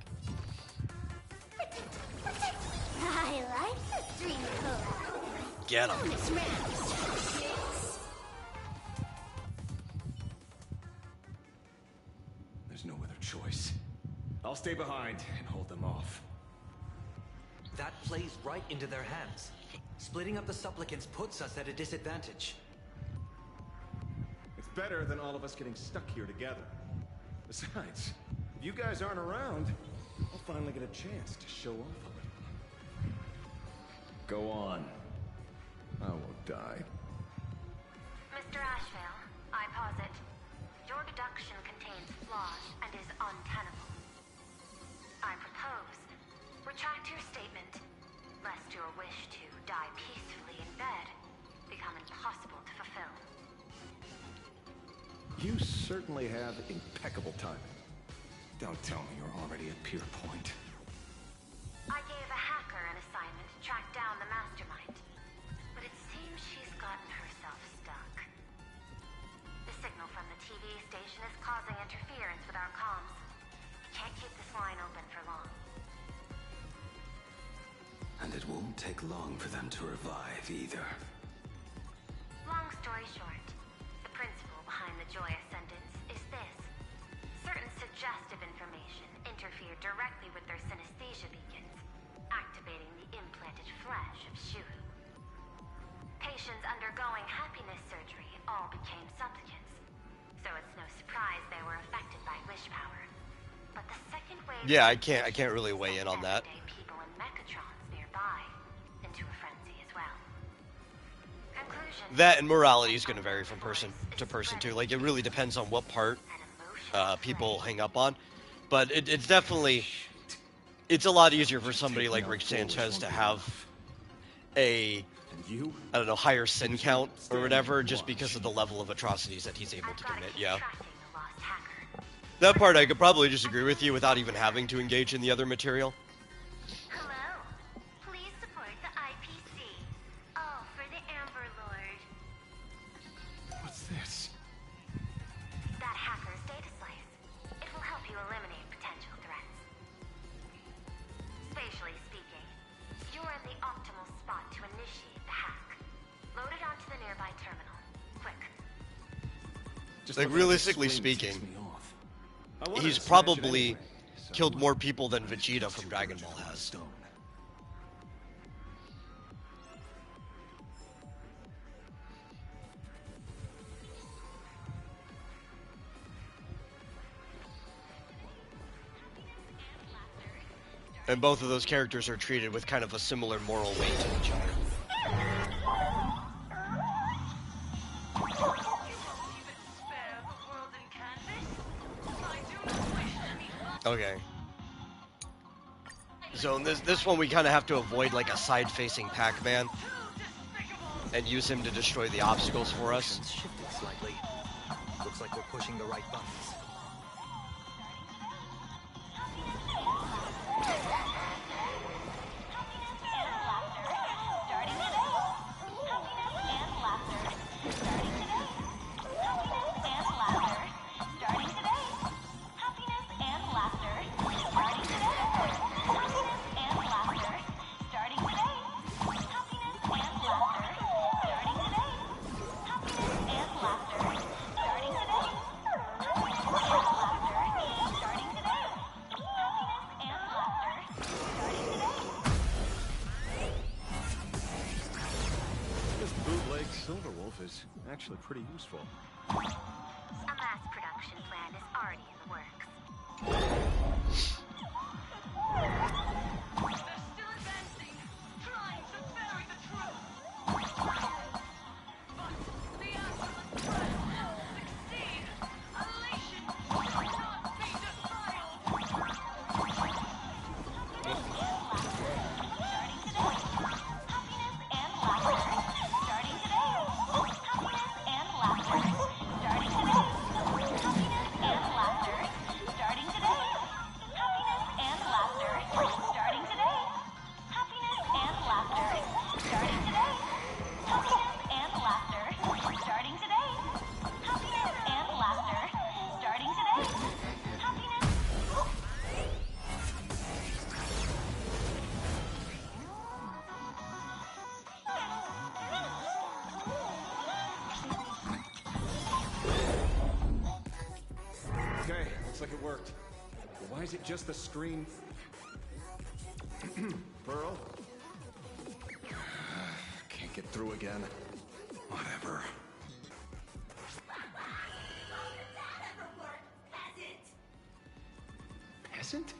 I like the dream code.
get him.
Bonus round.
There's no other choice. I'll stay behind and hold them off.
That plays right into their hands. Splitting up the supplicants puts us at a disadvantage.
It's better than all of us getting stuck here together. Besides, if you guys aren't around, I'll finally get a chance to show off a little. Go on. I won't die.
Mr. Ashvale, I posit, your deduction contains flaws and is untenable. I propose, retract your statement, lest your wish to die peacefully in bed become impossible to fulfill.
You certainly have impeccable timing. Don't tell me you're already at Pier Point.
I gave a hacker an assignment to track down the mastermind, but it seems she's gotten herself stuck. The signal from the TV station is causing interference with our comms. Can't keep this line open for long.
And it won't take long for them to revive either.
Long story short, the principle behind the Joy Ascendants is this. Certain suggestive information interfered directly with their synesthesia beacons, activating the implanted flesh of Shuru. Patients undergoing happiness surgery all became supplicants, so it's no surprise they were affected by wish power. But the second wave...
Yeah, I can't really weigh in on that.
People in mechatrons nearby into a frenzy as well. Conclusion.
That and morality is going to vary from person to person too. Like, it really depends on what part people hang up on. But it's definitely, it's a lot easier for somebody like Rick Sanchez to have a, I don't know, higher sin count or whatever, just because of the level of atrocities that he's able to commit. Yeah. That part I could probably disagree with you without even having to engage in the other material.
Hello. Please support the IPC. All for the Amber Lord.
What's this?
That hacker's data slice. It will help you eliminate potential threats. Spatially speaking, you're in the optimal spot to initiate the hack. Load it onto the nearby terminal. Quick.
Like, realistically speaking, he's probably killed more people than Vegeta from Dragon Ball has. And both of those characters are treated with kind of a similar moral weight to each other. Okay. zone. This one we kind of have to avoid like a side-facing Pac-Man and use him to destroy the obstacles for us.
Shifted slightly. Looks like we're pushing the right buttons.
Is actually pretty useful.
A mass production plan is already in the works.
They're still advancing, trying to bury the truth. But the absolute threat will succeed. Elation should not be defiled.
Okay, looks like it worked. But why is it just the screen? Pearl? Can't get through again. Whatever. Peasant?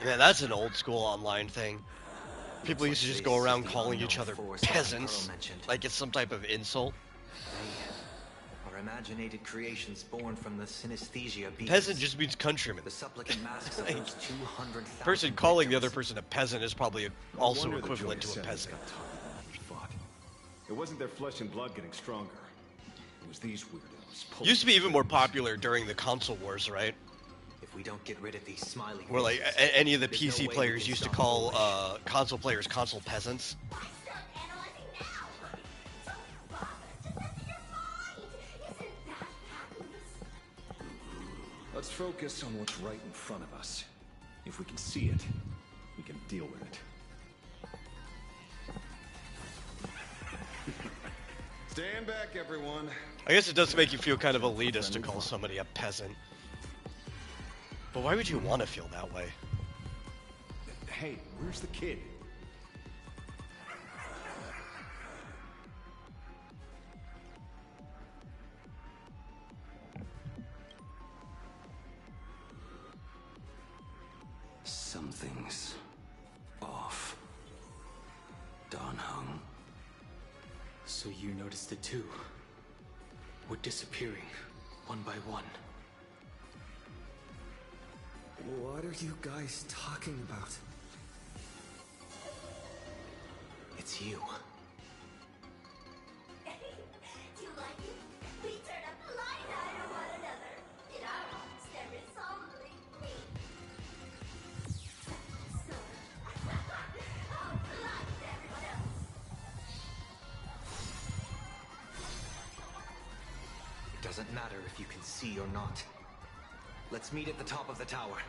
Man, that's an old school online thing. People used to just go around calling each other peasants, like it's some type of insult.
Our imaginated creations born from the synesthesia beings.
Peasant just means countryman.
The supplicant masks of those 200,000
person calling the other person a peasant is probably also
wonder the
equivalent to a
Julius
peasant.
got tougher than we thought. It wasn't their flesh and blood getting stronger. It was these weirdos.
Used to be even more popular during the console wars, right?
If we don't get rid of these smiley
Where like
faces,
any of the
there's no
PC
way we
players
can
used to
stop
call
the wish.
console players console peasants.
Let's focus on what's right in front of us. If we can see it, we can deal with it. Stand back, everyone.
I guess it does make you feel kind of elitist to call somebody a peasant. But why would you want to feel that way?
Hey, where's the kid?
Something's off. Don Hung.
So you noticed it too? We're disappearing, one by one.
What are you guys talking about?
It's you.
Do you like it? We turn up the light eye on one another. In our arms, there is only me. Oh, like everyone else.
It doesn't matter if you can see or not. Let's meet at the top of the tower.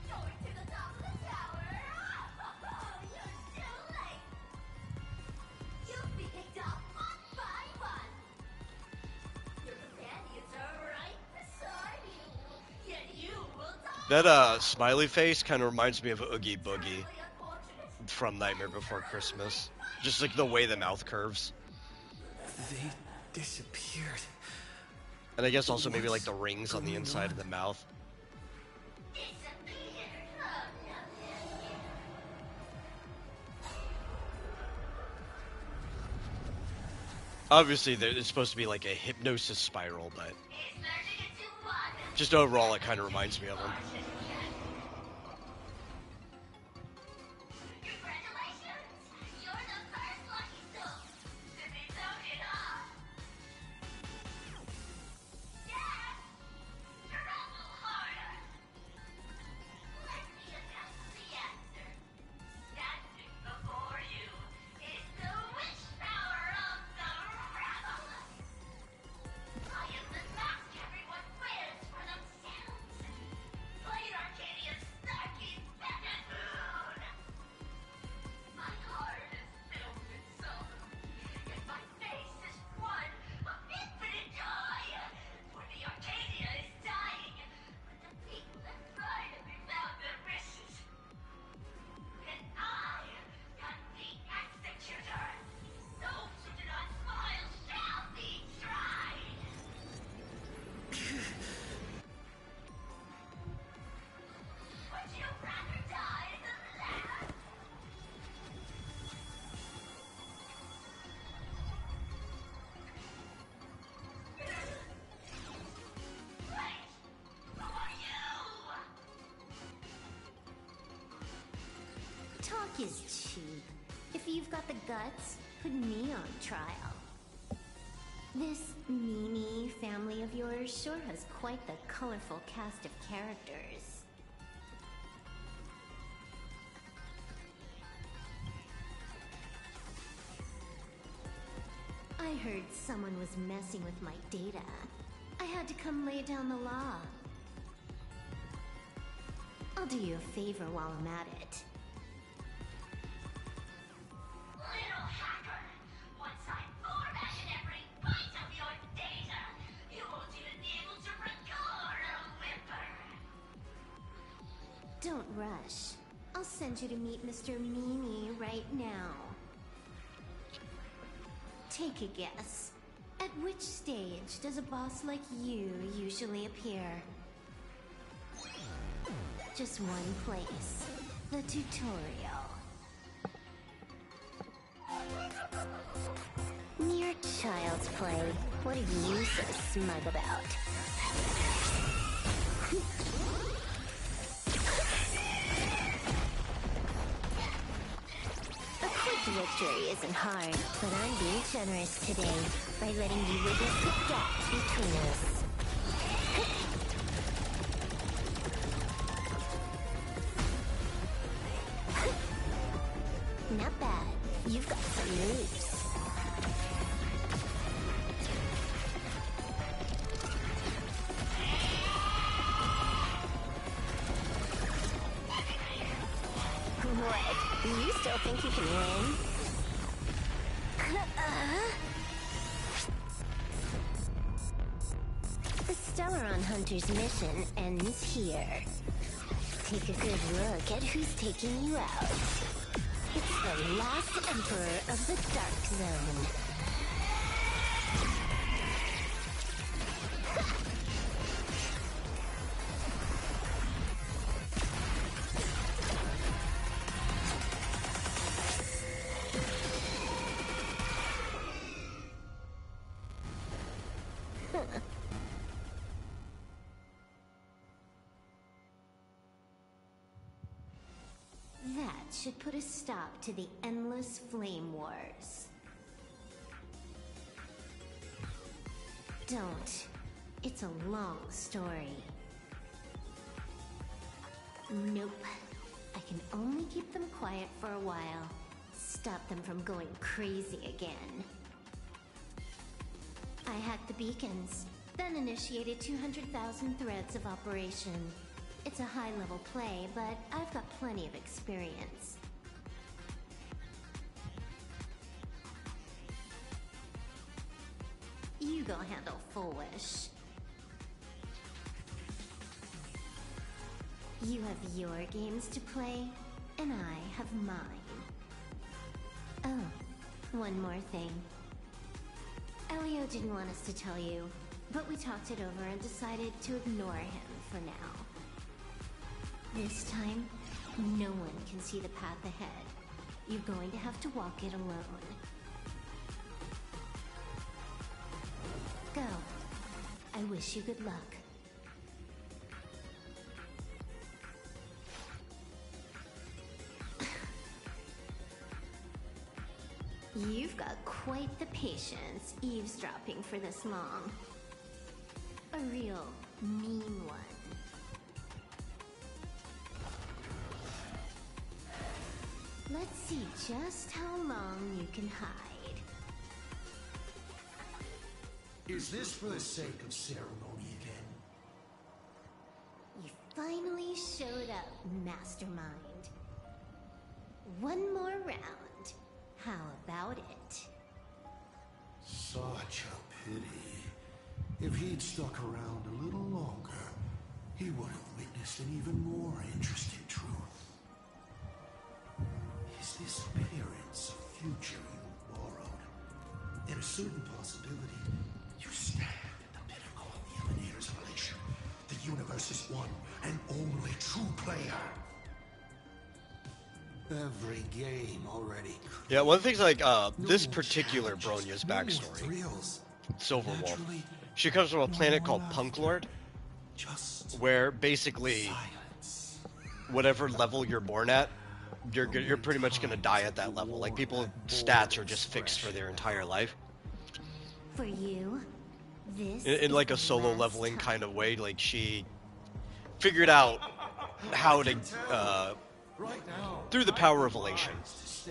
Going to the top of the tower. You're too late. You'll be picked off one by one. Your companions are right beside you. Yet you will die.
That smiley face kind of reminds me of Oogie Boogie from Nightmare Before Christmas. Just like the way the mouth curves.
They disappeared.
And I guess also maybe like the rings on the inside of the mouth. Obviously, it's supposed to be like a hypnosis spiral, but just overall, it kind of reminds me of them.
Talk is cheap. If you've got the guts, put me on trial. This Mimi family of yours sure has quite the colorful cast of characters. I heard someone was messing with my data. I had to come lay down the law. I'll do you a favor while I'm at it.
Little hacker! Once I formatted every byte of your data, you won't even be able to record a whimper!
Don't rush. I'll send you to meet Mr. Mimi right now. Take a guess. At which stage does a boss like you usually appear? Just one place. The tutorial. Mere child's play. What are you so smug about? A quick victory isn't hard, but I'm being generous today by letting you witness the gap between us. Not bad. You've got some moves. What? You still think you can win? The Stellaron Hunter's mission ends here. Take a good look at who's taking you out. It's the last Emperor of the Dark Zone. That should put a stop to the endless flame wars. Don't. It's a long story. Nope. I can only keep them quiet for a while. Stop them from going crazy again. I hacked the beacons, then initiated 200,000 threads of operation. It's a high-level play, but I've got plenty of experience. You go handle Full Wish. You have your games to play, and I have mine. Oh, one more thing. Elio didn't want us to tell you, but we talked it over and decided to ignore him for now. This time, no one can see the path ahead. You're going to have to walk it alone. Go. I wish you good luck. You've got quite the patience eavesdropping for this long. A real mean one. Let's see just how long you can hide.
Is this for the sake of ceremony again?
You finally showed up, Mastermind. One more round. How about it?
Such a pity. If he'd stuck around a little longer, he would have witnessed an even more interesting truth. Is this appearance a future you borrowed? In a certain possibility, you stand at the pinnacle of the Emanator's relation. The universe's one and only true player. Every game already.
Yeah, one of the things like this particular Bronya's backstory, Silverwolf, she comes from a planet called Punklord, where basically whatever level you're born at, you're pretty much gonna die at that level. Like people's stats are just fixed for their entire life.
For you, this
In like a solo leveling kind of way, like she figured out how to through the power of elation,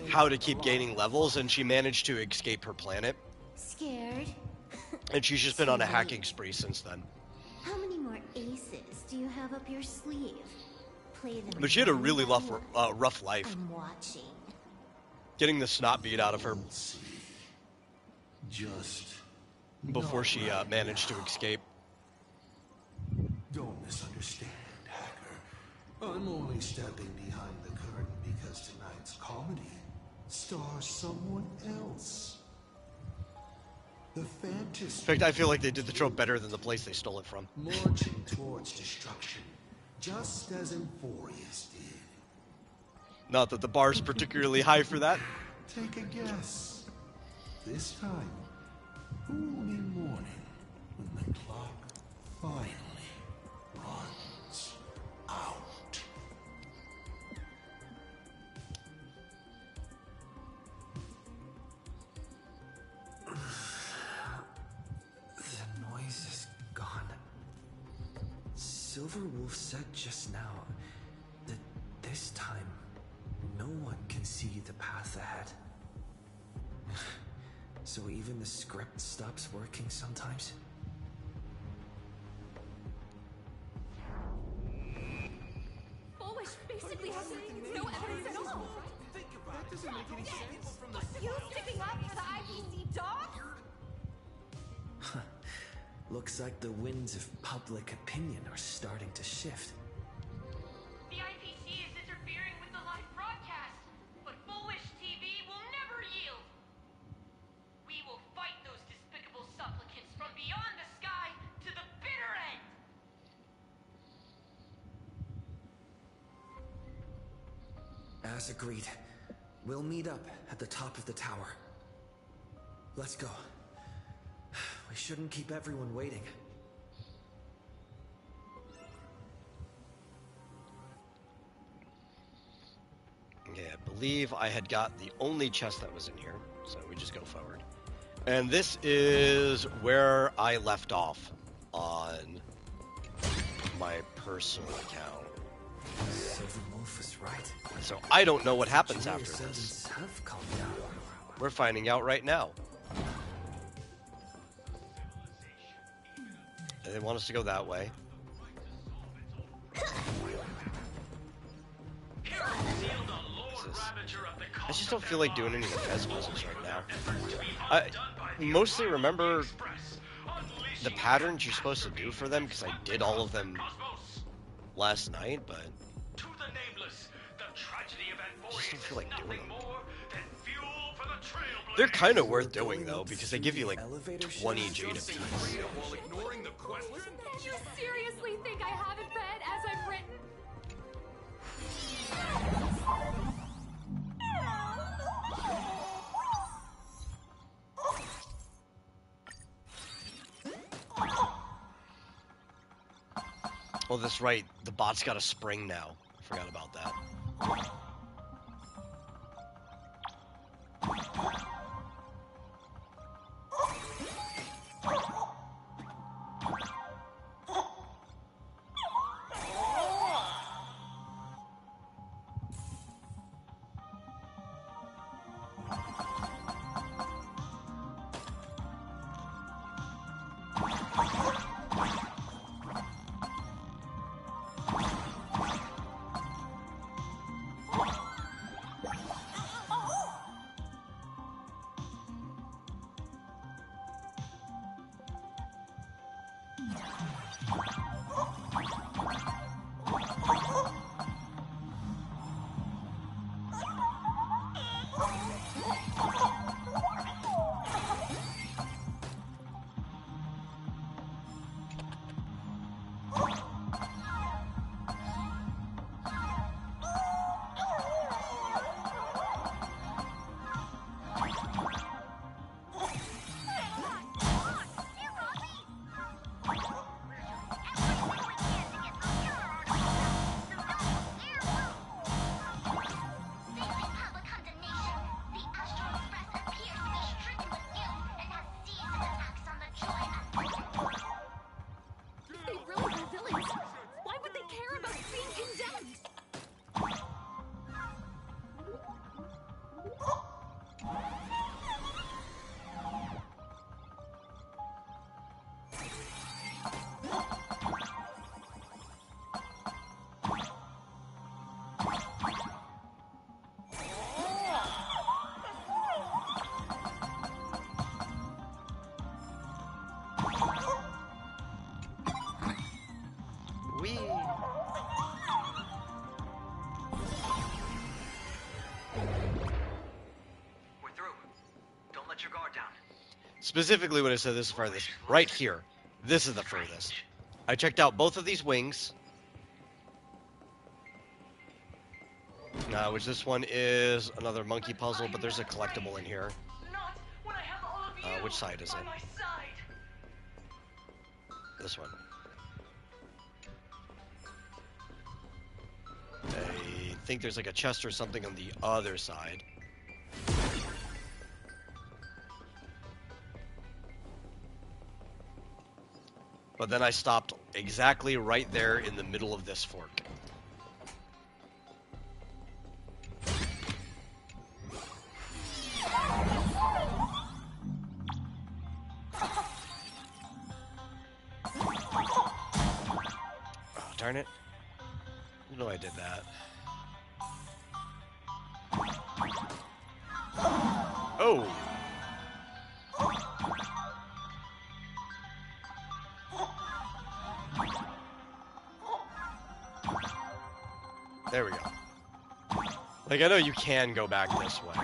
how to keep gaining levels, and she managed to escape her planet.
Scared?
And she's just been on a hacking spree since then.
How many more aces do you have up your sleeve? Play them.
But she had a really rough life.
I'm watching.
Getting the snot beat out of her
Just
before she managed to escape.
don't misunderstand, Hacker. I'm only stepping behind the curtain because tonight's comedy stars someone else. The fantasy.
In fact, I feel like they did the trope better than the place they stole it from.
Marching towards destruction, just as Emphorius did.
Not that the bar's particularly high for that.
Take a guess. This time, who will be mourning when the clock finally runs out?
The noise is gone. Silverwolf said just now that this time no one can see the path ahead. So even the script stops working sometimes?
Foolish basically has no evidence at all.
That doesn't make any sense.
You sticking up for the IPC dog?
Looks like the winds of public opinion are starting to shift.
The IPC is interfering with the live broadcast, but Foolish TV will never yield. We will fight those despicable supplicants from beyond the sky to the bitter end.
As agreed, we'll meet up at the top of the tower. Let's go. We shouldn't keep everyone waiting.
Okay, I believe I had got the only chest that was in here, so we just go forward. And this is where I left off on my personal account.
Silverwolf was right.
So I don't know what happens after this.
Ascendants have calmed down.
We're finding out right now. They want us to go that way. I just don't feel like doing any of the Fez puzzles right now. I mostly remember the patterns you're supposed to do for them because I did all of them last night, but I just don't feel like doing them. They're kind of worth doing though because they give you like 20 jade apiece.
You seriously think I haven't read as I've written?
Oh, that's right. The bot's got a spring now. Forgot about that. Whee!
We're through. Don't let your guard down.
Specifically when I said this is farthest, right here. This is the furthest. I checked out both of these wings. Which this one is another monkey puzzle, but there's a collectible in here. Which side is it? This one. I think there's like a chest or something on the other side. But then I stopped exactly right there in the middle of this fork. Oh, darn it. You know I did that. Oh! There we go. Like, I know you can go back this way.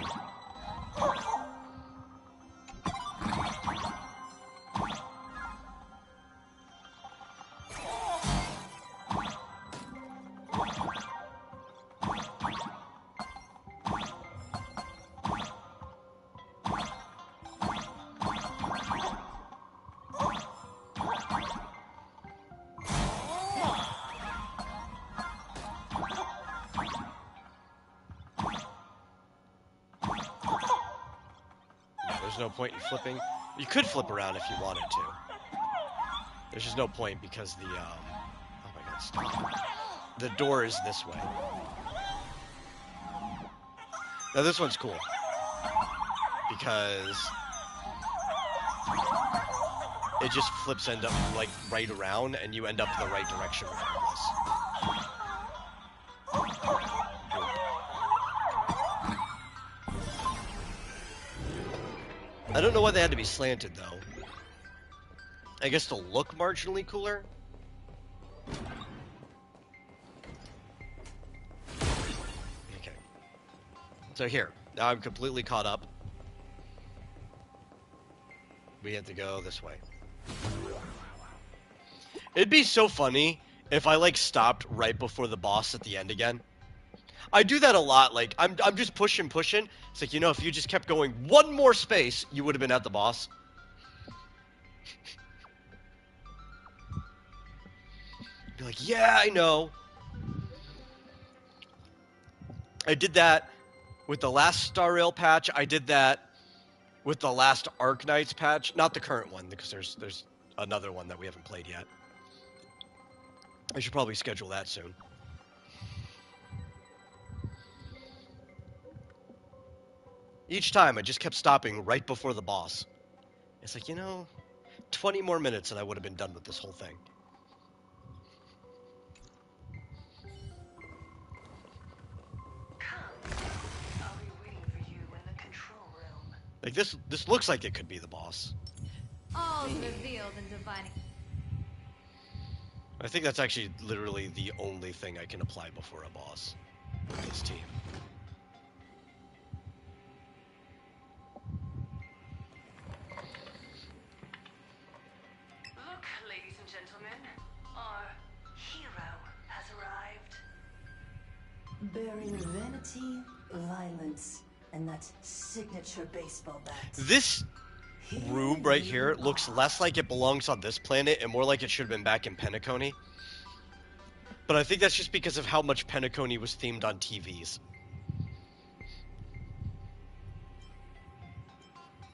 There's no point in flipping. You could flip around if you wanted to. There's just no point because the, oh my god, stop. The door is this way. Now this one's cool. Because it just flips end up, like, right around, and you end up in the right direction regardless. I don't know why they had to be slanted, though. I guess to look marginally cooler? Okay. So here, now I'm completely caught up. We have to go this way. It'd be so funny if I, like, stopped right before the boss at the end again. I do that a lot. Like, I'm just pushing. It's like, you know, if you just kept going one more space, you would have been at the boss. Be like, yeah, I know. I did that with the last Star Rail patch. I did that with the last Arknights patch. Not the current one, because there's another one that we haven't played yet. I should probably schedule that soon. Each time, I just kept stopping right before the boss. It's like, 20 more minutes and I would have been done with this whole thing. Like, this looks like it could be the boss.
All's revealed in divining.
I think that's actually literally the only thing I can apply before a boss with this team.
Look, ladies and gentlemen, our hero has arrived. Bearing vanity, violence, and that signature baseball bat.
This room right here looks less like it belongs on this planet and more like it should have been back in Penacony. But I think that's just because of how much Penacony was themed on TVs.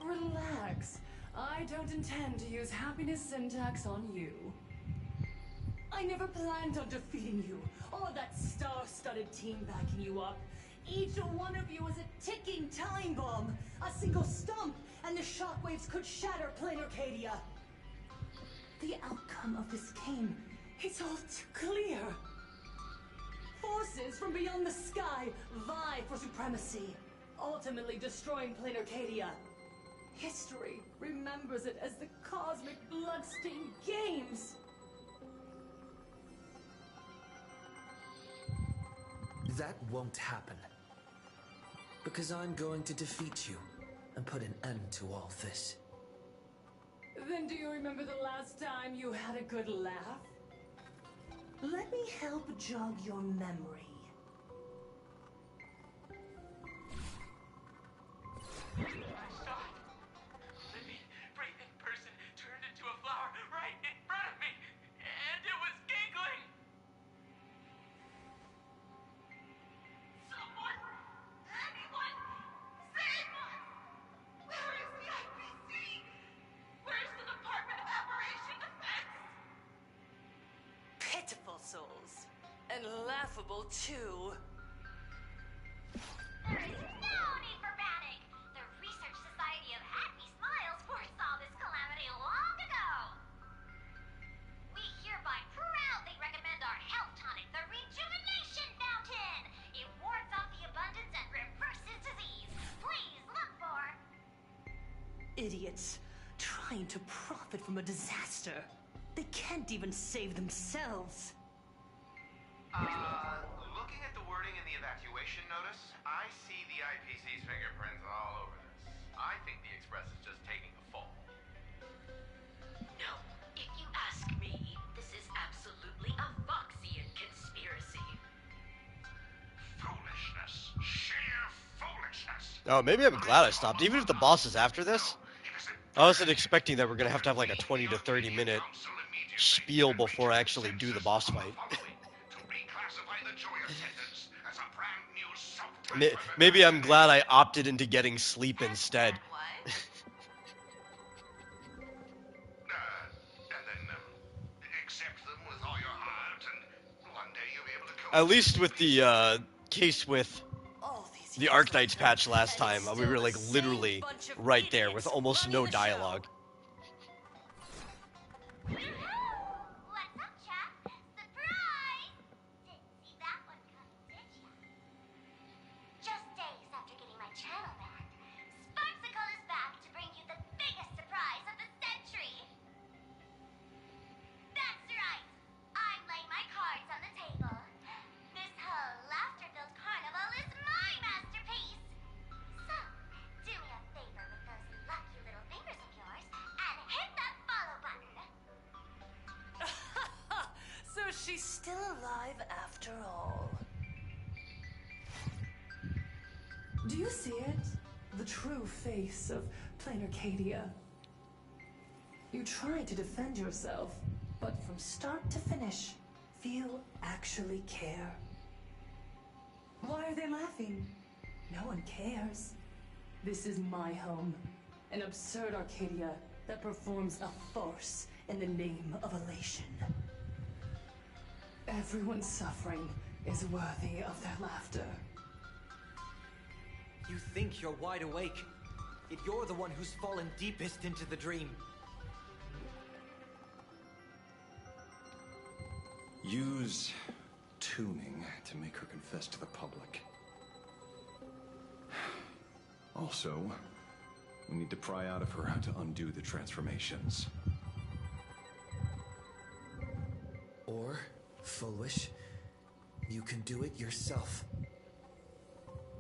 Relax. I don't intend to use happiness syntax on you. I never planned on defeating you, or that star-studded team backing you up. Each one of you is a ticking time bomb. A single stump, and the shockwaves could shatter plain Arcadia. The outcome of this game, it's all too clear. Forces from beyond the sky vie for supremacy, ultimately destroying plain Arcadia. History remembers it as the cosmic bloodstained games.
That won't happen. Because I'm going to defeat you and put an end to all this.
Then do you remember the last time you had a good laugh? Let me help jog your memory.
I saw it. Living, breathing person turned into a flower right in front of me, and it was giggling. Someone, anyone, save us! Where is the IPC? Where's the Department of Operation Defense?
Pitiful souls. And laughable, too.
There is no need for panic. The Research Society of Happy Smiles foresaw this calamity long ago. We hereby proudly recommend our health tonic, the Rejuvenation Fountain. It wards off the abundance and reverses disease. Please look for...
Idiots. Trying to profit from a disaster. They can't even save themselves.
Looking at the wording in the evacuation notice, I see the IPC's fingerprints all over this. I think the Express is just taking a fall.
No, if you ask me, this is absolutely a Voxian conspiracy.
Foolishness. Sheer foolishness.
Oh, maybe I'm glad I stopped. Even if the boss is after this, I wasn't expecting that we're going to have like a 20 to 30 minute spiel before I actually do the boss fight. Maybe I'm glad I opted into getting sleep instead. At least with the case with the Arknights patch last time, we were like literally right there with almost no dialogue.
What's up, chap? Surprise! Didn't see that one coming, did ya? Just days after getting my channel back, Sparksicle is back to bring you the biggest surprise of the century. That's right. I'm laying my cards on the table. This whole laughter-filled carnival is my masterpiece. So, do me a favor with those lucky little fingers of yours and hit that follow button.
So she's still alive after all. Do you see it? The true face of plain Arcadia. You tried to defend yourself, but from start to finish, feel actually care? Why are they laughing? No one cares. This is my home. An absurd Arcadia that performs a farce in the name of elation. Everyone's suffering is worthy of their laughter.
You think you're wide awake, yet you're the one who's fallen deepest into the dream.
Use tuning to make her confess to the public. Also, we need to pry out of her how to undo the transformations.
Or, Foolish, you can do it yourself.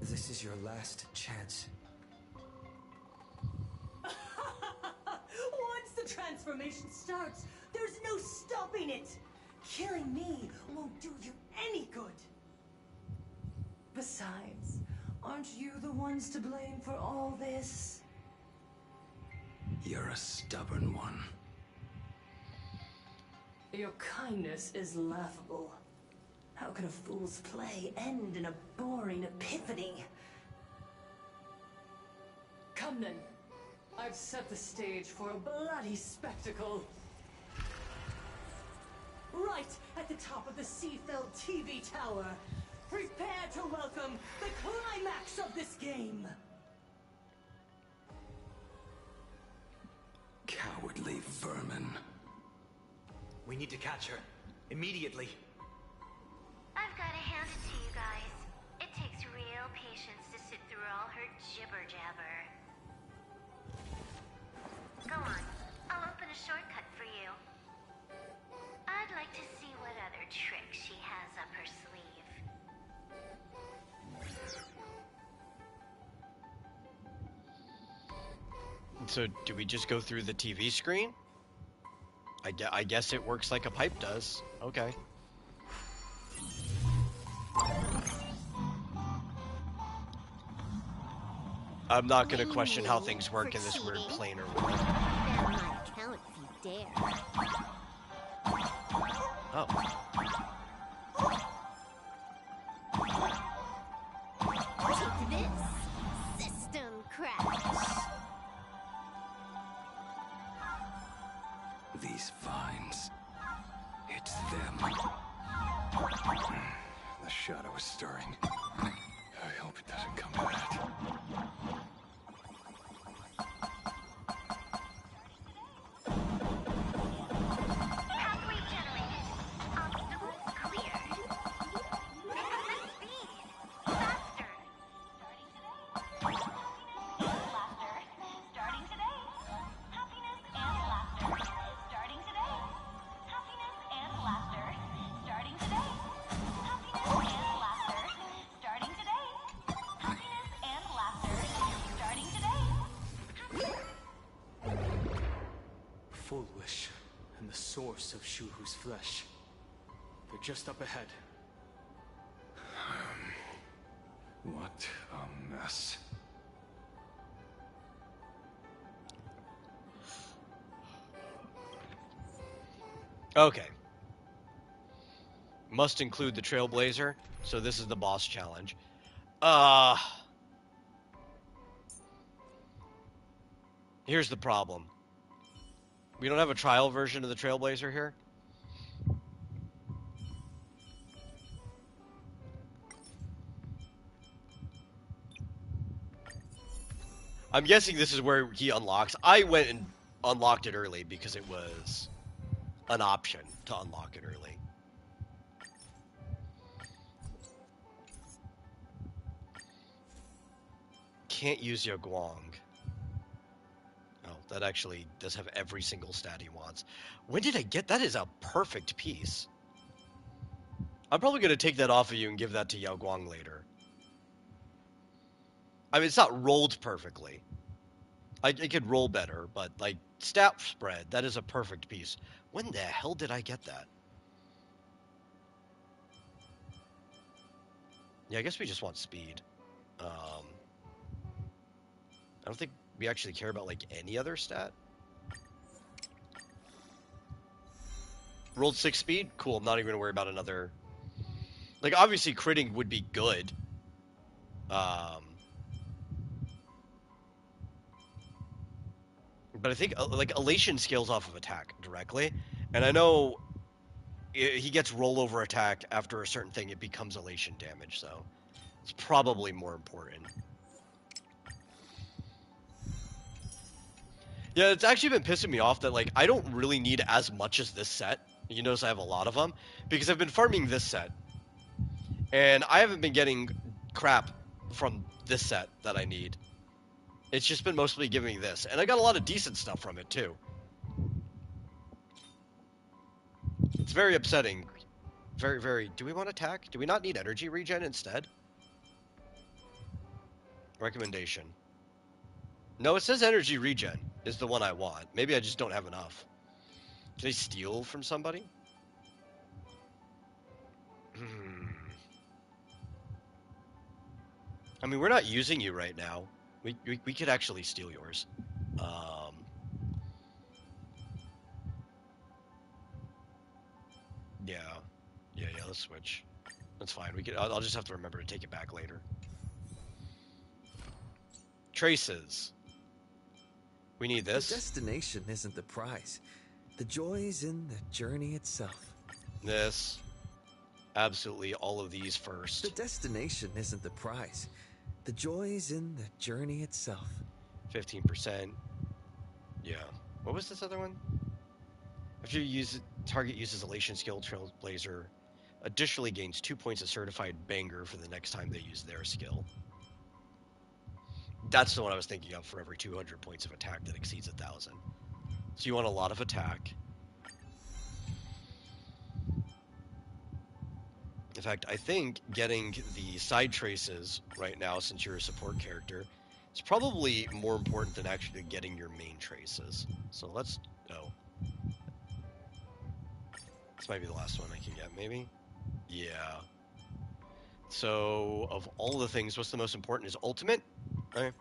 This is your last chance.
Once the transformation starts, there's no stopping it. Killing me won't do you any good. Besides, aren't you the ones to blame for all this?
You're a stubborn one.
Your kindness is laughable. How can a fool's play end in a boring epiphany? Come then. I've set the stage for a bloody spectacle. Right at the top of the Seafell TV tower. Prepare to welcome the climax of this game.
Cowardly vermin.
We need to catch her. Immediately.
I've got to hand it to you guys. It takes real patience to sit through all her jibber-jabber. Go on. I'll open a shortcut for you. I'd like to see what other tricks she has up her sleeve.
So, do we just go through the TV screen? I guess it works like a pipe does. Okay. I'm not gonna question how things work in this weird planar world.
Ban my account if you dare.
Oh.
Take this, system crash.
These vines. It's them.
The shadow is stirring. I hope it doesn't come to that.
Pathway generated. Obstacles cleared. Speed. Faster. Starting today. Happiness and laughter. Starting today. Happiness and laughter. Starting today. Happiness and laughter. Starting today. Happiness and laughter. Starting today.
Full Wish and the source of Shuhu's flesh. They're just up ahead.
What a mess.
Okay. Must include the Trailblazer, so this is the boss challenge. Here's the problem. We don't have a trial version of the Trailblazer here. I'm guessing this is where he unlocks. I went and unlocked it early because it was an option to unlock it early. Can't use Yaguang. Oh, that actually does have every single stat he wants. When did I get that? Is a perfect piece. I'm probably going to take that off of you and give that to Yao Guang later. I mean, it's not rolled perfectly. It could roll better, but, like, stat spread, that is a perfect piece. When the hell did I get that? Yeah, I guess we just want speed. I don't think we actually care about, like, any other stat. Rolled 6 speed? Cool, I'm not even gonna worry about another... Like, obviously critting would be good. But I think, like, Elation scales off of attack directly. And I know he gets rollover attack after a certain thing, it becomes Elation damage, so... It's probably more important. Yeah, it's actually been pissing me off that, like, I don't really need as much as this set. You notice I have a lot of them. Because I've been farming this set. And I haven't been getting crap from this set that I need. It's just been mostly giving me this. And I got a lot of decent stuff from it, too. It's very upsetting. Very, very... Do we want attack? Do we not need energy regen instead? Recommendation. No, it says energy regen is the one I want. Maybe I just don't have enough. Can I steal from somebody? I mean, we're not using you right now. We could actually steal yours. Yeah, let's switch. That's fine. I'll just have to remember to take it back later. Traces. We need this.
The destination isn't the prize. The joy's in the journey itself.
This. Absolutely all of these first.
The destination isn't the prize. The joy's in the journey itself.
15%. Yeah. What was this other one? After you use it, target uses Elation skill, Trailblazer additionally gains 2 points of certified banger for the next time they use their skill. That's the one I was thinking of for every 200 points of attack that exceeds 1,000. So you want a lot of attack. In fact, I think getting the side traces right now, since you're a support character, is probably more important than actually getting your main traces. So let's... Oh. This might be the last one I can get, maybe? Yeah. So, of all the things, what's the most important is ultimate. Okay.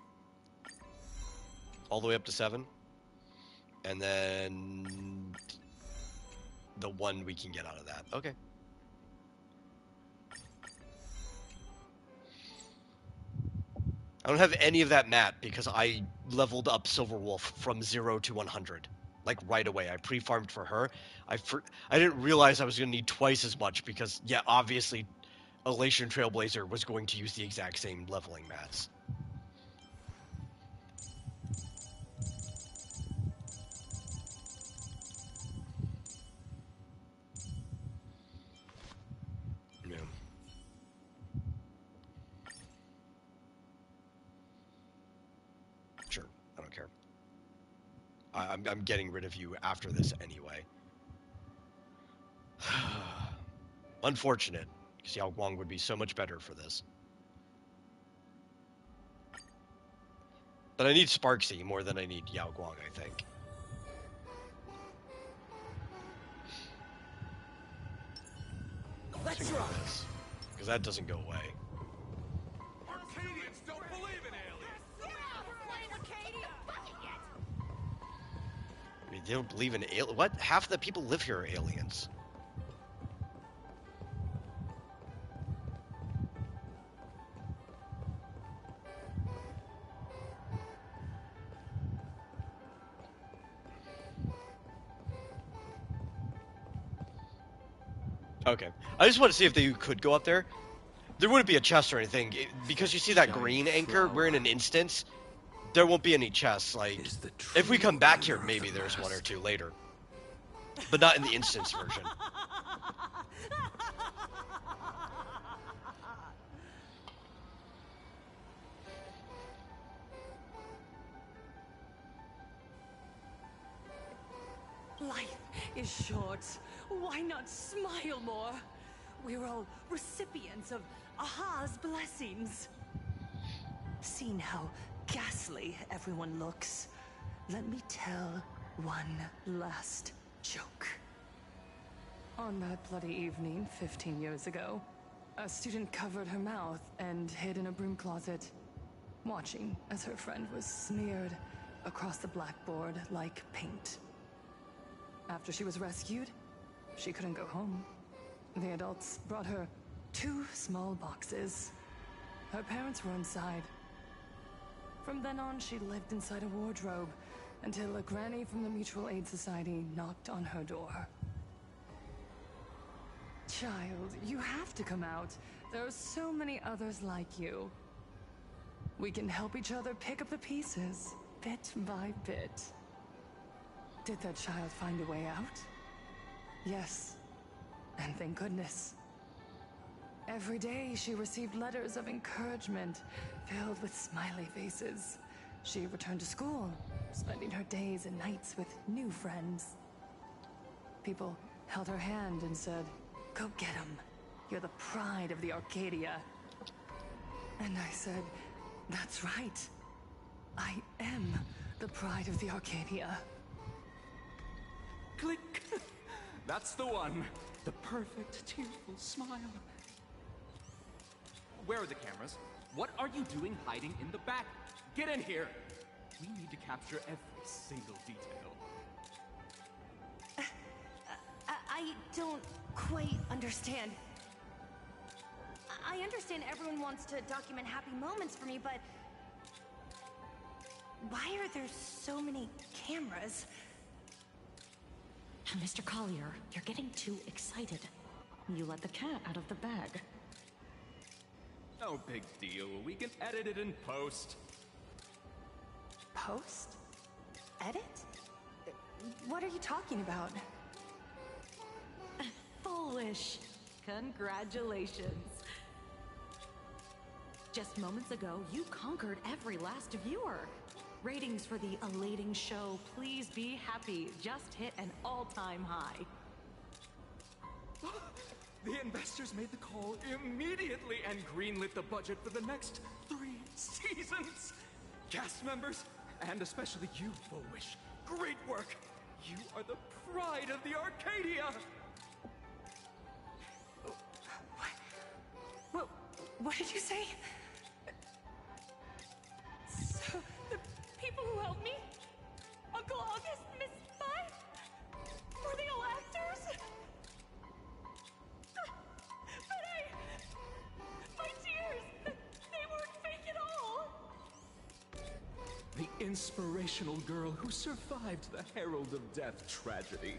All the way up to 7. And then... the one we can get out of that. Okay. I don't have any of that mat because I leveled up Silverwolf from 0 to 100. Like, right away. I pre-farmed for her. I didn't realize I was going to need twice as much because, yeah, obviously, Elation Trailblazer was going to use the exact same leveling mats. Yeah. Sure, I don't care. I'm getting rid of you after this anyway. Unfortunate, because Yao Guang would be so much better for this. But I need Sparksy more than I need Yao Guang, I think.
Let's rock!
Because that doesn't go away.
Arcadians don't believe in aliens!
I mean, they don't believe in aliens. What? Half the people live here are aliens. Okay. I just want to see if they could go up there. There wouldn't be a chest or anything. Because you see that green anchor, we're in an instance. There won't be any chests. Like, if we come back here, maybe there's one or two later. But not in the instance version.
Life is short. Why not smile more? We're all recipients of Aha's blessings. Seeing how ghastly everyone looks, let me tell one last joke. On that bloody evening 15 years ago, a student covered her mouth and hid in a broom closet, watching as her friend was smeared across the blackboard like paint. After she was rescued,
she couldn't go home. The adults brought her 2 small boxes. Her parents were inside. From then on, she lived inside a wardrobe until a granny from the Mutual Aid Society knocked on her door. Child, you have to come out. There are so many others like you. We can help each other pick up the pieces, bit by bit. Did that child find a way out? Yes, and thank goodness. Every day she received letters of encouragement filled with smiley faces. She returned to school, spending her days and nights with new friends. People held her hand and said, "Go get him. You're the pride of the Arcadia." And I said, "That's right. I am the pride of the Arcadia."
Click. That's the one. The perfect, tearful smile. Where are the cameras? What are you doing hiding in the back? Get in here. We need to capture every single detail.
I don't quite understand. I understand everyone wants to document happy moments for me, but why are there so many cameras?
Mr. Collier, you're getting too excited. You let the cat out of the bag.
No big deal. We can edit it in post.
Post? Edit? What are you talking about?
Foolish. Congratulations. Just moments ago, you conquered every last viewer. Ratings for the elating show, Please Be Happy, just hit an all-time high.
The investors made the call immediately and greenlit the budget for the next 3 seasons. Cast members, and especially you, Foolish, great work. You are the pride of the Arcadia.
What did you say? So, the people who helped me? Uncle August, Miss Spy? Were they all actors? My tears, they weren't fake at all.
The inspirational girl who survived the Herald of Death tragedy.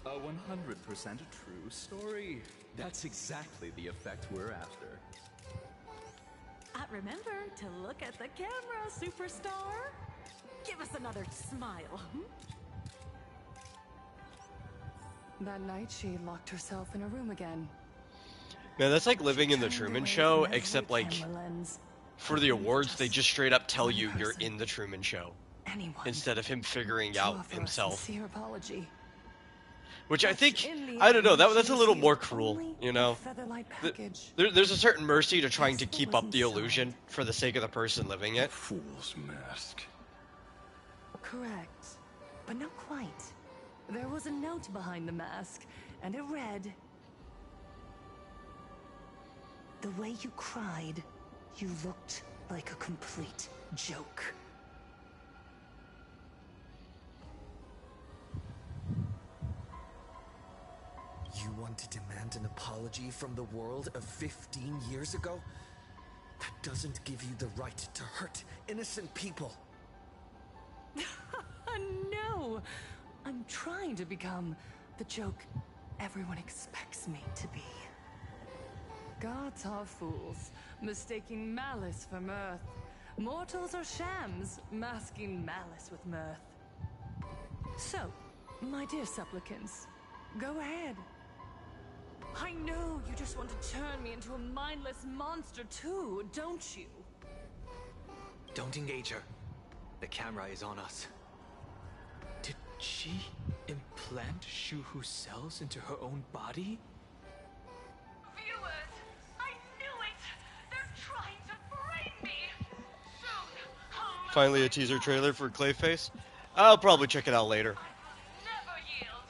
A 100% true story. That's exactly the effect we're after.
Remember to look at the camera, superstar. Give us another smile.
That night, she locked herself in a room again.
Man, that's like living in the Truman Show, except like for the awards, they just straight up tell you you're in the Truman Show instead of him figuring out himself.
Sincere apology.
Which I think, I don't know, that's a little more cruel, you know? There's a certain mercy to trying to keep up the illusion for the sake of the person living it.
Fool's mask.
Correct, but not quite. There was a note behind the mask, and it read, "The way you cried, you looked like a complete joke."
You want to demand an apology from the world of 15 years ago? That doesn't give you the right to hurt innocent people.
No! I'm trying to become the joke everyone expects me to be. Gods are fools, mistaking malice for mirth. Mortals are shams, masking malice with mirth. So, my dear supplicants, go ahead. I know you just want to turn me into a mindless monster too, don't you?
Don't engage her. The camera is on us.
Did she implant Shuhu cells into her own body?
Viewers, I knew it! They're trying to brain me! Soon,
Finally a teaser trailer for Clayface. I'll probably check it out later.
never yield.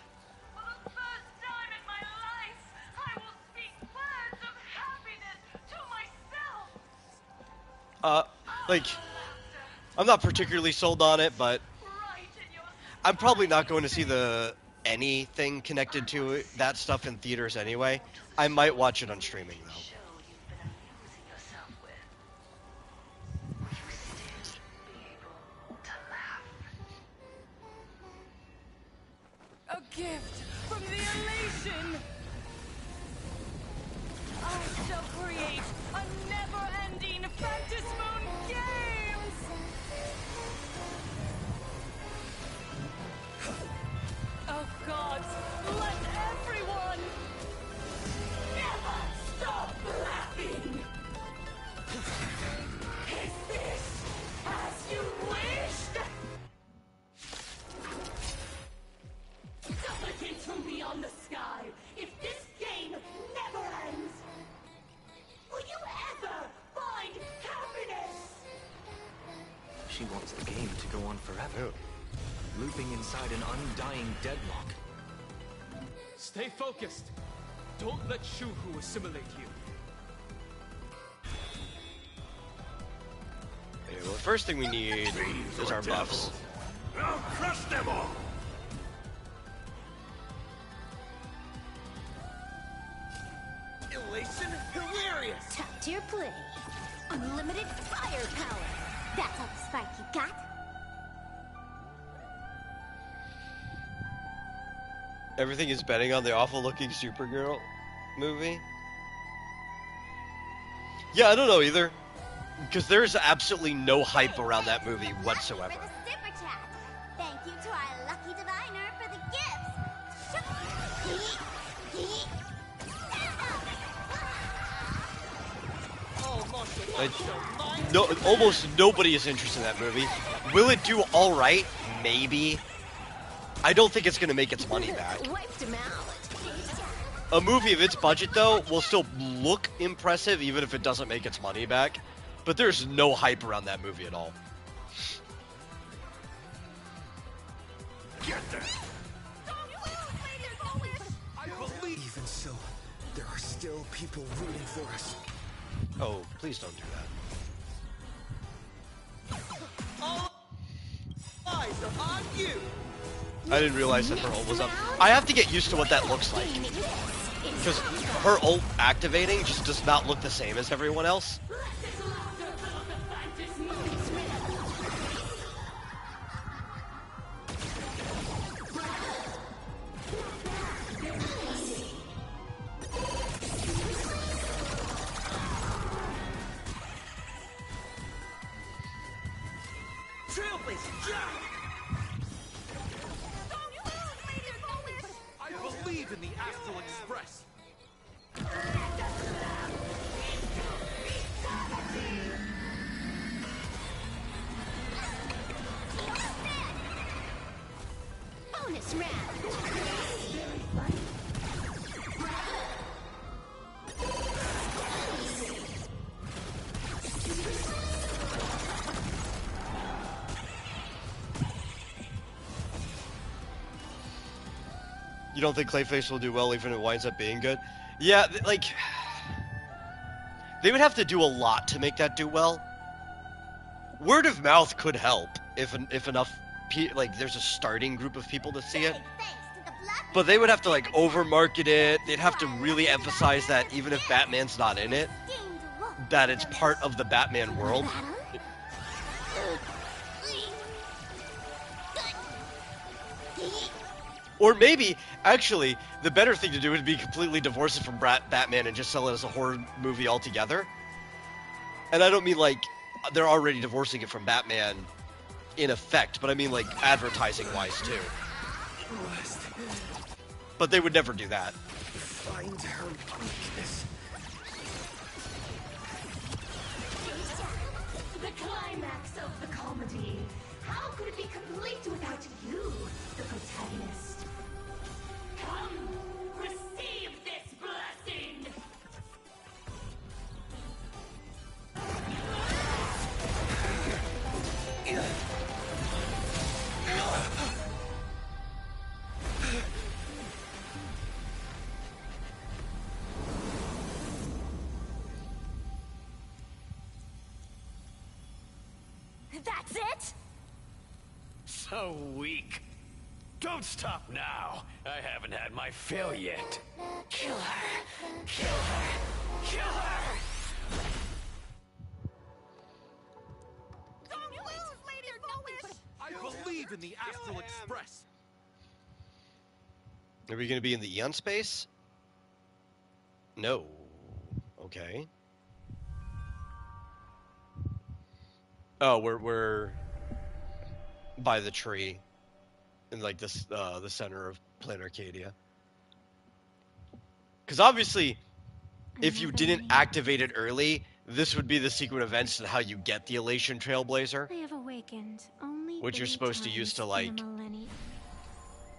For the first time in my life, I will speak words of happiness to myself!
Like, I'm not particularly sold on it, but I'm probably not going to see the anything connected to that stuff in theaters anyway. I might watch it on streaming though.
A gift from the elation! I shall create a never-ending Fantasmoon Games! Oh gods, let everyone never stop laughing! Is this as you wished? Skeleton to me on the sky! If this game never ends, will you ever find happiness?
She wants the game to go on forever. Looping inside an undying deadlock.
Stay focused. Don't let Shuhu assimilate you.
Okay, well, the first thing we need is our buffs.
I'll crush them all!
Elation hilarious!
Top tier play. Unlimited firepower. That's all the spark you got?
Everything is betting on the awful-looking Supergirl movie. Yeah, I don't know either. Because there's absolutely no hype around that movie whatsoever.
For the super chat. Thank you to our lucky diviner for the gifts.
No, almost nobody is interested in that movie. Will it do all right? Maybe. I don't think it's going to make its money back.
Wiped him out.
A movie of its budget, though, will still look impressive even if it doesn't make its money back. But there's no hype around that movie at all.
Get there!
Even so, there are still people rooting for us.
Oh, please don't do that.
All eyes are on you!
I didn't realize that her ult was up. I have to get used to what that looks like. Because her ult activating just does not look the same as everyone else.
Trailblazer, I believe in the Astral Express.
Bonus round.
You don't think Clayface will do well even if it winds up being good? Yeah, like... They would have to do a lot to make that do well. Word of mouth could help if enough... like, there's a starting group of people to see it. But they would have to, like, over-market it. They'd have to really emphasize that even if Batman's not in it, that it's part of the Batman world. Or maybe, actually, the better thing to do would be completely divorce it from Batman and just sell it as a horror movie altogether. And I don't mean, like, they're already divorcing it from Batman in effect, but I mean, like, advertising-wise, too. But they would never do that.
Find her weakness.
The climax of the comedy. How could it be complete without you, the protagonist? Come, receive this blessing!
That's it?
So weak.
Don't stop now. I haven't had my fill yet.
Kill her! Kill her! Kill her!
Don't lose, Lady Foolish!
I believe in the Astral Express.
Are we going to be in the Eon space? No. Okay. Oh, we're by the tree, in like this the center of Planet Arcadia. Because obviously, if you didn't activate it early, this would be the secret events and how you get the Elation Trailblazer,
I have awakened only
which you're
3
supposed to use
times
to
in a
like
millennium.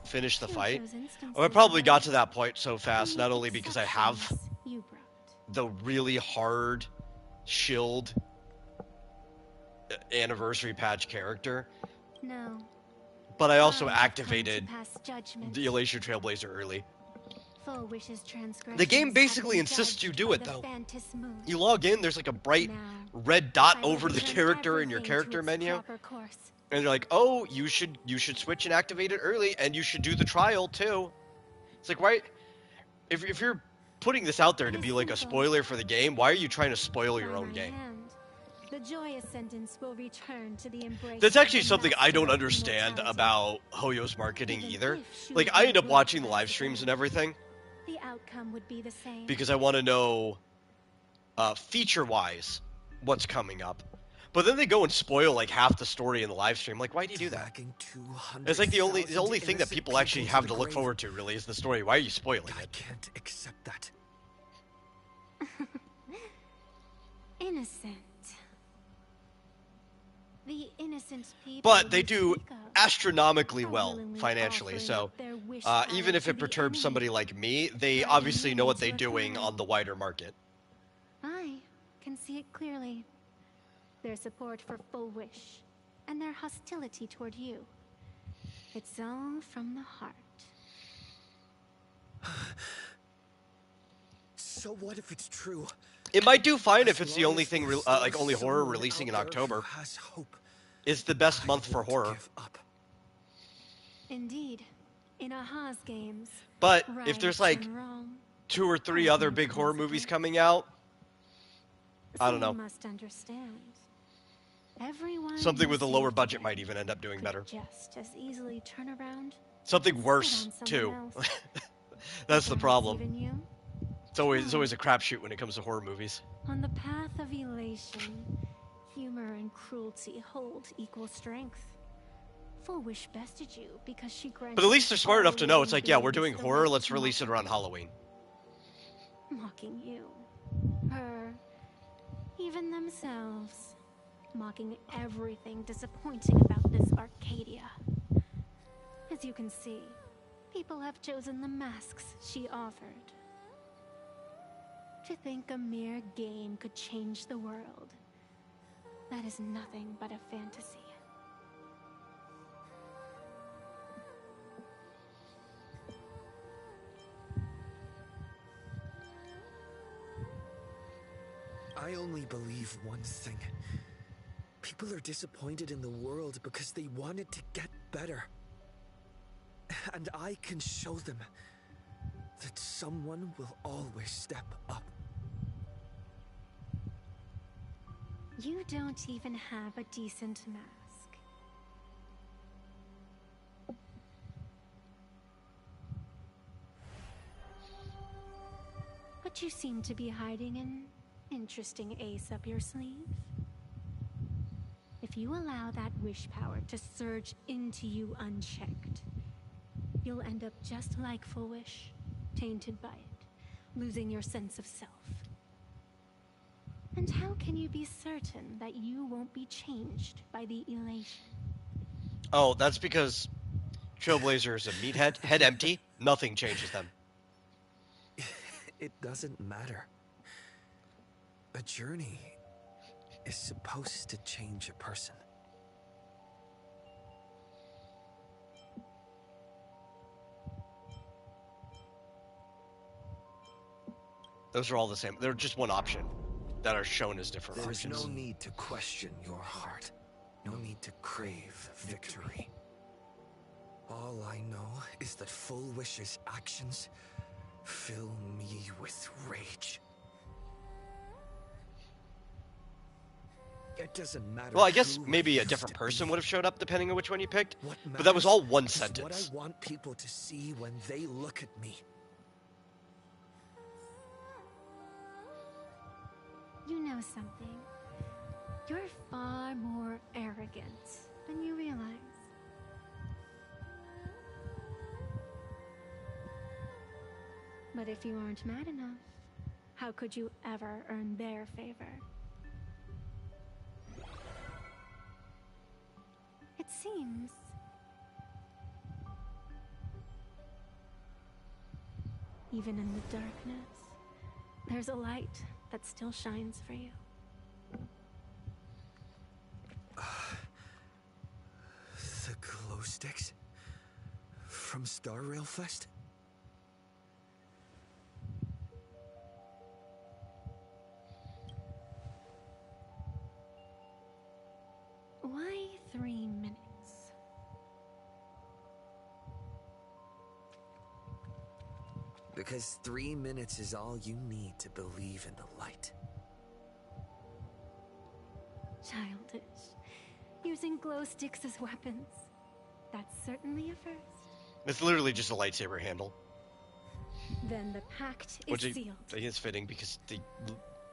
finish the
Two of
fight.
those instances
Oh, I probably
were
got to that point so fast,
the
not only because I have
exceptions you brought.
the really hard shield anniversary patch character,
No.
but I also
I have come to
activated
pass judgment.
the Elation Trailblazer early.
Full Wish's transgressions
The game
have
basically
been
insists you
judged
do
by
it,
the
though.
Phantus Moon.
You log in, there's like a bright
Now,
red dot
I will
over the
return
character in your
everything to
character
its
menu,
proper course.
and they're like, "Oh, you should switch and activate it early, and you should do the trial too." It's like, why? If you're putting this out there to be like a spoiler for the game, why are you trying to spoil your
By
own
my
game?
hand, the joyous sentence will return to the embrace.
That's
of
actually
the
something I
master
don't
of
understand
immortality.
about Hoyo's marketing
Even
either.
if she
Like, I end up
would
watching the
pass
live
the
streams
game,
and everything
The outcome would be the same.
because I want to know feature-wise what's coming up. But then they go and spoil like half the story in the live stream. Like, why do you do that? It's like the only thing that people actually have to look forward to really is the story. Why are you spoiling it?
I can't accept that.
Innocent. The innocent people.
But they
you
do
speak of
astronomically
are
well
willingly
financially,
offering
so
up their wish
even
power
if
to
it
the
perturbs
enemy.
somebody like me, they
Driving
obviously know
me
what they're
into a
doing
corner.
on the wider market.
I can see it clearly. Their support for Full Wish, and their hostility toward you. It's all from the heart.
So what if it's true?
It might do fine if
As
it's the
long
only
as
thing,
there's
like
still
only horror
someone
releasing in
out there who
October.
has hope.
It's the best month for horror.
Indeed, in Aha's games.
But
right
if there's like
and wrong,
2 or 3 other big horror movies coming out, I don't
so
know.
You must understand. Everyone
Something
who
with a lower
saved
budget
them
might even end up doing
could
better.
just as easily turn around.
Something worse
on
too.
someone else.
That's the
Perhaps
problem.
even you.
It's always a crapshoot when it comes to horror movies.
On the path of elation, humor and cruelty hold equal strength. Full Wish bested you because she granted.
But at least they're smart
all
enough to know it's
living
like, yeah, we're
beings
doing
the
horror,
right
let's
to
release it
mock
around Halloween.
Mocking you, her, even themselves, mocking everything disappointing about this Arcadia. As you can see, people have chosen the masks she offered. To think a mere game could change the world, that is nothing but a fantasy.
I only believe one thing. People are disappointed in the world because they want it to get better. And I can show them that someone will always step up.
You don't even have a decent mask. But you seem to be hiding an interesting ace up your sleeve. If you allow that wish power to surge into you unchecked, you'll end up just like Full Wish, tainted by it, losing your sense of self. And how can you be certain that you won't be changed by the elation?
Oh, that's because Trailblazer is a meathead, head empty, nothing changes them.
It doesn't matter. A journey is supposed to change a person.
Those are all the same. They're just one option that are shown as different
There is
options.
no need to question your heart. No need to crave victory. All I know is that Full Wish's actions fill me with rage. It doesn't matter.
Well, I guess
who
maybe
I
a different
used to
person
be.
would have showed up depending on which one you picked.
What
But that was all one
matters is
sentence.
what I want people to see when they look at me.
You know something? You're far more arrogant than you realize. But if you aren't mad enough, how could you ever earn their favor? It seems even in the darkness, there's a light that still shines for you.
The glow sticks from Star Rail Fest?
Why 3 minutes?
Because 3 minutes is all you need to believe in the light.
Childish. Using glow sticks as weapons. That's certainly a first.
It's literally just a lightsaber handle.
Then the pact is
Which
sealed.
I think is fitting because they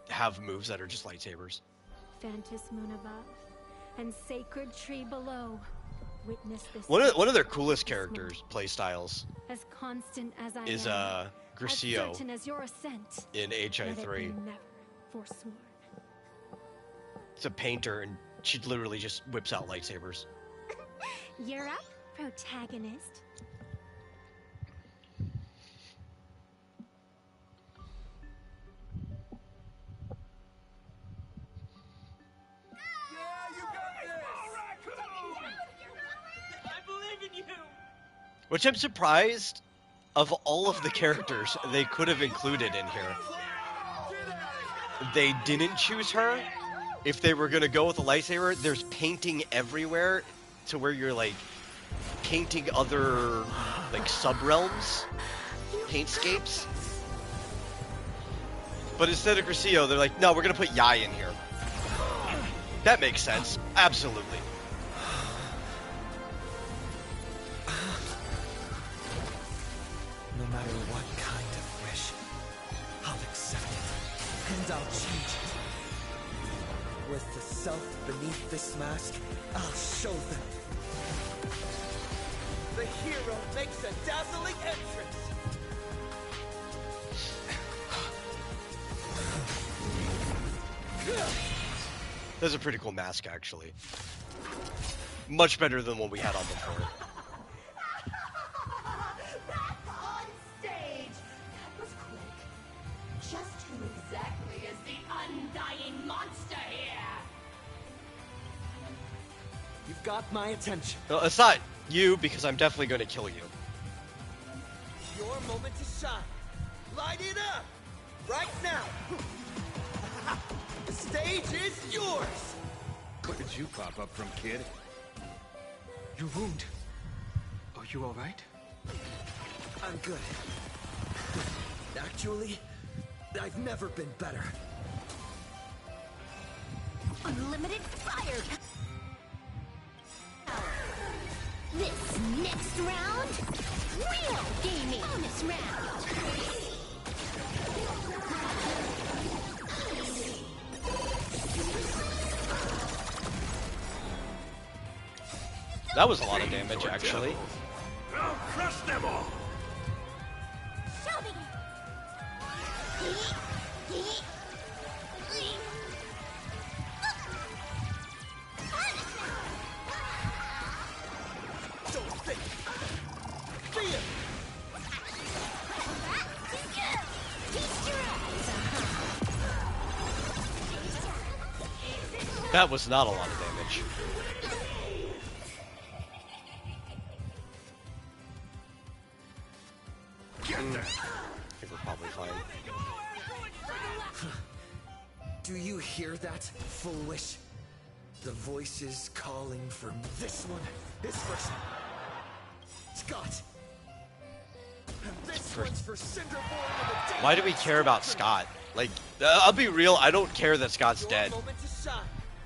have moves that are just lightsabers.
Phantom moon above and sacred tree below. Witness this.
One of their coolest characters, play styles,
As constant as I
is
am,
Gracio
as certain as your ascent.
in
Let it be
HI3.
never forsworn.
It's a painter, and she literally just whips out lightsabers.
You're up, protagonist.
I believe in you!
Which I'm surprised of all of the characters they could have included in here. They didn't choose her. If they were gonna go with a lightsaber, there's painting everywhere to where you're like painting other like sub-realms, paintscapes. But instead of Gracio, they're like, no, we're gonna put Yai in here. That makes sense. Absolutely.
No matter what kind of wish, I'll accept it, and I'll change it. With the self beneath this mask, I'll show them. The hero makes a dazzling entrance!
That's a pretty cool mask, actually. Much better than what we had on before.
On stage! That was quick. Just who exactly is the undying monster here?
You've got my attention.
No, it's not you, because I'm definitely going to kill you.
Your moment to shine. Light it up! Right now! The stage is yours!
Where did you pop up from, kid?
Your wound. Are you alright?
I'm good. Actually, I've never been better.
Unlimited fire. This next round, real gaming. Bonus round.
That was a lot of damage, actually.
I'll crush them all!
Show me.
Don't think. Feel.
That was not a lot of damage. I think we're probably fine.
Do you hear that, Full Wish? The voices calling for this one, this person. Scott,
Why do we care about Scott? Like, I'll be real, I don't care that Scott's dead.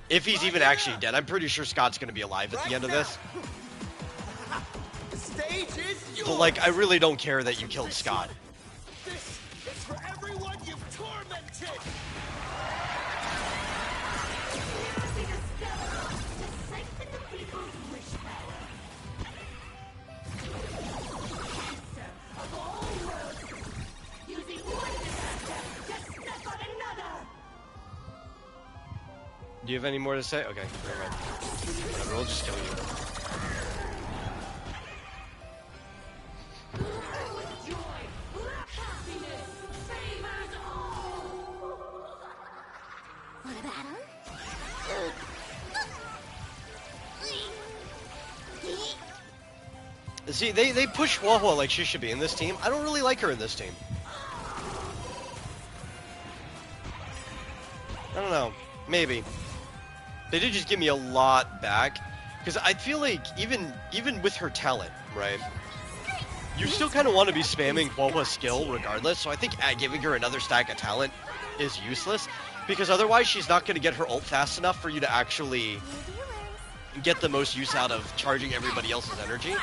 If he's even actually dead, I'm pretty sure Scott's gonna be alive at the end of this.
The stage is yours.
But like, I really don't care that you killed Scott.
This is for everyone you've tormented.
Do you have any more to say? Okay, never mind. Whatever, we'll just kill you.
What about him?
See, they push Hua like she should be in this team. I don't really like her in this team. I don't know. Maybe. They did just give me a lot back. Because I feel like even with her talent, right? You still kind of want to be spamming Huahua's skill regardless. So I think giving her another stack of talent is useless. Because otherwise she's not going to get her ult fast enough for you to actually get the most use out of charging everybody else's energy.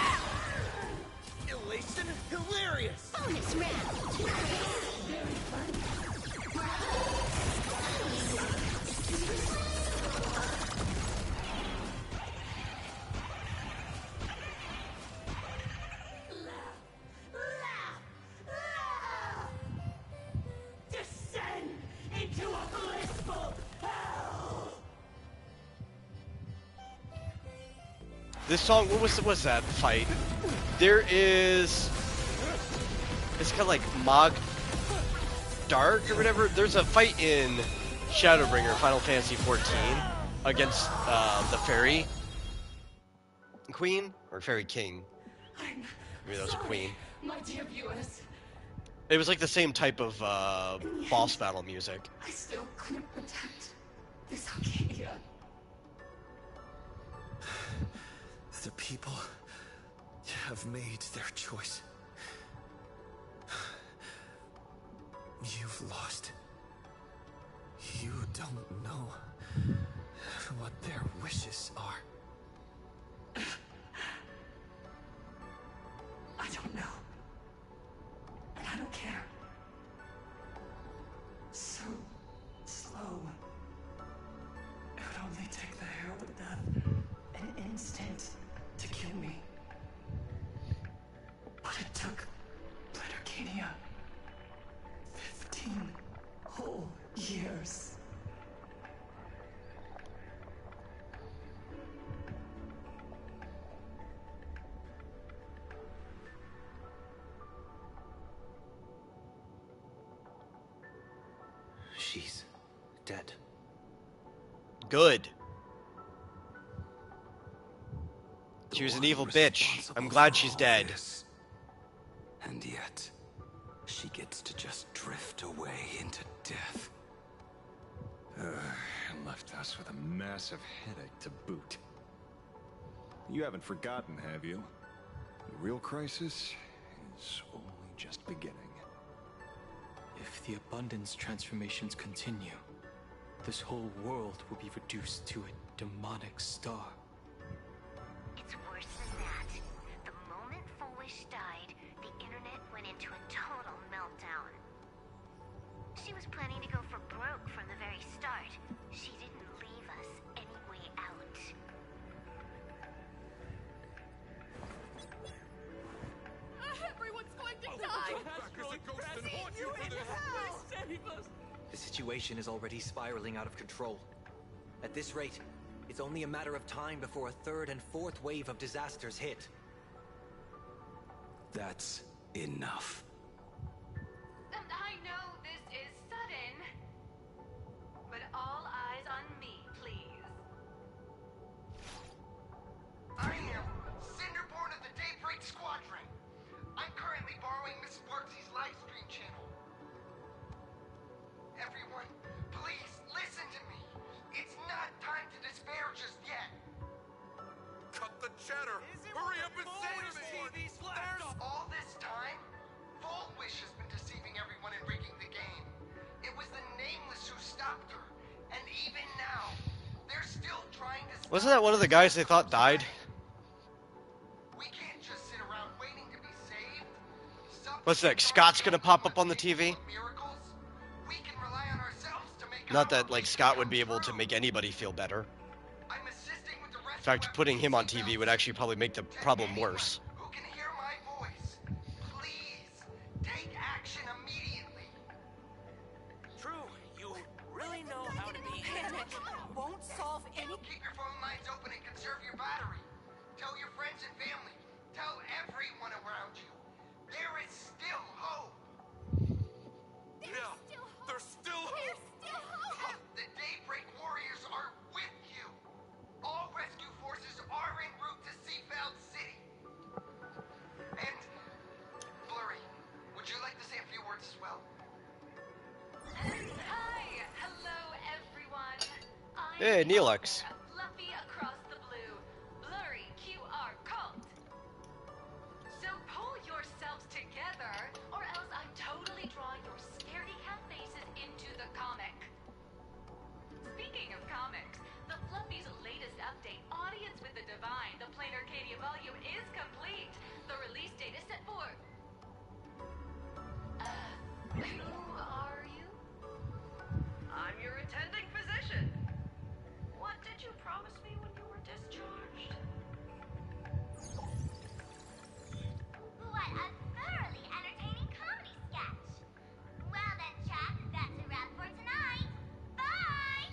Elation, hilarious.
Bonus round.
Descend into a blissful hell.
This song, what was that fight? There is, it's kind of like Mog Dark or whatever. There's a fight in Shadowbringer, Final Fantasy XIV, against the Fairy Queen or Fairy King. Maybe that was a queen.
My dear viewers,
It was like the same type of boss battle music.
I still couldn't protect this Arcadia.
The people have made their choice. You've lost. You don't know what their wishes are.
I don't know. And I don't care. So slow. It would only take the herald of death an instant to kill me. But it took Arcadia 15 whole years.
She's dead.
Good. She was an evil bitch. I'm glad she's dead.
And yet, she gets to just drift away into death.
And left us with a massive headache to boot. You haven't forgotten, have you? The real crisis is only just beginning.
If the abundance transformations continue, this whole world will be reduced to a demonic star.
It's worse than that. The moment Foolish died, the internet went into a total meltdown. She was planning to go for broke from the very start. She didn't leave us any way out.
Everyone's going to die!
The situation is already spiraling out of control. At this rate, it's only a matter of time before a third and fourth wave of disasters hit.
That's enough.
And I know this is sudden, but all eyes on me, please.
I am Cinderborn of the Daybreak Squadron. I'm currently borrowing Mrs. Barksy's live stream channel. Everyone, please listen to me. It's not time to despair just yet.
Cut the chatter! Hurry up and say to me!
There's all this time,
Wasn't that one of the guys they thought died?
We can't just sit around waiting to be saved.
What's next? Scott's gonna pop up on the TV?
Miracles. We can rely on ourselves to make
Not that, like, Scott would be able to make anybody feel better.
I'm assisting with the rest
In fact, putting him on TV would actually probably make the problem worse.
who can hear my voice. Please, take action immediately.
True, you really know how to be.
Panic won't solve any. Keep your phone lines open and conserve your battery. Tell your friends and family. Tell everyone around you. There is still hope.
There's still hope.
The Daybreak Warriors are with you. All rescue forces are en route to Seafeld City. And Blurry, would you like to say a few words as well?
Hi, hello everyone.
Hey, Neelix.
Fluffy across the blue, blurry QR cult. So pull yourselves together, or else I'm totally drawing your scaredy cat faces into the comic. Speaking of comics, the Fluffy's latest update, Audience with the Divine, the Plain Arcadia volume is complete. The release date is set for... who are you? I'm your attending physician. What did you promise me when you were discharged?
What a thoroughly entertaining comedy sketch. Well then, Jack, that's a wrap for tonight. Bye!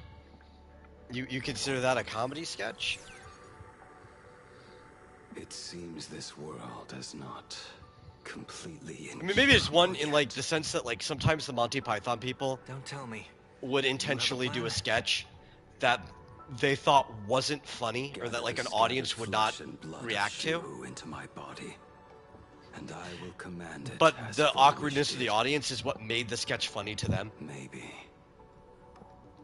You consider that a comedy sketch?
It seems this world is not completely
I mean, maybe it's one in, like, the sense that, like, sometimes the Monty Python people
Don't tell me.
would intentionally do a sketch that they thought wasn't funny, or that, like, an audience would not react to.
into my body, and I will command it.
But
as
the
full
awkwardness of
wish
the audience is what made the sketch funny to them.
Maybe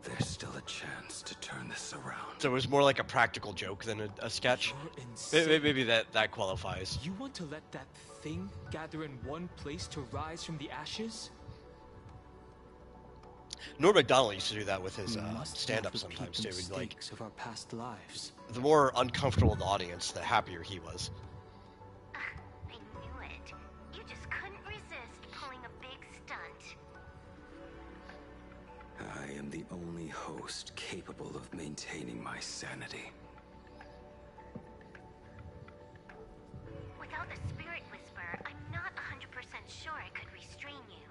there's still a chance to turn this around.
So it was more like a practical joke than a sketch. Maybe that qualifies.
You want to let that thing gather in one place to rise from the ashes?
Norm Macdonald used to do that with his
We must
stand-up
not
sometimes
repeat
too.
the
He'd, like,
mistakes of our past lives.
the more uncomfortable the audience, the happier he was.
I knew it. You just couldn't resist pulling a big stunt.
I am the only host capable of maintaining my sanity.
Without the Spirit Whisper, I'm not 100% sure I could restrain you.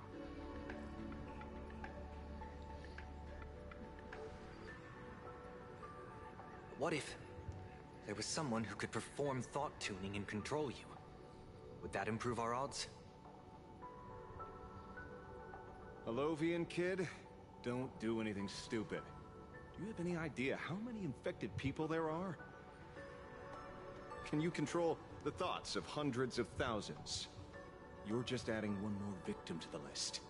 What if there was someone who could perform thought tuning and control you? Would that improve our odds?
Alovian kid, don't do anything stupid. Do you have any idea how many infected people there are? Can you control the thoughts of hundreds of thousands? You're just adding one more victim to the list.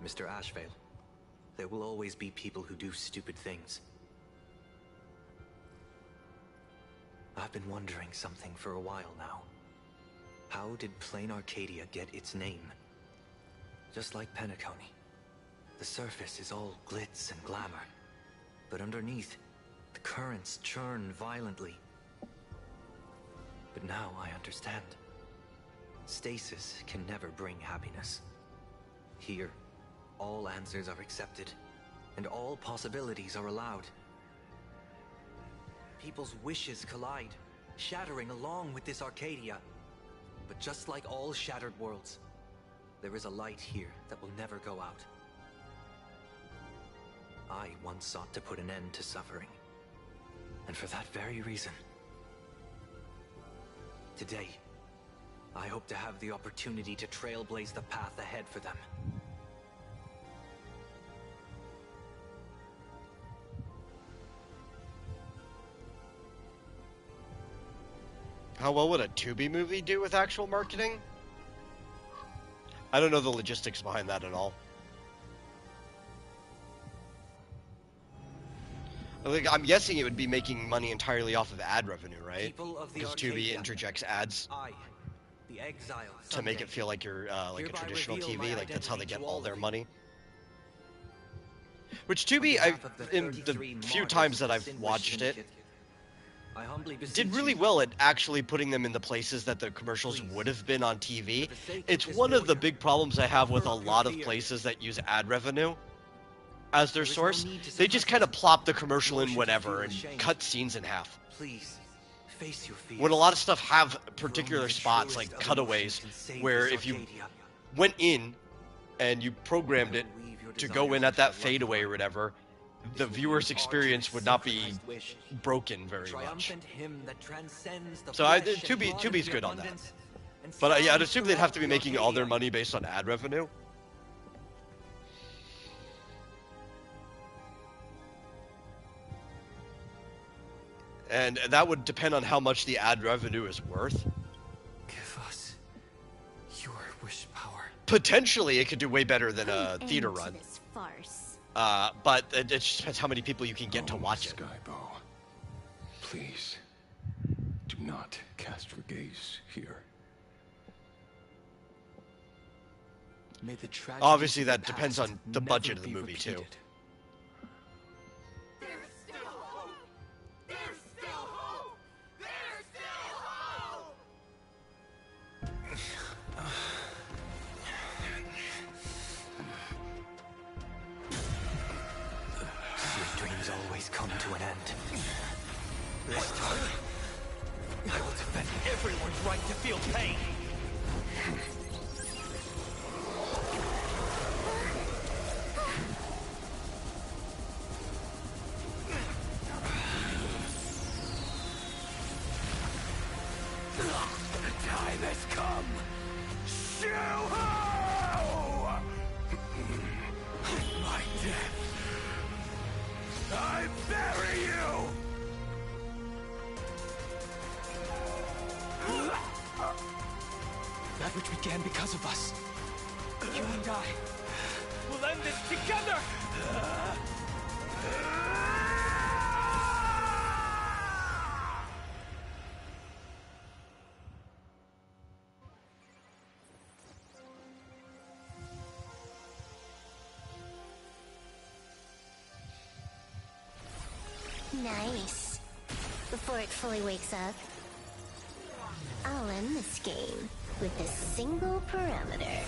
Mr. Ashvale, there will always be people who do stupid things. I've been wondering something for a while now. How did Plain Arcadia get its name? Just like Penacony, the surface is all glitz and glamour, but underneath, the currents churn violently. But now I understand. Stasis can never bring happiness. Here, all answers are accepted, and all possibilities are allowed. People's wishes collide, shattering along with this Arcadia. But just like all shattered worlds, there is a light here that will never go out. I once sought to put an end to suffering. And for that very reason, today, I hope to have the opportunity to trailblaze the path ahead for them.
How well would a Tubi movie do with actual marketing? I don't know the logistics behind that at all. Like, I'm guessing it would be making money entirely off of ad revenue, right? Because Tubi interjects ads
The exile
to make it feel like you're like a
hereby
traditional
reveal my
TV. Like, that's how they
identity
get
to
all
all
their
of you.
money. Which, to be, in the few times that I've watched it, did really well at actually putting them in the places that the commercials would have been on TV. It's one of the big problems I have with a lot of places that use ad revenue as their source. They just kind of plop the commercial in whenever and cut scenes in half.
Please, face your fears.
When a lot of stuff have particular spots, like cutaways, where if you went in and you programmed it to go in at that fadeaway or whatever, the viewer's experience would not be broken very much. So Tubi's good on that. But yeah, I'd assume they'd have to be making all their money based on ad revenue. And that would depend on how much the ad revenue is worth.
Give us your wish power.
Potentially, it could do way better than a theater run.
This farce.
But it just depends how many people you can get to watch it.
Skybow, please, do not cast your gaze here.
May the
obviously, that depends on the budget of the movie, too.
Come to an end. This time, I will defend everyone's right to feel pain. The time has come. My death. I bury you!
That which began because of us. You and I will end this together!
Nice. Before it fully wakes up, I'll end this game with a single parameter.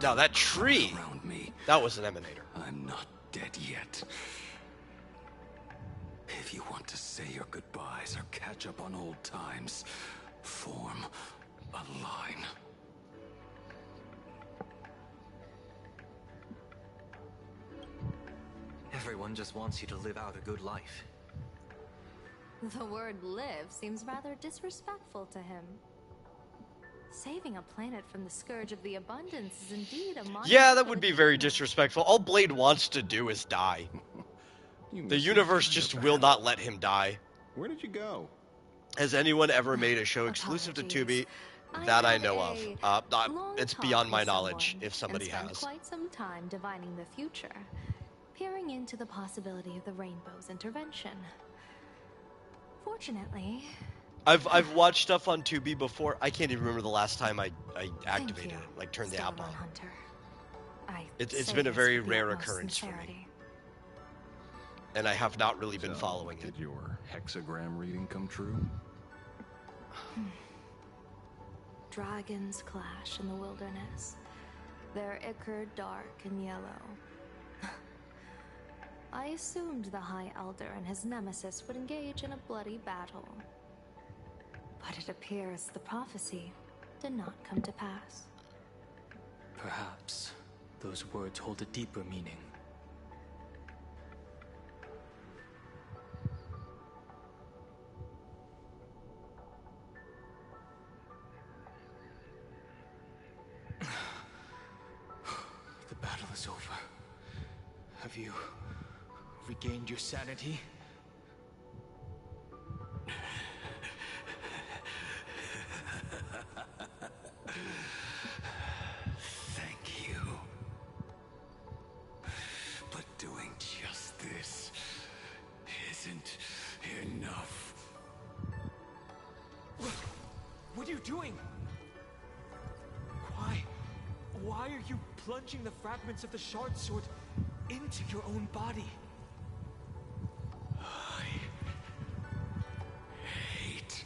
Now that tree, that was an emanator.
I'm not dead yet. If you want to say your goodbyes or catch up on old times, form a line.
Everyone just wants you to live out a good life.
The word live seems rather disrespectful to him. Saving a planet from the scourge of the abundance is indeed a monumental...
Yeah, that would be very disrespectful. All Blade wants to do is die. The universe just will not let him die.
Where did you go?
Has anyone ever made a show exclusive to Tubi? That I know of. It's beyond my knowledge if somebody has.
Quite some time divining the future, peering into the possibility of the Rainbow's intervention. Fortunately...
I've watched stuff on Tubi before. I can't even remember the last time I activated it, like turned the app on. It's been a very rare occurrence for me. And I have not really been following it.
Did your hexagram reading come true?
Dragons clash in the wilderness. Their ichor dark and yellow. I assumed the High Elder and his nemesis would engage in a bloody battle. But it appears the prophecy did not come to pass.
Perhaps those words hold a deeper meaning. The battle is over. Have you regained your sanity?
Why are you plunging the fragments of the shard sword into your own body?
I hate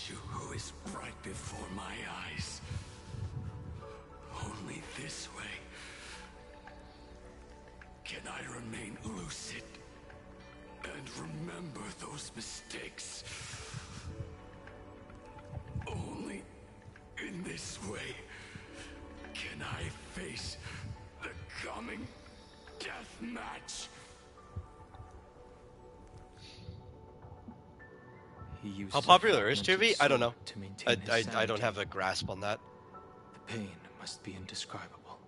you who is right before my eyes. Only this way can I remain lucid and remember those mistakes. Only in this way can I face the coming death match.
How popular is 2V? I don't know. I don't have a grasp on that.
The pain must be indescribable.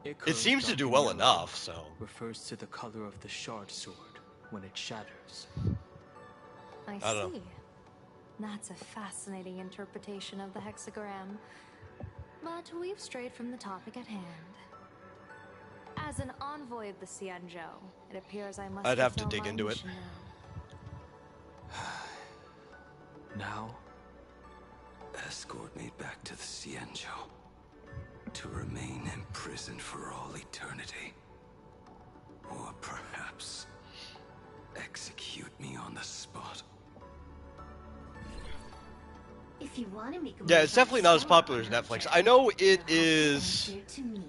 It seems to do well enough, so.
Refers to the color of the shard sword when it shatters.
I
don't
see.
know.
That's a fascinating interpretation of the hexagram. But we've strayed from the topic at hand. As an envoy of the Xianzhou, it appears I must
I'd have to
fulfill
dig
my
into it.
mission
Now,
Escort me back to the Xianzhou to remain imprisoned for all eternity. Or perhaps execute me on the spot.
If you want to make a
Yeah,
move
it's definitely not as popular as Netflix. I know it is
to me.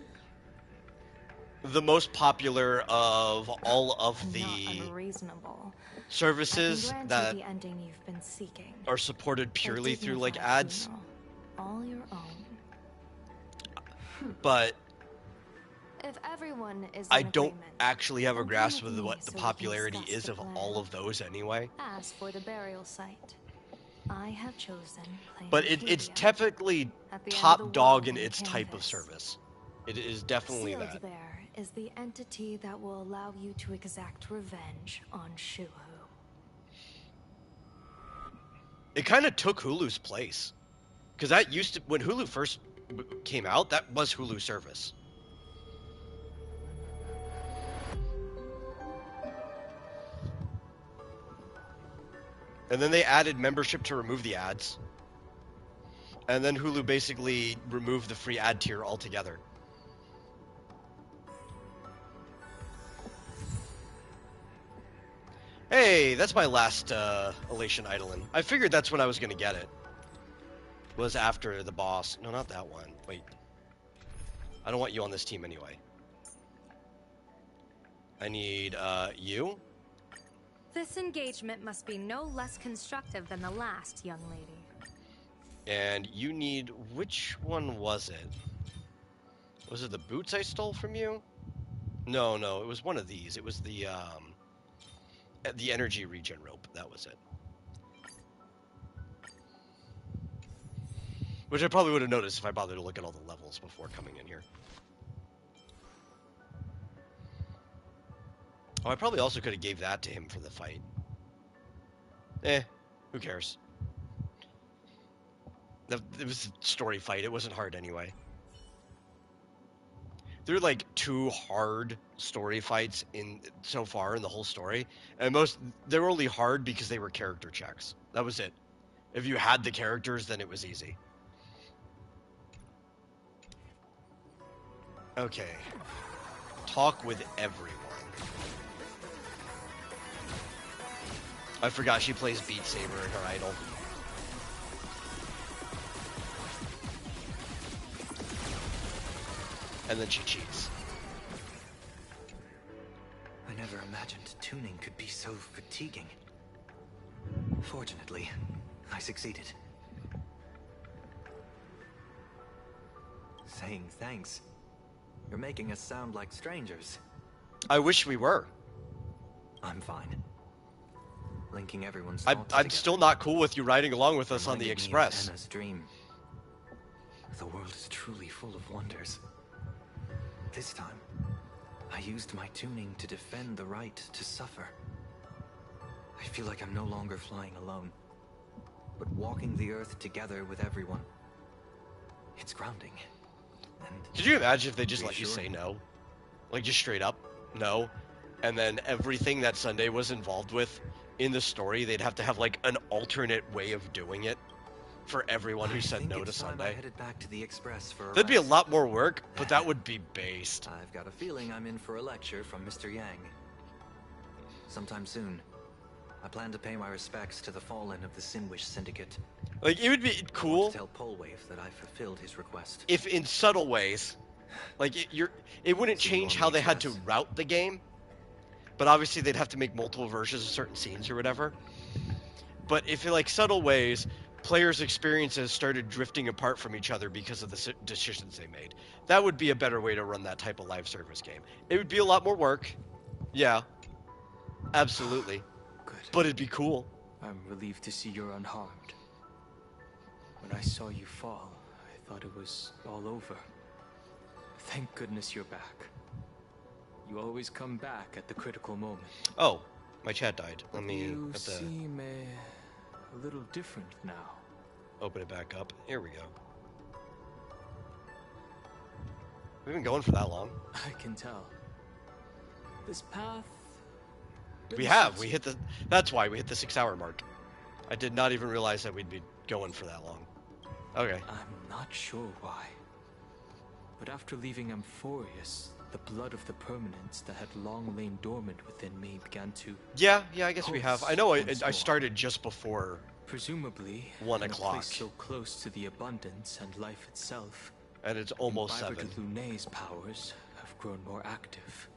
the most popular of all of
Not
the
unreasonable.
services
I can grant
that
you the ending you've been seeking.
are supported purely
A
through like
dignified
ads.
funeral, all your own.
But
If everyone is
I
in
don't
agreement,
actually have a
then
grasp
come
of
with
what
me
the
so we can
popularity
discuss
is
the
of
plan.
all of those anyway.
As for the burial site, I have chosen plain
But it's
Arcadia.
typically
At the end of the
top dog
world
in
on
its type of
canvas.
service. It is definitely
Sealed
that.
there is the entity that will allow you to exact revenge on Shuhu.
It kind of took Hulu's place. Because that used to, when Hulu first came out, that was Hulu service. And then they added membership to remove the ads. And then Hulu basically removed the free ad tier altogether. Hey, that's my last Elation Eidolon. I figured that's when I was going to get it. Was after the boss. No, not that one. Wait. I don't want you on this team anyway. I need you.
This engagement must be no less constructive than the last, young lady.
And you need... Which one was it? Was it the boots I stole from you? No, it was one of these. It was the energy regen rope. That was it. Which I probably would have noticed if I bothered to look at all the levels before coming in here. Oh, I probably also could have gave that to him for the fight. Who cares? It was a story fight. It wasn't hard anyway. There are like 2 hard story fights in so far in the whole story, and they were only hard because they were character checks. That was it. If you had the characters, then it was easy. Okay. Talk with everyone. I forgot she plays Beat Saber in her idol. And then she cheats.
I never imagined tuning could be so fatiguing. Fortunately, I succeeded. Saying thanks. You're making us sound like strangers.
I wish we were.
I'm fine. Linking everyone's
I'm
thoughts
still not cool with you riding along with us on the
reminded me of
Express.
Anna's dream. The world is truly full of wonders. This time, I used my tuning to defend the right to suffer. I feel like I'm no longer flying alone, but walking the earth together with everyone. It's grounding. And
Could you imagine if they just let you
reassuring.
say no? Like, just straight up, no. And then everything that Sunday was involved with in the story, they'd have to have, like, an alternate way of doing it. for everyone who said no to
I
Sunday.
headed back to the Express for
That'd be a lot more work, but that would be based.
I've got a feeling I'm in for a lecture from Mr. Yang. Sometime soon, I plan to pay my respects to the fallen of the Sinwish Syndicate.
Like, it would be cool.
Tell Polwave that I fulfilled his request.
If in subtle ways, like it wouldn't change how they had to route the game, but obviously they'd have to make multiple versions of certain scenes or whatever. But if in like subtle ways, players' experiences started drifting apart from each other because of the decisions they made, that would be a better way to run that type of live service game. It would be a lot more work, yeah, absolutely.
Good.
But it'd be cool.
I'm relieved to see you're unharmed. When I saw you fall, I thought it was all over. Thank goodness you're back. You always come back at the critical moment.
Oh, my chat died. Let me
You seem a little different now.
Open it back up. Here we go. We've been going for that long.
I can tell. This path...
We have. We hit the... That's why we hit the 6-hour mark. I did not even realize that we'd be going for that long. Okay.
I'm not sure why. But after leaving Amphorius, the blood of the permanents that had long lain dormant within me began to...
Yeah, I guess we have. I know I started just before...
Presumably,
1
in a
o'clock.
place so close to the abundance and life itself.
And it's almost 7.
Lunay's powers have grown more active.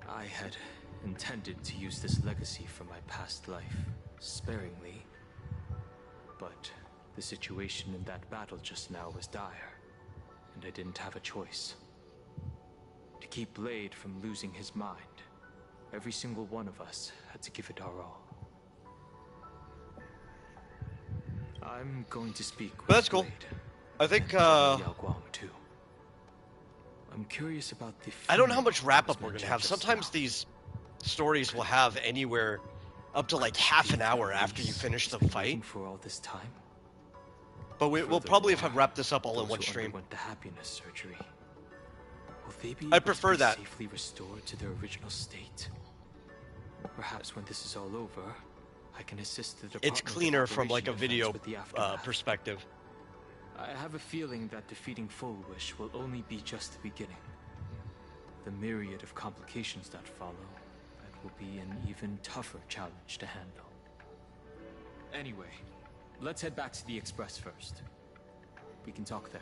I had intended to use this legacy from my past life sparingly, but the situation in that battle just now was dire, and I didn't have a choice. To keep Blade from losing his mind, every single one of us had to give it our all. I'm going to speak with
But that's cool.
Blade.
I think,
Yao Guang too. I'm curious about the...
I don't know how much wrap-up we're going to have. Sometimes these stories will have anywhere up to like half an hour after you finish the fight.
For all this time.
But we'll probably have wrapped this up all in one stream.
The happiness surgery. Will they be
I
able
prefer
to be
that.
safely restored to their original state? Perhaps when this is all over, I can assist the department.
It's cleaner from like a
Operation
video
Defense with the aftermath.
perspective.
I have a feeling that defeating Full Wish will only be just the beginning. The myriad of complications that follow, that will be an even tougher challenge to handle. Anyway, let's head back to the Express first. We can talk there.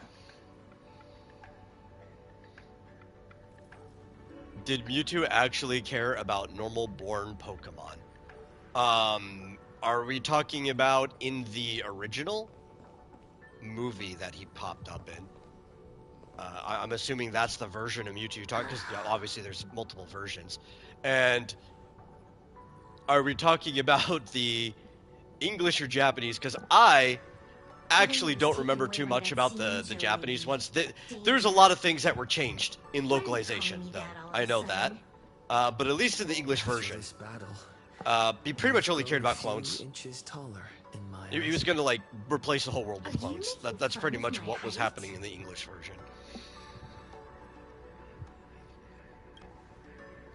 Did Mewtwo actually care about normal-born Pokemon? Are we talking about in the original movie that he popped up in? I'm assuming that's the version of Mewtwo you talk, because obviously there's multiple versions. And are we talking about the English or Japanese? Because I actually don't remember too much about the Japanese ones. There's a lot of things that were changed in localization, though. I know that. But at least in the English version, he pretty much only cared about clones. He was going to like replace the whole world with clones. That's pretty much what was happening in the English version.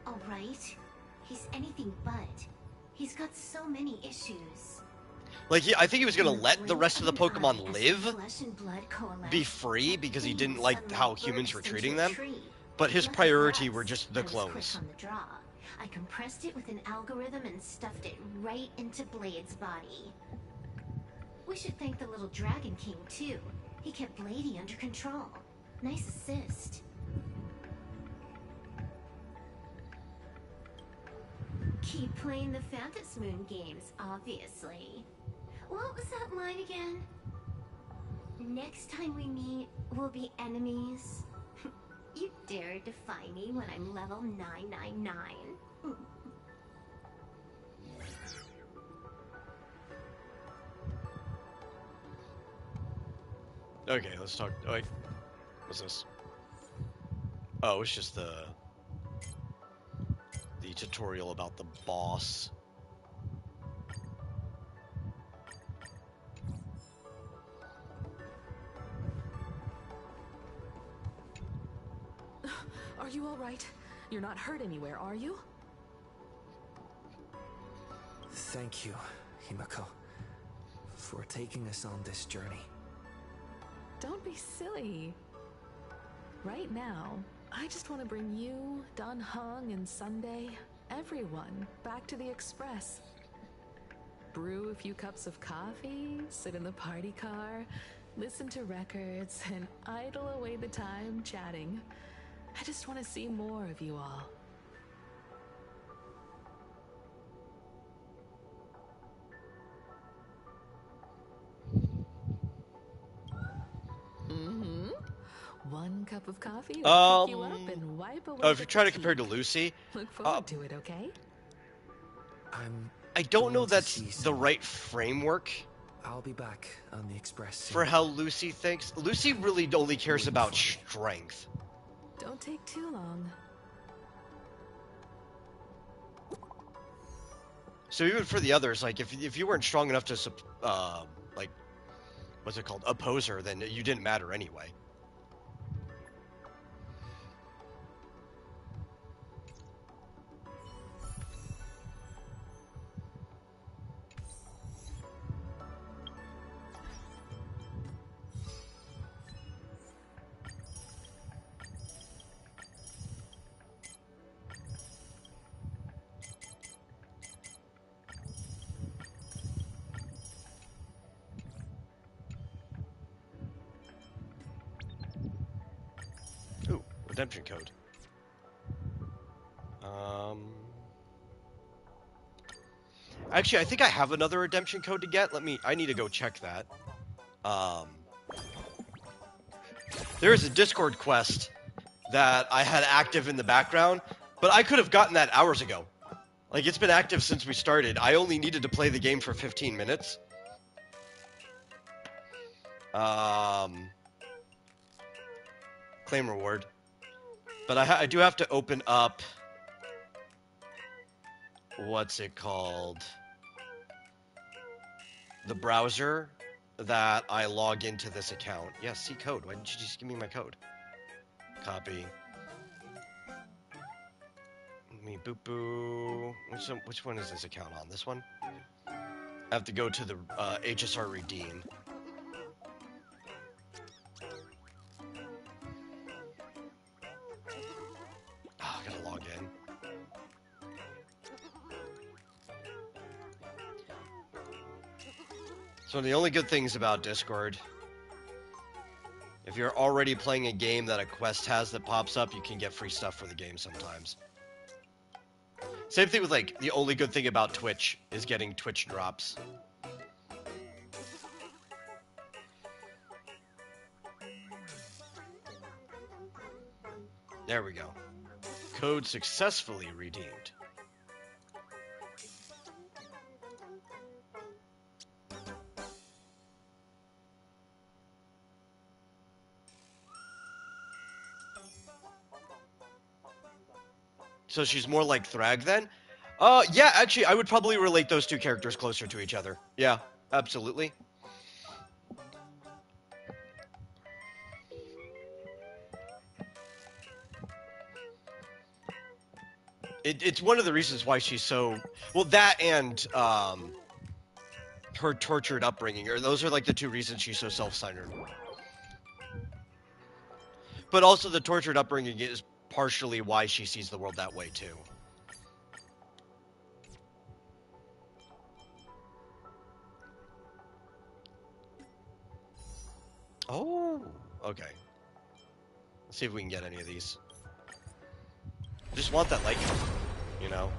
All right. He's anything but. He's got so many issues.
Like, I think he was going to let the rest of the Pokemon live, be free, because he didn't like how humans were treating them. But his priority were just the clones.
I compressed it with an algorithm and stuffed it right into Blade's body. We should thank the little Dragon King, too. He kept Bladey under control. Nice assist. Keep playing the Phantom Moon games, obviously. What was that line again? Next time we meet, we'll be enemies. You dare defy me when I'm level 999?
Okay, let's talk. Oh, wait. What's this? Oh, it's just the tutorial about the boss.
Are you all right? You're not hurt anywhere, are you?
Thank you, Himiko, for taking us on this journey.
Don't be silly. Right now, I just want to bring you, Dan Heng, and Sunday, everyone, back to the Express. Brew a few cups of coffee, sit in the party car, listen to records, and idle away the time chatting. I just want to see more of you all. Mm-hmm. One cup of coffee will pick you up and wipe away.
Oh, if you're trying to compare to Lucy,
Look forward to it, okay?
I don't know that's the right framework.
I'll be back on the Express soon.
For how Lucy thinks. Lucy really only cares about strength.
Don't take too long.
So even for the others, like if you weren't strong enough to like what's it called, oppose her, then you didn't matter anyway. Redemption code. Actually, I think I have another redemption code to get. I need to go check that. There is a Discord quest that I had active in the background, but I could have gotten that hours ago. Like, it's been active since we started. I only needed to play the game for 15 minutes. Claim reward. But I do have to open up, what's it called, the browser that I log into this account. Yeah, see code. Why didn't you just give me my code? Copy. Let me boop boo. Which one is this account on? This one? I have to go to the HSR redeem. Oh, I gotta log in. So the only good things about Discord, if you're already playing a game that a quest has that pops up, you can get free stuff for the game sometimes. Same thing with, like, the only good thing about Twitch is getting Twitch drops. There we go. Code successfully redeemed. So she's more like Thrag then? Yeah, actually, I would probably relate those two characters closer to each other. Yeah, absolutely. It's one of the reasons why she's so... Well, that and her tortured upbringing. Or those are like the two reasons she's so self-centered. But also the tortured upbringing is partially why she sees the world that way, too. Oh, okay. Let's see if we can get any of these. I just want that light gun, you know?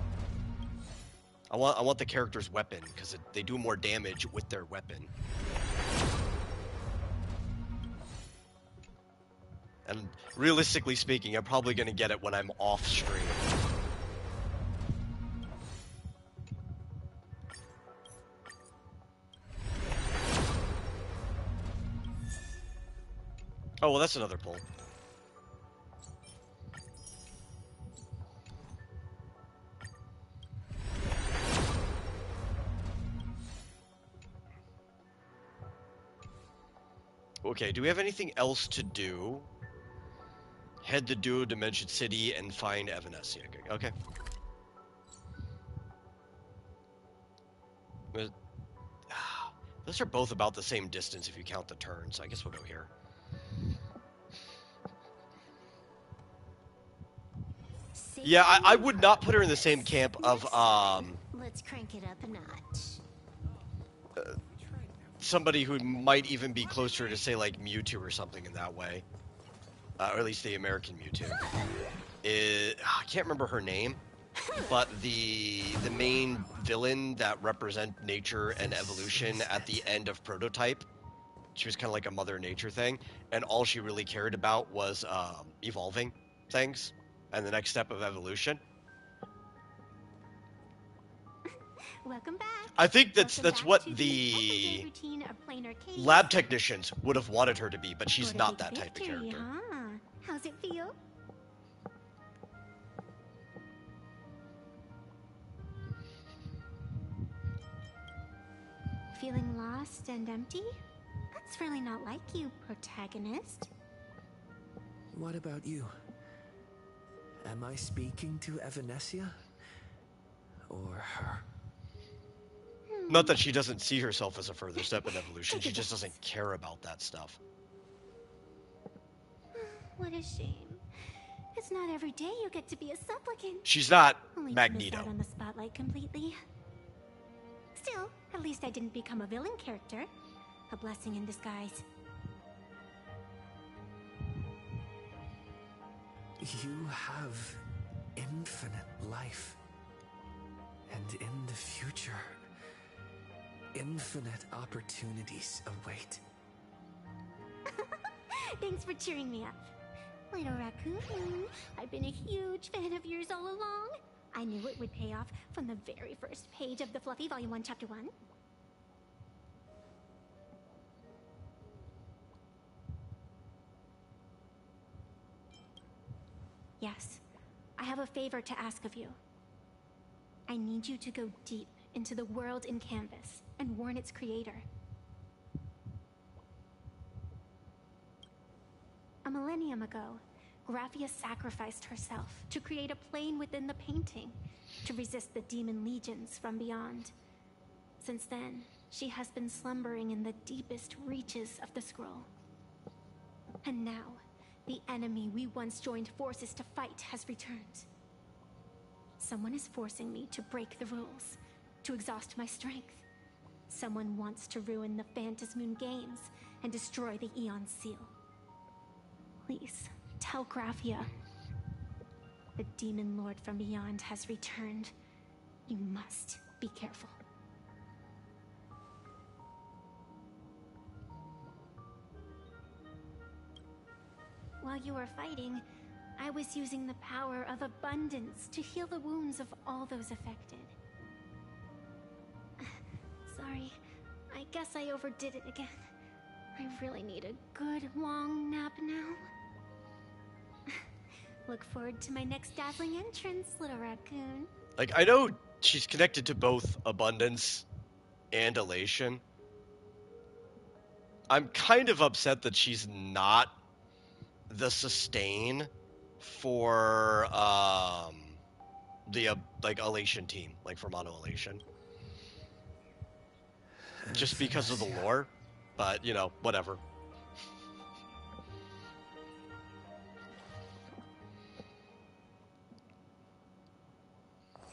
I want the character's weapon, because they do more damage with their weapon. And realistically speaking, I'm probably going to get it when I'm off stream. Oh, well, that's another pull. Okay, do we have anything else to do? Head to Duo Dimension City and find Evanescence. Okay. Those are both about the same distance if you count the turns, so I guess we'll go here. Yeah, I would not put her in the same camp of,
Let's crank it up a notch.
somebody who might even be closer to, say, like, Mewtwo or something in that way. Or at least the American Mewtwo. I can't remember her name, but the main villain that represent nature and evolution at the end of Prototype, she was kind of like a Mother Nature thing, and all she really cared about was evolving things and the next step of evolution.
Welcome back.
I think that's what the lab technicians would have wanted her to be, but she's not that type of character.
Huh? How's it feel? Feeling lost and empty? That's really not like you, protagonist.
What about you? Am I speaking to Evanescia? Or her?
Not that she doesn't see herself as a further step in evolution, she just doesn't care about that stuff.
What a shame. It's not every day you get to be a supplicant.
She's not
Only
Magneto.
To miss out on the spotlight completely. Still, at least I didn't become a villain character. A blessing in disguise.
You have infinite life. And in the future, infinite opportunities await.
Thanks for cheering me up. Little raccoon, I've been a huge fan of yours all along. I knew it would pay off from the very first page of the Fluffy Volume 1, Chapter 1. Yes, I have a favor to ask of you. I need you to go deep into the world in Canvas and warn its creator. A millennium ago, Graphia sacrificed herself to create a plane within the painting to resist the demon legions from beyond. Since then, she has been slumbering in the deepest reaches of the scroll. And now, the enemy we once joined forces to fight has returned. Someone is forcing me to break the rules, to exhaust my strength. Someone wants to ruin the Phantasmoon Games and destroy the Eon Seal. Please, tell Graphia. The Demon Lord from beyond has returned. You must be careful. While you were fighting, I was using the power of abundance to heal the wounds of all those affected. Sorry, I guess I overdid it again. I really need a good long nap now. Look forward to my next dazzling entrance, little raccoon.
Like, I know she's connected to both abundance and elation. I'm kind of upset that she's not the sustain for the like elation team, like for mono elation. Just because of the lore, but you know, whatever.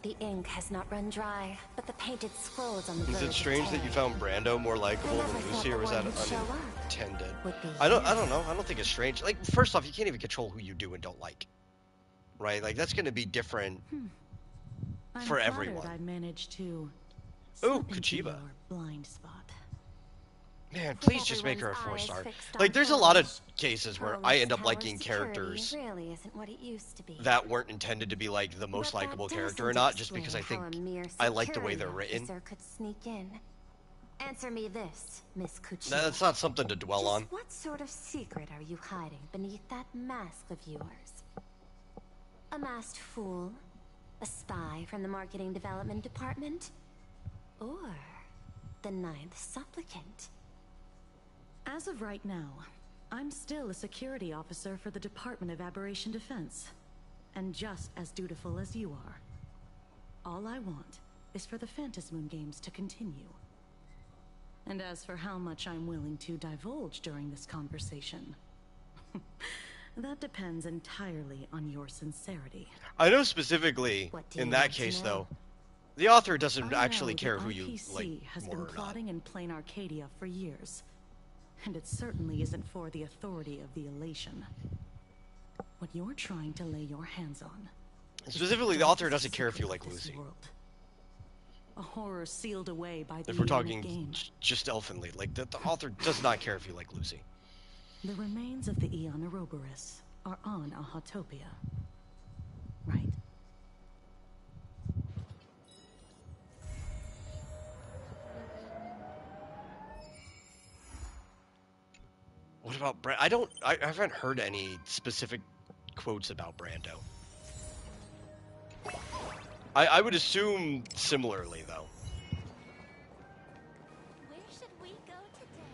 The ink has not run dry, but the painted scrolls on the
Is it strange that you found Brando more likable than Lucy, or was that unintended? I don't know. I don't think it's strange. Like, first off, you can't even control who you do and don't like, right? Like, that's going to be different for everyone.
I managed to.
Ooh, Kachiba.
Blind spot.
Man, please just make her a 4-star. Like, there's a lot of cases where I end up liking characters
really isn't what it used to be.
that weren't intended to be, like, the most likable character or not, just because I think I like the way they're written.
Could sneak in. Answer me this, Miss Kuchi.
That's not something to dwell on.
What sort of secret are you hiding beneath that mask of yours? A masked fool? A spy from the marketing development department? Or the ninth supplicant?
As of right now, I'm still a security officer for the Department of Aberration Defense, and just as dutiful as you are. All I want is for the Phantasmoon Games to continue. And as for how much I'm willing to divulge during this conversation, that depends entirely on your sincerity.
I know specifically in that case, though, the author doesn't actually care who you like
has
more
been
or not.
plotting in plain Arcadia for years, and it certainly isn't for the authority of the elation. What you're trying to lay your hands on.
Specifically, the author doesn't care if you like Lucy.
World. A horror sealed away by the
If we're
Aeonic
talking
game.
just elfinly, like the author does not care if you like Lucy.
The remains of the Aeon Ouroboros are on Ahatopia, right?
What about Brand? I haven't heard any specific quotes about Brando. I would assume similarly, though.
Where should we go today?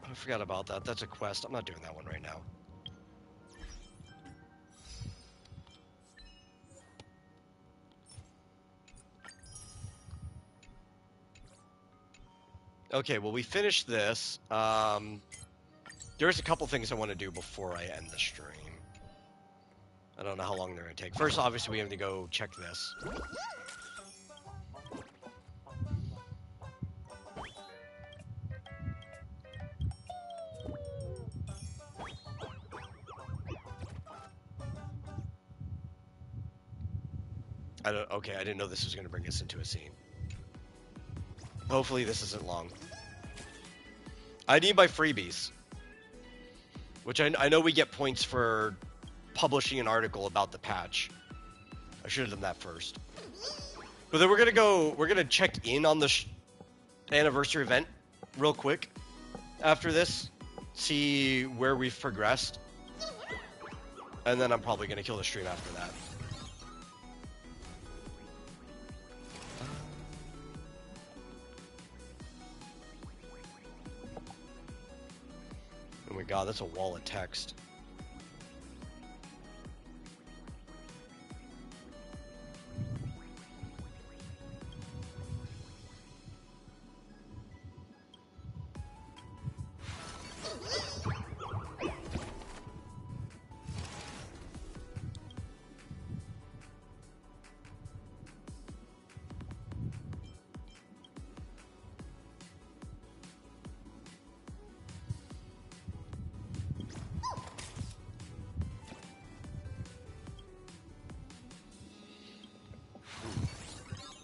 I forgot about that. That's a quest. I'm not doing that one right now. Okay, well, we finished this. There's a couple things I want to do before I end the stream. I don't know how long they're going to take. First, obviously, we have to go check this. Okay, I didn't know this was going to bring us into a scene. Hopefully this isn't long. I need my freebies. Which I know we get points for publishing an article about the patch. I should have done that first. But then we're gonna check in on the anniversary event real quick after this. See where we've progressed. And then I'm probably gonna kill the stream after that. Oh my god, that's a wall of text.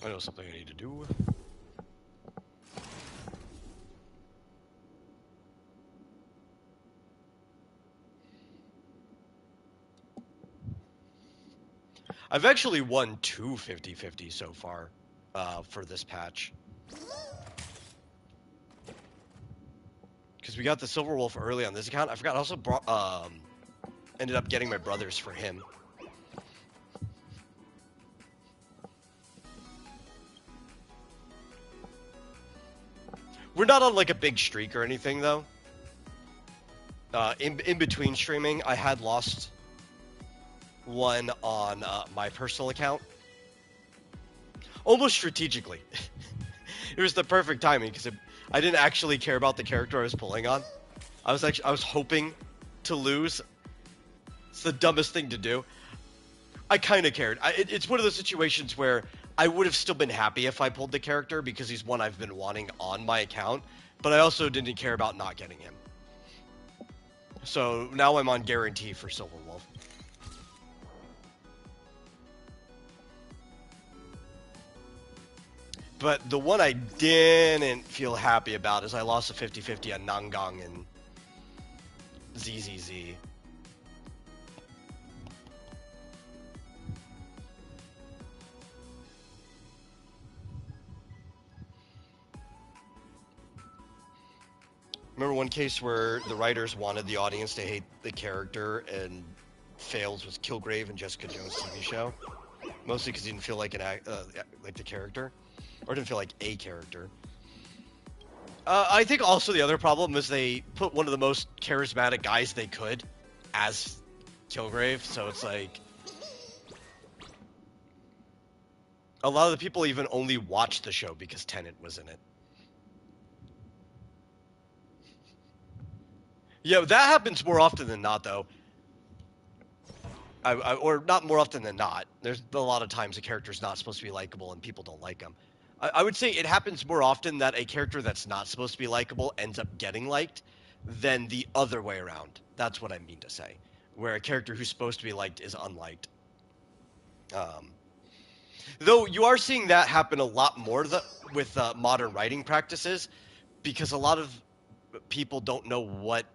I know something I need to do. I've actually won 2 50-50 so far for this patch. Because we got the Silver Wolf early on this account. I forgot, I also ended up getting my brothers for him. We're not on like a big streak or anything though. In between streaming, I had lost one on my personal account. Almost strategically. It was the perfect timing because I didn't actually care about the character I was pulling on. I was hoping to lose. It's the dumbest thing to do. I kind of cared. It's one of those situations where I would have still been happy if I pulled the character because he's one I've been wanting on my account, but I also didn't care about not getting him. So now I'm on guarantee for Silver Wolf. But the one I didn't feel happy about is I lost a 50-50 on Nangang and ZZZ. Remember one case where the writers wanted the audience to hate the character and fails was Kilgrave and Jessica Jones' TV show? Mostly because he didn't feel like like the character. Or didn't feel like a character. I think also the other problem is they put one of the most charismatic guys they could as Kilgrave, so it's like... A lot of the people even only watched the show because Tennant was in it. Yeah, that happens more often than not, though. Or not more often than not. There's a lot of times a character's not supposed to be likable and people don't like them. I would say it happens more often that a character that's not supposed to be likable ends up getting liked than the other way around. That's what I mean to say. Where a character who's supposed to be liked is unliked. Though you are seeing that happen a lot more with modern writing practices, because a lot of people don't know what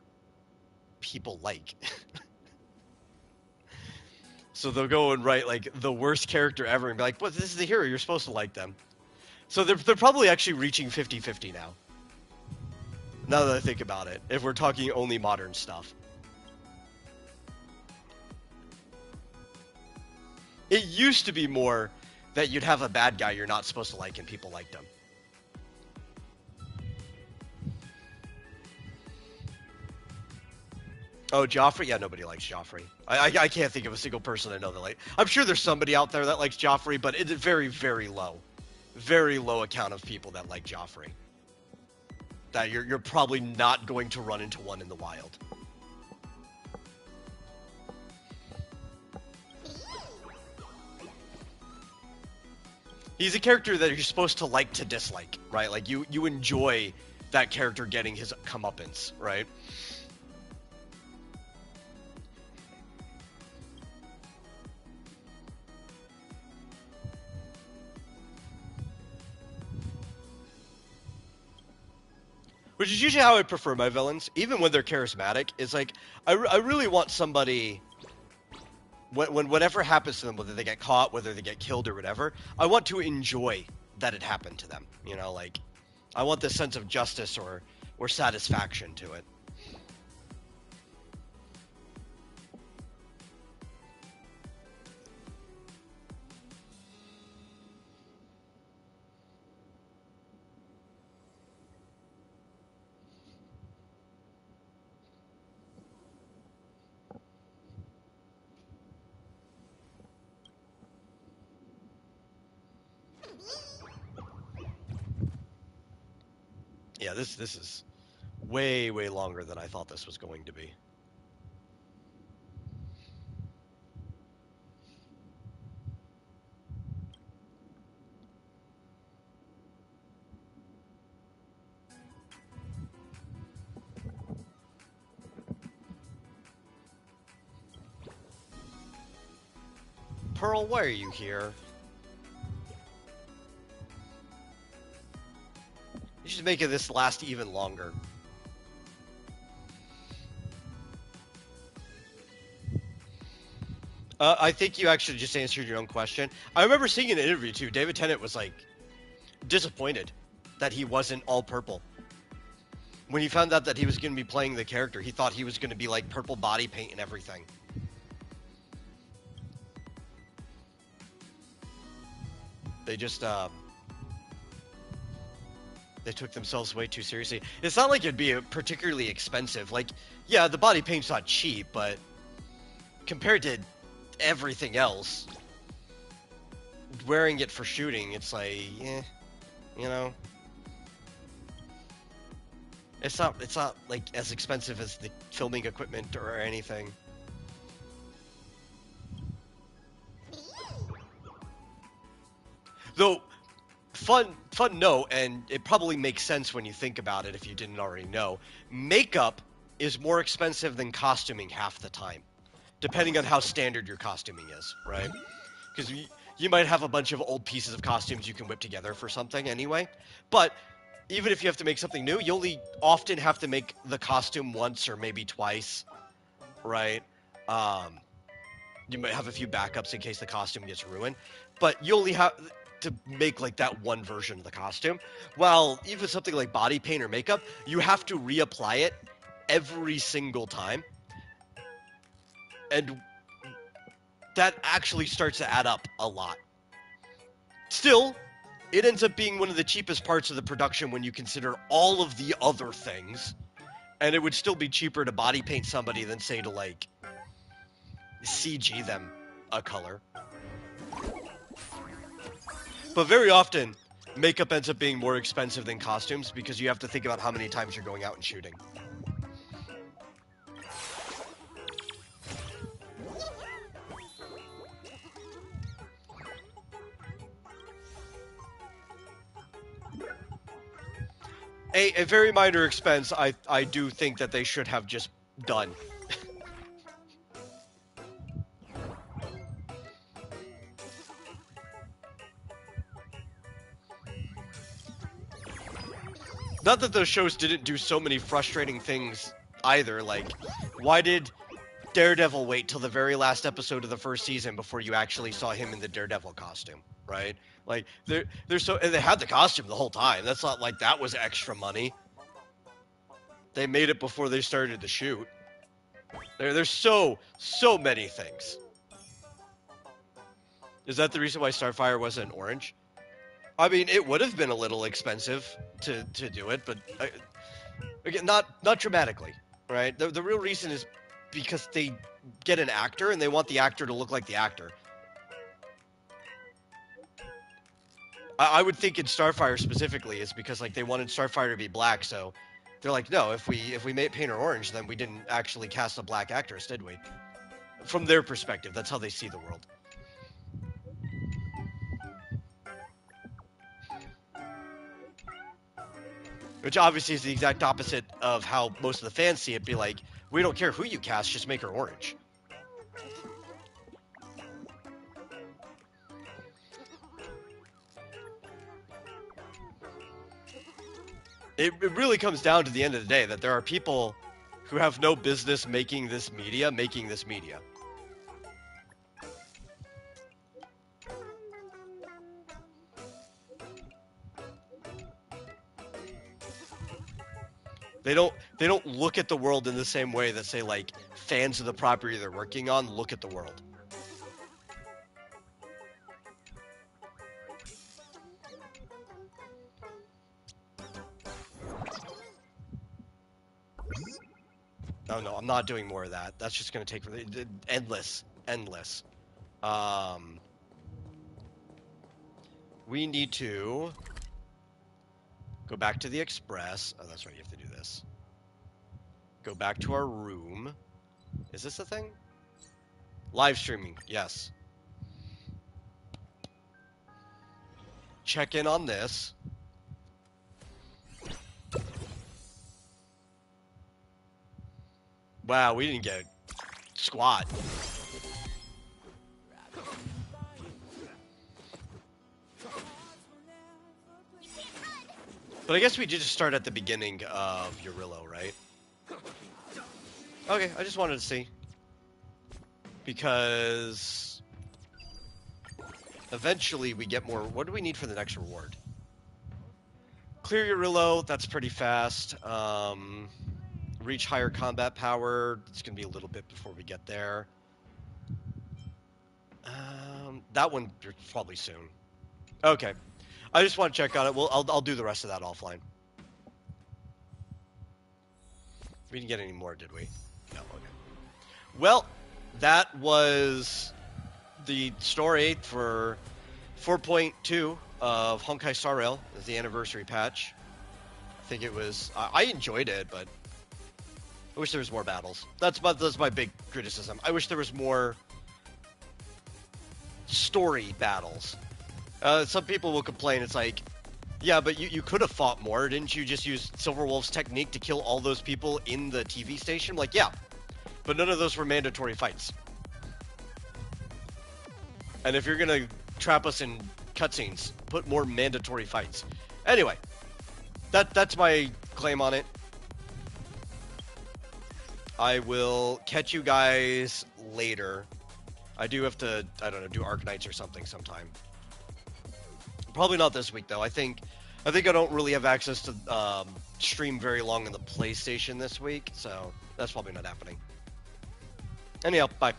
people like. So they'll go and write like the worst character ever and be like, "Well, this is the hero. You're supposed to like them." So they're probably actually reaching 50-50 now. Now that I think about it, if we're talking only modern stuff. It used to be more that you'd have a bad guy you're not supposed to like and people liked him. Oh, Joffrey? Yeah, nobody likes Joffrey. I can't think of a single person I know that like. I'm sure there's somebody out there that likes Joffrey, but it's very, very low. Very low account of people that like Joffrey. That you're probably not going to run into one in the wild. He's a character that you're supposed to like to dislike, right? Like you enjoy that character getting his comeuppance, right? Which is usually how I prefer my villains, even when they're charismatic. Is like I really want somebody. When whatever happens to them, whether they get caught, whether they get killed or whatever, I want to enjoy that it happened to them. You know, like I want this sense of justice or satisfaction to it. Yeah, this is way longer than I thought this was going to be. Pearl, why are you here? You should make it this last even longer. I think you actually just answered your own question. I remember seeing in an interview too, David Tennant was like disappointed that he wasn't all purple. When he found out that he was going to be playing the character, he thought he was going to be like purple body paint and everything. They just they took themselves way too seriously. It's not like it'd be particularly expensive. Like, yeah, the body paint's not cheap, but compared to everything else, wearing it for shooting, it's like, you know, it's not like as expensive as the filming equipment or anything. Though, fun note, and it probably makes sense when you think about it if you didn't already know, makeup is more expensive than costuming half the time, depending on how standard your costuming is, right? Because you might have a bunch of old pieces of costumes you can whip together for something anyway, but even if you have to make something new, you only often have to make the costume once or maybe twice, right? You might have a few backups in case the costume gets ruined, but you only have to make like that one version of the costume. While even something like body paint or makeup, you have to reapply it every single time. And that actually starts to add up a lot. Still, it ends up being one of the cheapest parts of the production when you consider all of the other things. And it would still be cheaper to body paint somebody than, say, to, like, CG them a color. But very often, makeup ends up being more expensive than costumes because you have to think about how many times you're going out and shooting. A very minor expense I do think that they should have just done. Not that those shows didn't do so many frustrating things either, like, why did Daredevil wait till the very last episode of the first season before you actually saw him in the Daredevil costume, right? Like, they're so, and they had the costume the whole time. That's not like that was extra money. They made it before they started to shoot. There's so many things. Is that the reason why Starfire wasn't orange? I mean, it would have been a little expensive to do it, but again, not dramatically, right? The real reason is because they get an actor and they want the actor to look like the actor. I would think in Starfire specifically is because like they wanted Starfire to be black, so they're like, no, if we paint her orange, then we didn't actually cast a black actress, did we? From their perspective, that's how they see the world. Which obviously is the exact opposite of how most of the fans see it. Be like, we don't care who you cast, just make her orange. It really comes down to the end of the day that there are people who have no business making this media. They don't look at the world in the same way that, say, like, fans of the property they're working on look at the world. Oh no, I'm not doing more of that. That's just going to take endless. We need to go back to the express. Oh, that's right, you have to do this. Go back to our room. Is this a thing? Live streaming, yes. Check in on this. Wow, we didn't get squat. But I guess we did just start at the beginning of Urillo, right? Okay, I just wanted to see. Because eventually we get more. What do we need for the next reward? Clear Urillo, that's pretty fast. Reach higher combat power. It's going to be a little bit before we get there. That one probably soon. Okay. I just want to check on it. I'll do the rest of that offline. We didn't get any more, did we? No, okay. Well, that was the story for 4.2 of Honkai Star Rail, the anniversary patch. I think it was... I enjoyed it, but I wish there was more battles. That's my big criticism. I wish there was more story battles. Some people will complain. It's like, yeah, but you could have fought more. Didn't you just use Silverwolf's technique to kill all those people in the TV station? Like, yeah, but none of those were mandatory fights. And if you're going to trap us in cutscenes, put more mandatory fights. Anyway, that's my claim on it. I will catch you guys later. I do have to, I don't know, do Arknights or something sometime. Probably not this week, though. I think I don't really have access to stream very long on the PlayStation this week, so that's probably not happening. Anyhow, bye.